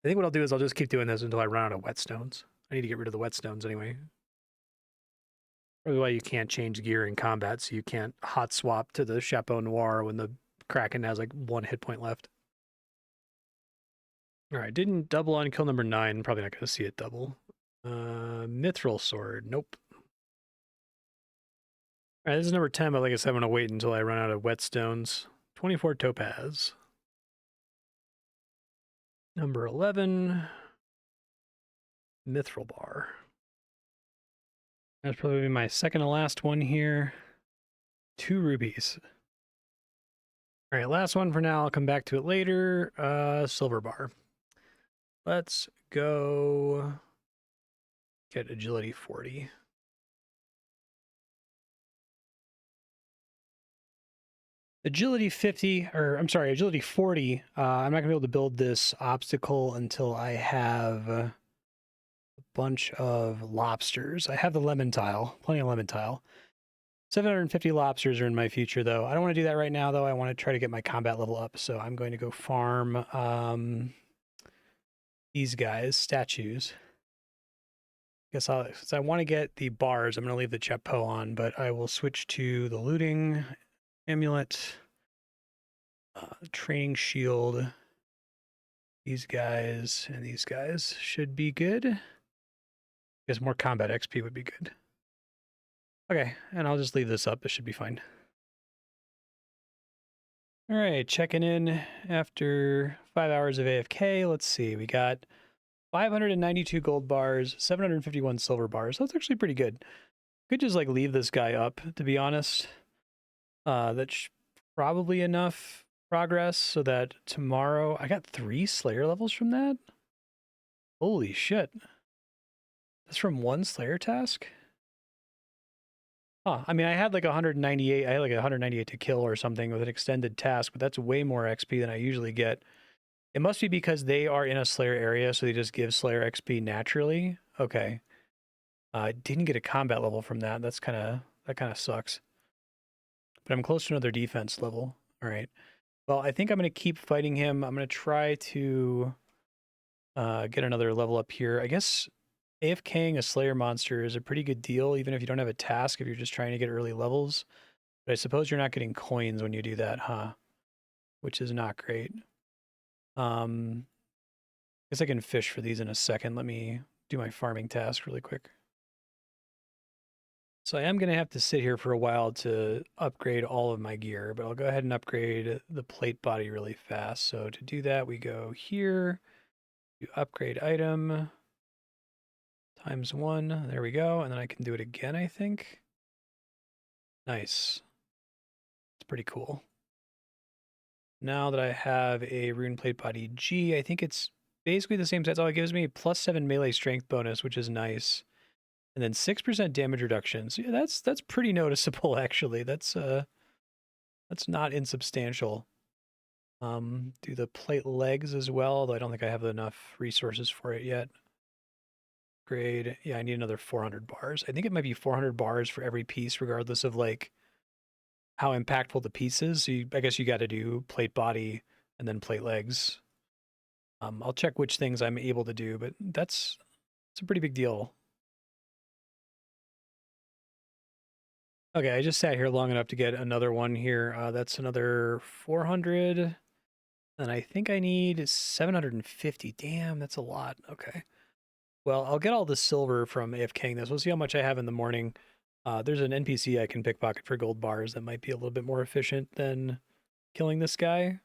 S2: I think what I'll do is I'll just keep doing this until I run out of whetstones. I need to get rid of the whetstones anyway. Probably why you can't change gear in combat, so you can't hot swap to the Chapeau Noir when the Kraken has like 1 hit point left. All right, didn't double on kill number 9. Probably not going to see it double. Mithril sword, nope. All right, this is number 10, but like I said, I'm going to wait until I run out of whetstones. 24 topaz. Number 11, mithril bar. That's probably my second to last one here. 2 rubies. All right, last one for now. I'll come back to it later. Silver bar. Let's go get agility 40. Agility 50, or I'm sorry, agility 40. I'm not gonna be able to build this obstacle until I have a bunch of lobsters. I have the lemon tile, plenty of lemon tile. 750 lobsters are in my future, though. I don't want to do that right now, though. I want to try to get my combat level up, so I'm going to go farm these guys, statues. Guess since I want to get the bars, I'm going to leave the chapeau on, but I will switch to the looting amulet, training shield. These guys and these guys should be good. I guess more combat XP would be good. Okay, and I'll just leave this up. This should be fine. All right, checking in after 5 hours of AFK. Let's see, we got 592 gold bars, 751 silver bars. That's actually pretty good. Could just like leave this guy up, to be honest. That's probably enough progress so that tomorrow I got 3 Slayer levels from that. Holy shit. That's from 1 Slayer task? Huh. I mean, I had like 198. I had like 198 to kill or something with an extended task, but that's way more XP than I usually get. It must be because they are in a Slayer area, so they just give Slayer XP naturally. Okay. I didn't get a combat level from that. That kind of sucks. But I'm close to another defense level. All right. Well, I think I'm going to keep fighting him. I'm going to try to get another level up here. I guess AFKing a Slayer monster is a pretty good deal, even if you don't have a task, if you're just trying to get early levels. But I suppose you're not getting coins when you do that, huh? Which is not great. I guess I can fish for these in a second. Let me do my farming task really quick. So I am going to have to sit here for a while to upgrade all of my gear, but I'll go ahead and upgrade the plate body really fast. So to do that, we go here, do upgrade item, ×1, there we go. And then I can do it again, I think. Nice. It's pretty cool. Now that I have a rune plate body G, I think it's basically the same stats. Oh, it gives me +7 melee strength bonus, which is nice. And then 6% damage reduction. So yeah, that's pretty noticeable actually. That's not insubstantial. Do the plate legs as well, although I don't think I have enough resources for it yet. Grade, yeah, I need another 400 bars. I think it might be 400 bars for every piece, regardless of like how impactful the piece is. So I guess you got to do plate body and then plate legs. I'll check which things I'm able to do, but it's a pretty big deal. Okay, I just sat here long enough to get another one here. That's another 400. And I think I need 750. Damn, that's a lot. Okay. Well, I'll get all the silver from AFKing this. We'll see how much I have in the morning. There's an NPC I can pickpocket for gold bars that might be a little bit more efficient than killing this guy.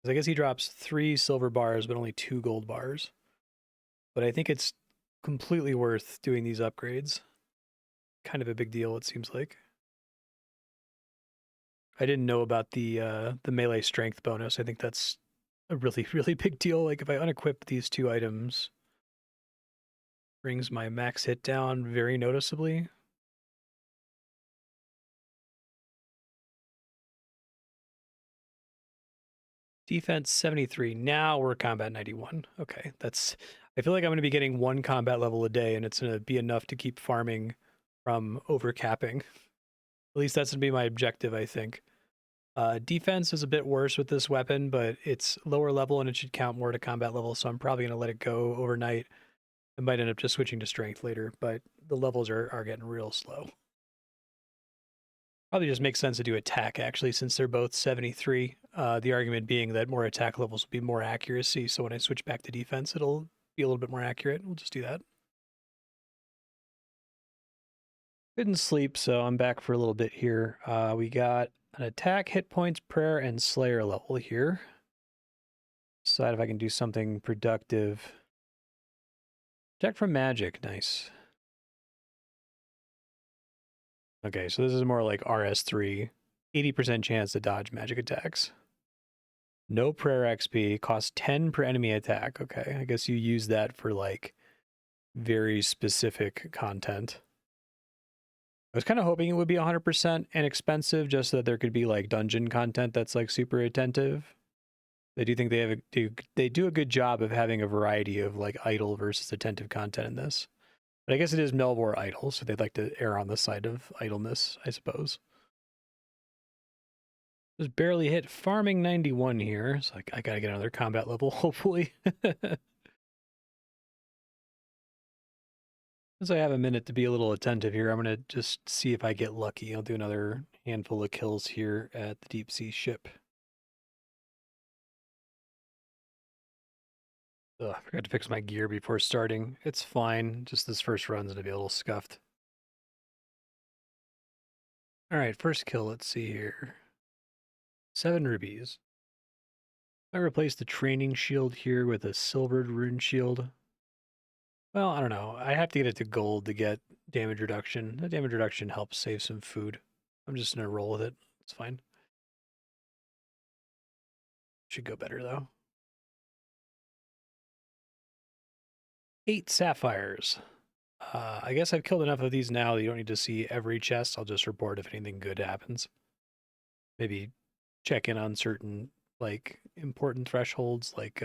S2: I guess he drops 3 silver bars, but only 2 gold bars. But I think it's completely worth doing these upgrades. Kind of a big deal, it seems like. I didn't know about the melee strength bonus. I think that's a really, really big deal. Like if I unequip these 2 items, brings my max hit down very noticeably. Defense 73. Now we're combat 91. Okay, I feel like I'm going to be getting 1 combat level a day, and it's going to be enough to keep farming from overcapping. At least that's going to be my objective, I think. Defense is a bit worse with this weapon, but it's lower level and it should count more to combat level, so I'm probably going to let it go overnight. I might end up just switching to strength later, but the levels are getting real slow. Probably just makes sense to do attack, actually, since they're both 73. The argument being that more attack levels will be more accuracy, so when I switch back to defense, it'll be a little bit more accurate. We'll just do that. Couldn't sleep, so I'm back for a little bit here. We got an attack, hit points, prayer, and slayer level here. Decide if I can do something productive. Check for magic, nice. Okay, so this is more like RS3. 80% chance to dodge magic attacks. No prayer XP, costs 10 per enemy attack. Okay, I guess you use that for like very specific content. I was kind of hoping it would be 100% inexpensive, just so that there could be like dungeon content that's like super attentive. I do think they do a good job of having a variety of like idle versus attentive content in this. But I guess it is Melvor idle, so they'd like to err on the side of idleness, I suppose. Just barely hit farming 91 here, so I gotta get another combat level, hopefully. Since I have a minute to be a little attentive here, I'm gonna just see if I get lucky. I'll do another handful of kills here at the deep sea ship. Ugh, I forgot to fix my gear before starting. It's fine, just this first run's gonna be a little scuffed. Alright, first kill, let's see here. 7 rubies. I replace the training shield here with a silvered rune shield. Well, I don't know. I have to get it to gold to get damage reduction. The damage reduction helps save some food. I'm just gonna roll with it. It's fine.
S1: Should go better though. 8 sapphires. I guess I've killed enough of these now that you don't need to see every chest. I'll just report if anything good happens. Maybe check in on certain like important thresholds. Like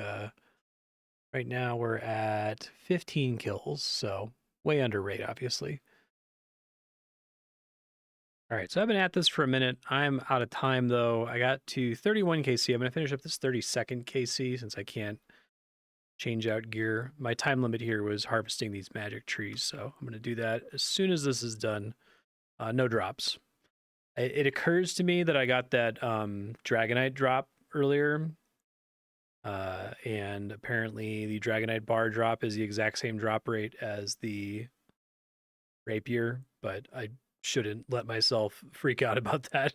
S1: right now we're at 15 kills, so way under rate, obviously. All right, so I've been at this for a minute. I'm out of time though. I got to 31 KC. I'm gonna finish up this 32nd KC since I can't change out gear. My time limit here was harvesting these magic trees, so I'm going to do that as soon as this is done. No drops. It occurs to me that I got that Dragonite drop earlier, and apparently the Dragonite bar drop is the exact same drop rate as the rapier, but I shouldn't let myself freak out about that.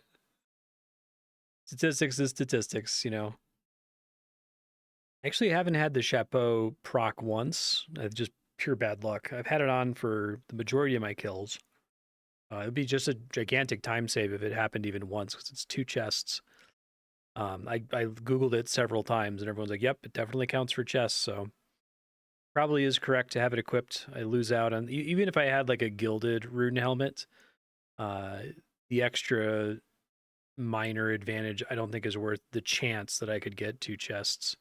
S1: Statistics is statistics, you know. Actually, I haven't had the Chapeau proc once. It's just pure bad luck. I've had it on for the majority of my kills. It'd be just a gigantic time save if it happened even once, because it's 2 chests. I Googled it several times, and everyone's like, yep, it definitely counts for chests, so probably is correct to have it equipped. I lose out on, even if I had like a gilded rune helmet, the extra minor advantage I don't think is worth the chance that I could get 2 chests.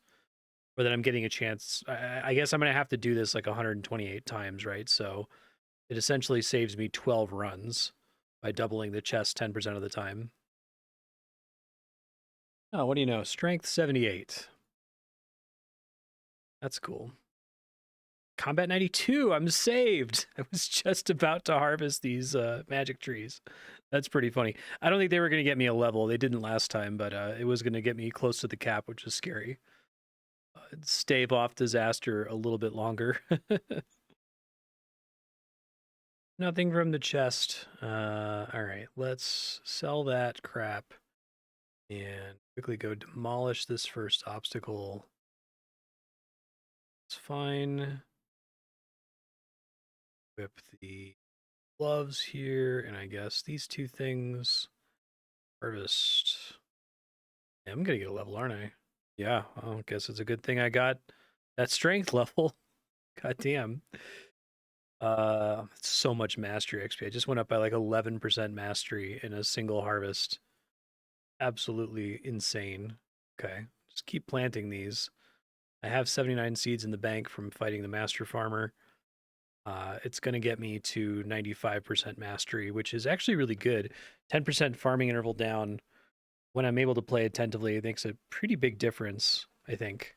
S1: Or that I'm getting a chance. I guess I'm going to have to do this like 128 times, right? So it essentially saves me 12 runs by doubling the chest 10% of the time. Oh, what do you know? Strength 78. That's cool. Combat 92. I'm saved. I was just about to harvest these magic trees. That's pretty funny. I don't think they were going to get me a level. They didn't last time, but it was going to get me close to the cap, which is scary. Stave off disaster a little bit longer. Nothing from the chest. All right, let's sell that crap and quickly go demolish this first obstacle. It's fine. Equip the gloves here, and I guess these 2 things. Harvest. Yeah, I'm gonna get a level, aren't I? Yeah, well, I guess it's a good thing I got that strength level. God damn. It's so much mastery XP. I just went up by like 11% mastery in a single harvest. Absolutely insane. Okay, just keep planting these. I have 79 seeds in the bank from fighting the master farmer. It's going to get me to 95% mastery, which is actually really good. 10% farming interval down when I'm able to play attentively, it makes a pretty big difference, I think.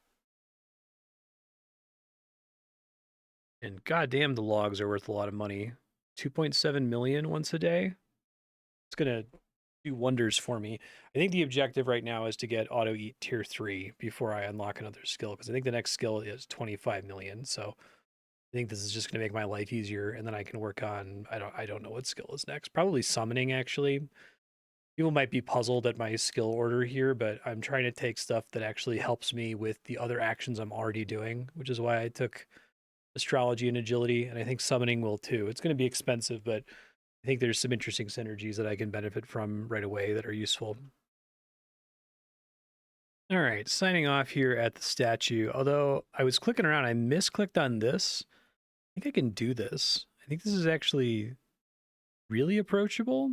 S1: And goddamn, the logs are worth a lot of money. 2.7 million once a day. It's going to do wonders for me. I think the objective right now is to get auto eat tier 3 before I unlock another skill, because I think the next skill is 25 million. So I think this is just going to make my life easier, and then I can work on, I don't know what skill is next. Probably summoning, actually. People might be puzzled at my skill order here, but I'm trying to take stuff that actually helps me with the other actions I'm already doing, which is why I took astrology and agility, and I think summoning will too. It's going to be expensive, but I think there's some interesting synergies that I can benefit from right away that are useful. All right, signing off here at the statue. Although I was clicking around, I misclicked on this. I think I can do this. I think this is actually really approachable.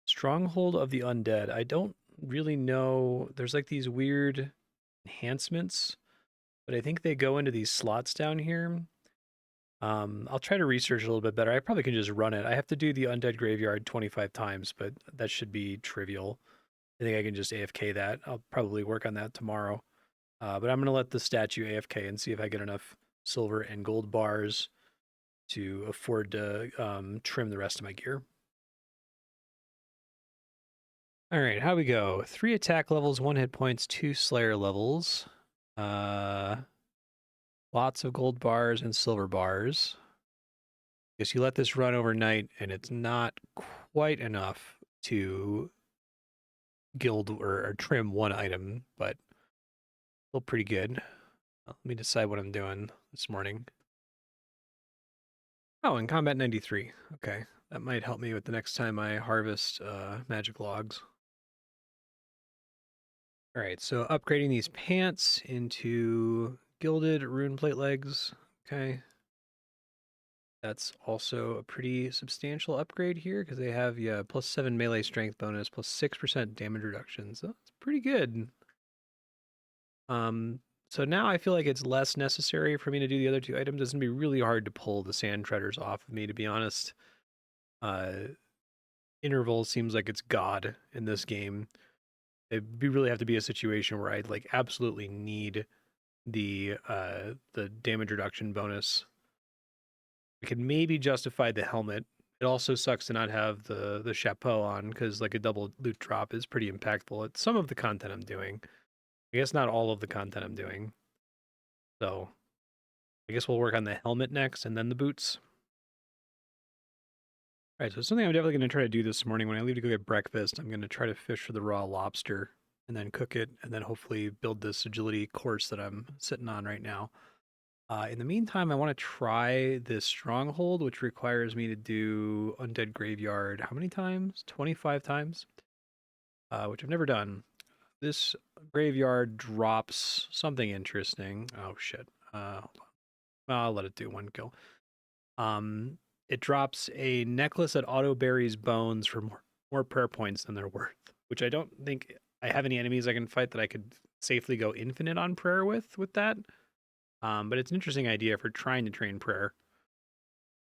S1: Stronghold of the Undead. I don't really know. There's like these weird enhancements, but I think they go into these slots down here. I'll try to research a little bit better. I probably can just run it. I have to do the Undead Graveyard 25 times, but that should be trivial. I think I can just AFK that. I'll probably work on that tomorrow. But I'm going to let the statue AFK and see if I get enough silver and gold bars to afford to trim the rest of my gear. All right, how we go? 3 attack levels, 1 hit points, 2 slayer levels. Lots of gold bars and silver bars. Guess you let this run overnight, and it's not quite enough to gild or trim 1 item, but still pretty good. Let me decide what I'm doing this morning. Oh, in combat 93. Okay, that might help me with the next time I harvest magic logs.
S3: All right, so upgrading these pants into gilded rune plate legs. Okay. That's also a pretty substantial upgrade here because they have, yeah, +7 melee strength bonus, +6% damage reduction. So that's pretty good. So now I feel like it's less necessary for me to do the other two items. It's gonna be really hard to pull the sand treaders off of me, to be honest. Uh, Interval seems like it's God in this game. It'd really have to be a situation where I'd like absolutely need the damage reduction bonus. I could maybe justify the helmet. It also sucks to not have the chapeau on because like a double loot drop is pretty impactful. It's some of the content I'm doing. I guess not all of the content I'm doing. So I guess we'll work on the helmet next and then the boots. All right, so something I'm definitely going to try to do this morning when I leave to go get breakfast. I'm going to try to fish for the raw lobster and then cook it and then hopefully build this agility course that I'm sitting on right now. In the meantime, I want to try this stronghold, which requires me to do Undead Graveyard. How many times? 25 times, which I've never done. This graveyard drops something interesting. Oh, shit. Hold on. Well, I'll let it do one kill. It drops a necklace that auto buries bones for more prayer points than they're worth, which I don't think I have any enemies I can fight that I could safely go infinite on prayer with that. But it's an interesting idea for trying to train prayer.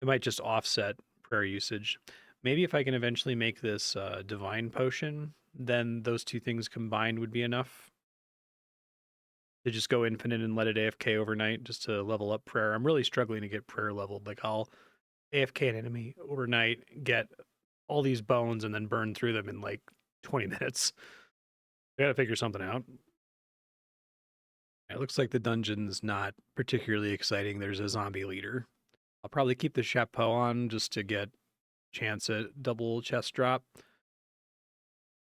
S3: It might just offset prayer usage. Maybe if I can eventually make this divine potion, then those two things combined would be enough to just go infinite and let it AFK overnight just to level up prayer. I'm really struggling to get prayer leveled. Like I'll AFK an enemy overnight, get all these bones, and then burn through them in like 20 minutes. I gotta figure something out. It looks like the dungeon's not particularly exciting. There's a zombie leader. I'll probably keep the chapeau on just to get chance at double chest drop.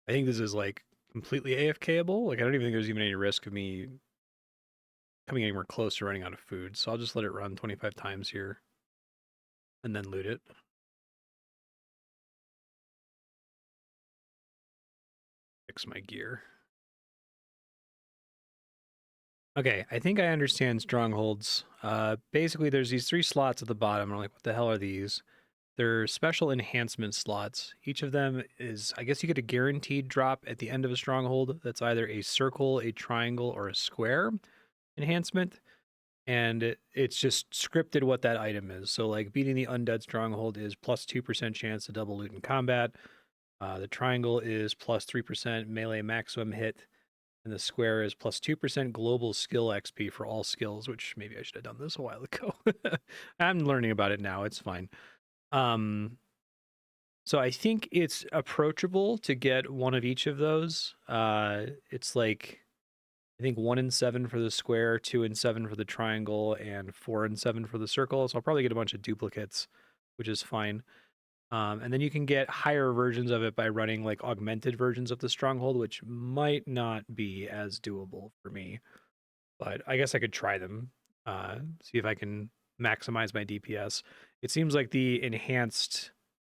S3: I think this is like completely AFKable. Like I don't even think there's even any risk of me coming anywhere close to running out of food. So I'll just let it run 25 times here and then loot it. Fix my gear. Okay, I think I understand strongholds. Basically, there's these 3 slots at the bottom. I'm like, what the hell are these? They're special enhancement slots. Each of them is, I guess you get a guaranteed drop at the end of a stronghold that's either a circle, a triangle, or a square enhancement. And it's just scripted what that item is. So, like, beating the undead stronghold is plus 2% chance to double loot in combat. The triangle is plus 3% melee maximum hit. And the square is plus 2% global skill XP for all skills, which maybe I should have done this a while ago. I'm learning about it now. It's fine. So I think it's approachable to get one of each of those. It's like, I think 1 in 7 for the square, 2 in 7 for the triangle, and 4 in 7 for the circle. So I'll probably get a bunch of duplicates, which is fine. And then you can get higher versions of it by running like augmented versions of the stronghold, which might not be as doable for me. But I guess I could try them, see if I can maximize my DPS. It seems like the enhanced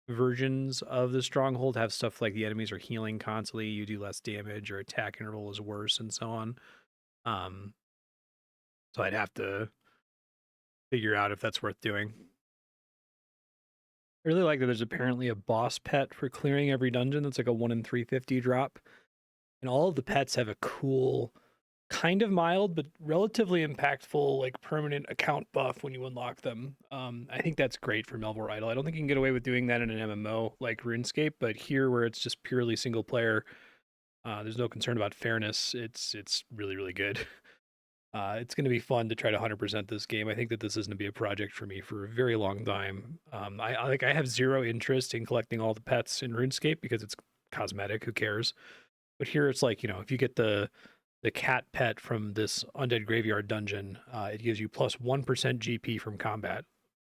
S3: versions of the stronghold have stuff like the enemies are healing constantly, you do less damage, or attack interval is worse, and so on. So I'd have to figure out if that's worth doing. I really like that there's apparently a boss pet for clearing every dungeon that's like a 1 in 350 drop. And all of the pets have a cool, kind of mild, but relatively impactful, like permanent account buff when you unlock them. I think that's great for Melvor Idol. I don't think you can get away with doing that in an MMO like RuneScape, but here where it's just purely single player, there's no concern about fairness. It's really, really good. It's going to be fun to try to 100% this game. I think that this is going to be a project for me for a very long time. I have zero interest in collecting all the pets in RuneScape because it's cosmetic. Who cares? But here it's like, if you get the cat pet from this undead graveyard dungeon, it gives you plus 1% GP from combat.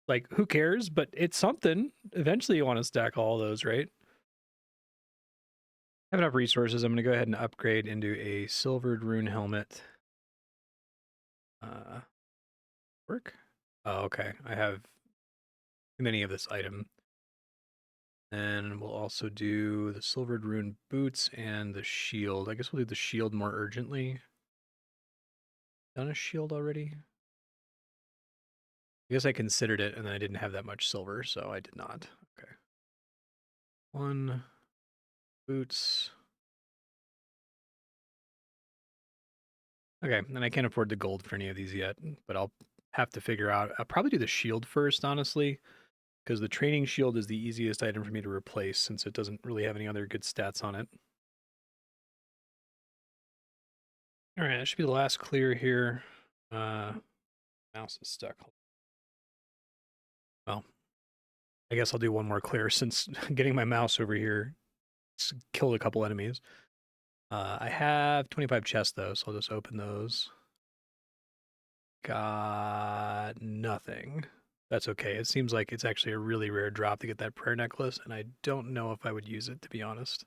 S3: Like, who cares? But it's something. Eventually, you want to stack all those, right? I have enough resources. I'm going to go ahead and upgrade into a silvered rune helmet. Work? Oh, okay. I have too many of this item. And we'll also do the silvered rune boots and the shield. I guess we'll do the shield more urgently. Done a shield already? I guess I considered it and then I didn't have that much silver, so I did not. Okay. 1 boots. Okay, and I can't afford the gold for any of these yet, but I'll have to figure out. I'll probably do the shield first, honestly, because the training shield is the easiest item for me to replace since it doesn't really have any other good stats on it. All right, that should be the last clear here. Mouse is stuck. Well, I guess I'll do one more clear since getting my mouse over here killed a couple enemies. I have 25 chests though, so I'll just open those. Got nothing. That's okay. It seems like it's actually a really rare drop to get that prayer necklace, and I don't know if I would use it, to be honest.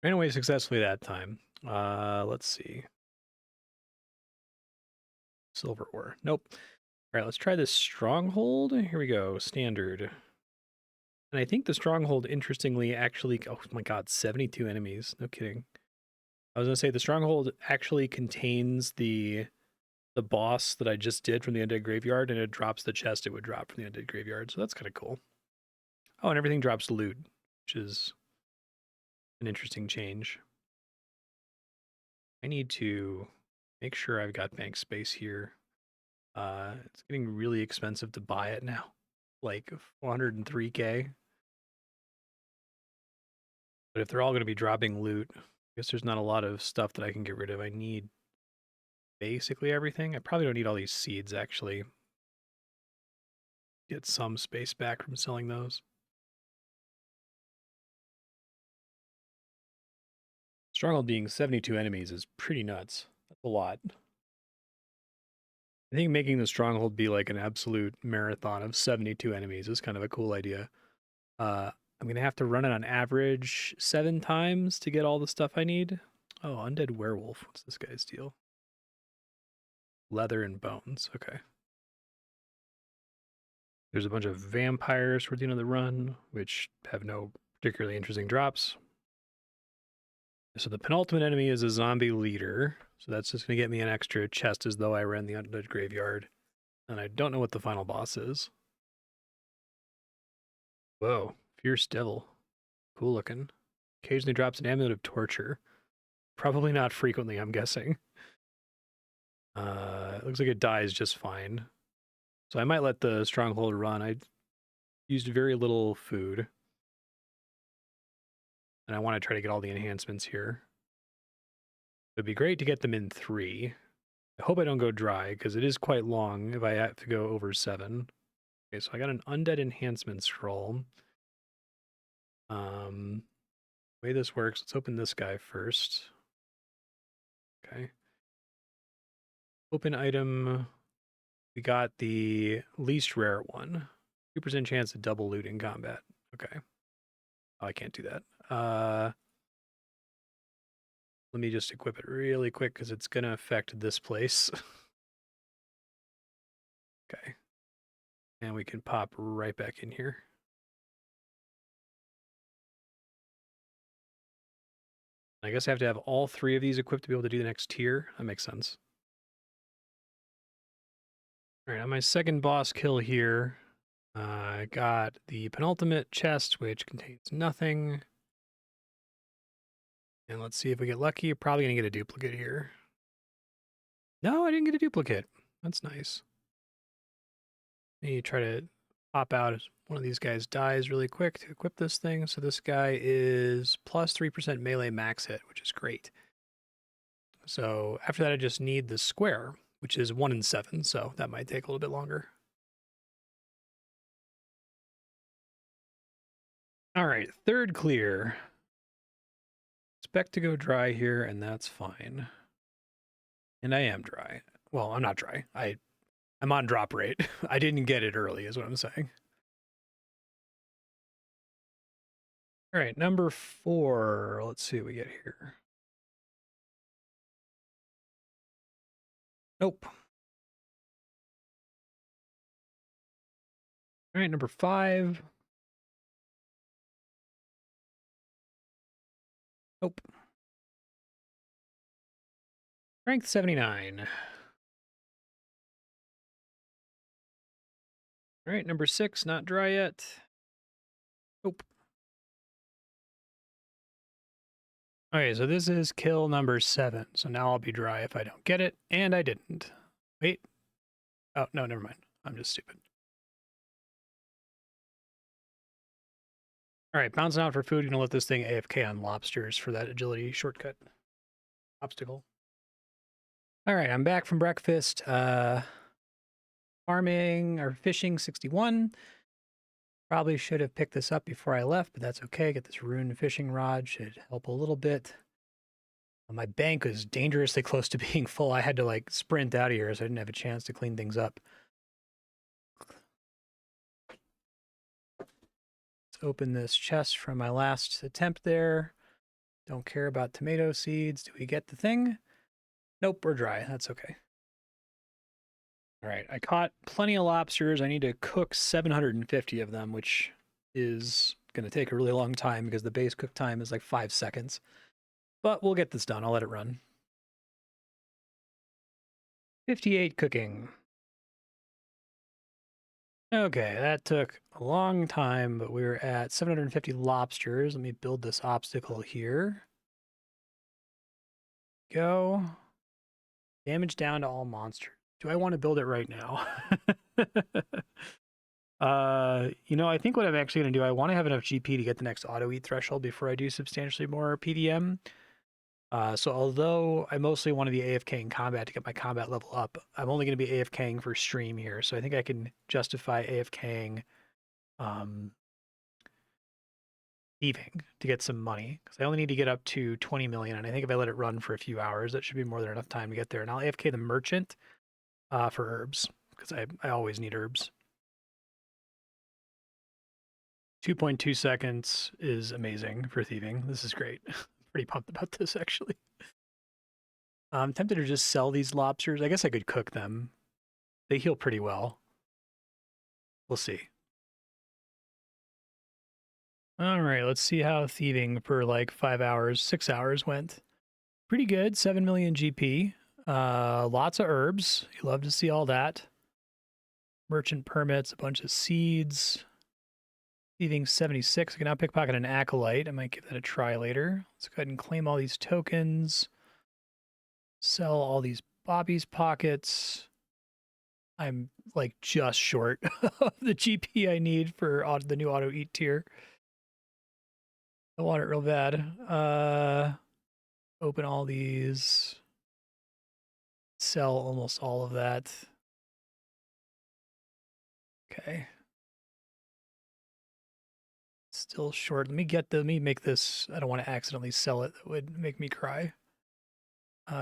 S3: Ran away successfully that time. Let's see. Silver ore. Nope. All right, let's try this stronghold. Here we go. Standard. And I think the stronghold, interestingly, actually... Oh my god, 72 enemies. No kidding. I was going to say, the stronghold actually contains the boss that I just did from the Undead Graveyard, and it drops the chest it would drop from the Undead Graveyard, so that's kind of cool. Oh, and everything drops loot, which is an interesting change. I need to make sure I've got bank space here. It's getting really expensive to buy it now, like 403k. But if they're all going to be dropping loot, I guess there's not a lot of stuff that I can get rid of. I need basically everything. I probably don't need all these seeds, actually. Get some space back from selling those. Stronghold being 72 enemies is pretty nuts. That's a lot. I think making the stronghold be like an absolute marathon of 72 enemies is kind of a cool idea. I'm going to have to run it on average 7 times to get all the stuff I need. Oh, undead werewolf. What's this guy's deal? Leather and bones. Okay. There's a bunch of vampires towards the end of the run, which have no particularly interesting drops. So the penultimate enemy is a zombie leader. So that's just going to get me an extra chest as though I ran the Undead Graveyard. And I don't know what the final boss is. Whoa, Fierce Devil. Cool looking. Occasionally drops an amulet of torture. Probably not frequently, I'm guessing. It looks like it dies just fine. So I might let the stronghold run. I used very little food. And I want to try to get all the enhancements here. It'd be great to get them in 3. I hope I don't go dry, because it is quite long if I have to go over 7. Okay, so I got an undead enhancement scroll. The way this works, let's open this guy first. Okay. Open item. We got the least rare one. 2% chance of double loot in combat. Okay. Oh, I can't do that. Let me just equip it really quick because it's going to affect this place. Okay. And we can pop right back in here. I guess I have to have all 3 of these equipped to be able to do the next tier. That makes sense. All right, on my second boss kill here, I got the penultimate chest, which contains nothing. And let's see if we get lucky. Probably going to get a duplicate here. No, I didn't get a duplicate. That's nice. You try to pop out as one of these guys dies really quick to equip this thing. So this guy is plus 3% melee max hit, which is great. So after that, I just need the square, which is 1 in 7. So that might take a little bit longer. All right, third clear. Expect to go dry here, and that's fine. And I am dry. Well, I'm not dry. I'm on drop rate. I didn't get it early, is what I'm saying. All right, number 4. Let's see what we get here. Nope. All right, number 5.
S2: Nope. Strength 79. All right, number 6, not dry yet. Nope. Okay, so this is kill number 7. So now I'll be dry if I don't get it, and I didn't. Wait. Oh, no, never mind. I'm just stupid. All right, bouncing out for food. Gonna let this thing AFK on lobsters for that agility shortcut obstacle. All right, I'm back from breakfast. Farming or fishing 61. Probably should have picked this up before I left, but that's okay. Get this rune fishing rod, should help a little bit. My bank was dangerously close to being full. I had to like sprint out of here, so I didn't have a chance to clean things up. Let's open this chest from my last attempt there. Don't care about tomato seeds. Do we get the thing? Nope, we're dry. That's okay. All right, I caught plenty of lobsters. I need to cook 750 of them, which is going to take a really long time because the base cook time is like 5 seconds. But we'll get this done. I'll let it run. 58 cooking. Okay, that took a long time, but we're at 750 lobsters. Let me build this obstacle here. Go. Damage down to all monsters. Do I want to build it right now? You know, I think what I'm actually going to do, I want to have enough GP to get the next auto eat threshold before I do substantially more PDM. So although I mostly want to be AFK in combat to get my combat level up, I'm only going to be AFKing for stream here. So I think I can justify AFKing Thieving to get some money, because I only need to get up to 20 million. And I think if I let it run for a few hours, that should be more than enough time to get there. And I'll AFK the merchant for herbs, because I always need herbs. 2.2 seconds is amazing for thieving. This is great. Pretty pumped about this, actually. I'm tempted to just sell these lobsters. I guess I could cook them. They heal pretty well. We'll see. All right, let's see how thieving for like 5 hours, 6 hours went. Pretty good, 7 million GP. Lots of herbs. You love to see all that. Merchant permits, a bunch of seeds. Thieving 76. I can now pickpocket an acolyte. I might give that a try later. Let's go ahead and claim all these tokens. Sell all these Bobby's pockets. I'm like just short of the GP I need for the new auto eat tier. I want it real bad. Open all these. Sell almost all of that. Okay. Still short. Let me make this. I don't want to accidentally sell it. That would make me cry.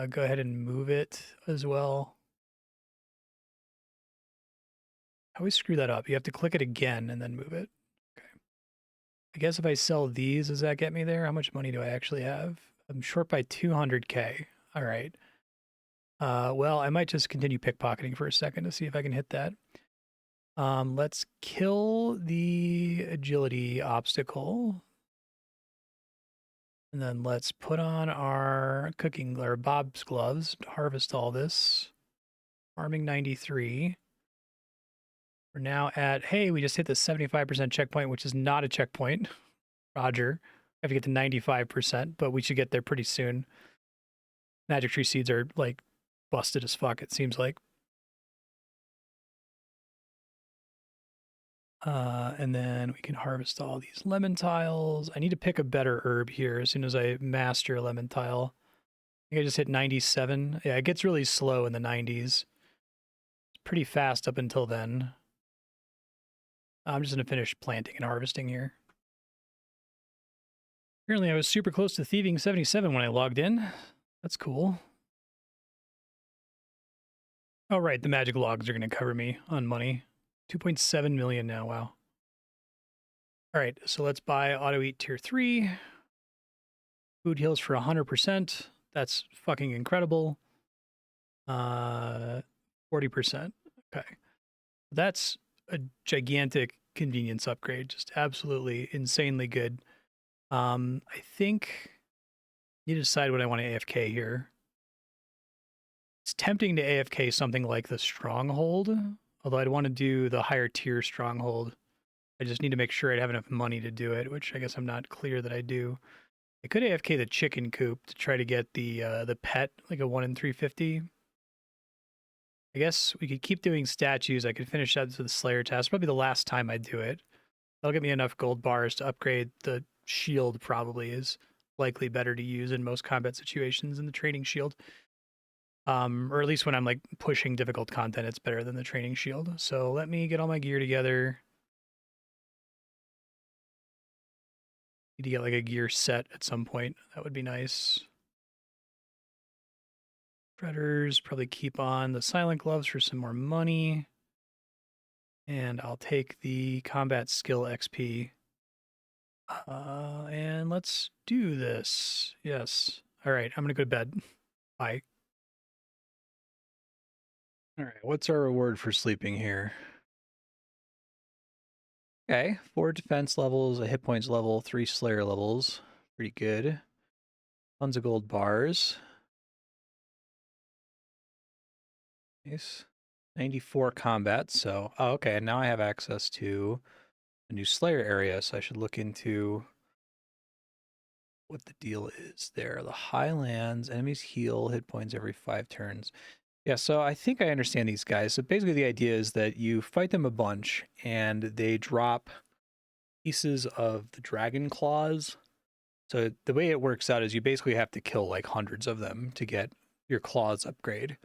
S2: Go ahead and move it as well. I always screw that up. You have to click it again and then move it. Okay. I guess if I sell these, does that get me there? How much money do I actually have? I'm short by 200K. All right. Well, I might just continue pickpocketing for a second to see if I can hit that. Let's kill the agility obstacle. And then let's put on our cooking or Bob's gloves to harvest all this. Farming 93. We're now at, hey, we just hit the 75% checkpoint, which is not a checkpoint. Roger. I have to get to 95%, but we should get there pretty soon. Magic tree seeds are like busted as fuck, it seems like. And then we can harvest all these lemon tiles. I need to pick a better herb here as soon as I master a lemon tile. I think I just hit 97. Yeah, it gets really slow in the 90s. It's pretty fast up until then. I'm just going to finish planting and harvesting here. Apparently I was super close to thieving 77 when I logged in. That's cool. Oh, right. The magic logs are going to cover me on money. 2.7 million now. Wow. All right. So let's buy auto eat tier 3. Food heals for 100%. That's fucking incredible. 40%. Okay. That's a gigantic convenience upgrade. Just absolutely insanely good. I think Need to decide what I want to AFK here. It's tempting to AFK something like the Stronghold, although I'd want to do the higher tier Stronghold. I just need to make sure I'd have enough money to do it, which I guess I'm not clear that I do. I could AFK the chicken coop to try to get the pet, like a 1 in 350. I guess we could keep doing statues. I could finish that to the Slayer task. Probably the last time I do it. That'll get me enough gold bars to upgrade the shield. Probably is likely better to use in most combat situations than the training shield. Or at least when I'm like pushing difficult content, it's better than the training shield. So let me get all my gear together. Need to get like a gear set at some point. That would be nice. Shredders, probably keep on the silent gloves for some more money. And I'll take the combat skill XP. And let's do this. Yes. All right, I'm gonna go to bed. Bye. All right, what's our reward for sleeping here? Okay, 4 defense levels, a hit points level, 3 slayer levels. Pretty good. Tons of gold bars. Nice. 94 combat, so... Oh, okay, and now I have access to a new slayer area, so I should look into what the deal is there. The Highlands, enemies heal hit points every 5 turns. Yeah, so I think I understand these guys. So basically the idea is that you fight them a bunch, and they drop pieces of the dragon claws. So the way it works out is you basically have to kill like hundreds of them to get your claws upgrade.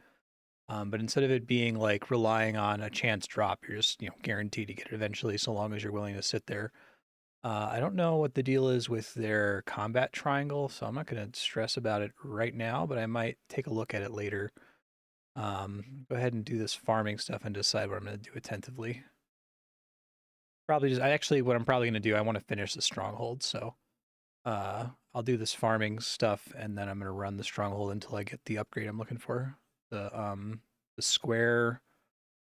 S2: But instead of it being like relying on a chance drop, you're just, guaranteed to get it eventually, so long as you're willing to sit there. I don't know what the deal is with their combat triangle, so I'm not going to stress about it right now, but I might take a look at it later. Go ahead and do this farming stuff and decide what I'm going to do attentively. Probably just, what I'm probably going to do, I want to finish the stronghold, so I'll do this farming stuff, and then I'm going to run the stronghold until I get the upgrade I'm looking for. The square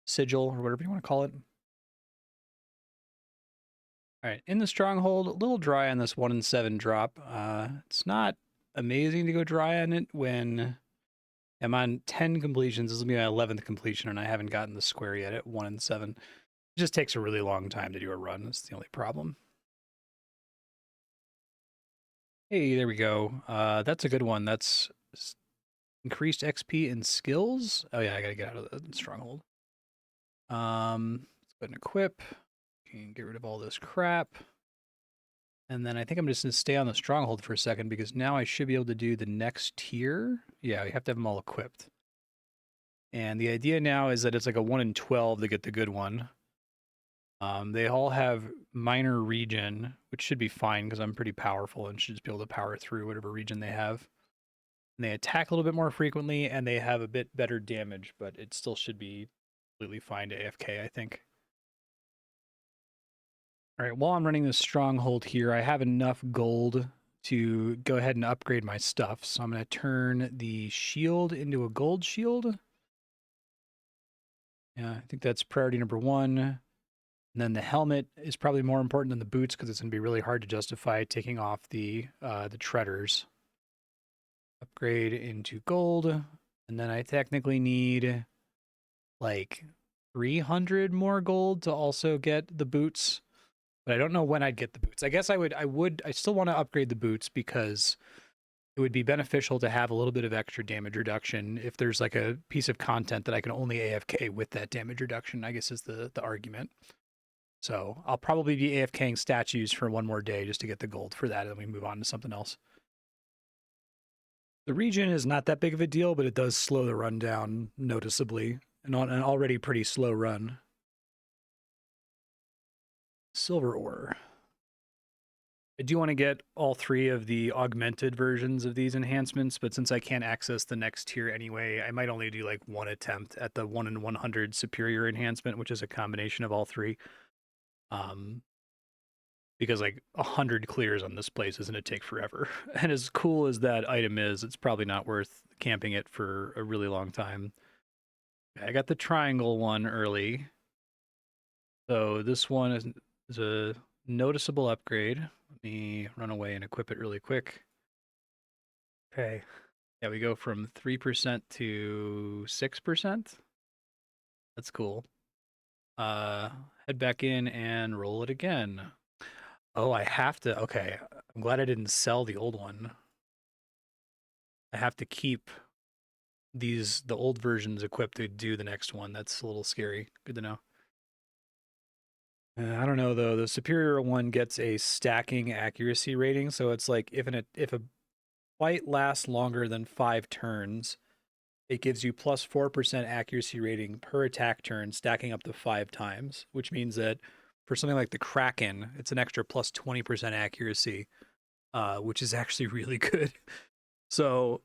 S2: sigil, or whatever you want to call it. All right, in the stronghold, a little dry on this 1 in 7 drop. It's not amazing to go dry on it when I'm on 10 completions. This will be my 11th completion, and I haven't gotten the square yet at 1 in 7. It just takes a really long time to do a run. That's the only problem. Hey, there we go. That's a good one. That's increased XP and skills. Oh yeah, I gotta get out of the stronghold. Let's go ahead and equip. Get rid of all this crap. And then I think I'm just going to stay on the stronghold for a second because now I should be able to do the next tier. Yeah, we have to have them all equipped. And the idea now is that it's like a 1 in 12 to get the good one. They all have minor regen, which should be fine because I'm pretty powerful and should just be able to power through whatever regen they have. And they attack a little bit more frequently and they have a bit better damage, but it still should be completely fine to AFK, I think. All right, while I'm running this stronghold here, I have enough gold to go ahead and upgrade my stuff. So I'm going to turn the shield into a gold shield. Yeah, I think that's priority number 1. And then the helmet is probably more important than the boots because it's going to be really hard to justify taking off the treaders. Upgrade into gold. And then I technically need like 300 more gold to also get the boots. But I don't know when I'd get the boots. I guess I still want to upgrade the boots because it would be beneficial to have a little bit of extra damage reduction if there's like a piece of content that I can only AFK with that damage reduction, I guess is the argument. So I'll probably be AFKing statues for 1 more day just to get the gold for that, and then we move on to something else. The regen is not that big of a deal, but it does slow the run down noticeably, and on an already pretty slow run. Silver ore. I do want to get all 3 of the augmented versions of these enhancements, but since I can't access the next tier anyway, I might only do like 1 attempt at the 1 in 100 superior enhancement, which is a combination of all 3. Because like 100 clears on this place is going to take forever. And as cool as that item is, it's probably not worth camping it for a really long time. I got the triangle one early. So this one is a noticeable upgrade. Let me run away and equip it really quick. Okay. Yeah, we go from 3% to 6%. That's cool. Head back in and roll it again. Oh, I have to. Okay. I'm glad I didn't sell the old one. I have to keep the old versions equipped to do the next one. That's a little scary. Good to know. I don't know though. The superior one gets a stacking accuracy rating, so it's like if a fight lasts longer than 5 turns, it gives you plus 4% accuracy rating per attack turn, stacking up to 5 times, which means that for something like the Kraken, it's an extra plus 20% accuracy, which is actually really good. So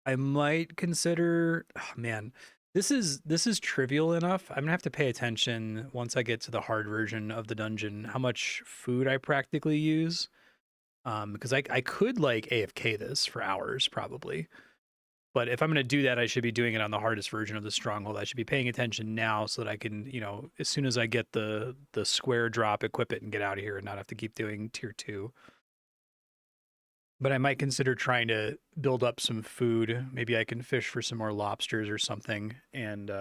S2: I might consider, oh man, this is trivial enough. I'm gonna have to pay attention once I get to the hard version of the dungeon, how much food I practically use. Because I could like AFK this for hours probably. But if I'm going to do that, I should be doing it on the hardest version of the stronghold. I should be paying attention now so that I can, as soon as I get the square drop, equip it and get out of here and not have to keep doing tier 2. But I might consider trying to build up some food. Maybe I can fish for some more lobsters or something and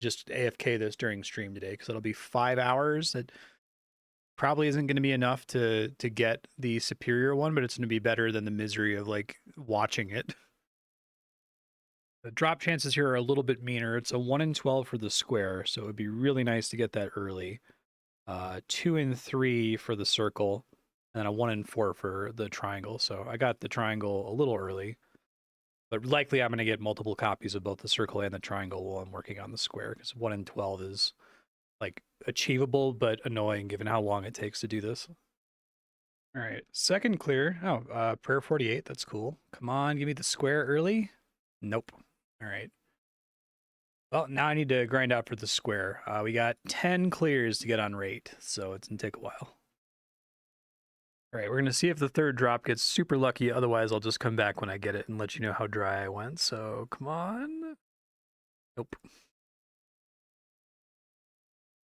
S2: just AFK this during stream today because it'll be 5 hours. That probably isn't going to be enough to get the superior one, but it's going to be better than the misery of like watching it. The drop chances here are a little bit meaner. It's a 1 in 12 for the square, so it would be really nice to get that early. 2 in 3 for the circle, and a 1 in 4 for the triangle. So I got the triangle a little early, but likely I'm going to get multiple copies of both the circle and the triangle while I'm working on the square, because 1 in 12 is like achievable, but annoying given how long it takes to do this. All right, second clear. Oh, prayer 48, that's cool. Come on, give me the square early. Nope. All right. Well, now I need to grind out for the square. We got 10 clears to get on rate, so it's going to take a while. All right, we're going to see if the third drop gets super lucky. Otherwise, I'll just come back when I get it and let you know how dry I went. So, come on. Nope.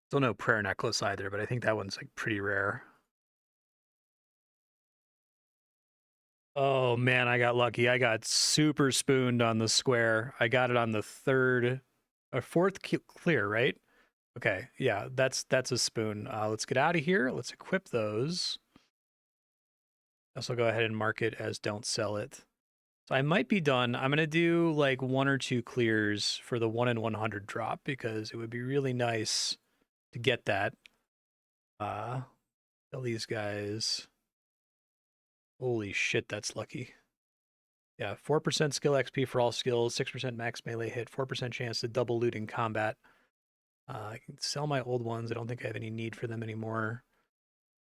S2: Still no prayer necklace either, but I think that one's like pretty rare. Oh, man, I got lucky. I got super spooned on the square. I got it on the third or fourth clear, right? Okay, yeah, that's a spoon. Let's get out of here. Let's equip those. Also go ahead and mark it as don't sell it. So I might be done. I'm going to do like 1 or 2 clears for the 1 in 100 drop because it would be really nice to get that. Tell these guys. Holy shit, that's lucky. Yeah, 4% skill XP for all skills, 6% max melee hit, 4% chance to double loot in combat. I can sell my old ones. I don't think I have any need for them anymore.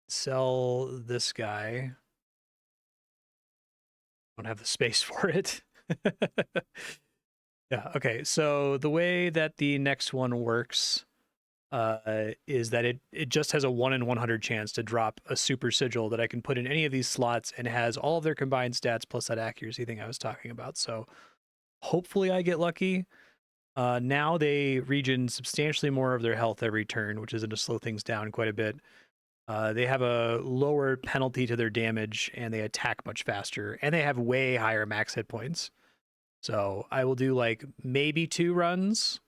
S2: Sell this guy. Don't have the space for it. Yeah, okay. So the way that the next one works is that it just has a 1 in 100 chance to drop a super sigil that I can put in any of these slots and has all of their combined stats plus that accuracy thing I was talking about. So hopefully I get lucky. Now they regen substantially more of their health every turn, which is going to slow things down quite a bit. They have a lower penalty to their damage, and they attack much faster, and they have way higher max hit points. So I will do like maybe 2 runs,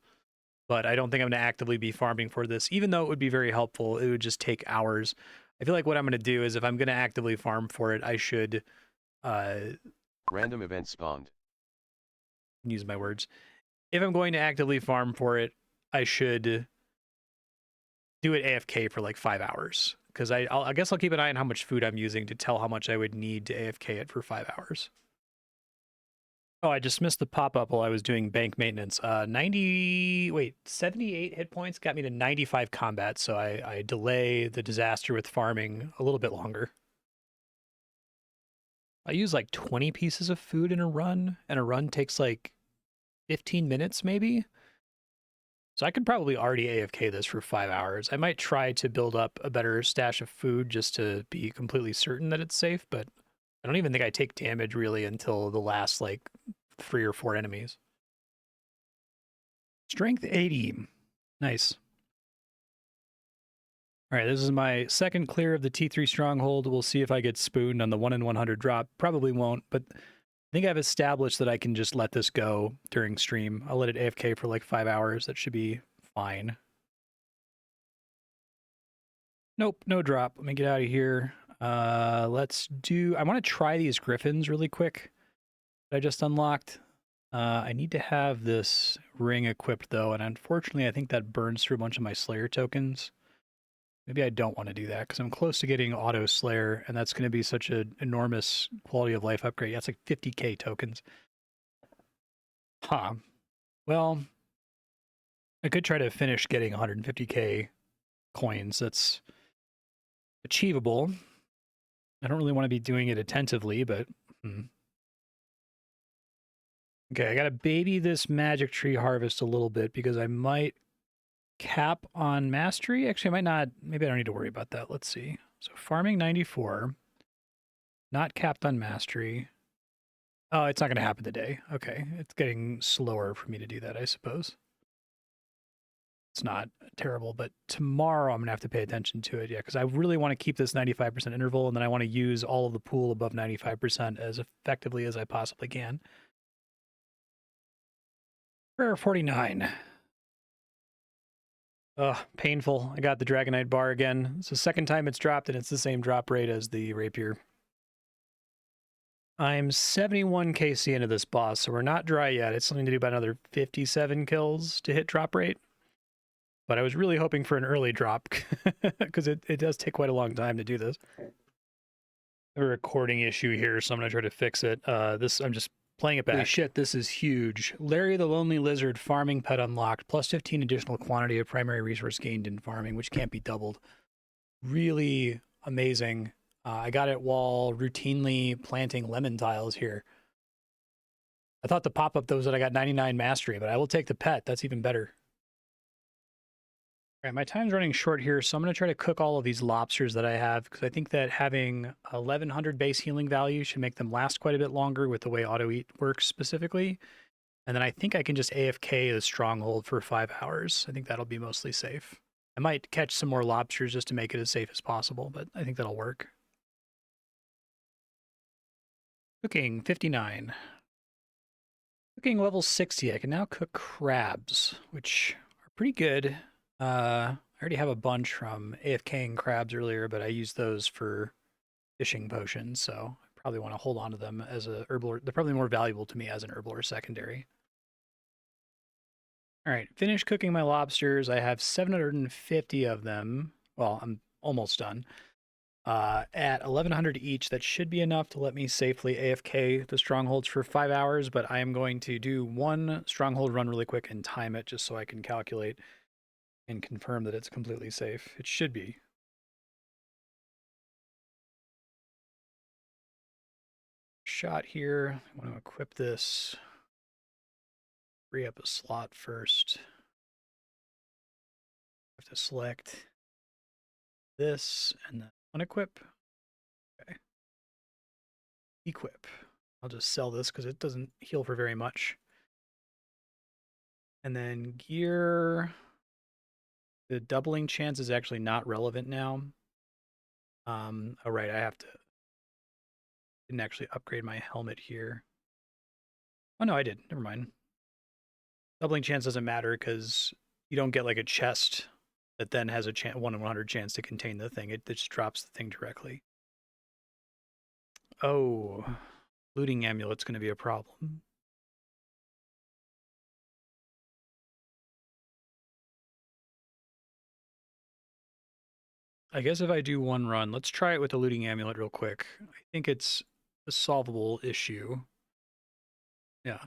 S2: but I don't think I'm going to actively be farming for this. Even though it would be very helpful, it would just take hours. I feel like what I'm going to do is if I'm going to actively farm for it, I should...
S4: Random event spawned.
S2: Use my words. If I'm going to actively farm for it, I should do it AFK for like 5 hours. Because I guess I'll keep an eye on how much food I'm using to tell how much I would need to AFK it for 5 hours. Oh, I just missed the pop-up while I was doing bank maintenance. 78 hit points got me to 95 combat, so I delay the disaster with farming a little bit longer. I use like 20 pieces of food in a run, and a run takes like 15 minutes maybe? So I could probably already AFK this for 5 hours. I might try to build up a better stash of food just to be completely certain that it's safe, but I don't even think I take damage really until the last like 3 or 4 enemies. Strength 80. Nice. All right, this is my second clear of the T3 stronghold. We'll see if I get spooned on the 1 in 100 drop. Probably won't, but think I've established that I can just let this go during stream. I'll let it AFK for like 5 hours. That should be fine. Nope, no drop. Let me get out of here. Let's do... I want to try these griffins really quick that I just unlocked. I need to have this ring equipped, though, and unfortunately, I think that burns through a bunch of my Slayer tokens. Maybe I don't want to do that, because I'm close to getting Auto Slayer, and that's going to be such an enormous quality of life upgrade. Yeah, it's like 50k tokens. Huh. Well, I could try to finish getting 150k coins. That's achievable. I don't really want to be doing it attentively, but... Okay, I gotta baby this magic tree harvest a little bit because I might cap on mastery. Actually, I might not. Maybe I don't need to worry about that. Let's see. So farming 94, not capped on mastery. Oh, it's not gonna happen today. Okay, it's getting slower for me to do that, I suppose. It's not terrible, but tomorrow I'm gonna have to pay attention to it. Yeah, because I really want to keep this 95% interval, and then I want to use all of the pool above 95% as effectively as I possibly can. Rare 49. Ugh, painful. I got the Dragonite bar again. It's the second time it's dropped, and it's the same drop rate as the Rapier. I'm 71 KC into this boss, so we're not dry yet. It's something to do about another 57 kills to hit drop rate. But I was really hoping for an early drop, because it does take quite a long time to do this. I have a recording issue here, so I'm going to try to fix it. I'm just playing it back. Holy shit, this is huge. Larry the Lonely Lizard farming pet unlocked, plus 15 additional quantity of primary resource gained in farming, which can't be doubled. Really amazing. I got it while routinely planting lemon tiles here. I thought the pop-up though was that I got 99 mastery, but I will take the pet. That's even better. All right, my time's running short here, so I'm going to try to cook all of these lobsters that I have, because I think that having 1100 base healing value should make them last quite a bit longer with the way auto-eat works specifically. And then I think I can just AFK the stronghold for 5 hours. I think that'll be mostly safe. I might catch some more lobsters just to make it as safe as possible, but I think that'll work. Cooking, 59. Cooking level 60. I can now cook crabs, which are pretty good. I already have a bunch from AFKing crabs earlier, but I used those for fishing potions, so I probably want to hold on to them as a herblore. They're probably more valuable to me as an herblore secondary. All right, finished cooking my lobsters. I have 750 of them. Well, I'm almost done. At 1100 each, that should be enough to let me safely AFK the strongholds for 5 hours, but I am going to do one stronghold run really quick and time it just so I can calculate and confirm that it's completely safe. It should be. Shot here. I want to equip this. Free up a slot first. I have to select this and then unequip. Okay. Equip. I'll just sell this because it doesn't heal for very much. And then gear. The doubling chance is actually not relevant now. Oh, right, I have to... Didn't actually upgrade my helmet here. Oh, no, I did. Never mind. Doubling chance doesn't matter because you don't get like a chest that then has a 1 in 100 chance to contain the thing. It just drops the thing directly. Oh, looting amulet's going to be a problem. I guess if I do one run, let's try it with the looting amulet real quick. I think it's a solvable issue. Yeah.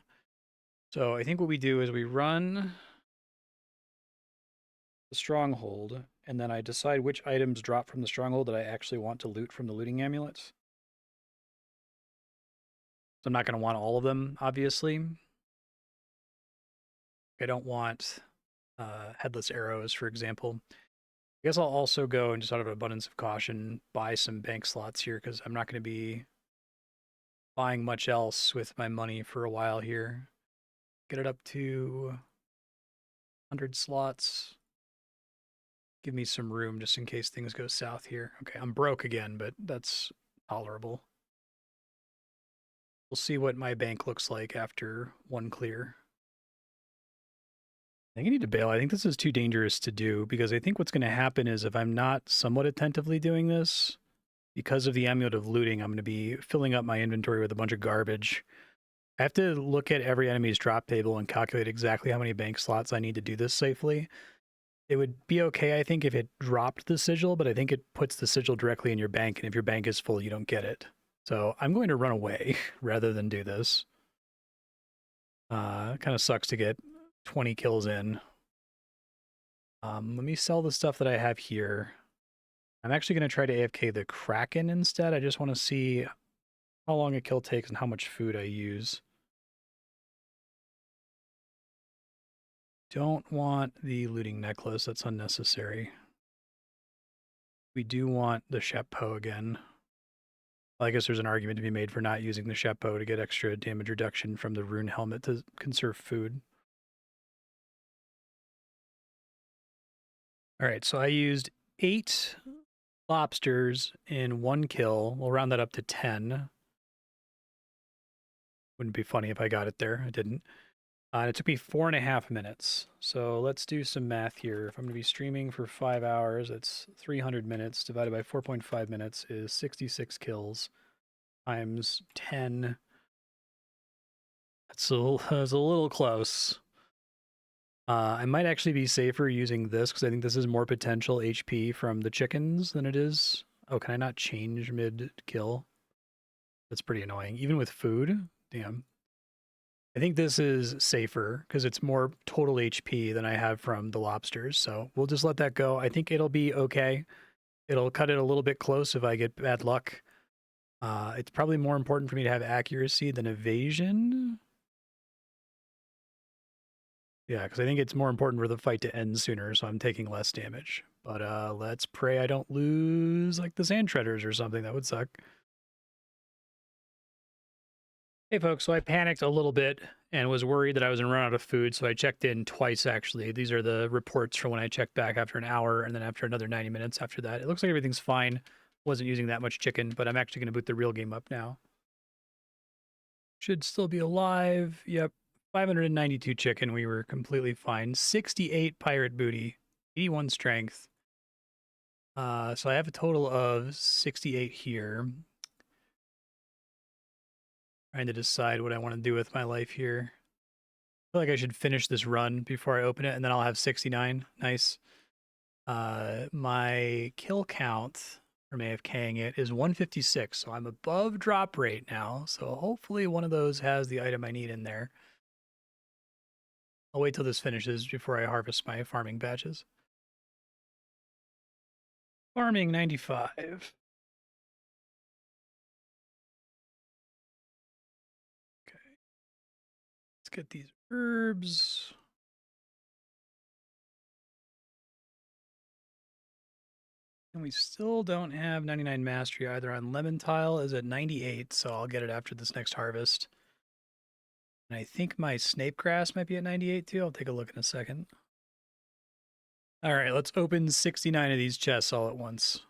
S2: So I think what we do is we run the stronghold, and then I decide which items drop from the stronghold that I actually want to loot from the looting amulets. So I'm not going to want all of them, obviously. I don't want headless arrows, for example. I guess I'll also go and just out of abundance of caution buy some bank slots here because I'm not going to be buying much else with my money for a while here. Get it up to 100 slots. Give me some room just in case things go south here. Okay, I'm broke again, but that's tolerable. We'll see what my bank looks like after one clear. I think I need to bail. I think this is too dangerous to do because I think what's going to happen is if I'm not somewhat attentively doing this, because of the amulet of looting, I'm going to be filling up my inventory with a bunch of garbage. I have to look at every enemy's drop table and calculate exactly how many bank slots I need to do this safely. It would be okay, I think, if it dropped the sigil, but I think it puts the sigil directly in your bank, and if your bank is full, you don't get it. So I'm going to run away rather than do this. Kind of sucks to get 20 kills in. Let me sell the stuff that I have here. I'm actually going to try to AFK the Kraken instead. I just want to see how long a kill takes and how much food I use. Don't want the looting necklace. That's unnecessary. We do want the chapeau again. Well, I guess there's an argument to be made for not using the chapeau to get extra damage reduction from the rune helmet to conserve food. All right, so I used 8 lobsters in 1 kill. We'll round that up to 10. Wouldn't be funny if I got it there. I didn't. And it took me 4.5 minutes. So let's do some math here. If I'm going to be streaming for 5 hours, that's 300 minutes divided by 4.5 minutes is 66 kills times 10. That's a little close. I might actually be safer using this because I think this is more potential HP from the chickens than it is. Oh, can I not change mid-kill? That's pretty annoying. Even with food? Damn. I think this is safer because it's more total HP than I have from the lobsters. So we'll just let that go. I think it'll be okay. It'll cut it a little bit close if I get bad luck. It's probably more important for me to have accuracy than evasion. Yeah, because I think it's more important for the fight to end sooner, so I'm taking less damage. But let's pray I don't lose like the sand shredders or something. That would suck. Hey folks, so I panicked a little bit and was worried that I was going to run out of food, so I checked in twice actually. These are the reports for when I checked back after an hour and then after another 90 minutes after that. It looks like everything's fine. Wasn't using that much chicken, but I'm actually going to boot the real game up now. Should still be alive. Yep. 592 chicken. We were completely fine. 68 pirate booty. 81 strength. So I have a total of 68 here. Trying to decide what I want to do with my life here. I feel like I should finish this run before I open it, and then I'll have 69. Nice. My kill count from AFKing it is 156, so I'm above drop rate now. So hopefully one of those has the item I need in there. I'll wait till this finishes before I harvest my farming batches. Farming 95. Okay. Let's get these herbs. And we still don't have 99 mastery either on lemon tile is at 98, so I'll get it after this next harvest. And I think my snape grass might be at 98 too. I'll take a look in a second. All right, let's open 69 of these chests all at once.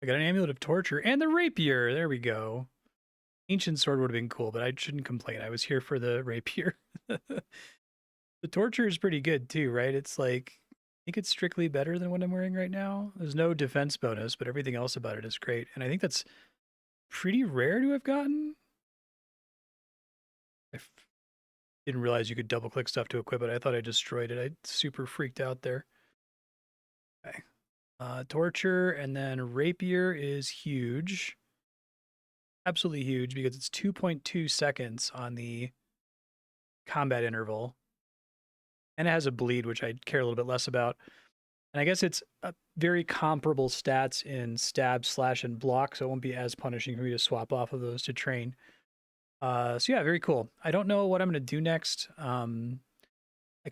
S2: I got an amulet of torture and the rapier. There we go. Ancient sword would have been cool, but I shouldn't complain. I was here for the rapier. The torture is pretty good too, right? It's like, I think it's strictly better than what I'm wearing right now. There's no defense bonus, but everything else about it is great. And I think that's pretty rare to have gotten. I didn't realize you could double click stuff to equip it. I thought I destroyed it. I super freaked out there. Okay. Torture and then rapier is huge. Absolutely huge because it's 2.2 seconds on the combat interval. And it has a bleed, which I care a little bit less about. And I guess it's a very comparable stats in stab, slash, and block, so it won't be as punishing for me to swap off of those to train. So yeah, very cool. I don't know what I'm going to do next. I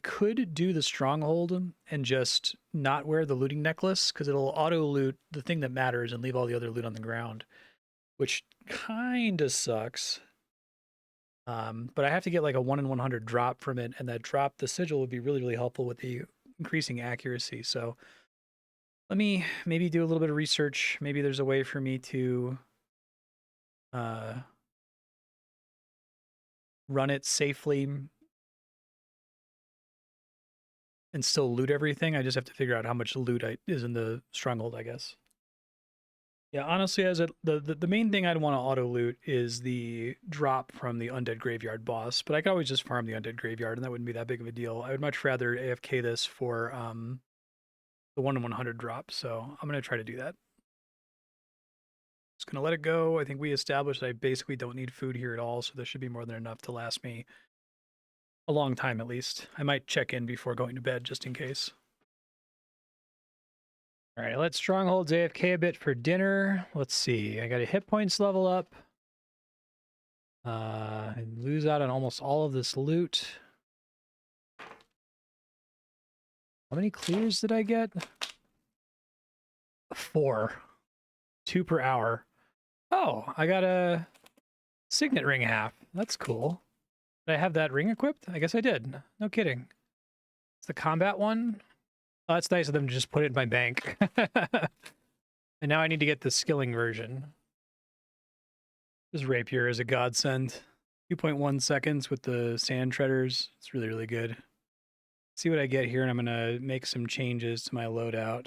S2: could do the stronghold and just not wear the looting necklace, because it'll auto-loot the thing that matters and leave all the other loot on the ground, which kind of sucks. But I have to get like a 1 in 100 drop from it, and that drop, the sigil, would be really, really helpful with the increasing accuracy. So Let me maybe do a little bit of research. Maybe there's a way for me to run it safely and still loot everything. I just have to figure out how much loot is in the stronghold, I guess. Yeah, honestly, the main thing I'd want to auto loot is the drop from the Undead Graveyard boss, but I could always just farm the Undead Graveyard, and that wouldn't be that big of a deal. I would much rather AFK this for the 1 in 100 drop, so I'm gonna try to do that. Just gonna let it go. I think we established that I basically don't need food here at all, so this should be more than enough to last me a long time at least. I might check in before going to bed just in case. All right, let Strongholds AFK a bit for dinner. Let's see. I got a hit points level up. I lose out on almost all of this loot. How many clears did I get? 4. 2 per hour. Oh, I got a signet ring half. That's cool. Did I have that ring equipped? I guess I did. No kidding. It's the combat one. Oh, that's nice of them to just put it in my bank. And now I need to get the skilling version. This rapier is a godsend. 2.1 seconds with the sand treaders. It's really, really good. See what I get here, and I'm going to make some changes to my loadout.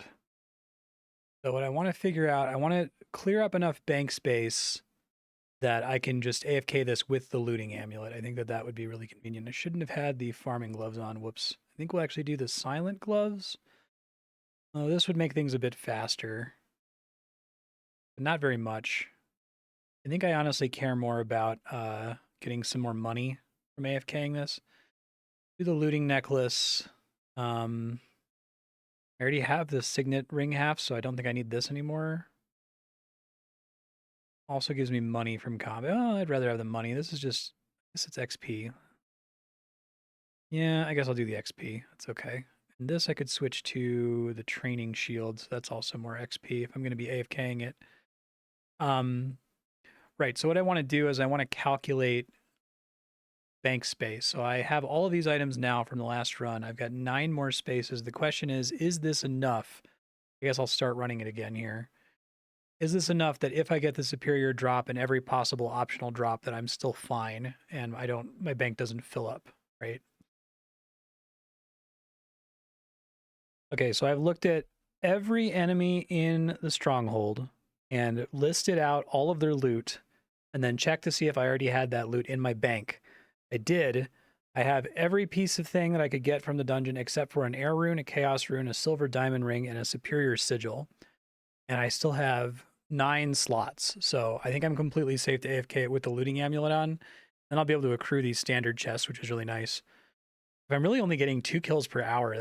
S2: So what I want to figure out, I want to clear up enough bank space that I can just AFK this with the looting amulet. I think that that would be really convenient. I shouldn't have had the farming gloves on. Whoops. I think we'll actually do the silent gloves. Oh, this would make things a bit faster, but not very much. I think I honestly care more about getting some more money from AFKing this. Do the looting necklace. I already have the signet ring half, so I don't think I need this anymore. Also gives me money from combat. Oh, I'd rather have the money. This is just, I guess it's XP. Yeah, I guess I'll do the XP. That's okay. And this I could switch to the training shield, so that's also more XP if I'm going to be AFKing it. Right, so what I want to do is I want to calculate bank space. So I have all of these items now from the last run. I've got 9 more spaces. The question is this enough? I guess I'll start running it again here. Is this enough that if I get the superior drop and every possible optional drop that I'm still fine and my bank doesn't fill up, right? Okay, so I've looked at every enemy in the stronghold and listed out all of their loot and then checked to see if I already had that loot in my bank. I did. I have every piece of thing that I could get from the dungeon except for an air rune, a chaos rune, a silver diamond ring, and a superior sigil. And I still have 9 slots. So I think I'm completely safe to AFK it with the looting amulet on. And I'll be able to accrue these standard chests, which is really nice. If I'm really only getting 2 kills per hour,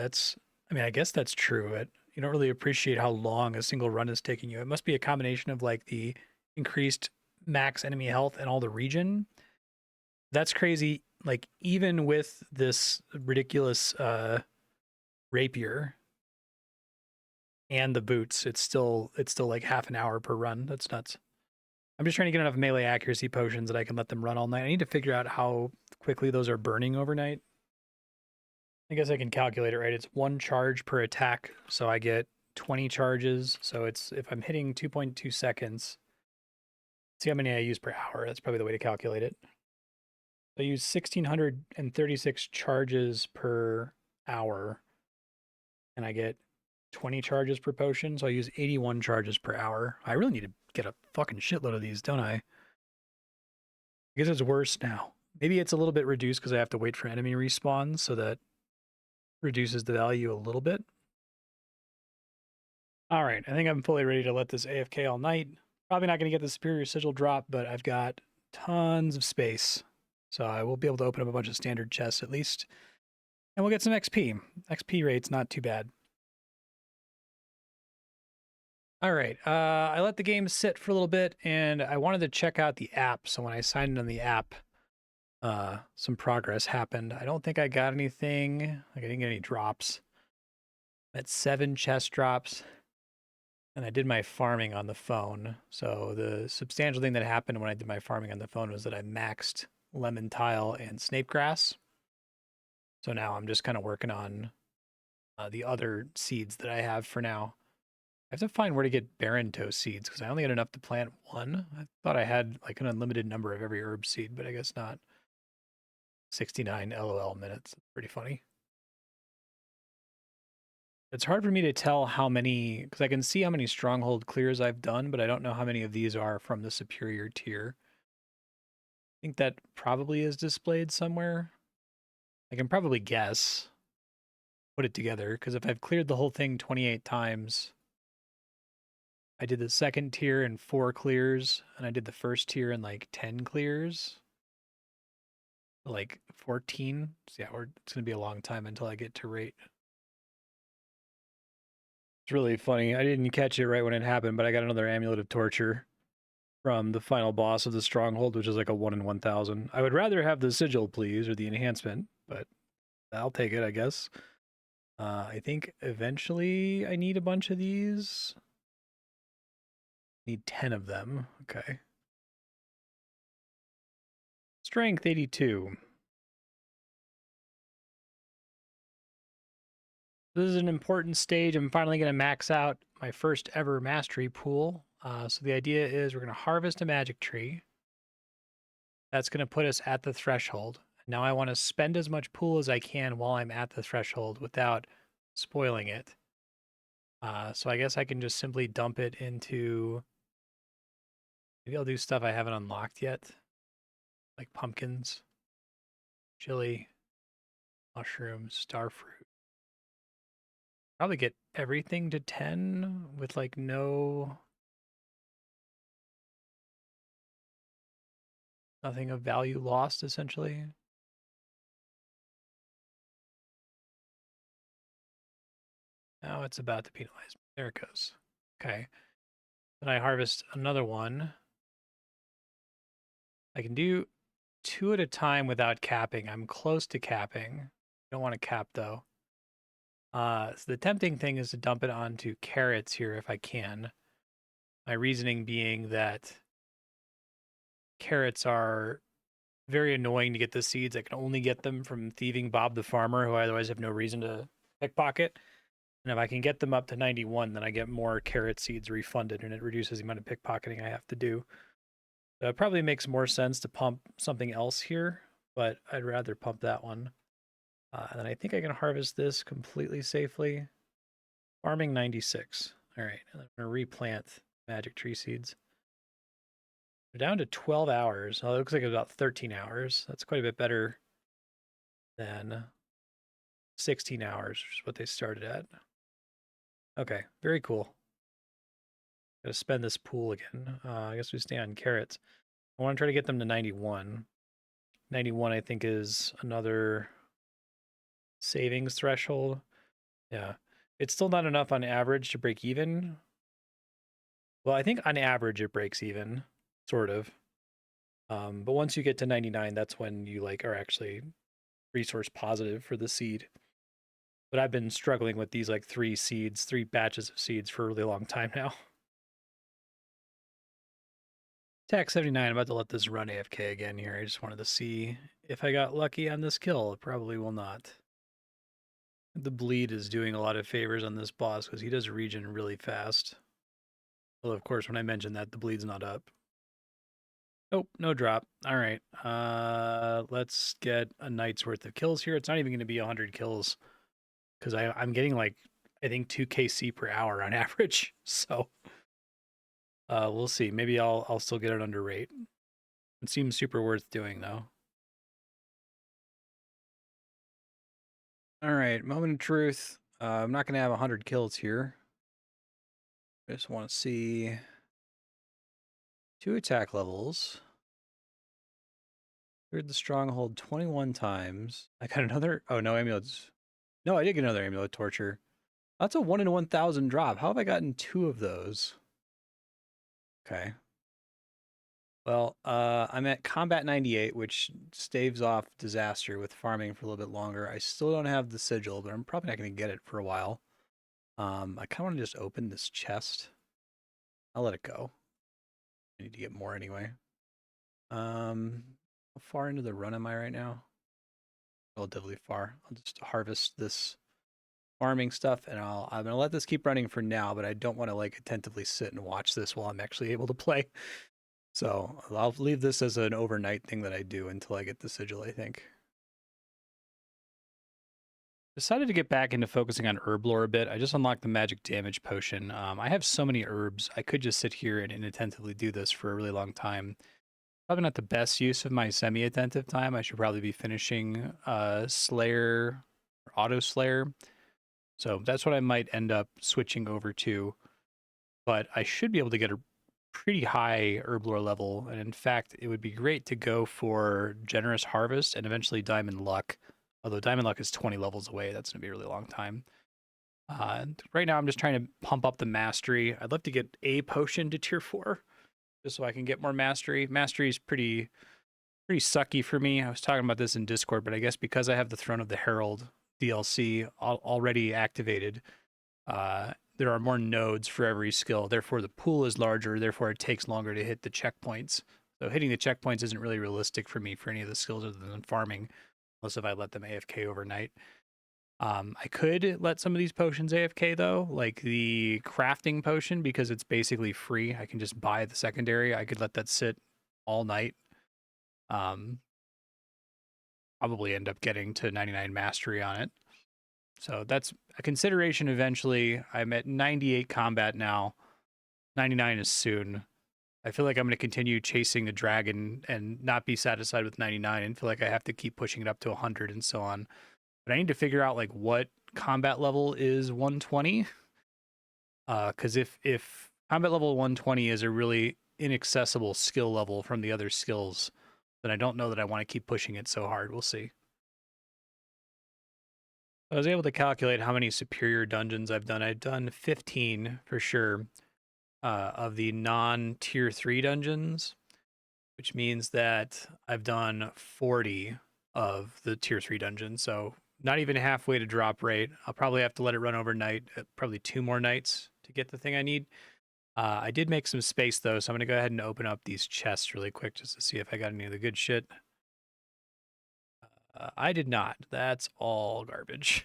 S2: I guess that's true, but you don't really appreciate how long a single run is taking you. It must be a combination of like the increased max enemy health and all the regen. That's crazy. Like even with this ridiculous rapier and the boots, it's still like half an hour per run. That's nuts. I'm just trying to get enough melee accuracy potions that I can let them run all night. I need to figure out how quickly those are burning overnight. I guess I can calculate it, right? It's 1 charge per attack, so I get 20 charges. So it's if I'm hitting 2.2 seconds, see how many I use per hour. That's probably the way to calculate it. I use 1,636 charges per hour, and I get 20 charges per potion, so I use 81 charges per hour. I really need to get a fucking shitload of these, don't I? I guess it's worse now. Maybe it's a little bit reduced because I have to wait for enemy respawns, so that reduces the value a little bit. All right, I think I'm fully ready to let this AFK all night. Probably not going to get the superior sigil drop, but I've got tons of space. So I will be able to open up a bunch of standard chests at least. And we'll get some XP. XP rate's not too bad. All right, I let the game sit for a little bit, and I wanted to check out the app. So when I signed in on the app, some progress happened. I don't think I got anything. Like I didn't get any drops. I had 7 chest drops. And I did my farming on the phone. So the substantial thing that happened when I did my farming on the phone was that I maxed lemon tile and snape grass. So now I'm just kind of working on the other seeds that I have for now. I have to find where to get barren toe seeds because I only had enough to plant one. I thought I had like an unlimited number of every herb seed, but I guess not. 69 LOL minutes. That's pretty funny. It's hard for me to tell how many, because I can see how many stronghold clears I've done, but I don't know how many of these are from the superior tier. I think that probably is displayed somewhere. I can probably guess, put it together, because if I've cleared the whole thing 28 times, I did the second tier in 4 clears, and I did the first tier in like 10 clears. Like 14. So yeah, it's going to be a long time until I get to rate. It's really funny. I didn't catch it right when it happened, but I got another Amulet of Torture from the final boss of the Stronghold, which is like a 1 in 1,000. I would rather have the Sigil, please, or the enhancement, but I'll take it, I guess. I think eventually I need a bunch of these. Need 10 of them. Okay. Strength 82. This is an important stage. I'm finally going to max out my first ever mastery pool. So the idea is we're going to harvest a magic tree. That's going to put us at the threshold. Now I want to spend as much pool as I can while I'm at the threshold without spoiling it. So I guess I can just simply dump it into... Maybe I'll do stuff I haven't unlocked yet. Like pumpkins, chili, mushrooms, starfruit. Probably get everything to 10 with like nothing of value lost, essentially. Now it's about to penalize me. There it goes. Okay. Then I harvest another one. I can do 2 at a time without capping. I'm close to capping. Don't want to cap, though. So the tempting thing is to dump it onto carrots here if I can. My reasoning being that carrots are very annoying to get the seeds. I can only get them from Thieving Bob the Farmer, who I otherwise have no reason to pickpocket. And if I can get them up to 91, then I get more carrot seeds refunded, and it reduces the amount of pickpocketing I have to do. So it probably makes more sense to pump something else here, but I'd rather pump that one. And then I think I can harvest this completely safely. Farming 96. All right, and I'm going to replant magic tree seeds. We're down to 12 hours. Oh, it looks like it's about 13 hours. That's quite a bit better than 16 hours, which is what they started at. Okay, very cool. Gotta spend this pool again. I guess we stay on carrots. I want to try to get them to 91. 91, I think, is another savings threshold. Yeah. It's still not enough on average to break even. Well, I think on average it breaks even, sort of. But once you get to 99, that's when you like are actually resource positive for the seed. But I've been struggling with these like 3 batches of seeds for a really long time now. Tac 79, I'm about to let this run AFK again here. I just wanted to see if I got lucky on this kill. It probably will not. The bleed is doing a lot of favors on this boss because he does regen really fast. Well, of course, when I mentioned that, the bleed's not up. Nope, no drop. All right. Let's get a night's worth of kills here. It's not even going to be 100 kills because I'm getting like, I think 2 KC per hour on average. So we'll see. Maybe I'll still get it under rate. It seems super worth doing though. All right, moment of truth. I'm not going to have 100 kills here. I just want to see 2 attack levels. Cleared the stronghold 21 times. I got another. Oh, no amulets. No, I did get another amulet torture. That's a 1 in 1,000 drop. How have I gotten 2 of those? Okay. Well, I'm at combat 98, which staves off disaster with farming for a little bit longer. I still don't have the sigil, but I'm probably not going to get it for a while. I kind of want to just open this chest. I'll let it go. I need to get more anyway. How far into the run am I right now? Relatively far. I'll just harvest this farming stuff, and I'm gonna let this keep running for now, but I don't want to like attentively sit and watch this while I'm actually able to play. So I'll leave this as an overnight thing that I do until I get the sigil, I think. Decided to get back into focusing on Herblore a bit. I just unlocked the magic damage potion. I have so many herbs. I could just sit here and inattentively do this for a really long time. Probably not the best use of my semi-attentive time. I should probably be finishing Slayer or Auto Slayer. So that's what I might end up switching over to. But I should be able to get a pretty high Herblore level. And in fact, it would be great to go for Generous Harvest and eventually Diamond Luck. Although Diamond Luck is 20 levels away. That's going to be a really long time. Right now, I'm just trying to pump up the mastery. I'd love to get a potion to tier 4 just so I can get more mastery. Mastery is pretty sucky for me. I was talking about this in Discord, but I guess because I have the Throne of the Herald DLC already activated, there are more nodes for every skill. Therefore, the pool is larger. Therefore, it takes longer to hit the checkpoints. So hitting the checkpoints isn't really realistic for me for any of the skills other than farming, unless if I let them AFK overnight. I could let some of these potions AFK though, like the crafting potion, because it's basically free. I can just buy the secondary. I could let that sit all night. Probably end up getting to 99 mastery on it. So that's a consideration eventually. I'm at 98 combat now. 99 is soon. I feel like I'm going to continue chasing the dragon and not be satisfied with 99 and feel like I have to keep pushing it up to 100 and so on. But I need to figure out like what combat level is 120. Because if combat level 120 is a really inaccessible skill level from the other skills, then I don't know that I want to keep pushing it so hard. We'll see. I was able to calculate how many superior dungeons I've done. I've done 15 for sure of the non-tier 3 dungeons, which means that I've done 40 of the tier 3 dungeons. So not even halfway to drop rate. I'll probably have to let it run overnight, probably 2 more nights to get the thing I need. I did make some space though, so I'm going to go ahead and open up these chests really quick just to see if I got any of the good shit. I did not. That's all garbage.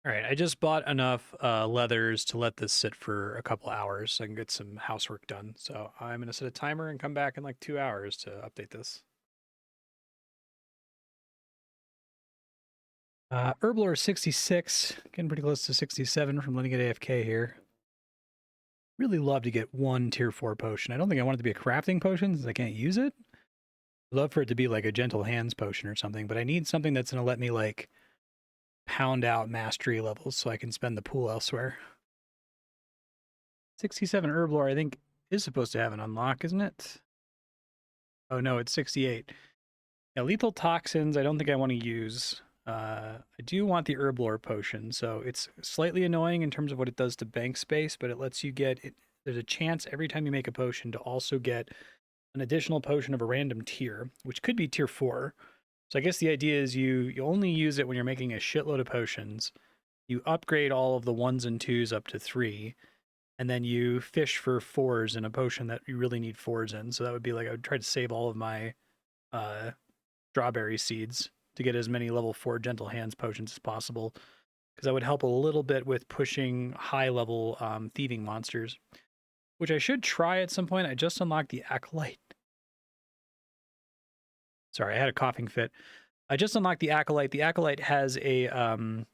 S2: All right, I just bought enough leathers to let this sit for a couple hours so I can get some housework done. So I'm going to set a timer and come back in like 2 hours to update this. Herblore 66, getting pretty close to 67 from letting it AFK here. Really love to get one tier 4 potion. I don't think I want it to be a crafting potion since I can't use it. I'd love for it to be like a gentle hands potion or something, but I need something that's going to let me like pound out mastery levels so I can spend the pool elsewhere. 67 Herblore, I think, is supposed to have an unlock, isn't it? Oh no, it's 68. Yeah, lethal toxins, I don't think I want to use. I do want the Herblore potion, so it's slightly annoying in terms of what it does to bank space, but it lets you get it. There's a chance every time you make a potion to also get an additional potion of a random tier, which could be tier 4. So I guess the idea is you only use it when you're making a shitload of potions. You upgrade all of the 1s and 2s up to 3, and then you fish for 4s in a potion that you really need 4s in. So that would be like I would try to save all of my strawberry seeds to get as many level 4 gentle hands potions as possible, because that would help a little bit with pushing high level thieving monsters, which I should try at some point. I just unlocked the Acolyte. Sorry, I had a coughing fit. I just unlocked the Acolyte. The Acolyte has a an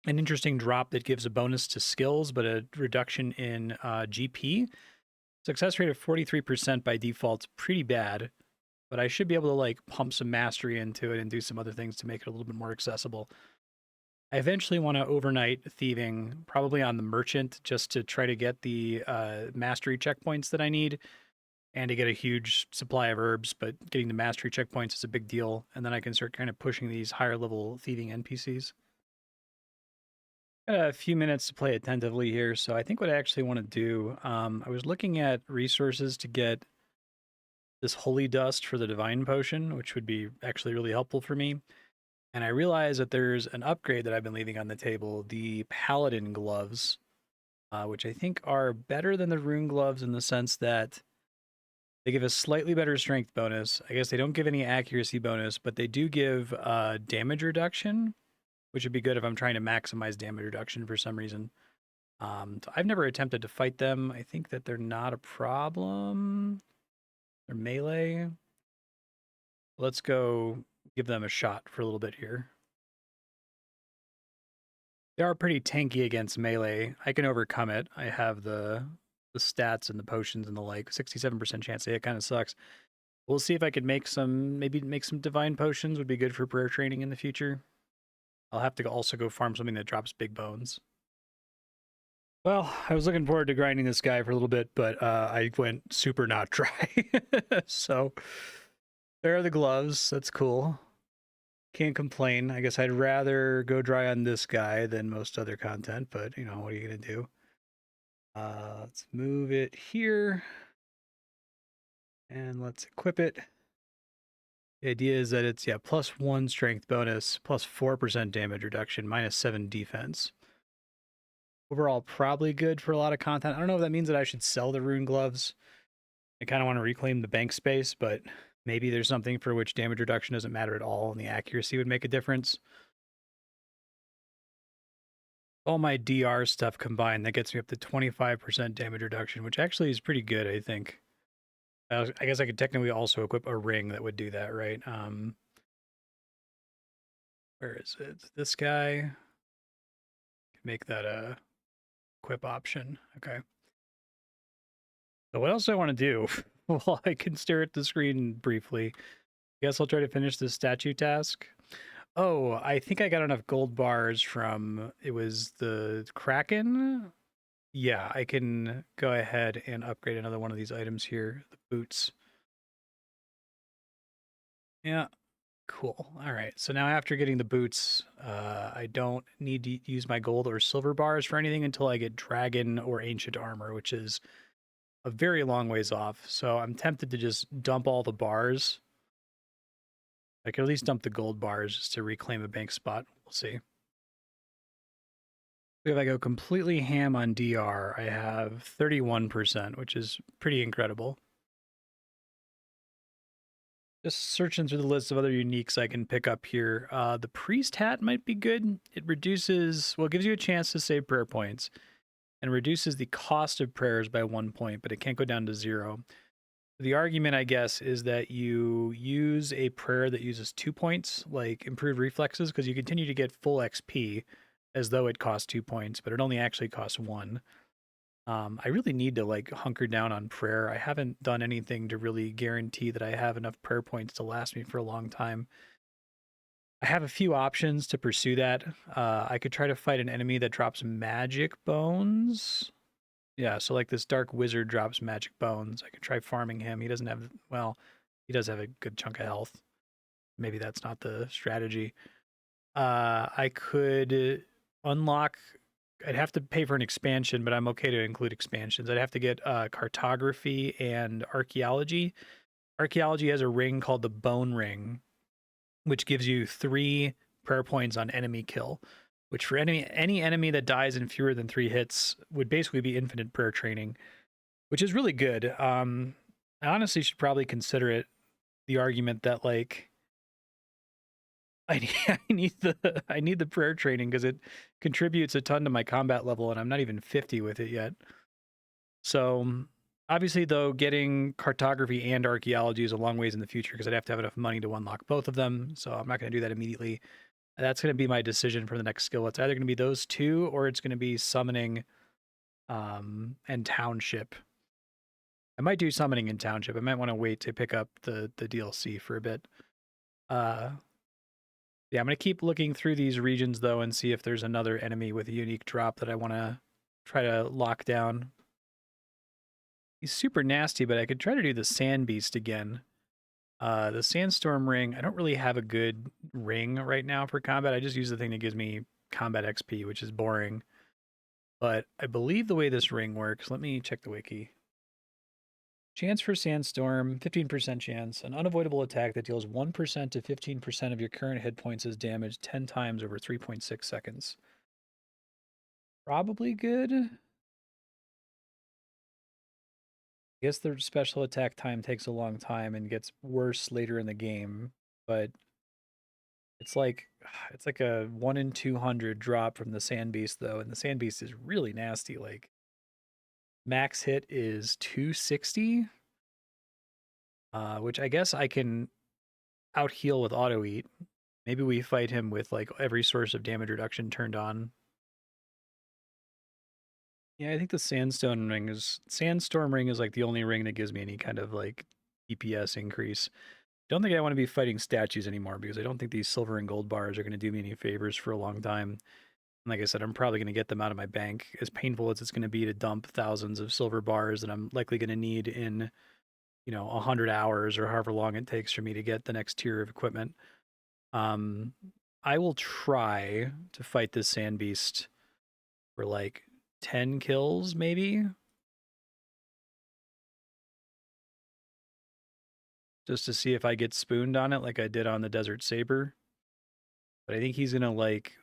S2: interesting drop that gives a bonus to skills, but a reduction in GP. Success rate of 43% by default is pretty bad, but I should be able to like pump some mastery into it and do some other things to make it a little bit more accessible. I eventually want to overnight thieving, probably on the merchant, just to try to get the mastery checkpoints that I need and to get a huge supply of herbs, but getting the mastery checkpoints is a big deal, and then I can start kind of pushing these higher level thieving NPCs. Got a few minutes to play attentively here, so I think what I actually want to do, I was looking at resources to get this holy dust for the divine potion, which would be actually really helpful for me. And I realized that there's an upgrade that I've been leaving on the table, the paladin gloves, which I think are better than the rune gloves in the sense that they give a slightly better strength bonus. I guess they don't give any accuracy bonus, but they do give damage reduction. which would be good if I'm trying to maximize damage reduction for some reason. So I've never attempted to fight them. I think that they're not a problem. They're melee. Let's go give them a shot for a little bit here. They are pretty tanky against melee. I can overcome it. I have the stats and the potions and the like. 67% chance. It kind of sucks. We'll see if I could make some, maybe make some divine potions would be good for prayer training in the future. I'll have to also go farm something that drops big bones. Well, I was looking forward to grinding this guy for a little bit, but I went super not dry. So there are the gloves. That's cool. Can't complain. I guess I'd rather go dry on this guy than most other content, but you know, what are you going to do? Let's move it here. And let's equip it. The idea is that it's, yeah, +1 strength bonus, +4% damage reduction, -7 defense. Overall, probably good for a lot of content. I don't know if that means that I should sell the rune gloves. I kind of want to reclaim the bank space, but maybe there's something for which damage reduction doesn't matter at all and the accuracy would make a difference. All my DR stuff combined, that gets me up to 25% damage reduction, which actually is pretty good, I think. I guess I could technically also equip a ring that would do that, right? Where is it? This guy. Make that a equip option. Okay. So what else do I want to do? Well, I can stare at the screen briefly. Guess I'll try to finish this statue task. Oh, I think I got enough gold bars from, it was the Kraken? Yeah, I can go ahead and upgrade another one of these items here, the boots. Yeah, cool. All right, so now after getting the boots, I don't need to use my gold or silver bars for anything until I get dragon or ancient armor, which is a very long ways off. So I'm tempted to just dump all the bars. I could at least dump the gold bars just to reclaim a bank spot. We'll see. If I go completely ham on DR, I have 31%, which is pretty incredible. Just searching through the list of other uniques I can pick up here. The priest hat might be good. It reduces, well, it gives you a chance to save prayer points and reduces the cost of prayers by 1 point, but it can't go down to 0. The argument, I guess, is that you use a prayer that uses 2 points, like improved reflexes, because you continue to get full XP as though it costs 2 points, but it only actually costs 1. I really need to like hunker down on prayer. I haven't done anything to really guarantee that I have enough prayer points to last me for a long time. I have a few options to pursue that. I could try to fight an enemy that drops magic bones. Yeah, so like this dark wizard drops magic bones. I could try farming him. He doesn't have, well, he does have a good chunk of health. Maybe that's not the strategy. I could unlock, I'd have to pay for an expansion, but I'm okay to include expansions. I'd have to get cartography and archaeology. Archaeology has a ring called the Bone Ring, which gives you 3 prayer points on enemy kill, which for any enemy that dies in fewer than 3 hits would basically be infinite prayer training, which is really good. I honestly should probably consider it. The argument that like I need the prayer training because it contributes a ton to my combat level, and I'm not even 50 with it yet. So obviously, though, getting cartography and archaeology is a long ways in the future because I'd have to have enough money to unlock both of them. So I'm not going to do that immediately. That's going to be my decision for the next skill. It's either going to be those 2 or it's going to be summoning and township. I might do summoning and township. I might want to wait to pick up the DLC for a bit. Yeah, I'm going to keep looking through these regions, though, and see if there's another enemy with a unique drop that I want to try to lock down. He's super nasty, but I could try to do the Sand Beast again. The Sandstorm Ring, I don't really have a good ring right now for combat. I just use the thing that gives me combat XP, which is boring. But I believe the way this ring works, let me check the wiki. Chance for Sandstorm, 15% chance. An unavoidable attack that deals 1% to 15% of your current hit points is damaged 10 times over 3.6 seconds. Probably good. I guess the special attack time takes a long time and gets worse later in the game, but It's like a 1 in 200 drop from the Sand Beast though, and the Sand Beast is really nasty. Like max hit is 260, which I guess I can out heal with auto eat. Maybe we fight him with like every source of damage reduction turned on. Yeah, I think the Sandstorm ring is like the only ring that gives me any kind of like DPS increase. Don't think I want to be fighting statues anymore because I don't think these silver and gold bars are going to do me any favors for a long time. And like I said, I'm probably going to get them out of my bank. As painful as it's going to be to dump thousands of silver bars that I'm likely going to need in, 100 hours or however long it takes for me to get the next tier of equipment. I will try to fight this Sand Beast for like 10 kills, maybe. Just to see if I get spooned on it like I did on the Desert Saber. But I think he's going to like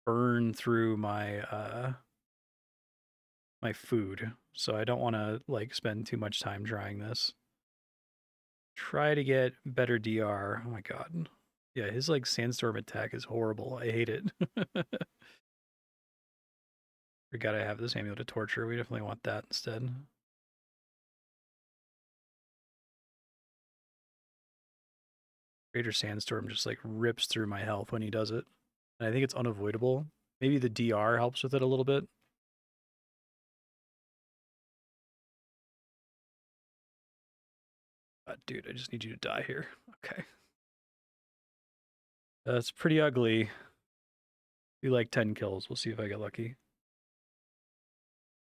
S2: burn through my my food. So I don't want to like spend too much time trying this. Try to get better DR. Oh my god. Yeah, his like sandstorm attack is horrible. I hate it. Forgot I have this amulet of torture. We definitely want that instead. Greater Sandstorm just like rips through my health when he does it. And I think it's unavoidable. Maybe the DR helps with it a little bit. Dude, I just need you to die here. Okay. That's pretty ugly. We like 10 kills. We'll see if I get lucky.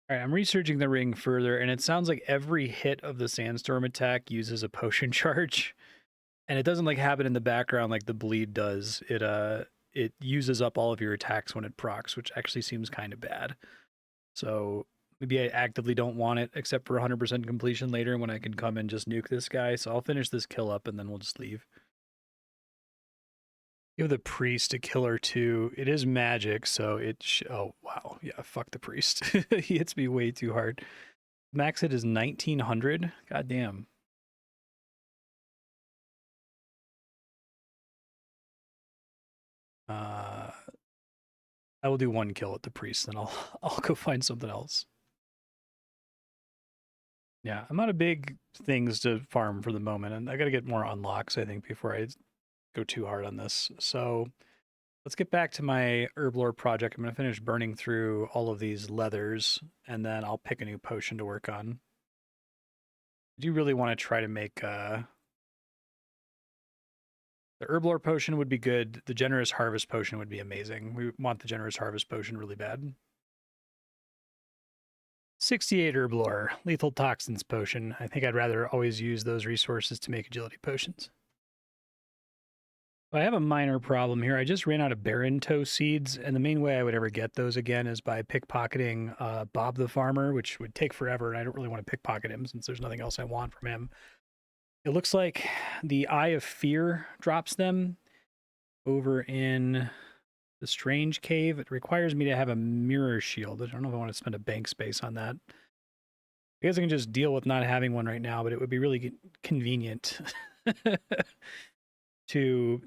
S2: All right, I'm researching the ring further, and it sounds like every hit of the Sandstorm attack uses a potion charge. And it doesn't like happen in the background like the bleed does. It uses up all of your attacks when it procs, which actually seems kind of bad. So maybe I actively don't want it except for 100% completion later when I can come and just nuke this guy. So I'll finish this kill up and then we'll just leave. Give the priest a killer too. It is magic, so oh wow, yeah, fuck the priest. He hits me way too hard. Max hit is 1900. God damn. I will do one kill at the priest, then I'll go find something else. Yeah, I'm out of big things to farm for the moment, and I got to get more unlocks, I think, before I go too hard on this. So let's get back to my Herblore project. I'm going to finish burning through all of these leathers, and then I'll pick a new potion to work on. I do really want to try to make... the Herblore potion would be good. The Generous Harvest potion would be amazing. We want the Generous Harvest potion really bad. 68 Herblore, Lethal Toxins potion. I think I'd rather always use those resources to make agility potions. I have a minor problem here. I just ran out of Baron Toe seeds, and the main way I would ever get those again is by pickpocketing Bob the Farmer, which would take forever, and I don't really want to pickpocket him since there's nothing else I want from him. It looks like the Eye of Fear drops them over in the Strange Cave. It requires me to have a mirror shield. I don't know if I want to spend a bank space on that. I guess I can just deal with not having one right now, but it would be really convenient to...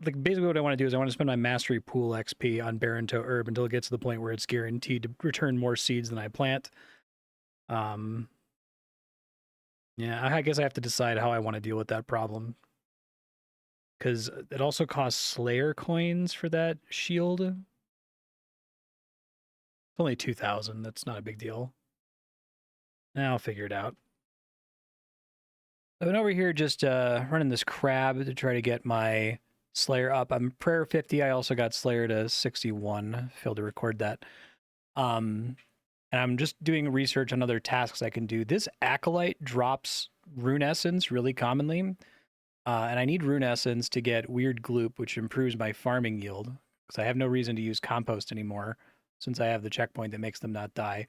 S2: Like, basically what I want to do is I want to spend my Mastery Pool XP on Baron Toe Herb until it gets to the point where it's guaranteed to return more seeds than I plant. Yeah, I guess I have to decide how I want to deal with that problem. Because it also costs Slayer coins for that shield. It's only 2,000. That's not a big deal. I'll figure it out. I've been over here just running this crab to try to get my Slayer up. I'm Prayer 50. I also got Slayer to 61. Failed to record that. And I'm just doing research on other tasks I can do. This Acolyte drops Rune Essence really commonly. And I need Rune Essence to get Weird Gloop, which improves my farming yield. Because I have no reason to use Compost anymore, since I have the checkpoint that makes them not die.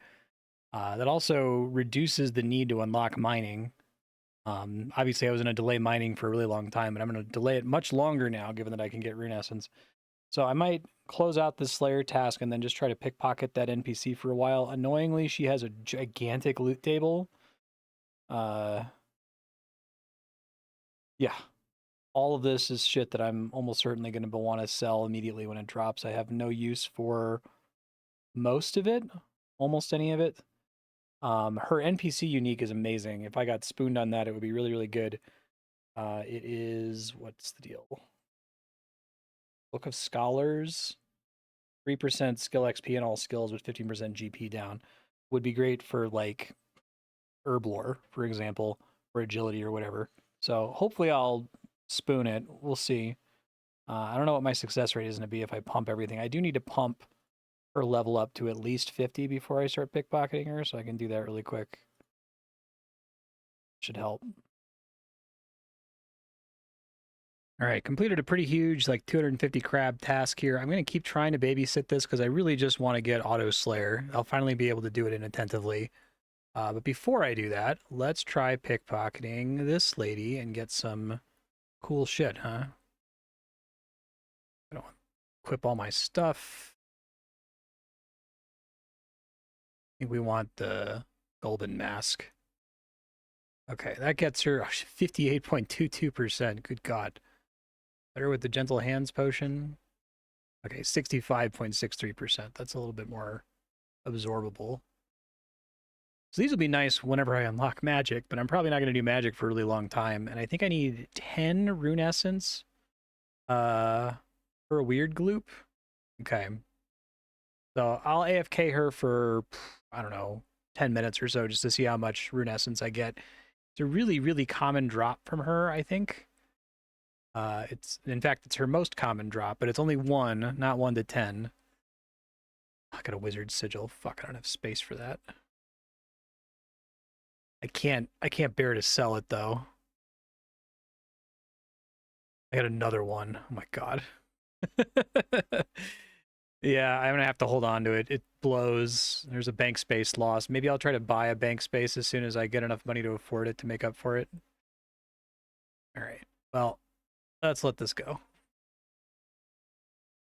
S2: That also reduces the need to unlock mining. Obviously, I was going to delay mining for a really long time, but I'm going to delay it much longer now, given that I can get Rune Essence. So I might close out this Slayer task and then just try to pickpocket that NPC for a while. Annoyingly, she has a gigantic loot table. Yeah. all of this is shit that I'm almost certainly going to want to sell immediately when it drops. I have no use for most of it, almost any of it. Her NPC unique is amazing. If I got spooned on that, it would be really, really good. It is, what's the deal? Book of Scholars, 3% skill XP in all skills with 15% GP down. Would be great for like Herblore, for example, or agility or whatever. So hopefully I'll spoon it. We'll see. I don't know what my success rate is going to be if I pump everything. I do need to pump her level up to at least 50 before I start pickpocketing her, so I can do that really quick. Should help. All right, completed a pretty huge, like 250 crab task here. I'm going to keep trying to babysit this because I really just want to get Auto Slayer. I'll finally be able to do it inattentively. But before I do that, let's try pickpocketing this lady and get some cool shit, huh? I don't equip all my stuff. I think we want the golden mask. Okay, that gets her 58.22%. Good God. Better with the gentle hands potion. Okay, 65.63%. That's a little bit more absorbable. So these will be nice whenever I unlock magic, but I'm probably not going to do magic for a really long time. And I think I need 10 rune essence for a weird gloop. Okay. So I'll AFK her for, I don't know, 10 minutes or so just to see how much rune essence I get. It's a really, really common drop from her, I think. In fact, it's her most common drop, but it's only 1, not 1 to 10. I got a wizard sigil. Fuck, I don't have space for that. I can't bear to sell it though. I got another one. Oh my God. Yeah, I'm gonna have to hold on to it. It blows. There's a bank space loss. Maybe I'll try to buy a bank space as soon as I get enough money to afford it to make up for it. All right. Well, let's let this go.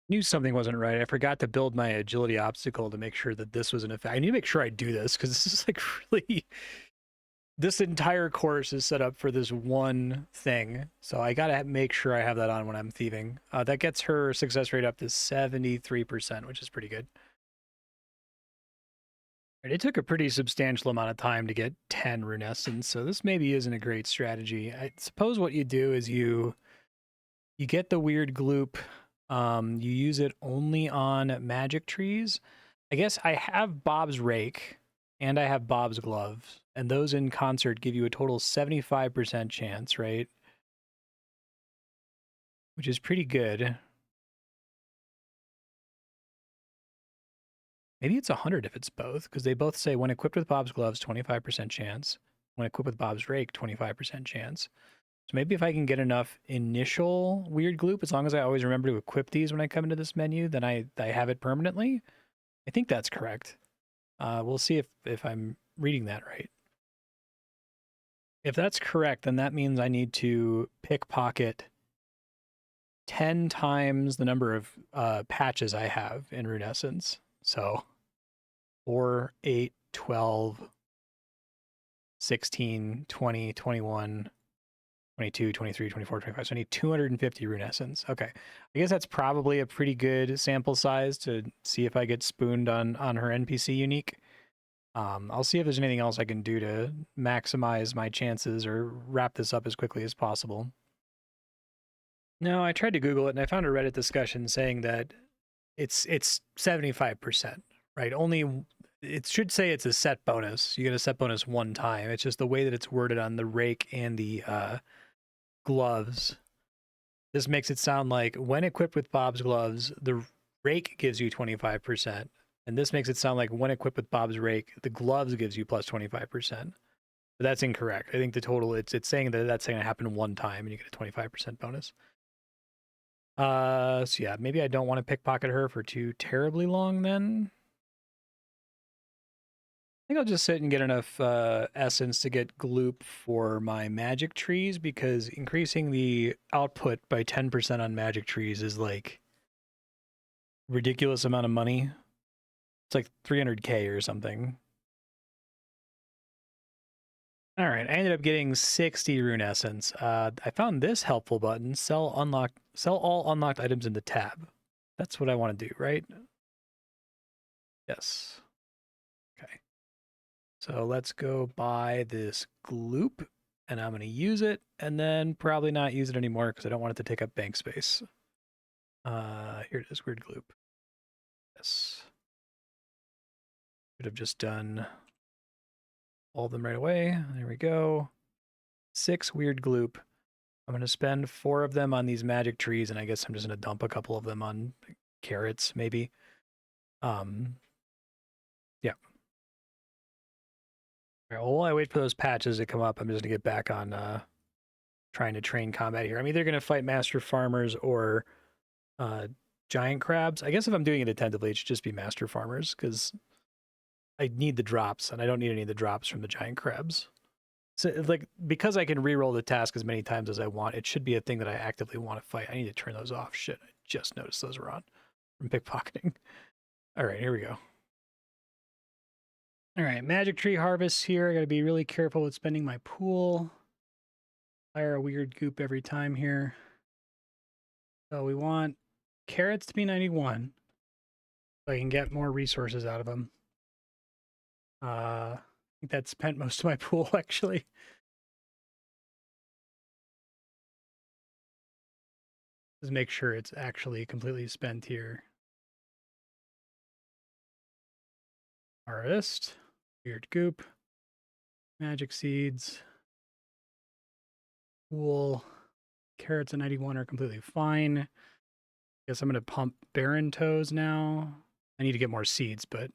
S2: Knew something wasn't right. I forgot to build my agility obstacle to make sure that this was an effect. I need to make sure I do this because this is like really. This entire course is set up for this one thing. So I gotta make sure I have that on when I'm thieving. That gets her success rate up to 73%, which is pretty good. Right, it took a pretty substantial amount of time to get 10 rune essence, so this maybe isn't a great strategy. I suppose what you do is you get the weird gloop. You use it only on magic trees. I guess I have Bob's Rake and I have Bob's Gloves, and those in concert give you a total 75% chance, right? Which is pretty good. Maybe it's 100 if it's both, because they both say when equipped with Bob's Gloves, 25% chance. When equipped with Bob's Rake, 25% chance. So maybe if I can get enough initial weird gloop, as long as I always remember to equip these when I come into this menu, then I have it permanently. I think that's correct. We'll see if I'm reading that right. If that's correct, then that means I need to pickpocket 10 times the number of patches I have in Rune Essence. So 4, 8, 12, 16, 20, 21, 22, 23, 24, 25. So I need 250 Rune Essence. Okay. I guess that's probably a pretty good sample size to see if I get spooned on her NPC unique. I'll see if there's anything else I can do to maximize my chances or wrap this up as quickly as possible. No, I tried to Google it and I found a Reddit discussion saying that it's 75%, right? Only it should say it's a set bonus. You get a set bonus one time. It's just the way that it's worded on the rake and the gloves. This makes it sound like when equipped with Bob's Gloves, the rake gives you 25%. And this makes it sound like when equipped with Bob's Rake, the gloves gives you plus 25%. But that's incorrect. I think the total, it's saying that that's going to happen one time and you get a 25% bonus. So yeah, maybe I don't want to pickpocket her for too terribly long then. I think I'll just sit and get enough essence to get gloop for my magic trees, because increasing the output by 10% on magic trees is like ridiculous amount of money. It's like 300k or something. All right, I ended up getting 60 rune essence. I found this helpful button: sell all unlocked items in the tab. That's what I want to do, right? Yes. Okay. So let's go buy this gloop, and I'm going to use it, and then probably not use it anymore because I don't want it to take up bank space. Here it is, weird gloop. Yes. Should have just done all of them right away. There we go. 6 weird gloop. I'm going to spend 4 of them on these magic trees, and I guess I'm just going to dump a couple of them on carrots, maybe. Yeah. All right, well, while I wait for those patches to come up, I'm just going to get back on trying to train combat here. I'm either going to fight master farmers or giant crabs. I guess if I'm doing it attentively, it should just be master farmers, because I need the drops, and I don't need any of the drops from the giant crabs. So, like, because I can reroll the task as many times as I want, it should be a thing that I actively want to fight. I need to turn those off. Shit, I just noticed those were on from pickpocketing. All right, here we go. All right, magic tree harvests here. I got to be really careful with spending my pool. Fire a weird goop every time here. So we want carrots to be 91, so I can get more resources out of them. I think that spent most of my pool, actually. Just make sure it's actually completely spent here. Harvest, weird goop, magic seeds, pool, carrots at 91 are completely fine. Guess I'm going to pump barren toes now. I need to get more seeds, but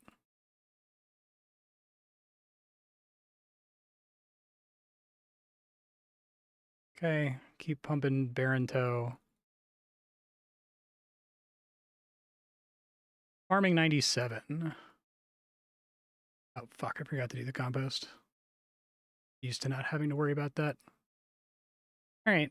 S2: okay, keep pumping barren toe. Farming 97. Oh, fuck, I forgot to do the compost. Used to not having to worry about that. All right,